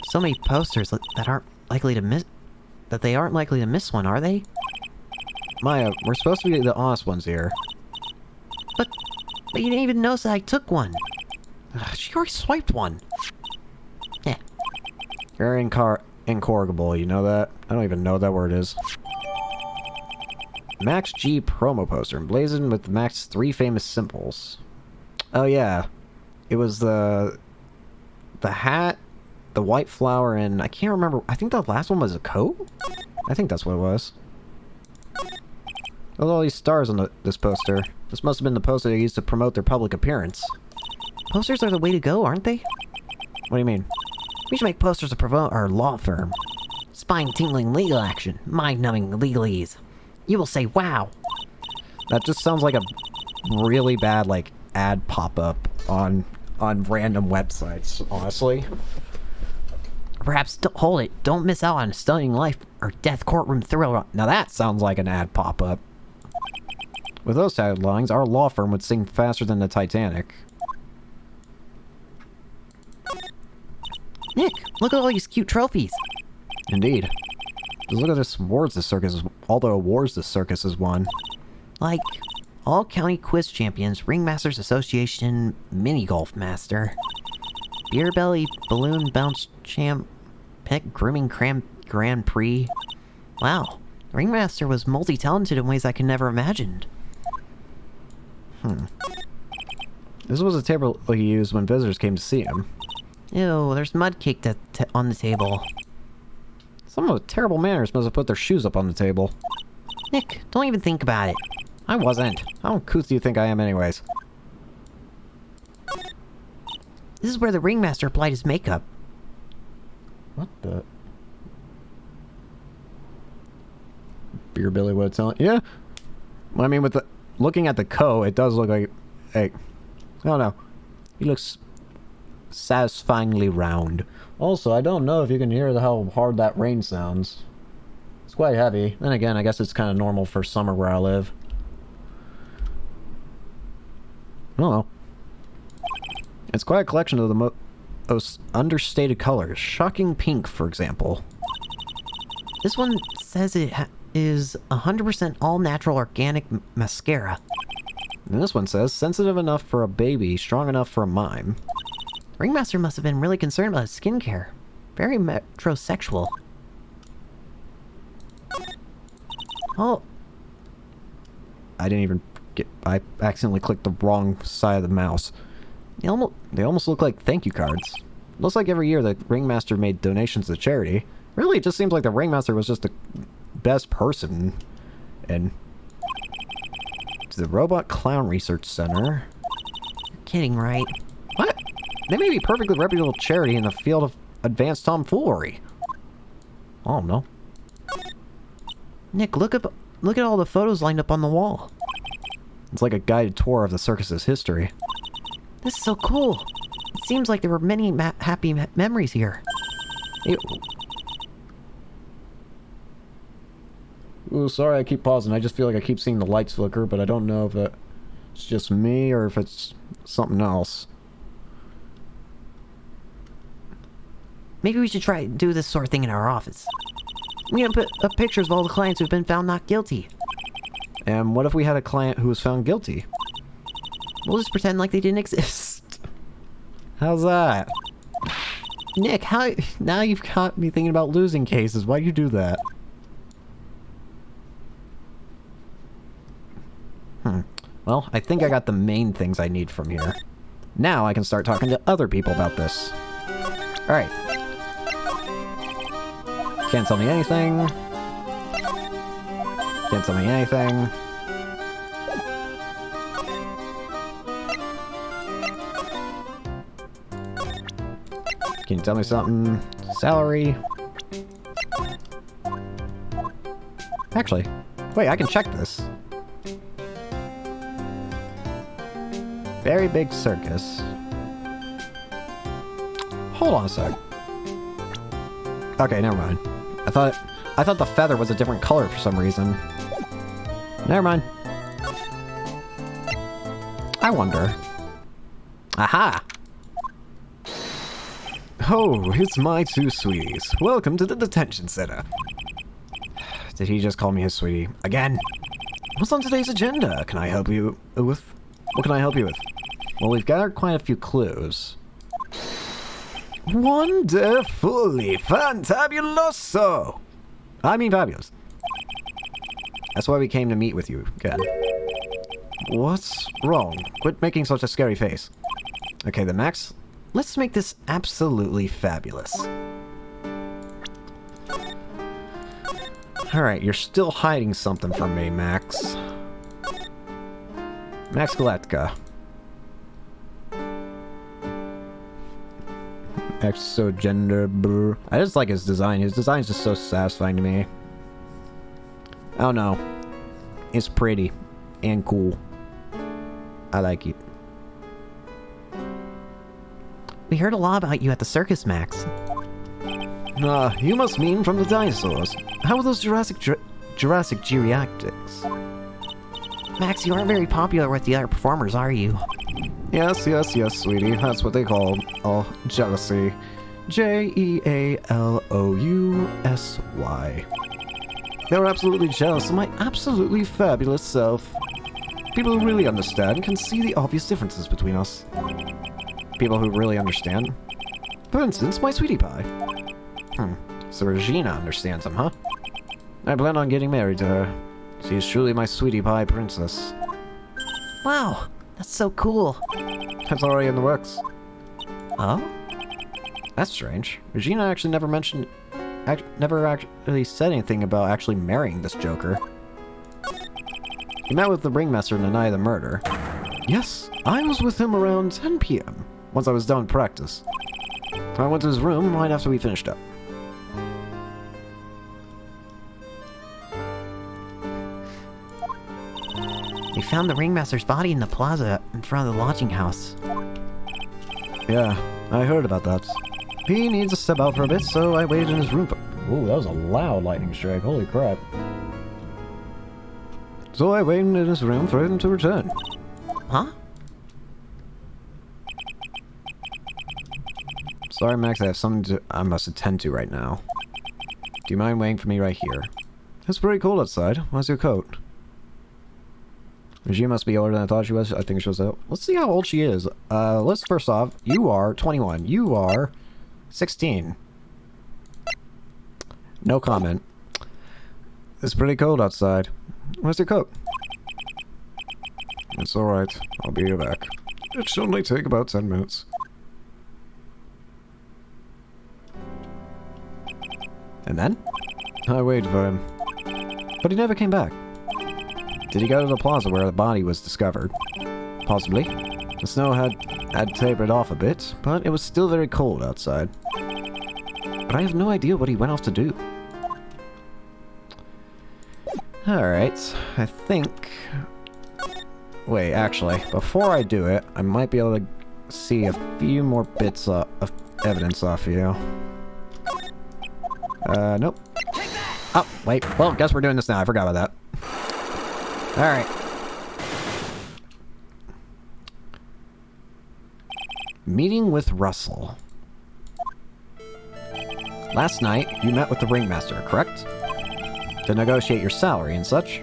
So many posters that aren't likely to miss... That they aren't likely to miss one, are they? Maya, we're supposed to be the honest ones here. But you didn't even notice that I took one. She already swiped one. Yeah. You're incorrigible, you know that? I don't even know what that word is. Max G promo poster, emblazoned with Max's 3 famous symbols. Oh yeah. It was the hat, the white flower, and I can't remember. I think the last one was a coat? I think that's what it was. Look at all these stars on this poster. This must have been the poster they used to promote their public appearance. Posters are the way to go, aren't they? What do you mean? We should make posters to promote our law firm. Spine-tingling legal action. Mind-numbing legalese. You will say, wow. That just sounds like a really bad, like, ad pop-up on random websites, honestly. Perhaps hold it. Don't miss out on a stunning life or death courtroom thriller. Now that sounds like an ad pop-up. With those taglines, our law firm would sink faster than the Titanic. Nick, look at all these cute trophies. Indeed. Just look at this awards the circus, all the awards the circus has won. Like, All County Quiz Champions, Ringmasters Association Mini Golf Master, Beer Belly Balloon Bounce Champ, Pet Grooming Grand Prix. Wow, Ringmaster was multi-talented in ways I could never imagined. This was a table he used when visitors came to see him. Ew, there's mud caked on the table. Someone with terrible manners must have put their shoes up on the table. Nick, don't even think about it. I wasn't. How uncouth do you think I am anyways? This is where the Ringmaster applied his makeup. What the? Beer Billy would tell it. Yeah. Well, I mean, with the looking at the it does look like. Hey, I don't know. He looks satisfyingly round. Also, I don't know if you can hear how hard that rain sounds. It's quite heavy. Then again, I guess it's kind of normal for summer where I live. I don't know. It's quite a collection of the most understated colors. Shocking pink, for example. This one says it is 100% all-natural organic mascara. And this one says, sensitive enough for a baby, strong enough for a mime. Ringmaster must have been really concerned about his skincare. Very metrosexual. Oh. I didn't even get... I accidentally clicked the wrong side of the mouse. They almost look like thank you cards. Looks like every year the Ringmaster made donations to charity. Really, it just seems like the Ringmaster was just the best person. And... the Robot Clown Research Center. You're kidding, right? What? They may be perfectly reputable charity in the field of advanced tomfoolery. I don't know. Nick, look at all the photos lined up on the wall. It's like a guided tour of the circus's history. This is so cool. It seems like there were many happy memories here. Ooh, sorry I keep pausing. I just feel like I keep seeing the lights flicker, but I don't know if it's just me or if it's something else. Maybe we should try and do this sort of thing in our office. We're gonna put up pictures of all the clients who've been found not guilty. And what if we had a client who was found guilty? We'll just pretend like they didn't exist. How's that? Nick, Now you've got me thinking about losing cases. Why'd you do that? Well, I think I got the main things I need from here. Now I can start talking to other people about this. Alright. Can't tell me anything. Can't tell me anything. Can you tell me something? Salary. Actually, wait, I can check this. Very big circus. Hold on a sec. Okay, never mind. I thought the feather was a different color for some reason. Never mind. I wonder. Aha! Oh, it's my two sweeties. Welcome to the detention center. Did he just call me his sweetie? Again? What's on today's agenda? Can I help you with? What can I help you with? Well, we've gathered quite a few clues. Wonderfully fantabuloso! I mean fabulous. That's why we came to meet with you again. What's wrong? Quit making such a scary face. Okay, then Max, let's make this absolutely fabulous. Alright, you're still hiding something from me, Max. Max Galactica. Exogender brr. I just like his design. His design's just so satisfying to me. Oh no. It's pretty. And cool. I like it. We heard a lot about you at the circus, Max. You must mean from the dinosaurs. How were those Jurassic geriatrics? Max, you aren't very popular with the other performers, are you? Yes, sweetie. That's what they call jealousy. Jealousy. They were absolutely jealous of my absolutely fabulous self. People who really understand can see the obvious differences between us. People who really understand. For instance, my sweetie pie. So Regina understands him, huh? I plan on getting married to her. She is truly my sweetie pie princess. Wow, that's so cool. That's already in the works. Oh? That's strange. Regina actually never mentioned... never actually said anything about actually marrying this joker. He met with the ringmaster the night of the murder. Yes, I was with him around 10 p.m. once I was done with practice. I went to his room right after we finished up. We found the ringmaster's body in the plaza in front of the lodging house. Yeah, I heard about that. He needs to step out for a bit, so I waited in his room for... Ooh, that was a loud lightning strike. Holy crap. So I waited in his room for him to return. Huh? Sorry, Max, I have something I must attend to right now. Do you mind waiting for me right here? It's pretty cold outside. Where's your coat? She must be older than I thought she was. I think she was... Let's see how old she is. Let's first off, you are 21. You are 16. No comment. It's pretty cold outside. Where's your coat? It's alright. I'll be back. It should only take about 10 minutes. And then? I waited for him. But he never came back. Did he go to the plaza where the body was discovered? Possibly. The snow had tapered off a bit, but it was still very cold outside. But I have no idea what he went off to do. Alright, I think... Wait, actually, before I do it, I might be able to see a few more bits of evidence off you. Nope. Oh, wait. Well, guess we're doing this now. I forgot about that. Alright. Meeting with Russell. Last night, you met with the ringmaster, correct? To negotiate your salary and such.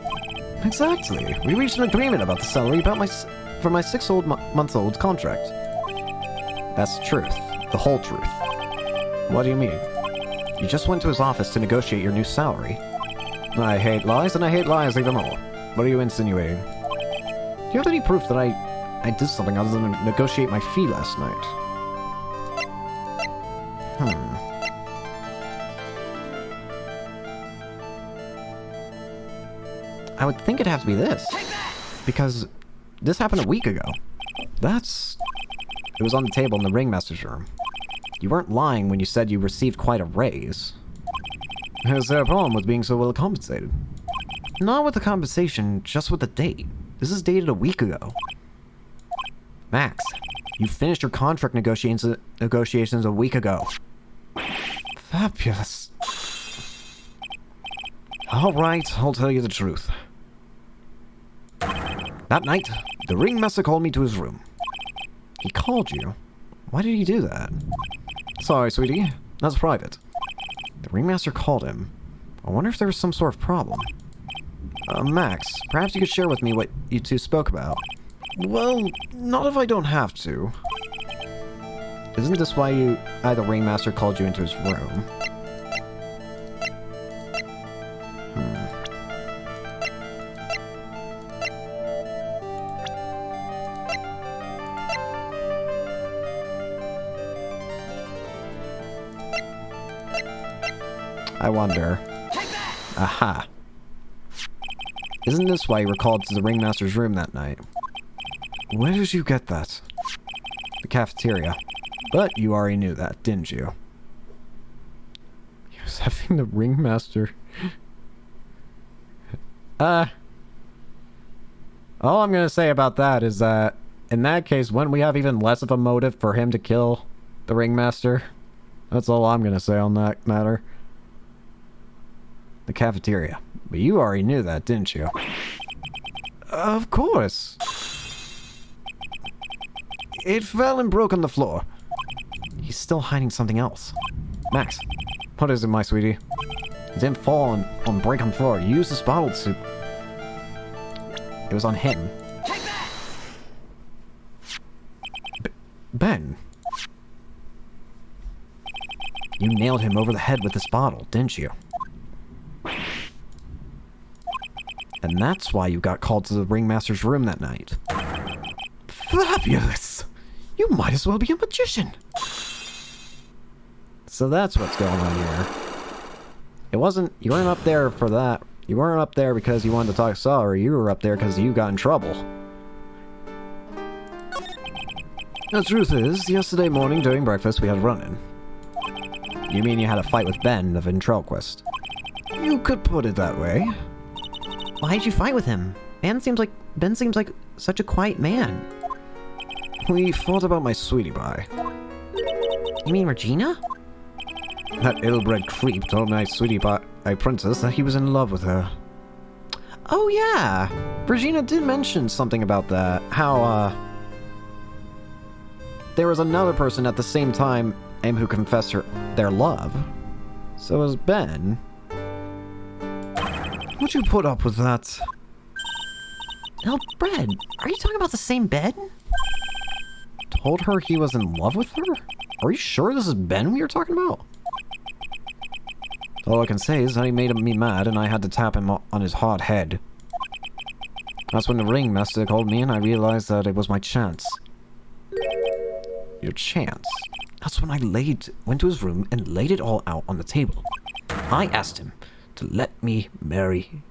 Exactly. We reached an agreement about the salary for my 6-month-old contract. That's the truth. The whole truth. What do you mean? You just went to his office to negotiate your new salary. I hate lies, and I hate lies even more. What are you insinuating? Do you have any proof that I did something other than negotiate my fee last night? I would think it'd have to be this. Because this happened a week ago. It was on the table in the ringmaster's room. You weren't lying when you said you received quite a raise. Is there a problem with being so well compensated? Not with the compensation, just with the date. This is dated a week ago. Max, you finished your contract negotiations a week ago. Fabulous. Alright, I'll tell you the truth. That night, the ringmaster called me to his room. He called you? Why did he do that? Sorry, sweetie. That's private. The ringmaster called him. I wonder if there was some sort of problem. Max, perhaps you could share with me what you two spoke about. Well, not if I don't have to. Isn't this why the ringmaster called you into his room? I wonder. Aha. Isn't this why you were called to the ringmaster's room that night? Where did you get that? The cafeteria. But you already knew that, didn't you? He was having the ringmaster. All I'm gonna say about that is that, in that case, wouldn't we have even less of a motive for him to kill the ringmaster? That's all I'm gonna say on that matter. The cafeteria. But you already knew that, didn't you? Of course. It fell and broke on the floor. He's still hiding something else. Max, what is it, my sweetie? It didn't fall on break on the floor. You used this bottle to... It was on him. Ben. You nailed him over the head with this bottle, didn't you? And that's why you got called to the ringmaster's room that night. Fabulous! You might as well be a magician! So that's what's going on here. It wasn't... You weren't up there for that. You weren't up there because you wanted to talk salary. You were up there because you got in trouble. The truth is, yesterday morning during breakfast we had a run-in. You mean you had a fight with Ben of Ventriloquist? You could put it that way. Why'd you fight with him? Ben seems like such a quiet man. We fought about my sweetie pie. You mean Regina? That ill-bred creep told my sweetie pie princess that he was in love with her. Oh yeah! Regina did mention something about that. How, there was another person at the same time who confessed their love. So was Ben. Would you put up with that? Oh, Brad, are you talking about the same bed? Told her he was in love with her? Are you sure this is Ben we are talking about? All I can say is that he made me mad and I had to tap him on his hard head. That's when the ringmaster called me and I realized that it was my chance. Your chance? That's when I went to his room and laid it all out on the table. I asked him to let me marry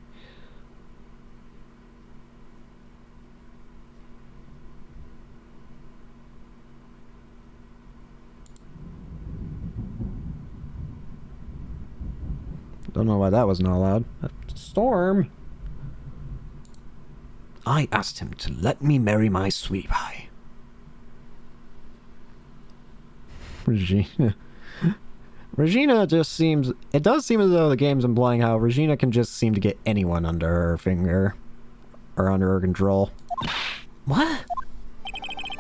Don't know why that was not allowed. Storm! I asked him to let me marry my sweetie pie. Regina. Regina just seems... It does seem as though the game's implying how Regina can just seem to get anyone under her finger. Or under her control. What?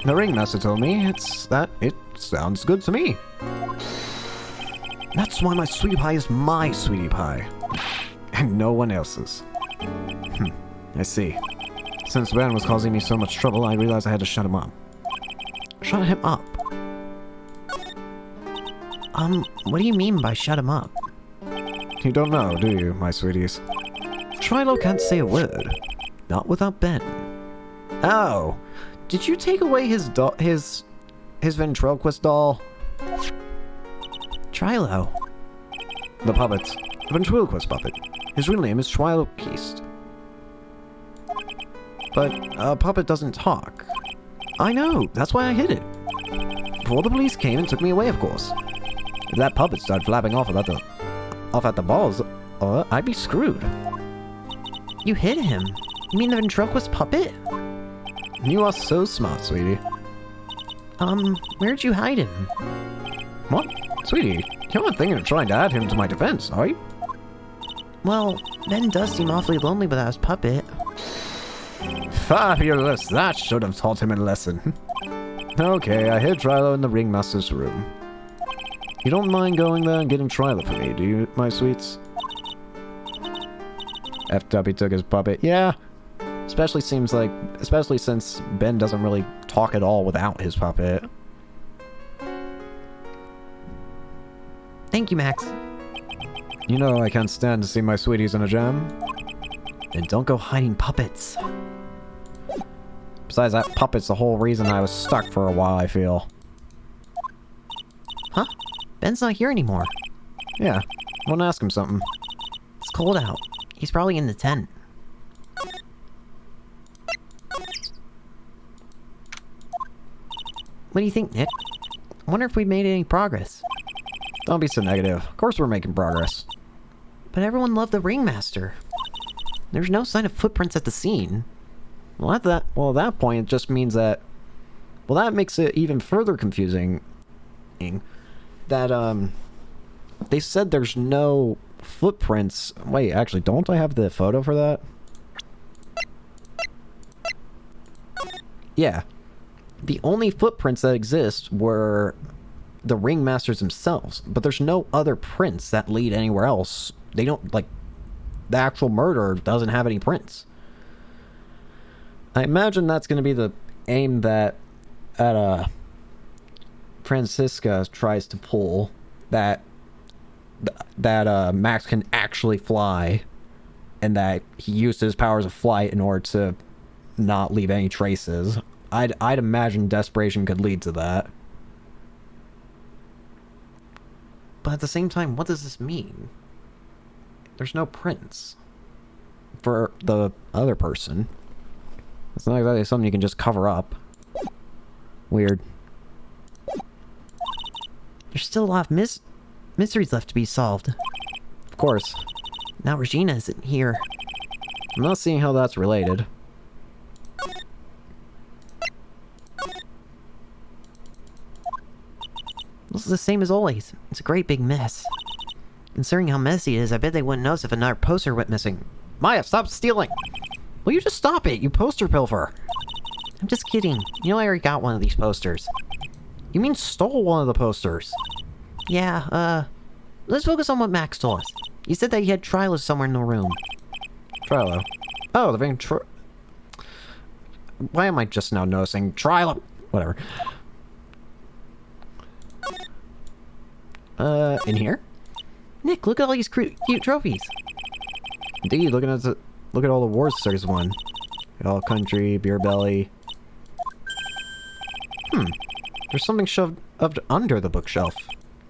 The ringmaster told me it sounds good to me. That's why my sweetie pie is my sweetie pie. And no one else's. I see. Since Ben was causing me so much trouble, I realized I had to shut him up. Shut him up? What do you mean by shut him up? You don't know, do you, my sweeties? Trilo can't say a word. Not without Ben. Oh, did you take away his ventriloquist doll? Trilo. The puppet. The ventriloquist puppet. His real name is Trilo Keast. But a puppet doesn't talk. I know, that's why I hid it. Before the police came and took me away, of course. If that puppet started flapping off at the balls, I'd be screwed. You hid him? You mean the ventriloquist puppet? You are so smart, sweetie. Where'd you hide him? What? Sweetie, you're not thinking of trying to add him to my defense, are you? Well, Ben does seem awfully lonely without his puppet. Fabulous! That should have taught him a lesson. Okay, I hid Trilo in the ringmaster's room. You don't mind going there and getting Trilo for me, do you, my sweets? Effed up, he took his puppet. Yeah. Especially since Ben doesn't really talk at all without his puppet. Thank you, Max. You know I can't stand to see my sweeties in a jam. Then don't go hiding puppets. Besides, that puppet's the whole reason I was stuck for a while, I feel. Huh? Ben's not here anymore. Yeah. I want to ask him something. It's cold out. He's probably in the tent. What do you think, Nick? I wonder if we made any progress. Don't be so negative. Of course we're making progress. But everyone loved the ringmaster. There's no sign of footprints at the scene. Well, at that point, it just means that... Well, that makes it even further confusing. That, they said there's no footprints... Wait, actually, don't I have the photo for that? Yeah. The only footprints that exist were the ringmasters themselves, but there's no other prints that lead anywhere else. They don't, like... The actual murderer doesn't have any prints. I imagine that's going to be the aim that Francisca tries to pull, that Max can actually fly, and that he used his powers of flight in order to not leave any traces. I'd imagine desperation could lead to that. But at the same time, what does this mean? There's no prints for the other person. It's not exactly something you can just cover up. Weird. There's still a lot of mysteries left to be solved. Of course. Now Regina isn't here. I'm not seeing how that's related. This is the same as always. It's a great big mess. Considering how messy it is, I bet they wouldn't notice if another poster went missing. Maya, stop stealing! Will you just stop it, you poster pilfer? I'm just kidding. You know I already got one of these posters. You mean stole one of the posters? Yeah, let's focus on what Max told us. He said that he had Trilo somewhere in the room. Trilo. Oh, the ventriloquist. Why am I just now noticing Trilo? Whatever. In here? Nick, look at all these cute trophies. Indeed, look at all the awards Circus won. All country, beer belly. There's something shoved up under the bookshelf.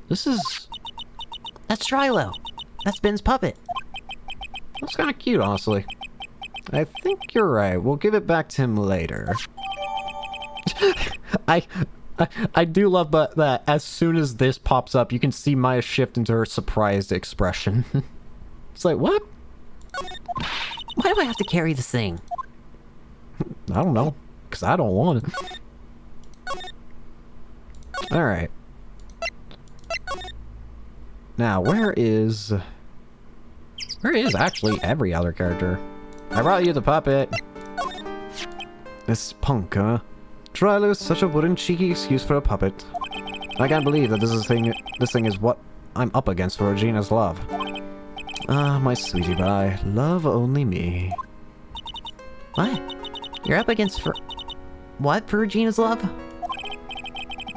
This is... That's Trilo. That's Ben's puppet. That's kind of cute, honestly. I think you're right. We'll give it back to him later. I do love that as soon as this pops up, you can see Maya shift into her surprised expression. It's like, what? Why do I have to carry this thing? I don't know. Because I don't want it. Alright. Now, where is actually every other character? I brought you the puppet. This punk, huh? Trilo is such a wooden, cheeky excuse for a puppet. I can't believe that this thing is what I'm up against for Regina's love. Ah, my sweetie pie. Love only me. What? You're up against for... What for Regina's love?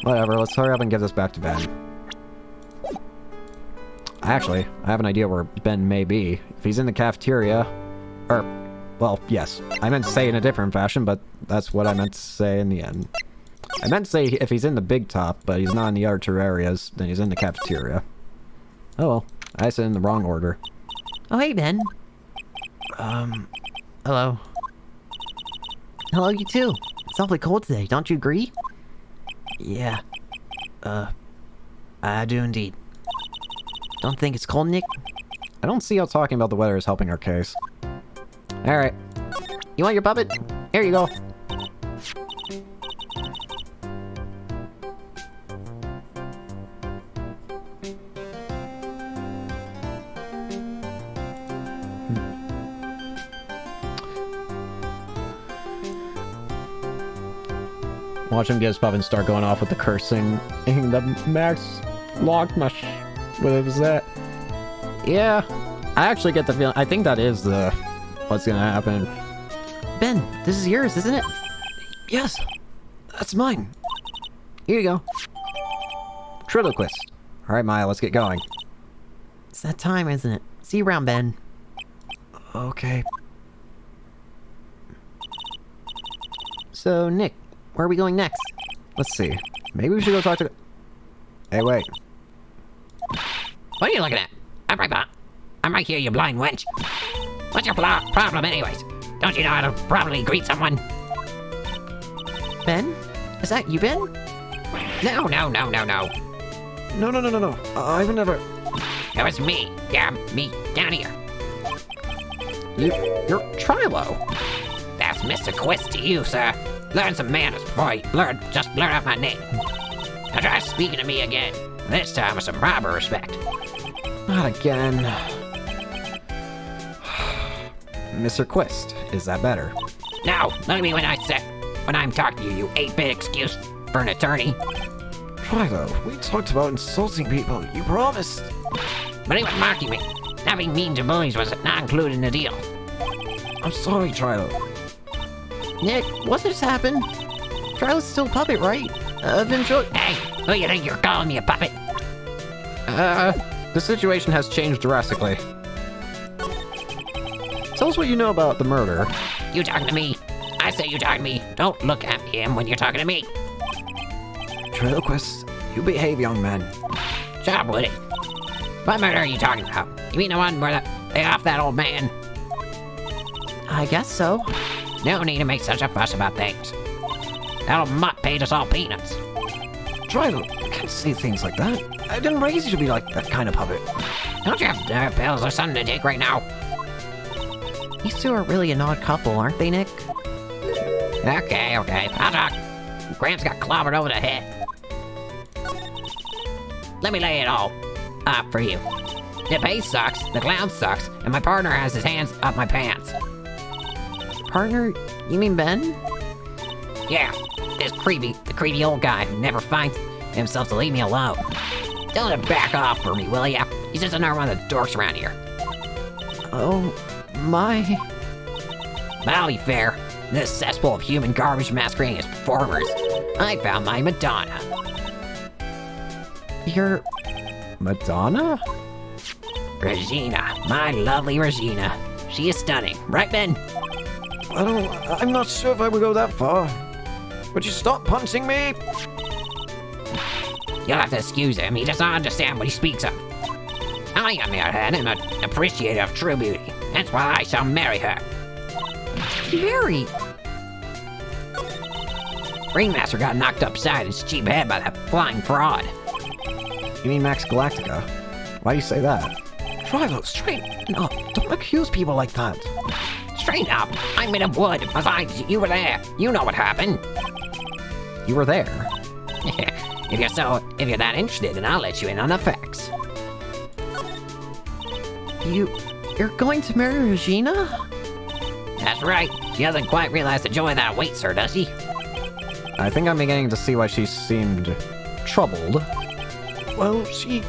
Whatever, let's hurry up and give this back to Ben. Actually, I have an idea where Ben may be. If he's in the cafeteria... well, yes. I meant to say in a different fashion, but that's what I meant to say in the end. I meant to say if he's in the big top, but he's not in the other two areas, then he's in the cafeteria. Oh well, I said in the wrong order. Oh, hey, Ben. Hello. Hello, you too. It's awfully cold today, don't you agree? Yeah. I do indeed. Don't think it's cold, Nick? I don't see how talking about the weather is helping our case. Alright. You want your puppet? Here you go. Watch him get his puppet and start going off with the cursing. And the Max locked my what was that? Yeah. I actually get the feeling. I think that is the what's gonna happen. Ben, this is yours, isn't it? Yes. That's mine. Here you go. Triloquist. Alright, Maya, let's get going. It's that time, isn't it? See you around, Ben. Okay. So, Nick, where are we going next? Let's see. Maybe we should go talk to... Hey, wait. What are you looking at? I'm right back. I'm right here, you blind wench. What's your problem anyways? Don't you know how to properly greet someone? Ben? Is that you, Ben? No. No. I've never... It was me. Yeah, me. Down here. You're Trilo. That's Mr. Quist to you, sir. Learn some manners before you just blurt out my name. Now try speaking to me again. This time with some proper respect. Not again. Mr. Quist, is that better? No, look at me when I'm talking to you, you 8-bit excuse for an attorney. Trilo, we talked about insulting people. You promised. But he was mocking me. Not being mean to bullies was not included in the deal. I'm sorry, Trilo. Nick, what just happened? Trilo's still a puppet, right? Eventually... Hey, who you think you're calling me a puppet? The situation has changed drastically. Tell us what you know about the murder. You talking to me? I say you talking to me. Don't look at him when you're talking to me. Triloquist, you behave, young man. Shut up, Woody. What murder are you talking about? You mean the one where they off that old man? I guess so. No need to make such a fuss about things. That old mutt paid us all peanuts. Trilo, you can't say things like that. I didn't raise you to be like that kind of puppet. Don't you have nerve pills or something to take right now? These two are really an odd couple, aren't they, Nick? Okay. I'll talk. Gramps got clobbered over the head. Let me lay it all up for you. The bass sucks, the clown sucks, and my partner has his hands up my pants. Partner? You mean Ben? Yeah, the creepy old guy who never finds himself to leave me alone. Tell him to back off for me, will ya? He's just another one of the dorks around here. Oh, my... But I'll be fair, this cesspool of human garbage masquerading as performers, I found my Madonna. You're... Madonna? Regina, my lovely Regina. She is stunning, right, Ben? I'm not sure if I would go that far. Would you stop punching me? You'll have to excuse him, he does not understand what he speaks of. I, on the other hand, am an appreciator of true beauty. That's why I shall marry her. Mary! Ringmaster got knocked upside his cheap head by that flying fraud. You mean Max Galactica? Why do you say that? Trilo, straighten up. Don't accuse people like that. Straighten up. I'm made of wood. Besides, you were there. You know what happened. You were there. If you're that interested, then I'll let you in on the facts. You're going to marry Regina? That's right. She doesn't quite realize the joy that awaits her, does she? I think I'm beginning to see why she seemed troubled. Well, she...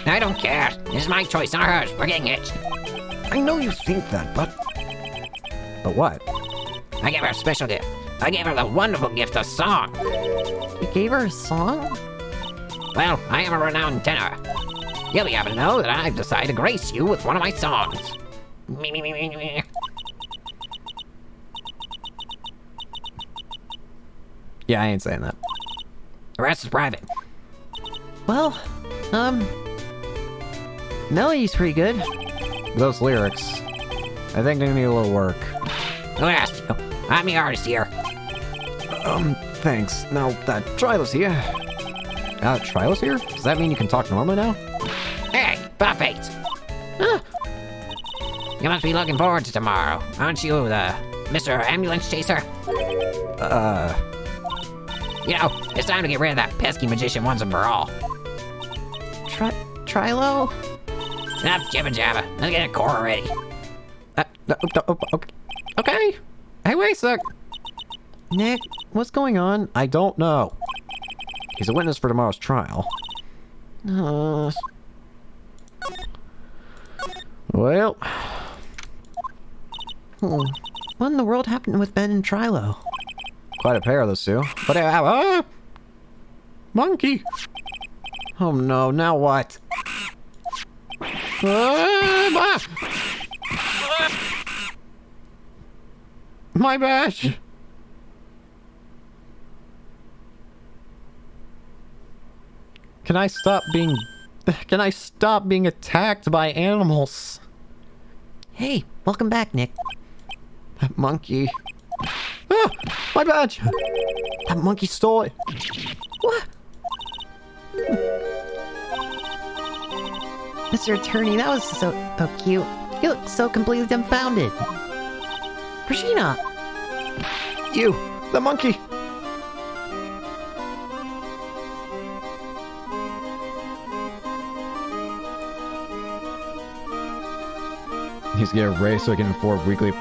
I don't care. This is my choice, not hers. We're getting hitched. I know you think that, but... But what? I gave her a special gift. I gave her the wonderful gift of song. You gave her a song? Well, I am a renowned tenor. You'll be happy to know that I've decided to grace you with one of my songs. Me, me, me, me, me. Yeah, I ain't saying that. The rest is private. Well, melody's pretty good. Those lyrics, I think they need a little work. Who asked you? I'm the artist here. Thanks. Now that Trilo's here... Trilo's here? Does that mean you can talk normally now? Hey, Buffets! Huh? You must be looking forward to tomorrow, aren't you, Mr. Ambulance Chaser? You know, it's time to get rid of that pesky magician once and for all. Trilo? Enough jibber jabber. Let's get a core ready. Okay. Okay. Hey, wait a sec. Nick, what's going on? I don't know. He's a witness for tomorrow's trial. Well... What in the world happened with Ben and Trilo? Quite a pair of those two. But monkey! Oh no, now what? My badge! Can I stop being attacked by animals? Hey, welcome back, Nick. That monkey. Ah! My badge! That monkey stole it. What? Mr. Attorney, that was so cute. You look so completely dumbfounded. Regina! You! The monkey! He's getting raised so he can afford weekly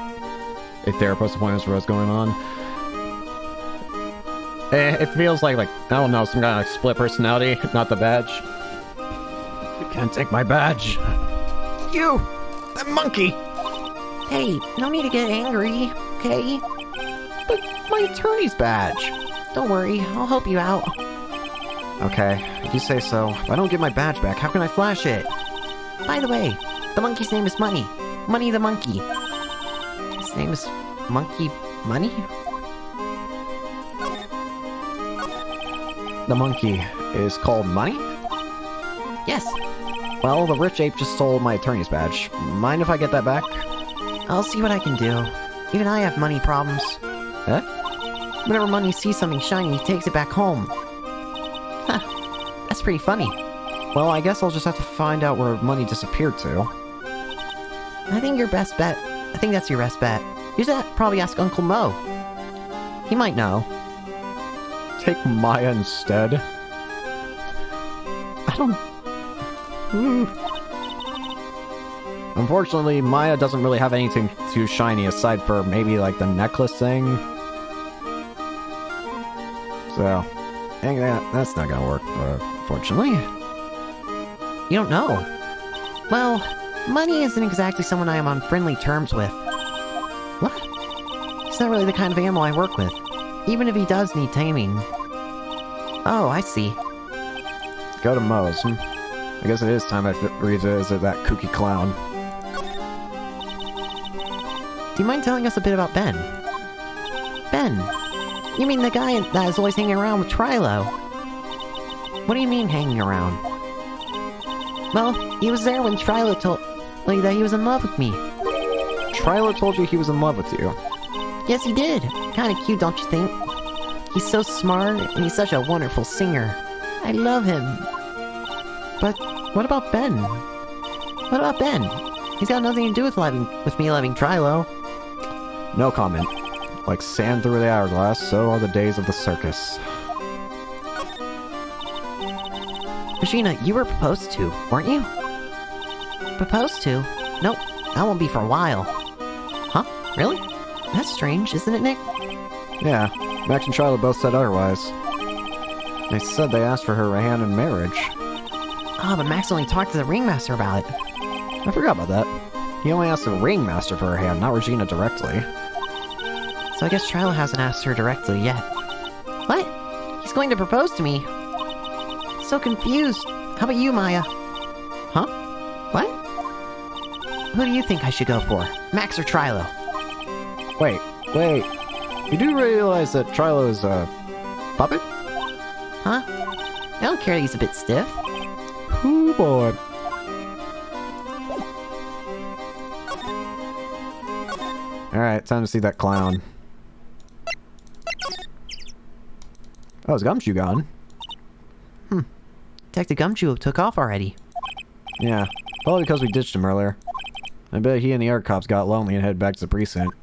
therapist appointments for what's going on. It feels like, I don't know, some kind of split personality, not the badge. You can't take my badge. You! That monkey! Hey, no need to get angry, okay? But my attorney's badge! Don't worry, I'll help you out. Okay, if you say so. If I don't get my badge back, how can I flash it? By the way, the monkey's name is Money. Money the monkey. His name is Monkey Money? The monkey is called Money? Yes, Well, the rich ape just stole my attorney's badge. Mind if I get that back? I'll see what I can do. Even I have money problems. Huh? Whenever Money sees something shiny, he takes it back home. Huh, that's pretty funny. Well, I guess I'll just have to find out where Money disappeared to. I think that's your best bet. You should probably ask Uncle Mo. He might know. Take Maya instead. I don't... Unfortunately, Maya doesn't really have anything too shiny aside for maybe like the necklace thing. So, that's not gonna work, unfortunately. You don't know. Well, Money isn't exactly someone I am on friendly terms with. What? He's not really the kind of animal I work with, even if he does need taming. Oh, I see. Go to Moe's. I guess it is time I revisit that kooky clown. Do you mind telling us a bit about Ben? Ben? You mean the guy that is always hanging around with Trilo? What do you mean, hanging around? Well, he was there when Trilo told me that he was in love with me. Trilo told you he was in love with you. Yes, he did. Kinda cute, don't you think? He's so smart, and he's such a wonderful singer. I love him. But what about Ben? What about Ben? He's got nothing to do with me loving Trilo. No comment. Like sand through the hourglass, so are the days of the circus. Regina, you were proposed to, weren't you? Proposed to? Nope, that won't be for a while. Huh? Really? That's strange, isn't it, Nick? Yeah, Max and Charlotte both said otherwise. They said they asked for her hand in marriage. Ah, but Max only talked to the ringmaster about it. I forgot about that. He only asked the ringmaster for her hand, not Regina directly. So I guess Trilo hasn't asked her directly yet. What? He's going to propose to me. So confused. How about you, Maya? Huh? What? Who do you think I should go for? Max or Trilo? Wait. You do realize that Trilo is a puppet? Huh? I don't care that he's a bit stiff. Ooh boy. Alright, time to see that clown. Oh, is Gumshoe gone? Detective Gumshoe took off already. Yeah, probably because we ditched him earlier. I bet he and the other cops got lonely and headed back to the precinct.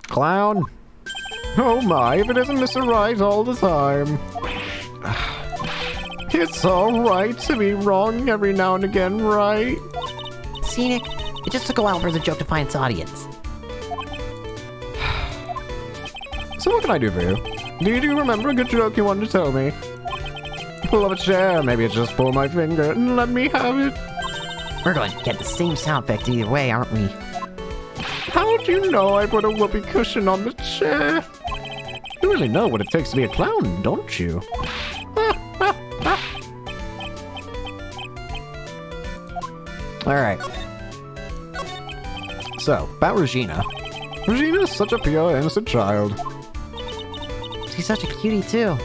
Clown! Oh my, if it isn't Mr. Wright all the time. It's alright to be wrong every now and again, right? See, Nick? It just took a while for the joke to find its audience. So what can I do for you? Do you remember a good joke you wanted to tell me? Pull up a chair, maybe it's just pull my finger and let me have it. We're going to get the same sound effect either way, aren't we? How do you know I put a whoopee cushion on the chair? You really know what it takes to be a clown, don't you? Alright. So, about Regina. Regina is such a pure, innocent child. She's such a cutie, too.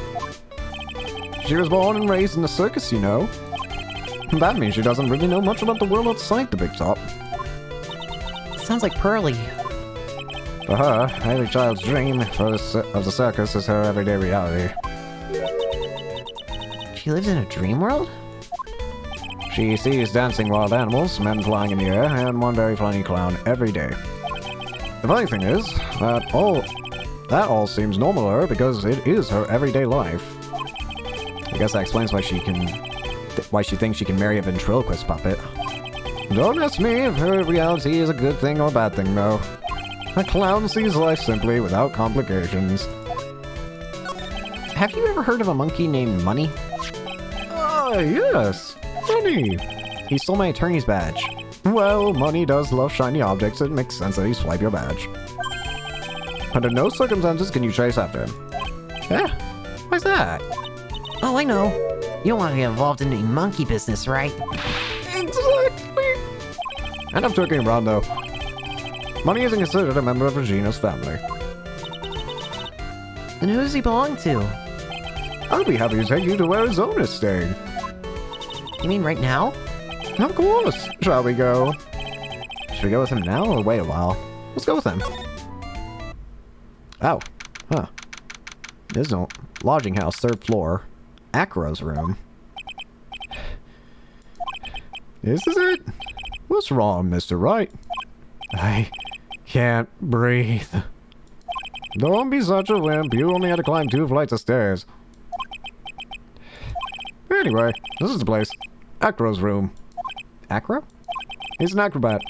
She was born and raised in the circus, you know. That means she doesn't really know much about the world outside the big top. Sounds like Pearly. For her, every child's dream of the circus is her everyday reality. She lives in a dream world? She sees dancing wild animals, men flying in the air, and one very funny clown every day. The funny thing is, that all seems normal to her because it is her everyday life. I guess that explains why she thinks she can marry a ventriloquist puppet. Don't ask me if her reality is a good thing or a bad thing, though. A clown sees life simply, without complications. Have you ever heard of a monkey named Money? Ah, yes! Money! He stole my attorney's badge. Well, Money does love shiny objects, it makes sense that he swipe your badge. Under no circumstances can you chase after him. Yeah? Why's that? Oh, I know. You don't want to get involved in the monkey business, right? Exactly! Enough joking around, though. Money isn't considered a member of Regina's family. Then who does he belong to? I'll be happy to take you to where Arizona's staying. You mean right now? Of course! Shall we go? Should we go with him now or wait a while? Let's go with him. Oh. Huh. There's no lodging house, 3rd floor. Acro's room. This is it? What's wrong, Mr. Wright? I can't breathe. Don't be such a wimp. You only had to climb 2 flights of stairs. Anyway, this is the place. Acro's room. Acro? He's an acrobat.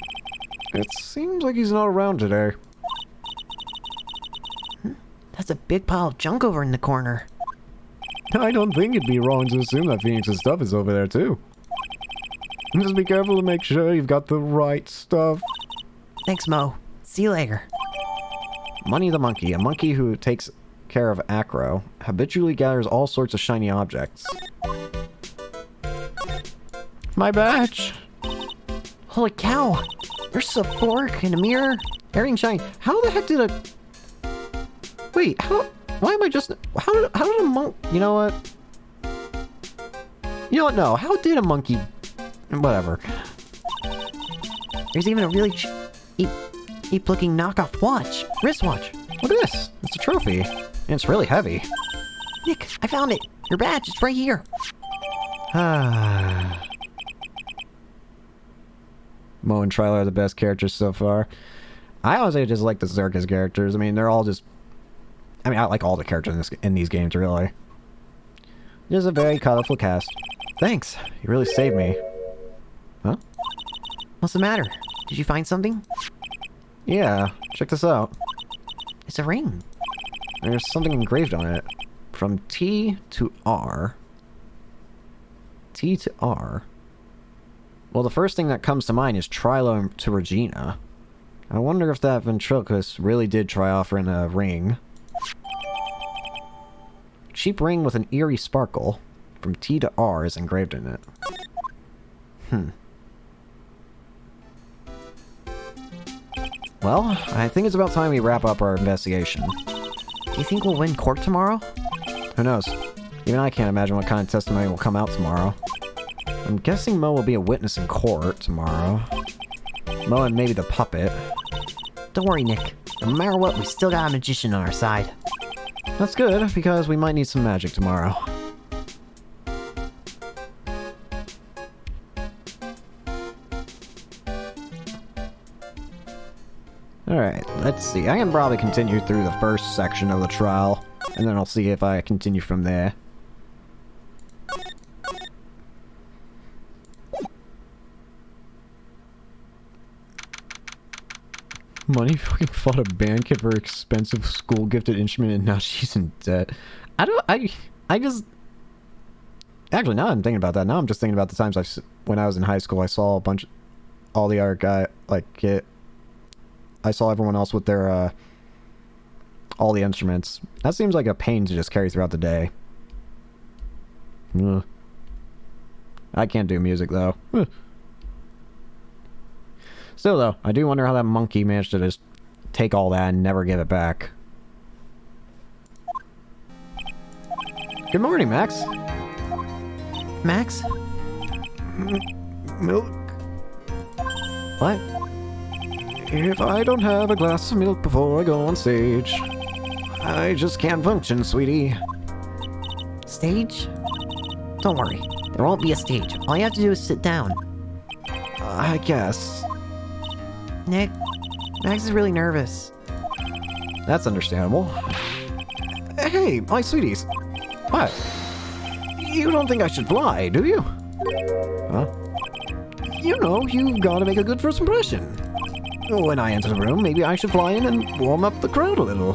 It seems like he's not around today. That's a big pile of junk over in the corner. I don't think it'd be wrong to assume that Phoenix's stuff is over there, too. Just be careful to make sure you've got the right stuff. Thanks, Mo. See you later. Money the monkey, a monkey who takes care of Acro, habitually gathers all sorts of shiny objects. My badge! Holy cow! There's a fork and a mirror. Everything shiny. How the heck did a... Wait, how... Why am I just... How did a monk... You know what? You know what? No. How did a monkey... Whatever. There's even a really cheap-looking knockoff watch. Wristwatch. Look at this. It's a trophy. And it's really heavy. Nick, I found it. Your badge is right here. Mo and Trilo are the best characters so far. I honestly just like the circus characters. I mean, they're all just... I mean, I like all the characters in these games, really. There's a very colorful cast. Thanks. You really saved me. Huh? What's the matter? Did you find something? Yeah, check this out. It's a ring. There's something engraved on it. From T to R. T to R. Well, the first thing that comes to mind is Trilo to Regina. I wonder if that ventriloquist really did try offering a ring. Cheap ring with an eerie sparkle. From T to R is engraved in it. Well, I think it's about time we wrap up our investigation. Do you think we'll win court tomorrow? Who knows? Even I can't imagine what kind of testimony will come out tomorrow. I'm guessing Mo will be a witness in court tomorrow. Mo and maybe the puppet. Don't worry, Nick. No matter what, we still got a magician on our side. That's good, because we might need some magic tomorrow. Alright, let's see. I can probably continue through the first section of the trial, and then I'll see if I continue from there. Money fucking fought a band kid for her expensive school gifted instrument and now she's in debt. I just... Actually, now I'm thinking about that. Now I'm just thinking about the times when I was in high school, I saw all the other guy, I saw everyone else with their, all the instruments. That seems like a pain to just carry throughout the day. Ugh. I can't do music, though. Still, though, I do wonder how that monkey managed to just take all that and never give it back. Good morning, Max. Max? Milk? What? If I don't have a glass of milk before I go on stage, I just can't function, sweetie. Stage? Don't worry. There won't be a stage. All you have to do is sit down. I guess. Nick, Max is really nervous. That's understandable. Hey, my sweeties. What? You don't think I should fly, do you? Huh? You know, you've got to make a good first impression. When I enter the room, maybe I should fly in and warm up the crowd a little.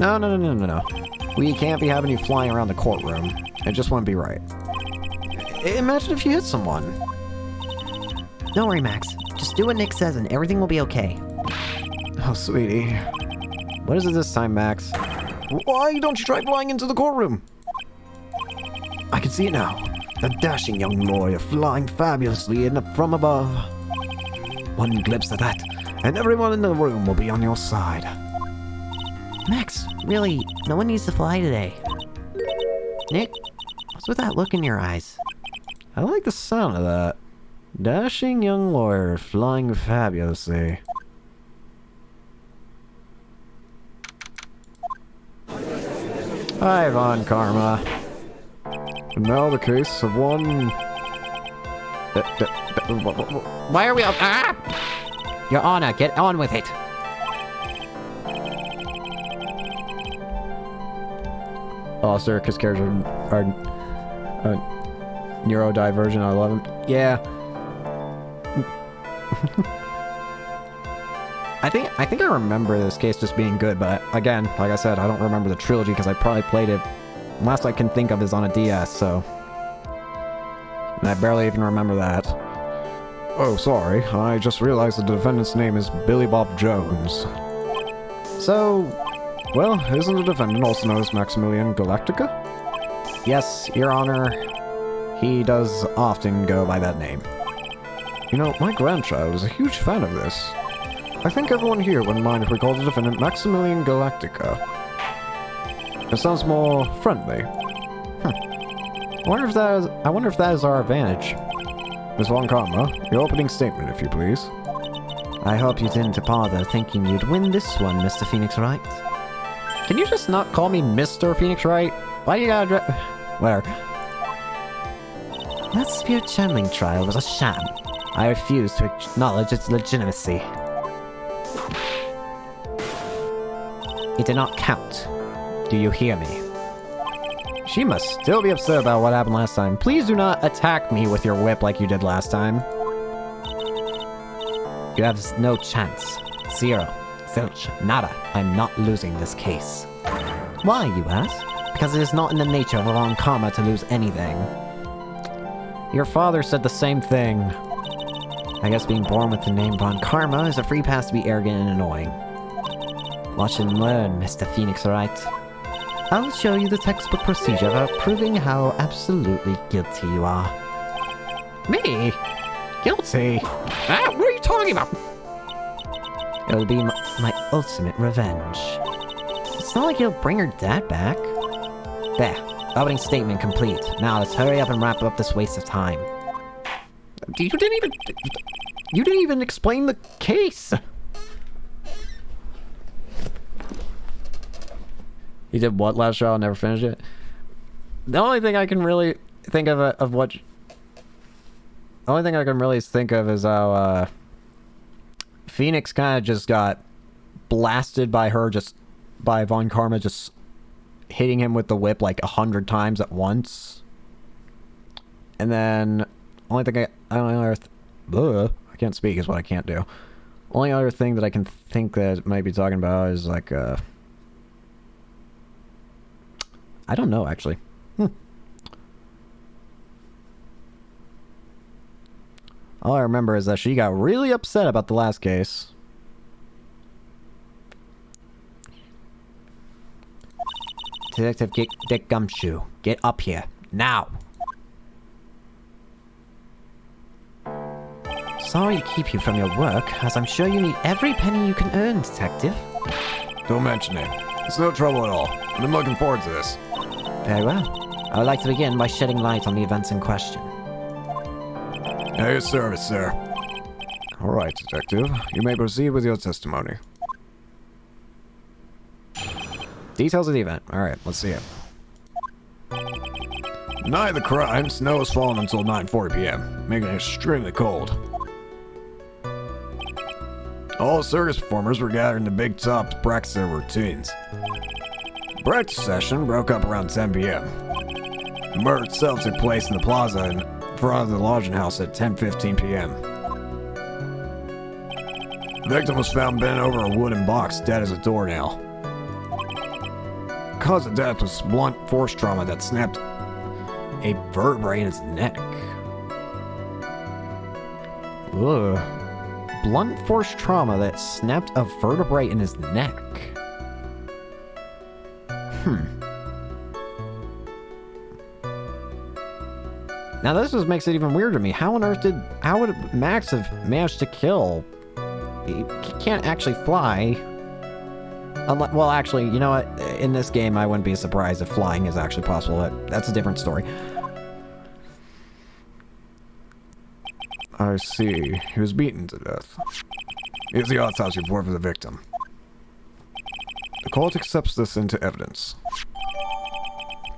No. We can't be having you flying around the courtroom. It just wouldn't be right. Imagine if you hit someone. Don't worry, Max. Just do what Nick says and everything will be okay. Oh, sweetie. What is it this time, Max? Why don't you try flying into the courtroom? I can see it now. The dashing young lawyer flying fabulously from above. One glimpse of that, and everyone in the room will be on your side. Max, really, no one needs to fly today. Nick, what's with that look in your eyes? I like the sound of that. Dashing young lawyer flying fabulously. Hi, Von Karma. And now the case of one... Why are we... Ah! Your Honor, get on with it. Oh, circus characters are neurodivergent. I love them. Yeah. I think I remember this case just being good, but again, like I said, I don't remember the trilogy because I probably played it. Last I can think of is on a DS, so... And I barely even remember that. Oh, sorry. I just realized the defendant's name is Billy Bob Jones. So... Well, isn't the defendant also known as Maximilian Galactica? Yes, Your Honor. He does often go by that name. You know, my grandchild is a huge fan of this. I think everyone here wouldn't mind if we called the defendant Maximilian Galactica. It sounds more friendly. I wonder if that is our advantage. Ms. Von Karma, your opening statement, if you please. I hope you didn't bother thinking you'd win this one, Mr. Phoenix Wright. Can you just not call me Mr. Phoenix Wright? Why you gotta Whatever. That spirit channeling trial was a sham. I refuse to acknowledge its legitimacy. It did not count. Do you hear me? She must still be upset about what happened last time. Please do not attack me with your whip like you did last time. You have no chance. Zero. Zilch. Nada. I'm not losing this case. Why, you ask? Because it is not in the nature of a Von Karma to lose anything. Your father said the same thing. I guess being born with the name Von Karma is a free pass to be arrogant and annoying. Watch and learn, Mr. Phoenix Wright. I'll show you the textbook procedure for proving how absolutely guilty you are. Me? Guilty? What are you talking about? It'll be my ultimate revenge. It's not like you'll bring her dad back. There. Opening statement complete. Now let's hurry up and wrap up this waste of time. You didn't even explain the case. You did what last trial? Never finished it. The only thing I can really think of the only thing I can really think of is how Phoenix kind of just got blasted by Von Karma just hitting him with the whip like 100 times at once. And then only thing I can't speak is what I can't do. Only other thing that I can think that it might be talking about is like I don't know, actually. All I remember is that she got really upset about the last case. Detective Dick Gumshoe, get up here. Now! Sorry to keep you from your work, as I'm sure you need every penny you can earn, Detective. Don't mention it. It's no trouble at all. I've been looking forward to this. Very well. I would like to begin by shedding light on the events in question. At your service, sir. All right, Detective. You may proceed with your testimony. Details of the event. All right, let's see it. The night of the crime, snow was falling until 9:40 p.m., making it extremely cold. All the circus performers were gathered in the big top to practice their routines. The breakfast session broke up around 10 p.m. The murder itself took place in the plaza in front of the lodging house at 10:15 p.m. The victim was found bent over a wooden box, dead as a doornail. The cause of death was blunt force trauma that snapped a vertebrae in his neck. Ugh. Blunt force trauma that snapped a vertebrae in his neck. Now this just makes it even weirder to me. How would Max have managed to kill? He can't actually fly. Well, actually, you know what? In this game, I wouldn't be surprised if flying is actually possible. That's a different story. I see. He was beaten to death. Here's the autopsy report for the victim. The court accepts this into evidence.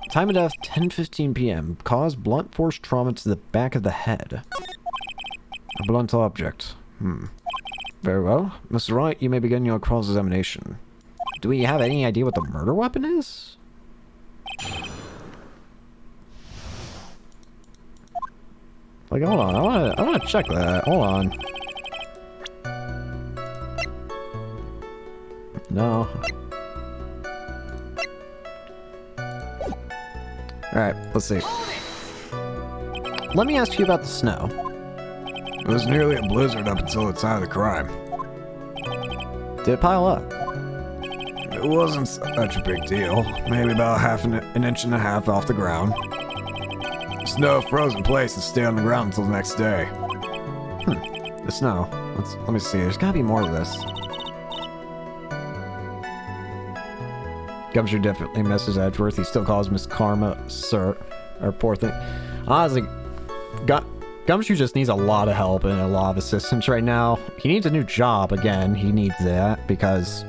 Time of death, 10:15 p.m. Cause blunt force trauma to the back of the head. A blunt object. Very well. Mr. Wright, you may begin your cross-examination. Do we have any idea what the murder weapon is? Like, hold on, I wanna check that. Hold on. No. Alright, let's see. Let me ask you about the snow. It was nearly a blizzard up until the time of the crime. Did it pile up? It wasn't such a big deal. Maybe about an inch and a half off the ground. The snow froze in place and stayed on the ground until the next day. The snow. Let me see. There's gotta be more to this. Gumshoe definitely misses Edgeworth. He still calls Miss Karma sir. Or poor thing. Honestly, Gumshoe just needs a lot of help and a lot of assistance right now. He needs a new job again. He needs that because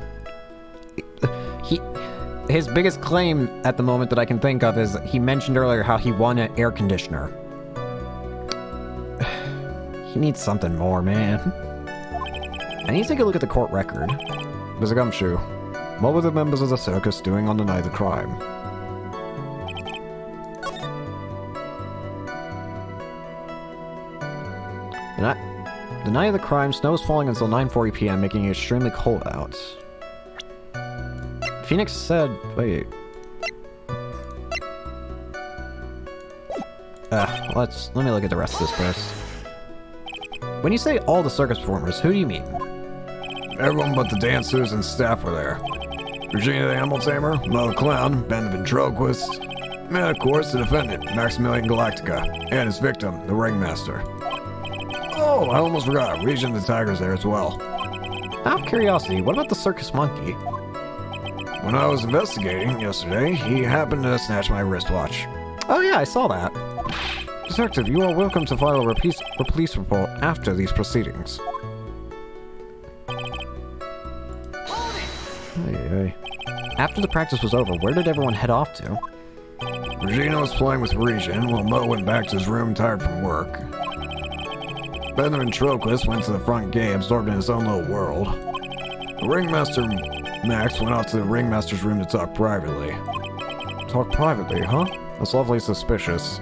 his biggest claim at the moment that I can think of is he mentioned earlier how he won an air conditioner. He needs something more, man. I need to take a look at the court record. Mr. Gumshoe, what were the members of the circus doing on the night of the crime? The night of the crime, snow was falling until 9:40 p.m., making it extremely cold out. Phoenix said... Wait. Let me look at the rest of this first. When you say all the circus performers, who do you mean? Everyone but the dancers and staff were there. Regina the Animal Tamer, Mo the Clown, Ben the Ventriloquist, and of course the defendant, Maximilian Galactica, and his victim, the Ringmaster. Oh, I almost forgot, Region the Tiger's there as well. Out of curiosity, what about the circus monkey? When I was investigating yesterday, he happened to snatch my wristwatch. Oh yeah, I saw that. Detective, you are welcome to file a police report after these proceedings. Hey. After the practice was over, where did everyone head off to? Regina was playing with Region, while Mo went back to his room tired from work. Ben the Ventriloquist went to the front gate, absorbed in his own little world. The Ringmaster Max went off to the Ringmaster's room to talk privately. Talk privately, huh? That's awfully suspicious.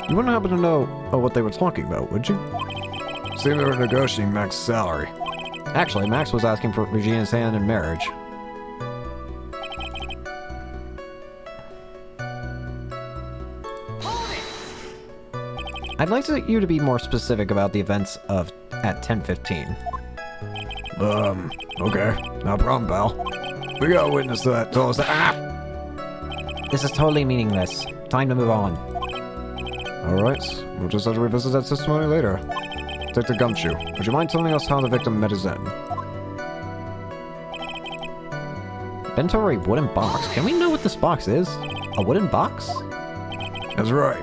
You wouldn't happen to know what they were talking about, would you? Seemed they were negotiating Max's salary. Actually, Max was asking for Regina's hand in marriage. I'd like you to be more specific about the events at 10:15. Okay. No problem, pal. We got a witness to that told us that— This is totally meaningless. Time to move on. Alright, we'll just have to revisit that testimony later. Detective Gumshoe, would you mind telling us how the victim met his end? Bent over a wooden box. Can we know what this box is? A wooden box? That's right.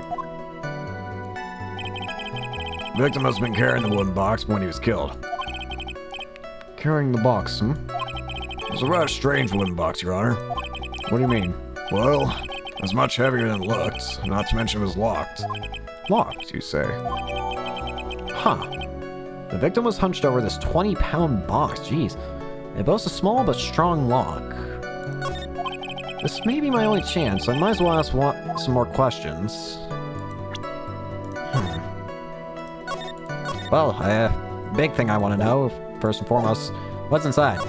The victim must have been carrying the wooden box when he was killed. Carrying the box, It was a rather strange wooden box, Your Honor. What do you mean? Well, it was much heavier than it looked, not to mention it was locked. Locked, you say? Huh. The victim was hunched over this 20-pound box. Jeez. It boasts a small but strong lock. This may be my only chance. I might as well ask some more questions. Well, big thing I want to know, first and foremost, what's inside?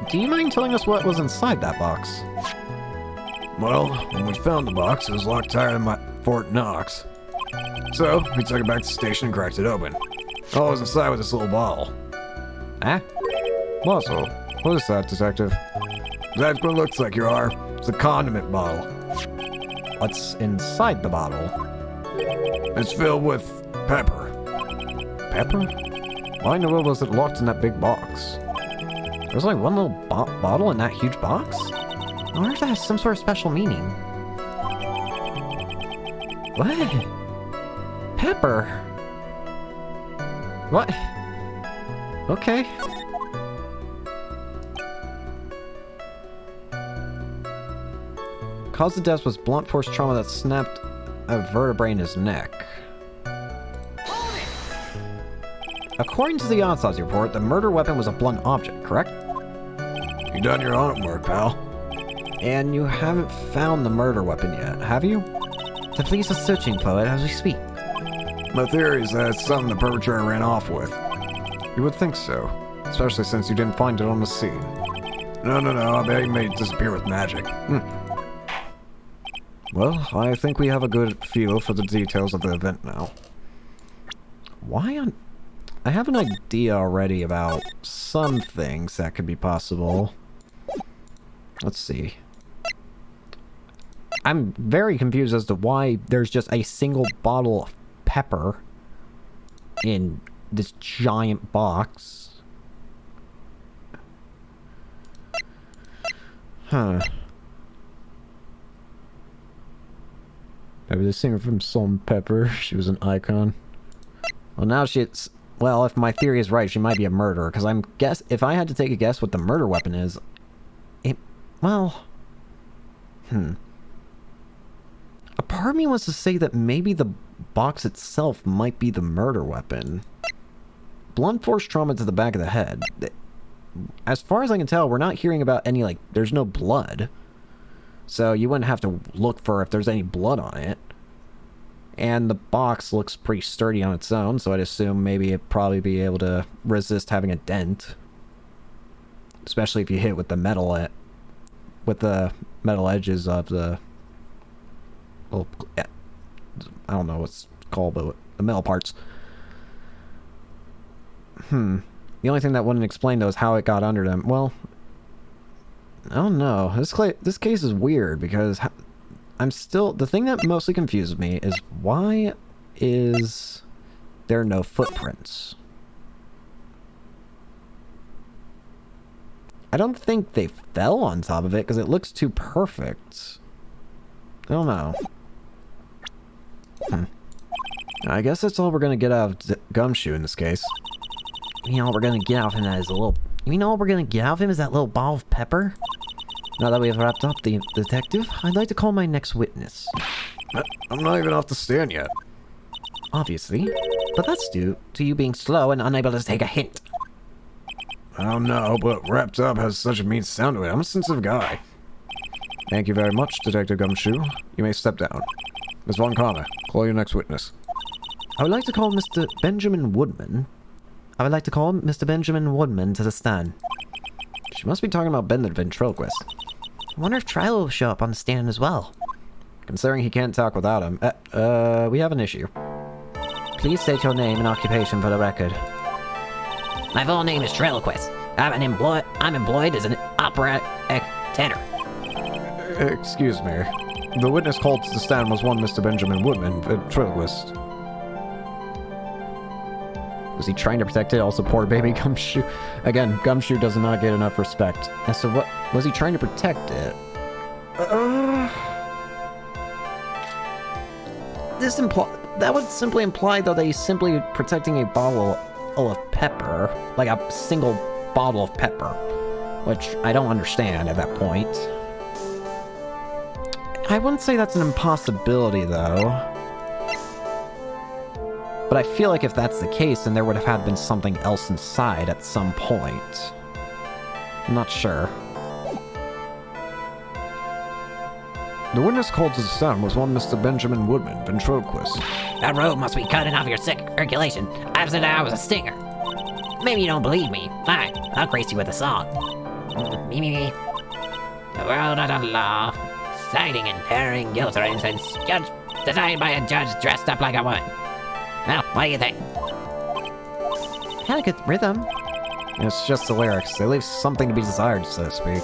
Do you mind telling us what was inside that box? Well, when we found the box, it was locked tighter than Fort Knox. So, we took it back to the station and cracked it open. All was inside with this little bottle. Eh? Muzzle. What is that, Detective? That's what it looks like, Your Honor. It's a condiment bottle. What's inside the bottle? It's filled with pepper. Pepper? Why in the world was it locked in that big box? There's only one little bottle in that huge box? I wonder if that has some sort of special meaning. What? Pepper? What? Okay. Cause of death was blunt force trauma that snapped a vertebrae in his neck. According to the autopsy report, the murder weapon was a blunt object, correct? You done your homework, pal. And you haven't found the murder weapon yet, have you? The police are searching for it as we speak. My theory is that it's something the perpetrator ran off with. You would think so, especially since you didn't find it on the scene. No, I bet he made it disappear with magic. Well, I think we have a good feel for the details of the event now. I have an idea already about some things that could be possible. Let's see. I'm very confused as to why there's just a single bottle of pepper in this giant box. Huh. Maybe the singer from Salt and Pepper, she was an icon. Well, now well, if my theory is right, she might be a murderer, because if I had to take a guess what the murder weapon is, a part of me wants to say that maybe the box itself might be the murder weapon. Blunt force trauma to the back of the head. As far as I can tell, we're not hearing about any, like, there's no blood. So you wouldn't have to look for if there's any blood on it. And the box looks pretty sturdy on its own, so I'd assume maybe it'd probably be able to resist having a dent. Especially if you hit with the metal edges of the... Well, I don't know what's called, but the metal parts. The only thing that wouldn't explain, though, is how it got under them. Well, I don't know. This case is weird, because the thing that mostly confuses me is why is there no footprints? I don't think they fell on top of it, because it looks too perfect. I don't know. I guess that's all we're gonna get out of Gumshoe in this case. You know what we're gonna get out of him is that little ball of pepper? Now that we have wrapped up the detective, I'd like to call my next witness. I'm not even off the stand yet. Obviously. But that's due to you being slow and unable to take a hint. I don't know, but wrapped up has such a mean sound to it. I'm a sensitive guy. Thank you very much, Detective Gumshoe. You may step down. Miss Von Karma, call your next witness. I would like to call Mr. Benjamin Woodman. to the stand. She must be talking about Ben the ventriloquist. I wonder if Trilo will show up on the stand as well. Considering he can't talk without him. We have an issue. Please state your name and occupation for the record. My full name is Triloquist. I'm employed as an operatic tenor. Excuse me. The witness called to the stand was one Mr. Benjamin Woodman, ventriloquist. Was he trying to protect it? Also, poor baby Gumshoe. Again, Gumshoe does not get enough respect. And so what was he trying to protect it? That would simply imply, though, that he's simply protecting a bottle of pepper. Like a single bottle of pepper. Which I don't understand at that point. I wouldn't say that's an impossibility, though. But I feel like if that's the case, then there would have had been something else inside at some point. I'm not sure. The witness called to the stand was one Mr. Benjamin Woodman, ventriloquist. That rope must be cutting off your circulation. I said I was a stinger. Maybe you don't believe me. Fine, I'll grace you with a song. Me. The world of the law. Citing and tearing guilt or innocence. Decided by a judge dressed up like a woman. Well, what do you think? Had a good rhythm. It's just the lyrics. They leave something to be desired, so to speak.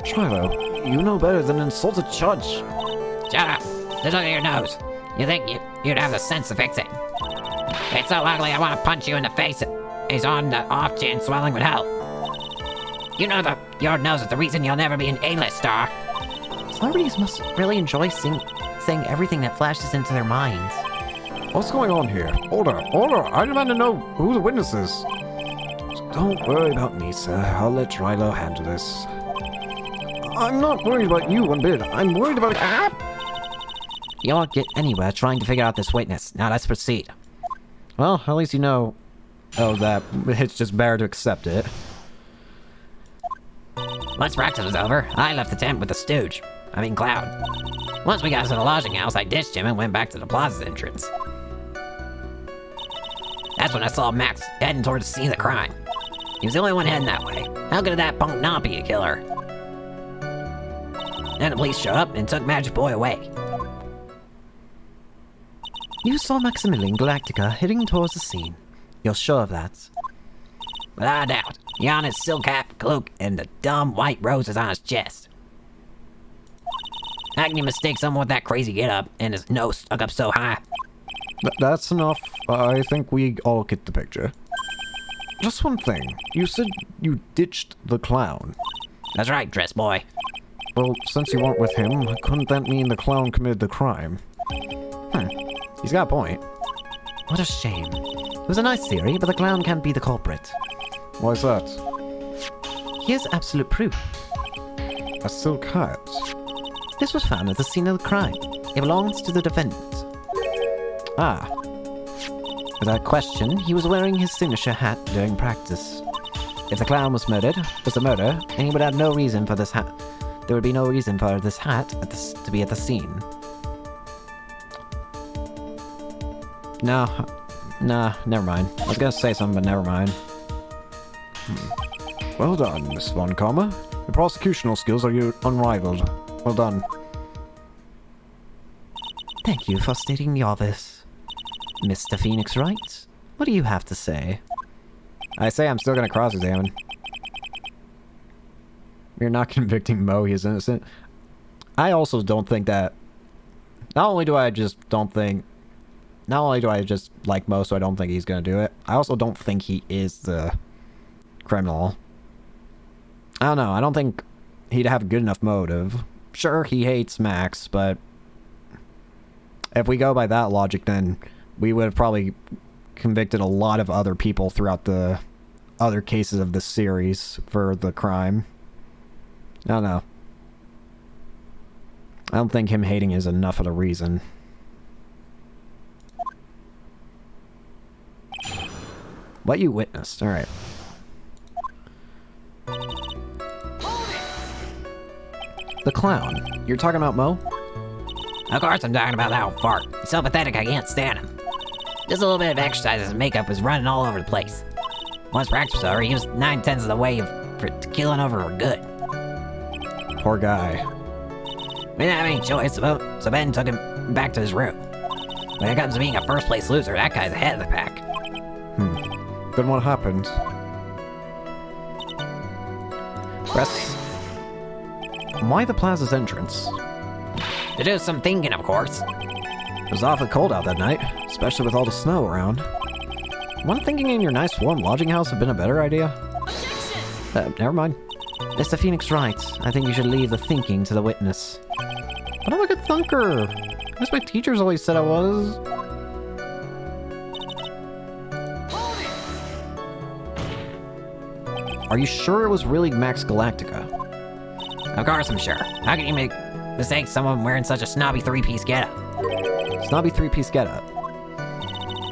Trilo, you know better than insult a judge. Shut up. Just look at your nose. You think you'd have the sense to fix it. It's so ugly I want to punch you in the face. It's on the off chance swelling would help. You know that your nose is the reason you'll never be an A-list star. Celebrities must really enjoy saying everything that flashes into their minds. What's going on here? Order! I demand to know who the witness is. Don't worry about me, sir. I'll let Trilo handle this. I'm not worried about you one bit. I'm worried about... You won't get anywhere trying to figure out this witness. Now let's proceed. Well, at least you know... that it's just better to accept it. Once practice was over, I left the tent with the stooge. Cloud. Once we got to the lodging house, I ditched him and went back to the plaza's entrance. That's when I saw Max heading toward the scene of the crime. He was the only one heading that way. How could that punk not be a killer? Then the police showed up and took Magic Boy away. You saw Maximilian Galactica heading towards the scene. You're sure of that? Without a doubt. He on his silk hat, cloak, and the dumb white roses on his chest. How can you mistake someone with that crazy get-up and his nose stuck up so high? That's enough. I think we all get the picture. Just one thing. You said you ditched the clown. That's right, dress boy. Well, since you weren't with him, couldn't that mean the clown committed the crime? He's got a point. What a shame. It was a nice theory, but the clown can't be the culprit. Why's that? Here's absolute proof. A silk hat. This was found at the scene of the crime. It belongs to the defendant. Ah. Without question, he was wearing his signature hat during practice. If the clown was a murder, and he would have no reason for this hat. There would be no reason for this hat to be at the scene. No, nah, never mind. I was gonna say something, but never mind. Well done, Miss Von Karma. Your prosecutional skills are unrivaled. Well done. Thank you for stating the obvious. Mr. Phoenix Wright, what do you have to say? I say I'm still gonna cross-examine. You're not convicting Mo, he is innocent. I also don't think that... Not only do I just like Mo, so I don't think he's gonna do it, I also don't think he is the criminal. I don't know, I don't think he'd have a good enough motive. Sure, he hates Max, but... if we go by that logic, then we would have probably convicted a lot of other people throughout the other cases of this series for the crime. I don't know. I don't think him hating is enough of a reason. What you witnessed, alright. The clown. You're talking about Mo? Of course I'm talking about that old fart. He's so pathetic I can't stand him. Just a little bit of exercise and makeup was running all over the place. Once practice was over, he was 9/10 of the way for killing over for good. Poor guy. We didn't have any choice, so Ben took him back to his room. When it comes to being a first-place loser, that guy's ahead of the pack. Then what happened? Press. Why the plaza's entrance? To do some thinking, of course. It was awfully cold out that night, especially with all the snow around. Wouldn't thinking in your nice warm lodging house have been a better idea? Never mind. Mr. Phoenix Wright, I think you should leave the thinking to the witness. But I'm a good thunker. That's my teachers always said I was. Are you sure it was really Max Galactica? Of course I'm sure. How can you make mistake someone wearing such a snobby three-piece getup? Snobby three-piece getup.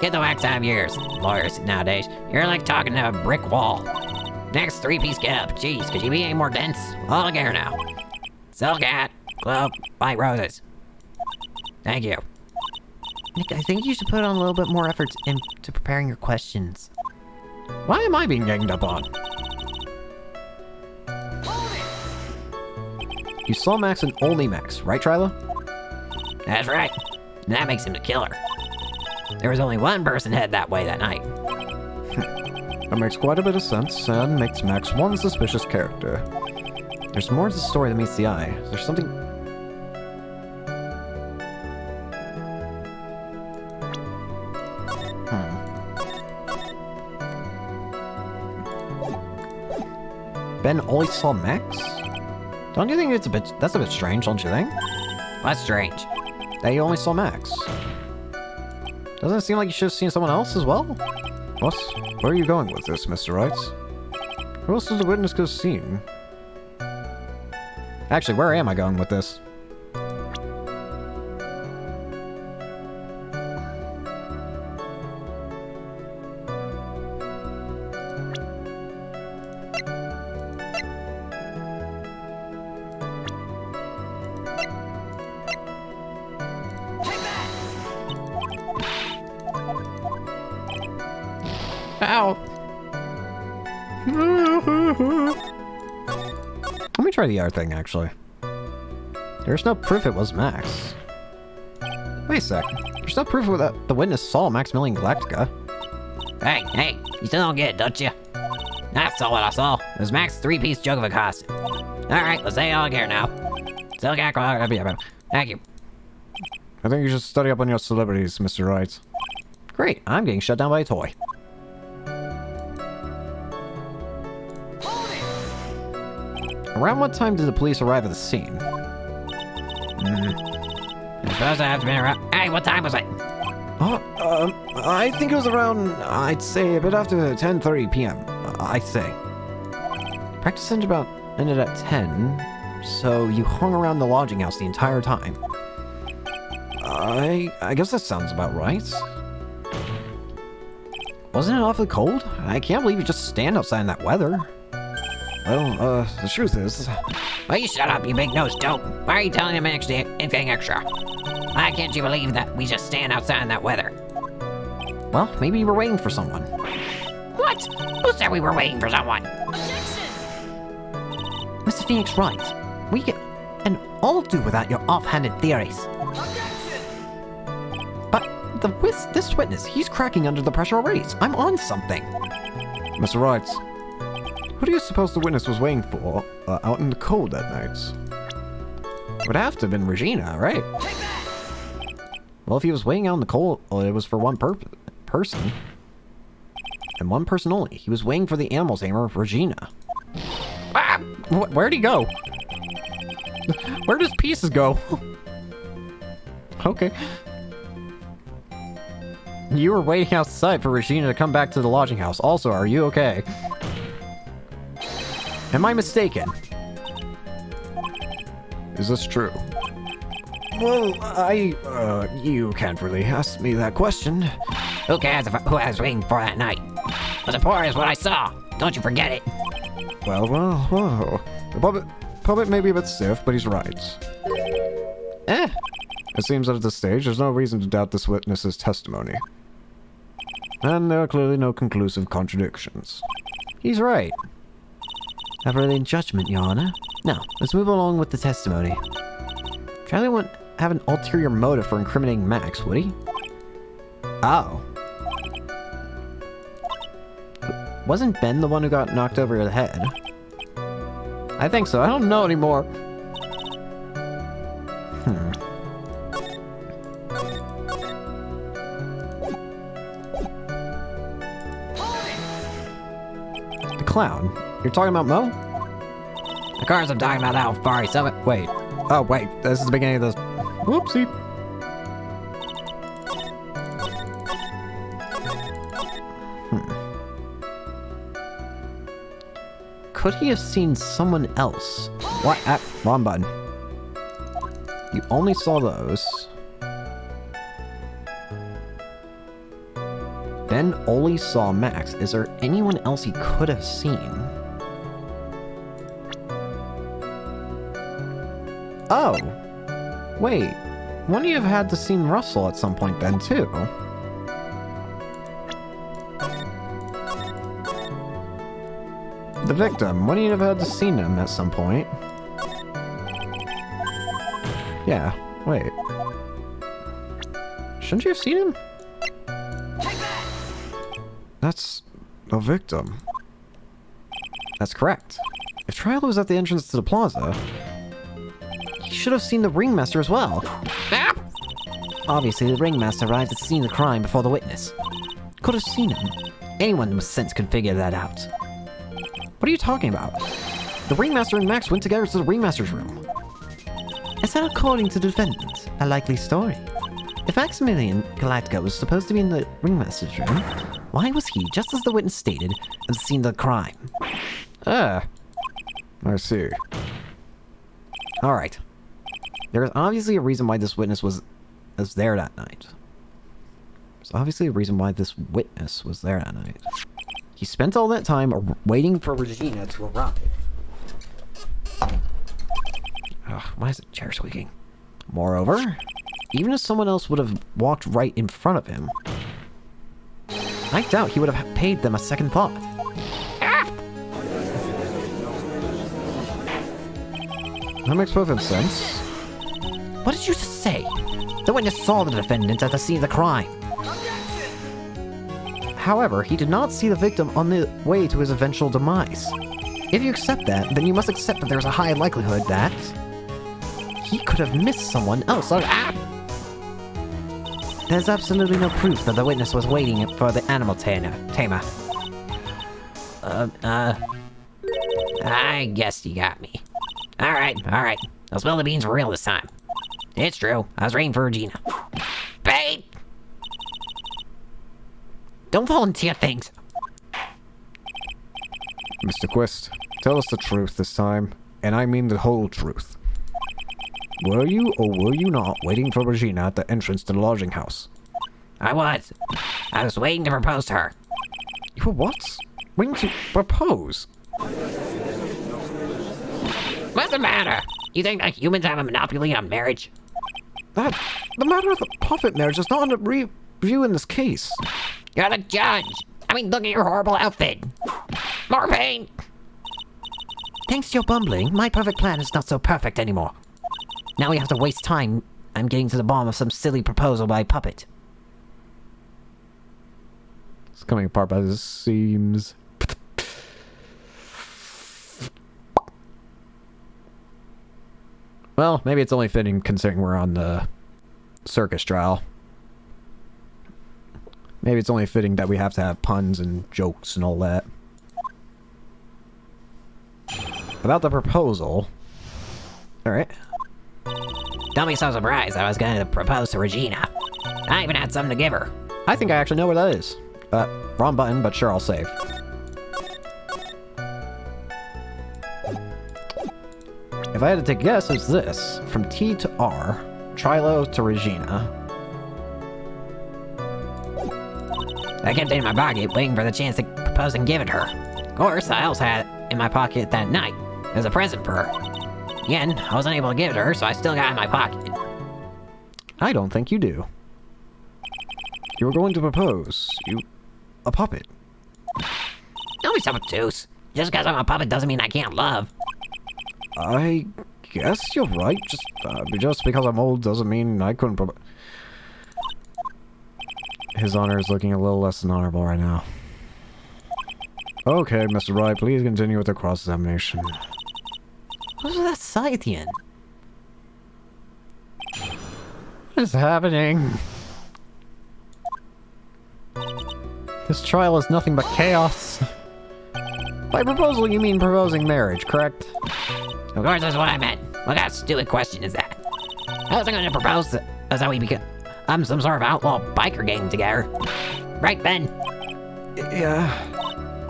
Get the wax out of your ears, lawyers nowadays. You're like talking to a brick wall. Next three-piece getup. Jeez, could you be any more dense? All together now. Silk hat, globe, white roses. Thank you. Nick, I think you should put on a little bit more effort into preparing your questions. Why am I being ganged up on? You saw Max and only Max, right, Tryla? That's right. And that makes him the killer. There was only one person headed that way that night. That makes quite a bit of sense, and makes Max one suspicious character. There's more to the story than meets the eye. There's something... Ben only saw Max? Don't you think that's a bit strange, don't you think? What's strange? That you only saw Max. Doesn't it seem like you should have seen someone else as well? What? Where are you going with this, Mr. Wright? Who else did the witness could have seen? Actually, where am I going with this? Ow! Let me try the other thing, actually. There's no proof it was Max. Wait a sec. There's no proof that the witness saw Maximilian Galactica. Hey, you still don't get it, don't you? I saw what I saw. It was Max's three-piece joke of a costume. Alright, let's say it all again now. Still got Thank you. I think you should study up on your celebrities, Mr. Wright. Great, I'm getting shut down by a toy. Around what time did the police arrive at the scene? I suppose I have to be around. Hey, what time was it? I think it was around, I'd say, a bit after 10:30 p.m., I'd say. Practice ended at 10, so you hung around the lodging house the entire time. I guess that sounds about right. Wasn't it awfully cold? I can't believe you just stand outside in that weather. Well, the truth is... Will you shut up, you big-nosed dope? Why are you telling him anything extra? Why can't you believe that we just stand outside in that weather? Well, maybe you were waiting for someone. What? Who said we were waiting for someone? Mr. Phoenix Wright, we can all do without your offhanded theories. But this witness, he's cracking under the pressure already. I'm on something. Mr. Wright, who do you suppose the witness was waiting for out in the cold that night? Would have to have been Regina, right? Well, if he was waiting out in the cold, well, it was for one person. And one person only. He was waiting for the animal tamer, Regina. Ah! Where'd he go? Where does Pieces go? Okay. You were waiting outside for Regina to come back to the lodging house. Also, are you okay? Am I mistaken? Is this true? Well, you can't really ask me that question. Who cares who I was waiting for that night? Was it poor as what I saw? Don't you forget it. Well. The puppet may be a bit stiff, but he's right. It seems that at this stage, there's no reason to doubt this witness's testimony. And there are clearly no conclusive contradictions. He's right. Not really in judgment, Your Honor. Now, let's move along with the testimony. Charlie wouldn't have an ulterior motive for incriminating Max, would he? Oh. Wasn't Ben the one who got knocked over the head? I think so. I don't know anymore. The clown. You're talking about Mo? Of course I'm talking about that far so it. Wait. Oh, wait. This is the beginning of this. Whoopsie. Could he have seen someone else? What? Ah, wrong button. You only saw those. Ben only saw Max. Is there anyone else he could have seen? Oh. Wait. Wouldn't you have had to seen Russell at some point then, too? The victim. Wouldn't you have had to seen him at some point? Yeah. Wait. Shouldn't you have seen him? That's a victim. That's correct. If Trial was at the entrance to the plaza, he should have seen the ringmaster as well. Obviously, the ringmaster arrived at the scene of the crime before the witness. Could have seen him. Anyone with sense can figure that out. What are you talking about? The ringmaster and Max went together to the ringmaster's room. Is that according to the defendant a likely story? If Maximilian Galactica was supposed to be in the ringmaster's room, why was he, just as the witness stated, at the scene of the crime? I see. Alright. There is obviously a reason why this witness was there that night. There's obviously a reason why this witness was there that night. He spent all that time waiting for Regina to arrive. Ugh, why is the chair squeaking? Moreover, even if someone else would have walked right in front of him, I doubt he would have paid them a second thought. That makes perfect sense. What did you just say? The witness saw the defendant at the scene of the crime. However, he did not see the victim on the way to his eventual demise. If you accept that, then you must accept that there's a high likelihood that he could have missed someone else. There's absolutely no proof that the witness was waiting for the animal tamer. I guess you got me. Alright. I'll spill the beans for real this time. It's true. I was waiting for Regina. Bait! Don't volunteer things. Mr. Quist, tell us the truth this time, and I mean the whole truth. Were you or were you not waiting for Regina at the entrance to the lodging house? I was. I was waiting to propose to her. You were what? Waiting to propose? What's the matter? You think that humans have a monopoly on marriage? The matter of the puppet marriage is not under review in this case. You're the judge. I mean, look at your horrible outfit. More pain. Thanks to your bumbling, my perfect plan is not so perfect anymore. Now we have to waste time. I'm getting to the bottom of some silly proposal by a puppet. It's coming apart by the seams. Well, maybe it's only fitting considering we're on the circus trial. Maybe it's only fitting that we have to have puns and jokes and all that. About the proposal. Alright. Don't be so surprised I was going to propose to Regina. I even had something to give her. I think I actually know where that is. Wrong button, but sure, I'll save. If I had to take a guess, it's this. From T to R, Trilo to Regina. I kept it in my pocket, waiting for the chance to propose and give it to her. Of course, I also had it in my pocket that night as a present for her. Again, I wasn't able to give it to her, so I still got it in my pocket. I don't think you do. You were going to propose. A puppet. Don't be so obtuse. Just because I'm a puppet doesn't mean I can't love. I guess you're right. Just because I'm old doesn't mean I couldn't propose. His honor is looking a little less than honorable right now. Okay, Mr. Wright, please continue with the cross-examination. What was that Scythian? What is happening? This trial is nothing but chaos. By proposal, you mean proposing marriage, correct? Of course, that's what I meant. What kind of stupid question is that? How was I going to propose to... That's how we become... I'm some sort of outlaw biker gang together. Right, Ben? Yeah.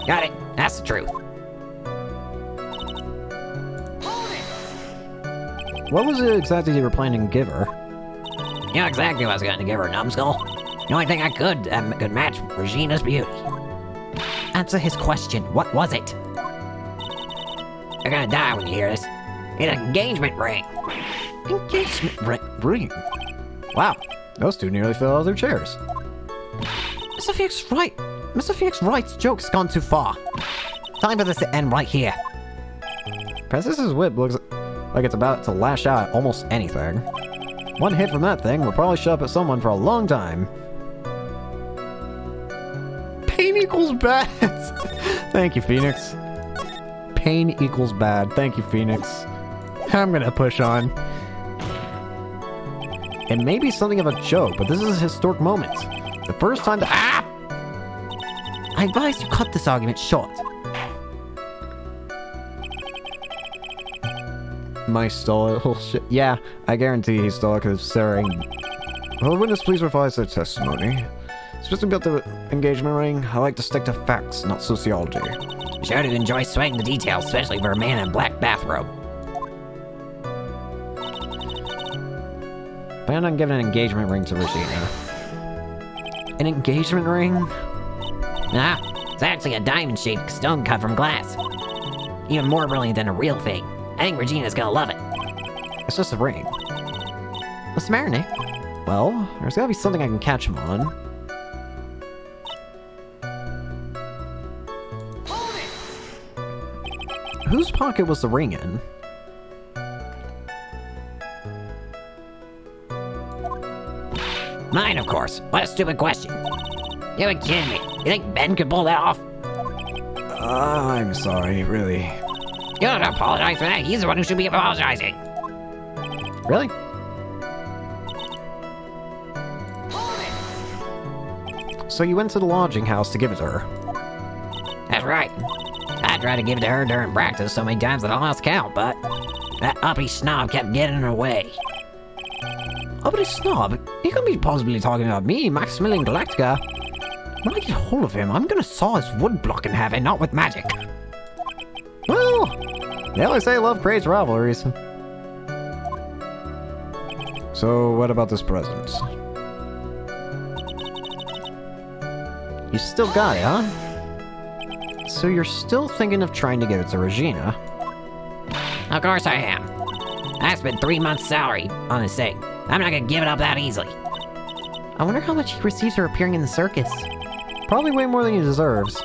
Got it. That's the truth. What was it exactly you were planning to give her? You know exactly what I was going to give her, numbskull. The only thing I could match Regina's beauty. Answer his question. What was it? You're gonna die when you hear this. It's an engagement ring. Engagement Ring. Wow, those two nearly fell out of their chairs. Mr. Phoenix Wright. Mr. Phoenix Wright's joke's gone too far. Time for this to end right here. Princess's whip looks like it's about to lash out at almost anything. One hit from that thing will probably shut up at someone for a long time. Pain equals bad. Thank you, Phoenix. Pain equals bad. Thank you, Phoenix. I'm gonna push on. It may be something of a joke, but this is a historic moment. The first time to... Ah! I advise you cut this argument short. My stall shit. Yeah, I guarantee he stole it considering. Will the witness please revise their testimony? It's just about the engagement ring. I like to stick to facts, not sociology. Sure to enjoy sweating the details, especially for a man in a black bathrobe. Plan on giving an engagement ring to Regina. An engagement ring? Nah, it's actually a diamond-shaped stone cut from glass. Even more brilliant than a real thing. I think Regina's gonna love it. It's just a ring. What's the matter, Nick? Well, there's gotta be something I can catch him on. Whose pocket was the ring in? Mine, of course. What a stupid question. You ain't kidding me. You think Ben could pull that off? I'm sorry, really. You don't apologize for that. He's the one who should be apologizing. Really? So you went to the lodging house to give it to her? That's right. I tried to give it to her during practice so many times that I lost count, but that uppity snob kept getting in her way. Uppity snob? He couldn't be possibly talking about me, Maximilian Galactica. When I get hold of him, I'm gonna saw his wood block in half and not with magic. Well, they always say love creates rivalries. So, what about this present? You still got it, huh? So you're still thinking of trying to give it to Regina? Of course I am. I spent 3 months' salary on this thing. I'm not gonna give it up that easily. I wonder how much he receives for appearing in the circus. Probably way more than he deserves.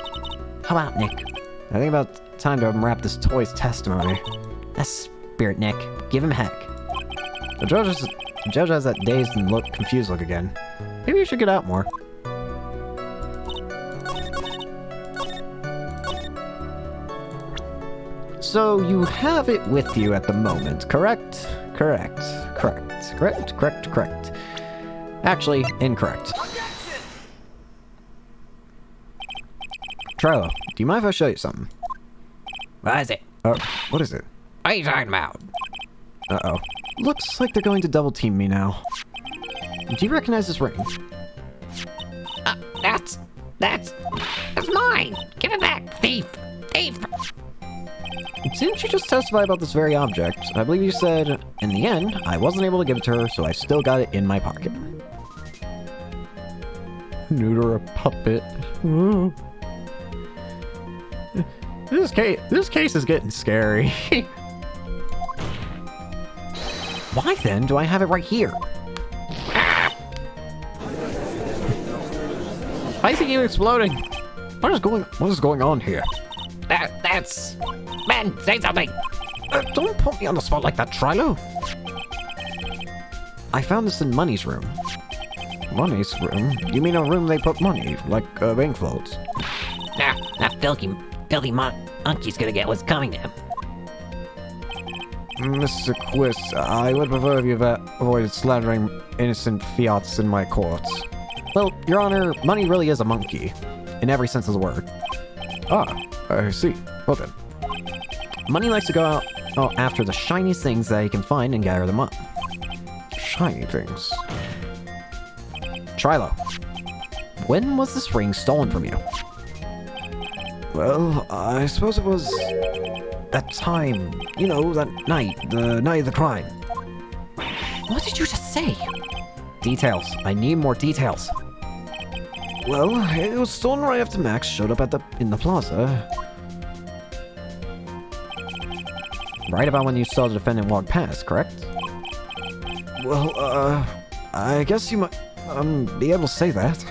How about Nick? I think about time to unwrap this toy's testimony. That's Spirit Nick. Give him heck. The judge has that dazed and confused look again. Maybe you should get out more. So you have it with you at the moment, correct? Correct. Actually, incorrect. Trello, do you mind if I show you something? What is it? What is it? What are you talking about? Uh-oh. Looks like they're going to double team me now. Do you recognize this ring? That's mine! Give it back, thief! Thief! Didn't you just testify about this very object? I believe you said, in the end, I wasn't able to give it to her, so I still got it in my pocket. Neuter a puppet. This case is getting scary. Why then do I have it right here? I see you exploding. What is going on here? That's... Ben, say something! Don't put me on the spot like that, Trilo. I found this in Money's room. Money's room? You mean a room they put money, like bank vaults? Nah, that filthy monkey's gonna get what's coming to him. Mr. Quiz, I would prefer if you avoided slandering innocent fiats in my courts. Well, Your Honor, Money really is a monkey, in every sense of the word. Ah, I see. Well then. Money likes to go out after the shiniest things that he can find and gather them up. Shiny things. Trilo, when was this ring stolen from you? Well, I suppose it was that time, you know, that night, the night of the crime. What did you just say? Details. I need more details. Well, it was stolen right after Max showed up in the plaza. Right about when you saw the defendant walk past, correct? Well, I guess you might, be able to say that.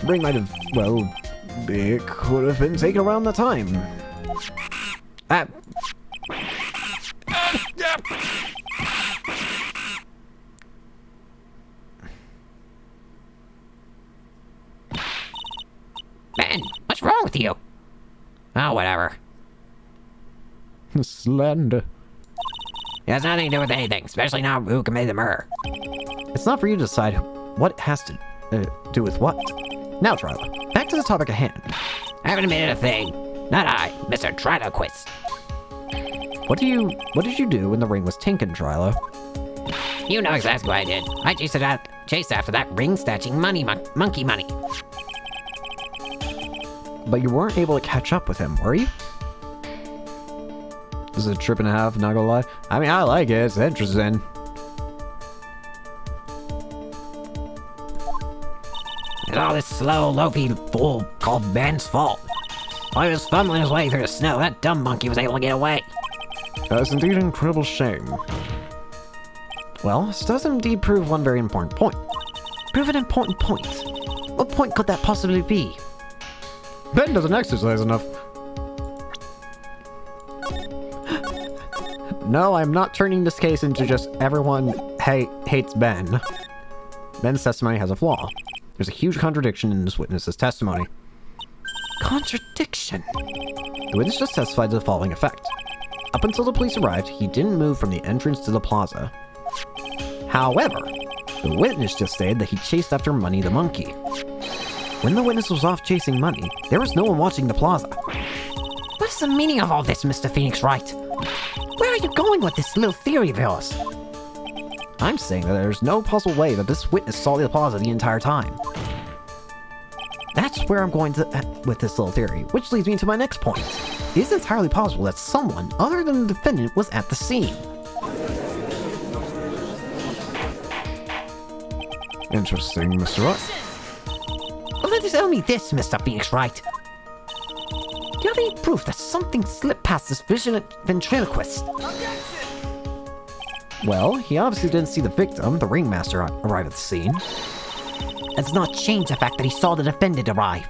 Ring might have, well, it could have been taken around the time. Ben, what's wrong with you? Oh, whatever. Slander. It has nothing to do with anything, especially not who committed the murder. It's not for you to decide what it has to do with what. Now, Trilo, back to the topic at hand. I haven't admitted a thing. Not I, Mr. Triloquist. What did you do when the ring was taken, Trilo? You know exactly what I did. I chased after that ring-snatching monkey money. But you weren't able to catch up with him, were you? This is a trip and a half, not gonna lie. I mean, I like it, it's interesting. It's all this slow, loafy fool called Ben's fault. While he was fumbling his way through the snow, that dumb monkey was able to get away. That's indeed an incredible shame. Well, this does indeed prove one very important point. Prove an important point. What point could that possibly be? Ben doesn't exercise enough. No, I'm not turning this case into just everyone hates Ben. Ben's testimony has a flaw. There's a huge contradiction in this witness's testimony. Contradiction? The witness just testified to the following effect. Up until the police arrived, he didn't move from the entrance to the plaza. However, the witness just stated that he chased after Money the monkey. When the witness was off chasing Money, there was no one watching the plaza. What is the meaning of all this, Mr. Phoenix Wright? Where are you going with this little theory of yours? I'm saying that there's no possible way that this witness saw the plaza the entire time. That's where I'm going with this little theory, which leads me to my next point. It is entirely possible that someone other than the defendant was at the scene. Interesting, Mr. Wright. Well, then tell me this, Mr. Phoenix Wright. Do you have any proof that something slipped past this vigilant ventriloquist? Well, he obviously didn't see the victim, the ringmaster, arrive at the scene. That does not change the fact that he saw the defendant arrive.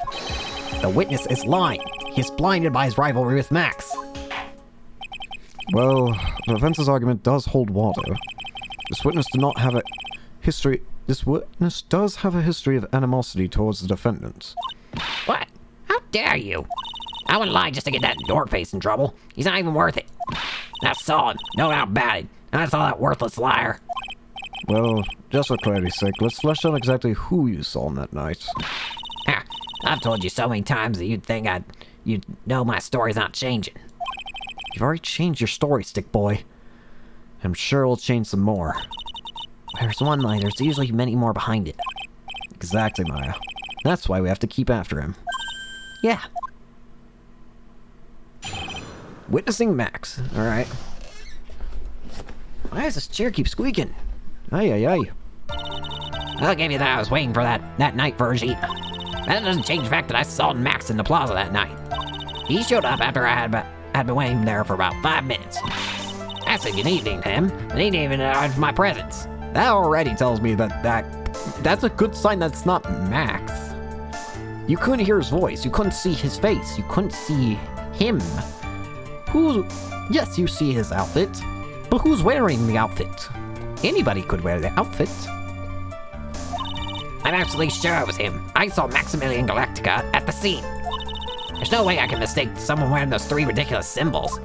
The witness is lying. He is blinded by his rivalry with Max. Well, the defense's argument does hold water. This witness did not have a history. This witness does have a history of animosity towards the defendant. What? How dare you? I wouldn't lie just to get that dork face in trouble. He's not even worth it. I saw him, no doubt about it. I saw that worthless liar. Well, just for clarity's sake, let's flesh out exactly who you saw on that night. Ha, I've told you so many times that you'd know my story's not changing. You've already changed your story, Stick Boy. I'm sure we'll change some more. There's one lie, there's usually many more behind it. Exactly, Maya. That's why we have to keep after him. Yeah. Witnessing Max. Alright. Why does this chair keep squeaking? Aye, aye, aye. I'll give you that I was waiting for that night for Regina. That doesn't change the fact that I saw Max in the plaza that night. He showed up after I had been waiting there for about 5 minutes. I said good evening to him, and he didn't even acknowledge my presence. That already tells me that's a good sign that's not Max. You couldn't hear his voice, you couldn't see his face, you couldn't see him. Yes, you see his outfit, but who's wearing the outfit? Anybody could wear the outfit. I'm absolutely sure it was him. I saw Maximilian Galactica at the scene. There's no way I can mistake someone wearing those 3 ridiculous symbols.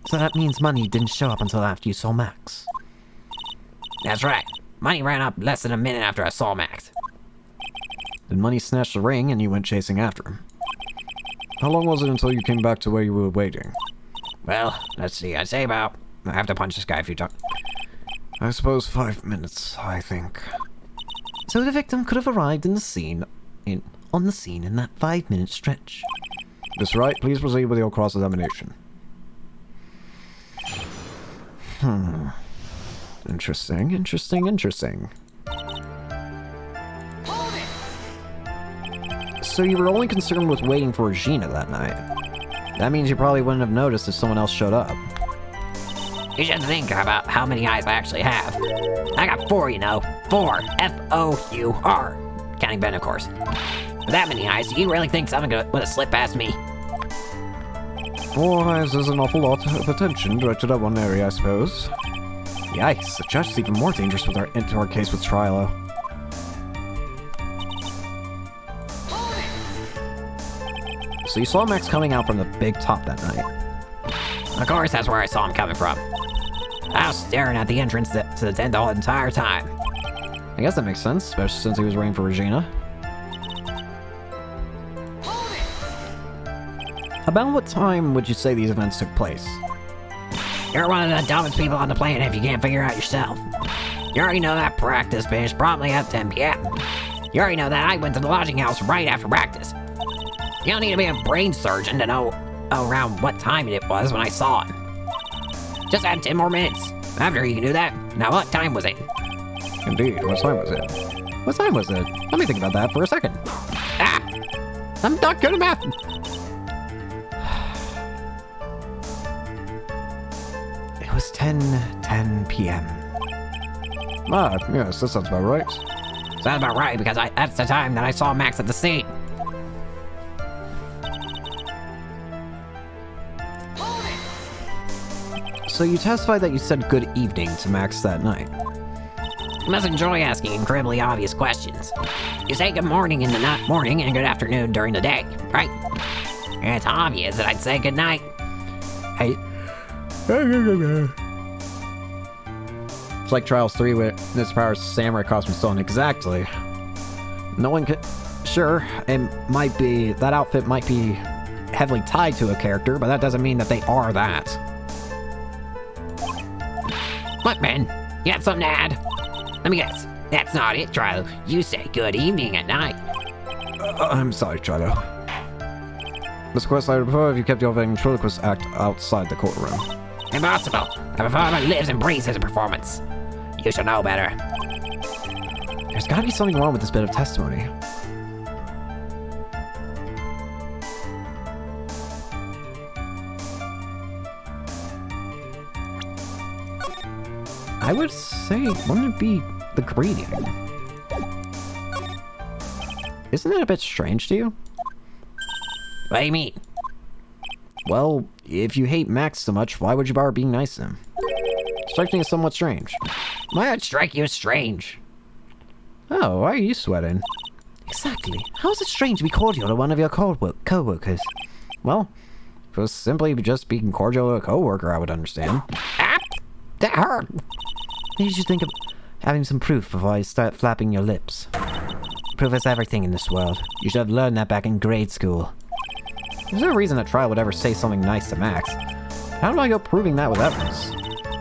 So that means Money didn't show up until after you saw Max. That's right. Money ran up less than a minute after I saw Max. Then Money snatched the ring and you went chasing after him. How long was it until you came back to where you were waiting? Well, let's see. I'd say about... I have to punch this guy a few times. I suppose 5 minutes, I think. So the victim could have arrived on the scene in that 5-minute stretch. Miss Wright, please proceed with your cross-examination. Interesting, interesting, interesting. So you were only concerned with waiting for Regina that night. That means you probably wouldn't have noticed if someone else showed up. You should think about how many eyes I actually have. I got 4, you know. 4. F-O-U-R. Counting Ben, of course. With that many eyes, do you really think someone would have slipped past me? 4 eyes is an awful lot of attention directed at one area, I suppose. Yikes, the judge is even more dangerous into our case with Trilo. So you saw Max coming out from the big top that night. Of course, that's where I saw him coming from. I was staring at the entrance to the tent the whole entire time. I guess that makes sense, especially since he was waiting for Regina. About what time would you say these events took place? You're one of the dumbest people on the planet if you can't figure it out yourself. You already know that practice finished promptly at 10 p.m. You already know that I went to the lodging house right after practice. You don't need to be a brain surgeon to know around what time it was when I saw him. Just add 10 more minutes. After you can do that. Now what time was it? Indeed, what time was it? What time was it? Let me think about that for a second. Ah! I'm not good at math. It was 10 p.m. Ah, yes, that sounds about right. Sounds about right, because that's the time that I saw Max at the scene. So you testified that you said good evening to Max that night. You must enjoy asking incredibly obvious questions. You say good morning in the morning and good afternoon during the day, right? And it's obvious that I'd say good night. Hey. It's like Trials 3 with this power's samurai costume stolen. Exactly. No one could... Sure, it might be... That outfit might be heavily tied to a character, but that doesn't mean that they are that. What, Ben? You got something to add? Let me guess. That's not it, Trilo. You say good evening at night. I'm sorry, Trilo. Mr. Quest, I would prefer if you kept your ventriloquist act outside the courtroom. Impossible. A performer lives and breathes his performance. You should know better. There's gotta be something wrong with this bit of testimony. I would say, wouldn't it be the greeting? Isn't that a bit strange to you? What do you mean? Well, if you hate Max so much, why would you bother being nice to him? Strikes me as somewhat strange. Why would strike you as strange? Oh, why are you sweating? Exactly. How is it strange to be cordial to one of your co-workers? Well, if it was simply just being cordial to a coworker, I would understand. Ah! That hurt! Maybe you should think of having some proof before you start flapping your lips. Proof is everything in this world. You should have learned that back in grade school. There's no reason that Trial would ever say something nice to Max. How do I go proving that with evidence?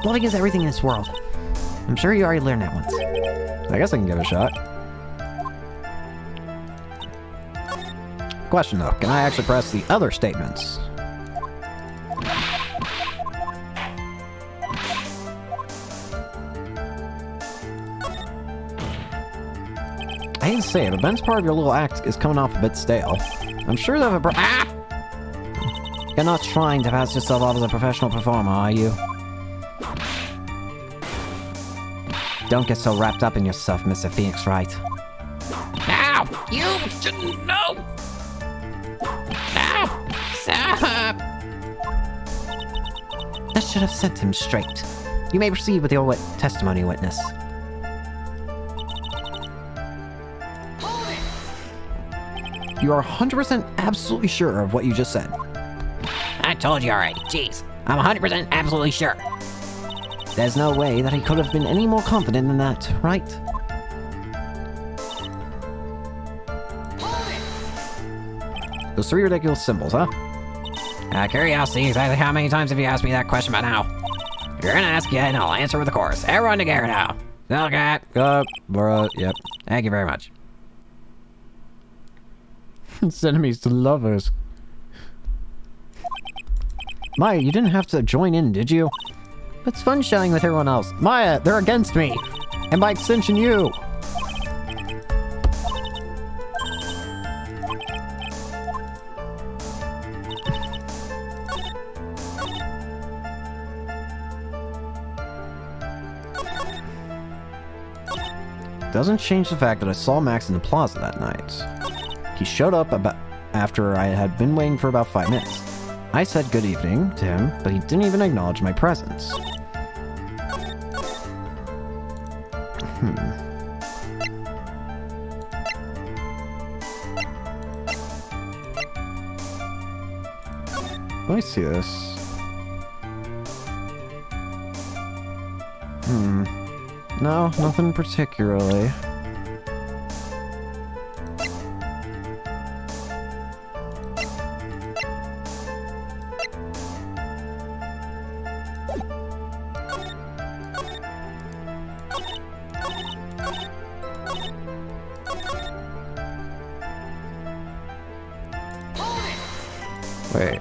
Loving is everything in this world. I'm sure you already learned that once. I guess I can give it a shot. Question though, can I actually press the other statements? I hate to say it, but Ben's part of your little act is coming off a bit stale. I'm sure that You're not trying to pass yourself off as a professional performer, are you? Don't get so wrapped up in yourself, Mr. Phoenix Wright. Now! You shouldn't know! Now! Stop! I should have sent him straight. You may proceed with your testimony, witness. you are 100% absolutely sure of what you just said. I told you already. Jeez. I'm 100% absolutely sure. There's no way that he could have been any more confident than that, right? Those three ridiculous symbols, huh? Curiosity, exactly how many times have you asked me that question by now? If you're gonna ask again, I'll answer with a chorus. Everyone together now. Okay. Yep. Thank you very much. It's enemies to lovers. Maya, you didn't have to join in, did you? It's fun shouting with everyone else. Maya, they're against me! And by extension, you! Doesn't change the fact that I saw Max in the plaza that night. He showed up after I had been waiting for about 5 minutes. I said good evening to him, but he didn't even acknowledge my presence. Let me see this. No, nothing particularly. Wait.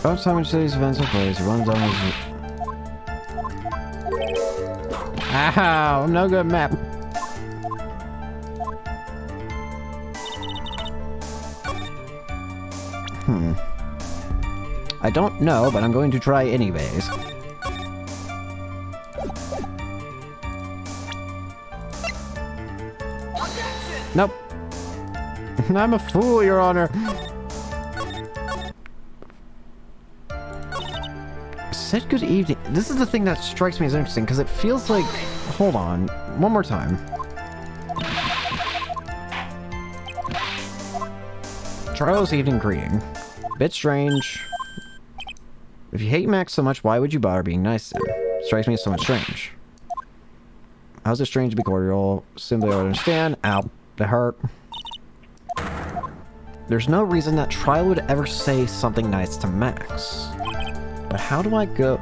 About time when today's events are place, runs down his... Ow, I'm no good at map. I don't know, but I'm going to try anyways. Nope. I'm a fool, Your Honor. Said good evening. This is the thing that strikes me as interesting, because it feels like... Hold on. One more time. Charles' evening greeting. Bit strange. If you hate Max so much, why would you bother being nice to him? Strikes me as somewhat strange. How's it strange to be cordial? Simply don't understand. Ow. That hurt. There's no reason that Trial would ever say something nice to Max. But how do I go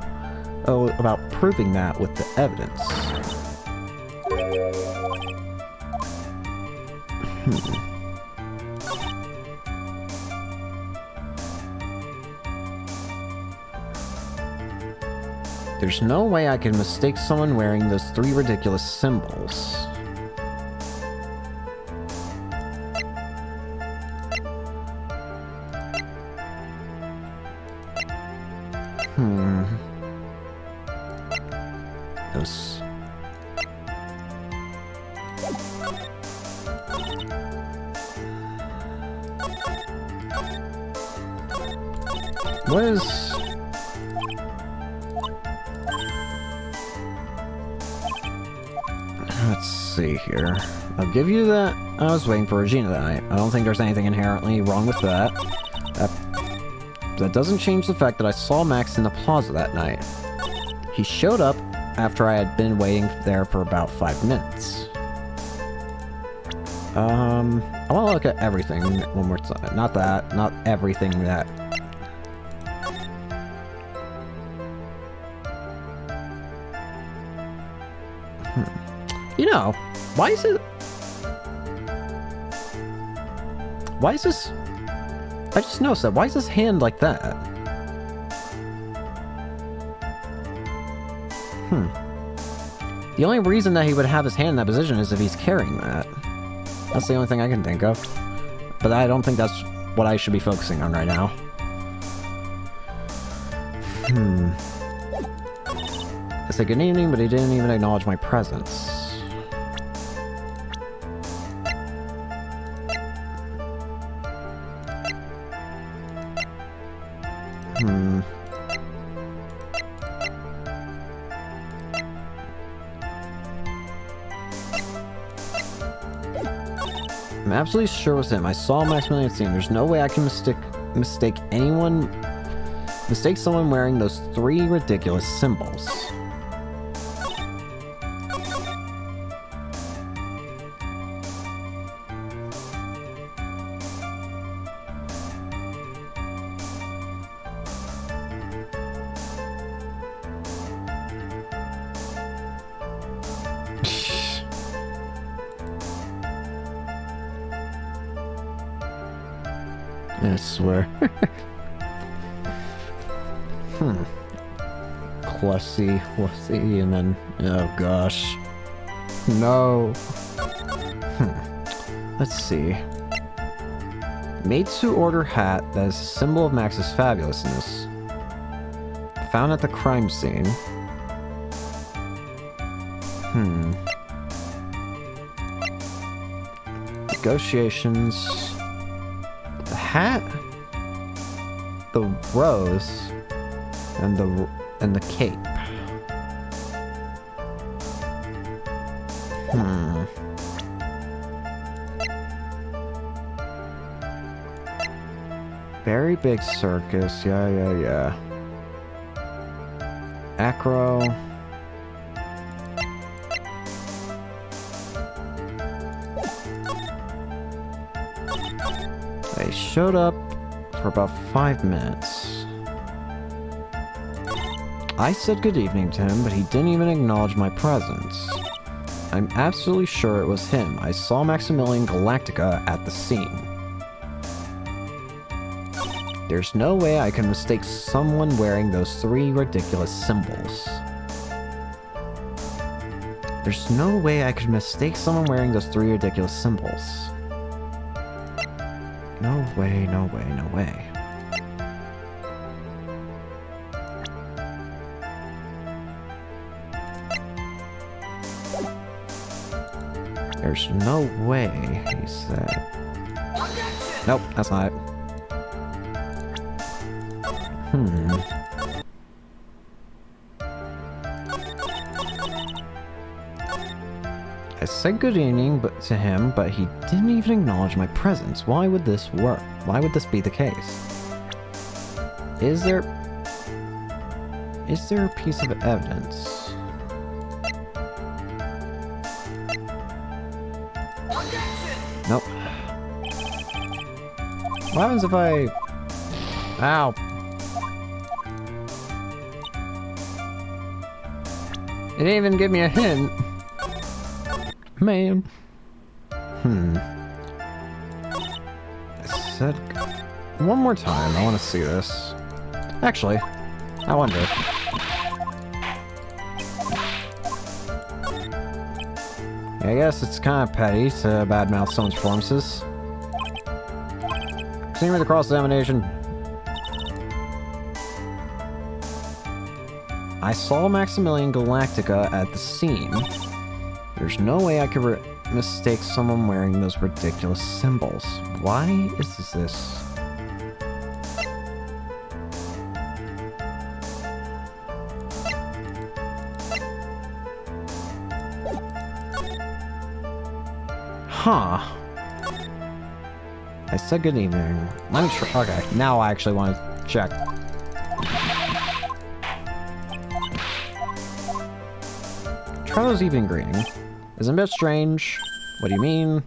about proving that with the evidence? There's no way I can mistake someone wearing those 3 ridiculous symbols. Those... What is... Let's see here. I'll give you that. I was waiting for Regina that night. I don't think there's anything inherently wrong with that. That doesn't change the fact that I saw Max in the plaza that night. He showed up after I had been waiting there for about 5 minutes. I want to look at everything one more time. Not that. Not everything that... You know, why is it... Why is this... I just noticed that. Why is his hand like that? The only reason that he would have his hand in that position is if he's carrying that. That's the only thing I can think of. But I don't think that's what I should be focusing on right now. I said good evening, but he didn't even acknowledge my presence. I'm absolutely sure it was him. I saw Maximilian scene. There's no way I can mistake someone wearing those 3 ridiculous symbols. I swear. Clussy, and then... Oh, gosh. No. Let's see. Made to order hat that is a symbol of Max's fabulousness. Found at the crime scene. Negotiations... The hat, the rose, and the cape. Very big circus, yeah. Acro. They showed up for about 5 minutes. I said good evening to him, but he didn't even acknowledge my presence. I'm absolutely sure it was him. I saw Maximilian Galactica at the scene. There's no way I can mistake someone wearing those 3 ridiculous symbols. There's no way I could mistake someone wearing those 3 ridiculous symbols. No way, no way, no way. There's no way, he said. Nope, that's not it. I said good evening to him, but he didn't even acknowledge my presence. Why would this work? Why would this be the case? Is there a piece of evidence? Nope. What happens if I... Ow. It didn't even give me a hint. Man. I said... One more time, I want to see this. Actually, I wonder. I guess it's kind of petty to badmouth someone's performances. Continue with the cross-examination. I saw Maximilian Galactica at the scene. There's no way I could mistake someone wearing those ridiculous symbols. Why is this? Huh. I said good evening. Let me try. Okay, now I actually want to check. Try those evening greeting. Isn't it strange? What do you mean?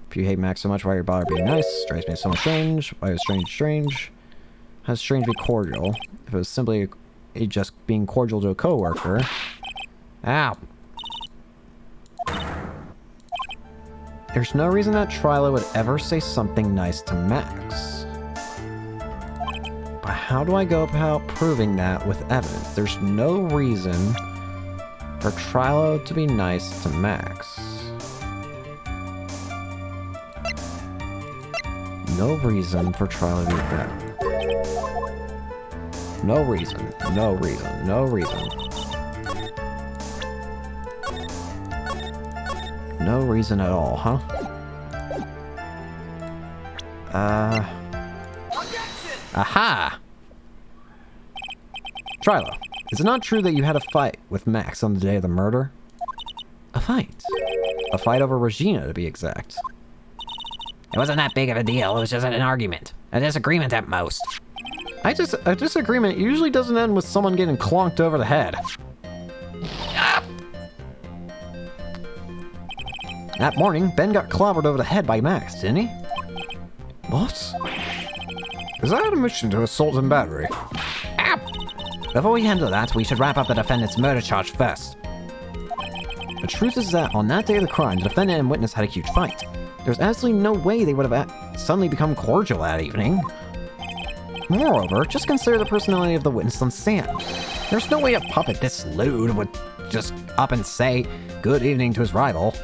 If you hate Max so much, why are you bother being nice? Strikes me as somewhat strange. Why is strange? How's strange be cordial? If it was simply just being cordial to a coworker. Ow. There's no reason that Trilo would ever say something nice to Max. But how do I go about proving that with evidence? There's no reason for Trilo to be nice to Max. No reason for Trilo to do that. No reason. No reason. No reason. No reason at all, huh? Aha! Trilo, is it not true that you had a fight with Max on the day of the murder? A fight? A fight over Regina, to be exact. It wasn't that big of a deal. It was just an argument. A disagreement at most. A disagreement usually doesn't end with someone getting clonked over the head. That morning, Ben got clobbered over the head by Max, didn't he? What? Is that admission to assault and battery? Before we handle that, we should wrap up the defendant's murder charge first. The truth is that on that day of the crime, the defendant and witness had a huge fight. There's absolutely no way they would have suddenly become cordial that evening. Moreover, just consider the personality of the witness on stand. There's no way a puppet this lewd would just up and say good evening to his rival.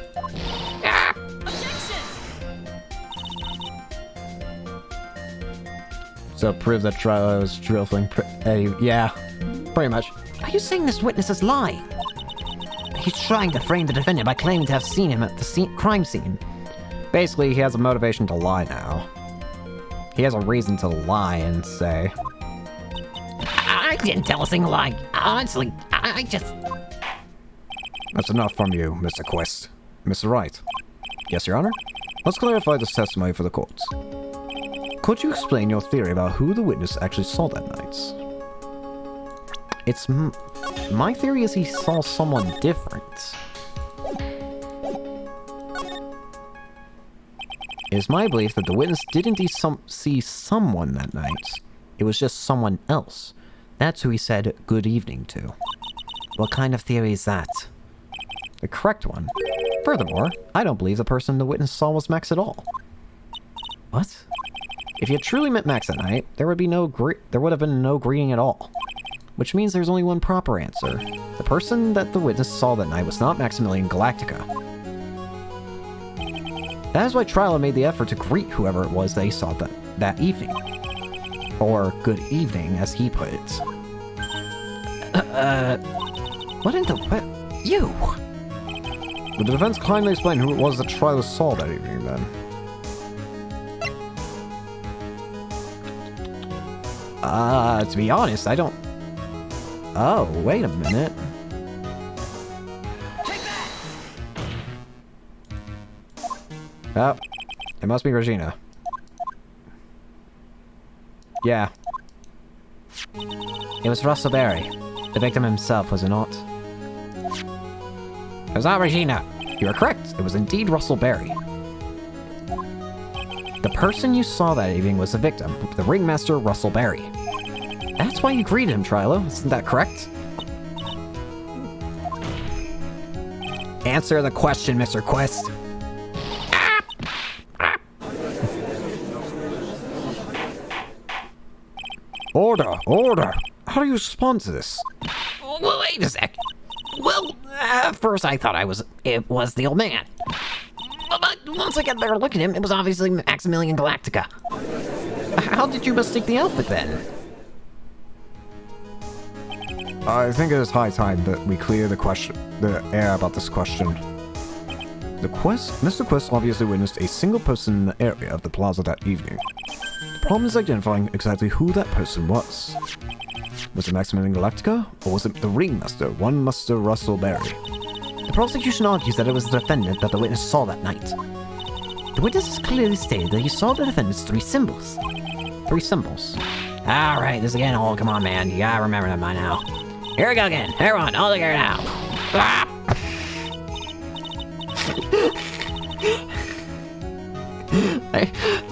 So prove that Trilo was dribbling. Yeah, pretty much. Are you saying this witness is lying? He's trying to frame the defendant by claiming to have seen him at the crime scene. Basically, he has a motivation to lie now. He has a reason to lie and say, I didn't tell a single lie. Honestly, I just... That's enough from you, Mr. Quest. Mr. Wright. Yes, Your Honor? Let's clarify this testimony for the court. Could you explain your theory about who the witness actually saw that night? It's... my theory is he saw someone different. It is my belief that the witness didn't see someone that night. It was just someone else. That's who he said good evening to. What kind of theory is that? The correct one. Furthermore, I don't believe the person the witness saw was Max at all. What? If you had truly met Max that night, there would have been no greeting at all. Which means there's only one proper answer. The person that the witness saw that night was not Maximilian Galactica. That is why Trilo made the effort to greet whoever it was that he saw that evening. Or good evening, as he put it. What in the... what? You! Would the defense kindly explain who it was that Trilo saw that evening, then? To be honest, I don't... Oh, wait a minute. Oh, it must be Regina. Yeah. It was Russell Berry. The victim himself, was it not? It was not Regina. You are correct. It was indeed Russell Berry. The person you saw that evening was the victim, the ringmaster Russell Berry. That's why you greeted him, Trilo. Isn't that correct? Answer the question, Mr. Quest. Order! Order! How do you respond to this? Wait a sec. Well, at first I thought it was the old man. But once I got a better look at him, it was obviously Maximilian Galactica. How did you mistake the outfit then? I think it is high time that we clear the air about this question. Mr. Quest obviously witnessed a single person in the area of the plaza that evening. The problem is identifying exactly who that person was. Was it Maximilian Galactica, or was it the ringmaster, one Master Russell Berry? The prosecution argues that it was the defendant that the witness saw that night. The witness has clearly stated that he saw the defendant's 3 symbols. 3 symbols. Alright, this again. Oh, come on, man. You gotta remember them by now. Here we go again. Everyone, all together now. Ah!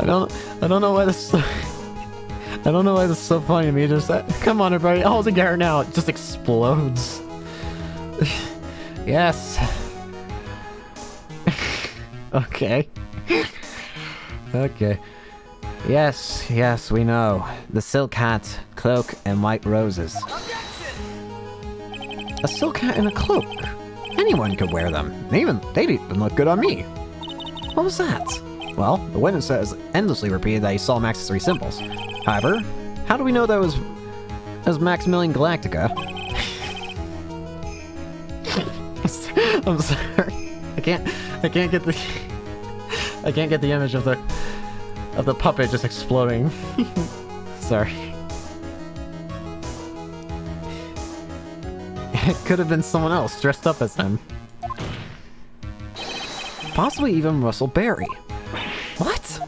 I don't know why this. I don't know why this is so funny to me. Just come on, everybody, all together now. It just explodes. Yes. Okay. Okay. Yes, we know. The silk hat, cloak, and white roses. A silk hat and a cloak. Anyone could wear them. They'd even look good on me. What was that? Well, the witness has endlessly repeated that he saw Max's 3 symbols. However, how do we know that was Maximilian Galactica? I'm sorry. I can't get the image of the puppet just exploding. Sorry. It could have been someone else dressed up as him. Possibly even Russell Berry. What?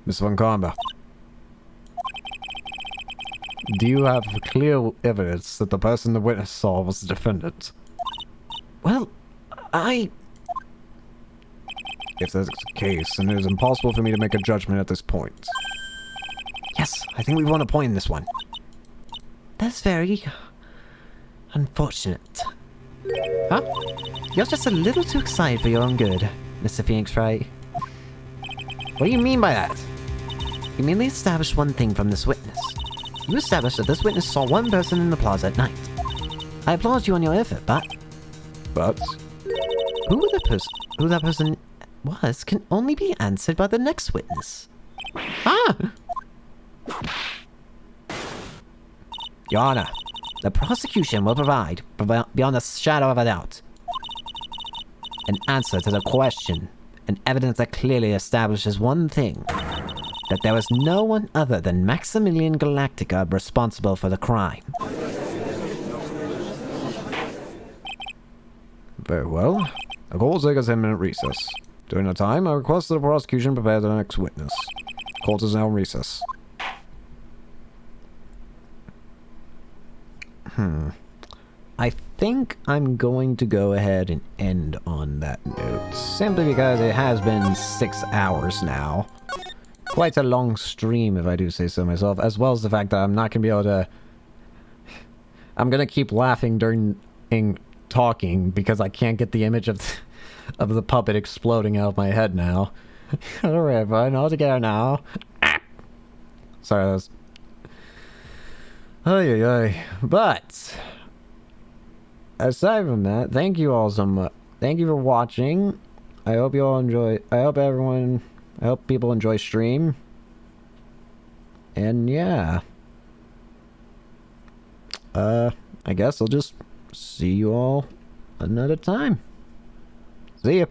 Miss Von Karma, Do you have clear evidence that the person the witness saw was the defendant? Well, if that's the case, then it is impossible for me to make a judgment at this point. Yes, I think we've won a point in this one. That's very unfortunate. Huh? You're just a little too excited for your own good, Mr. Phoenix Wright. What do you mean by that? You merely established one thing from this witness. You established that this witness saw one person in the plaza at night. I applaud you on your effort, but But who that person was can only be answered by the next witness. Ah! Your Honor, the prosecution will provide, beyond a shadow of a doubt, an answer to the question, and evidence that clearly establishes one thing: that there was no one other than Maximilian Galactica responsible for the crime. very well. The court will take a 10-minute recess. During the time, I request that the prosecution prepare the next witness. Court is now in recess. I think I'm going to go ahead and end on that note, simply because it has been 6 hours now. Quite a long stream, if I do say so myself, as well as the fact that I'm not going to be able to... I'm going to keep laughing during talking, because I can't get the image of the puppet exploding out of my head now. Alright, everyone, all together now. Sorry, that was... Ay. But... aside from that, thank you all so much. Thank you for watching. I hope you all enjoy... I hope people enjoy stream. And yeah. I guess I'll just see you all another time. See ya.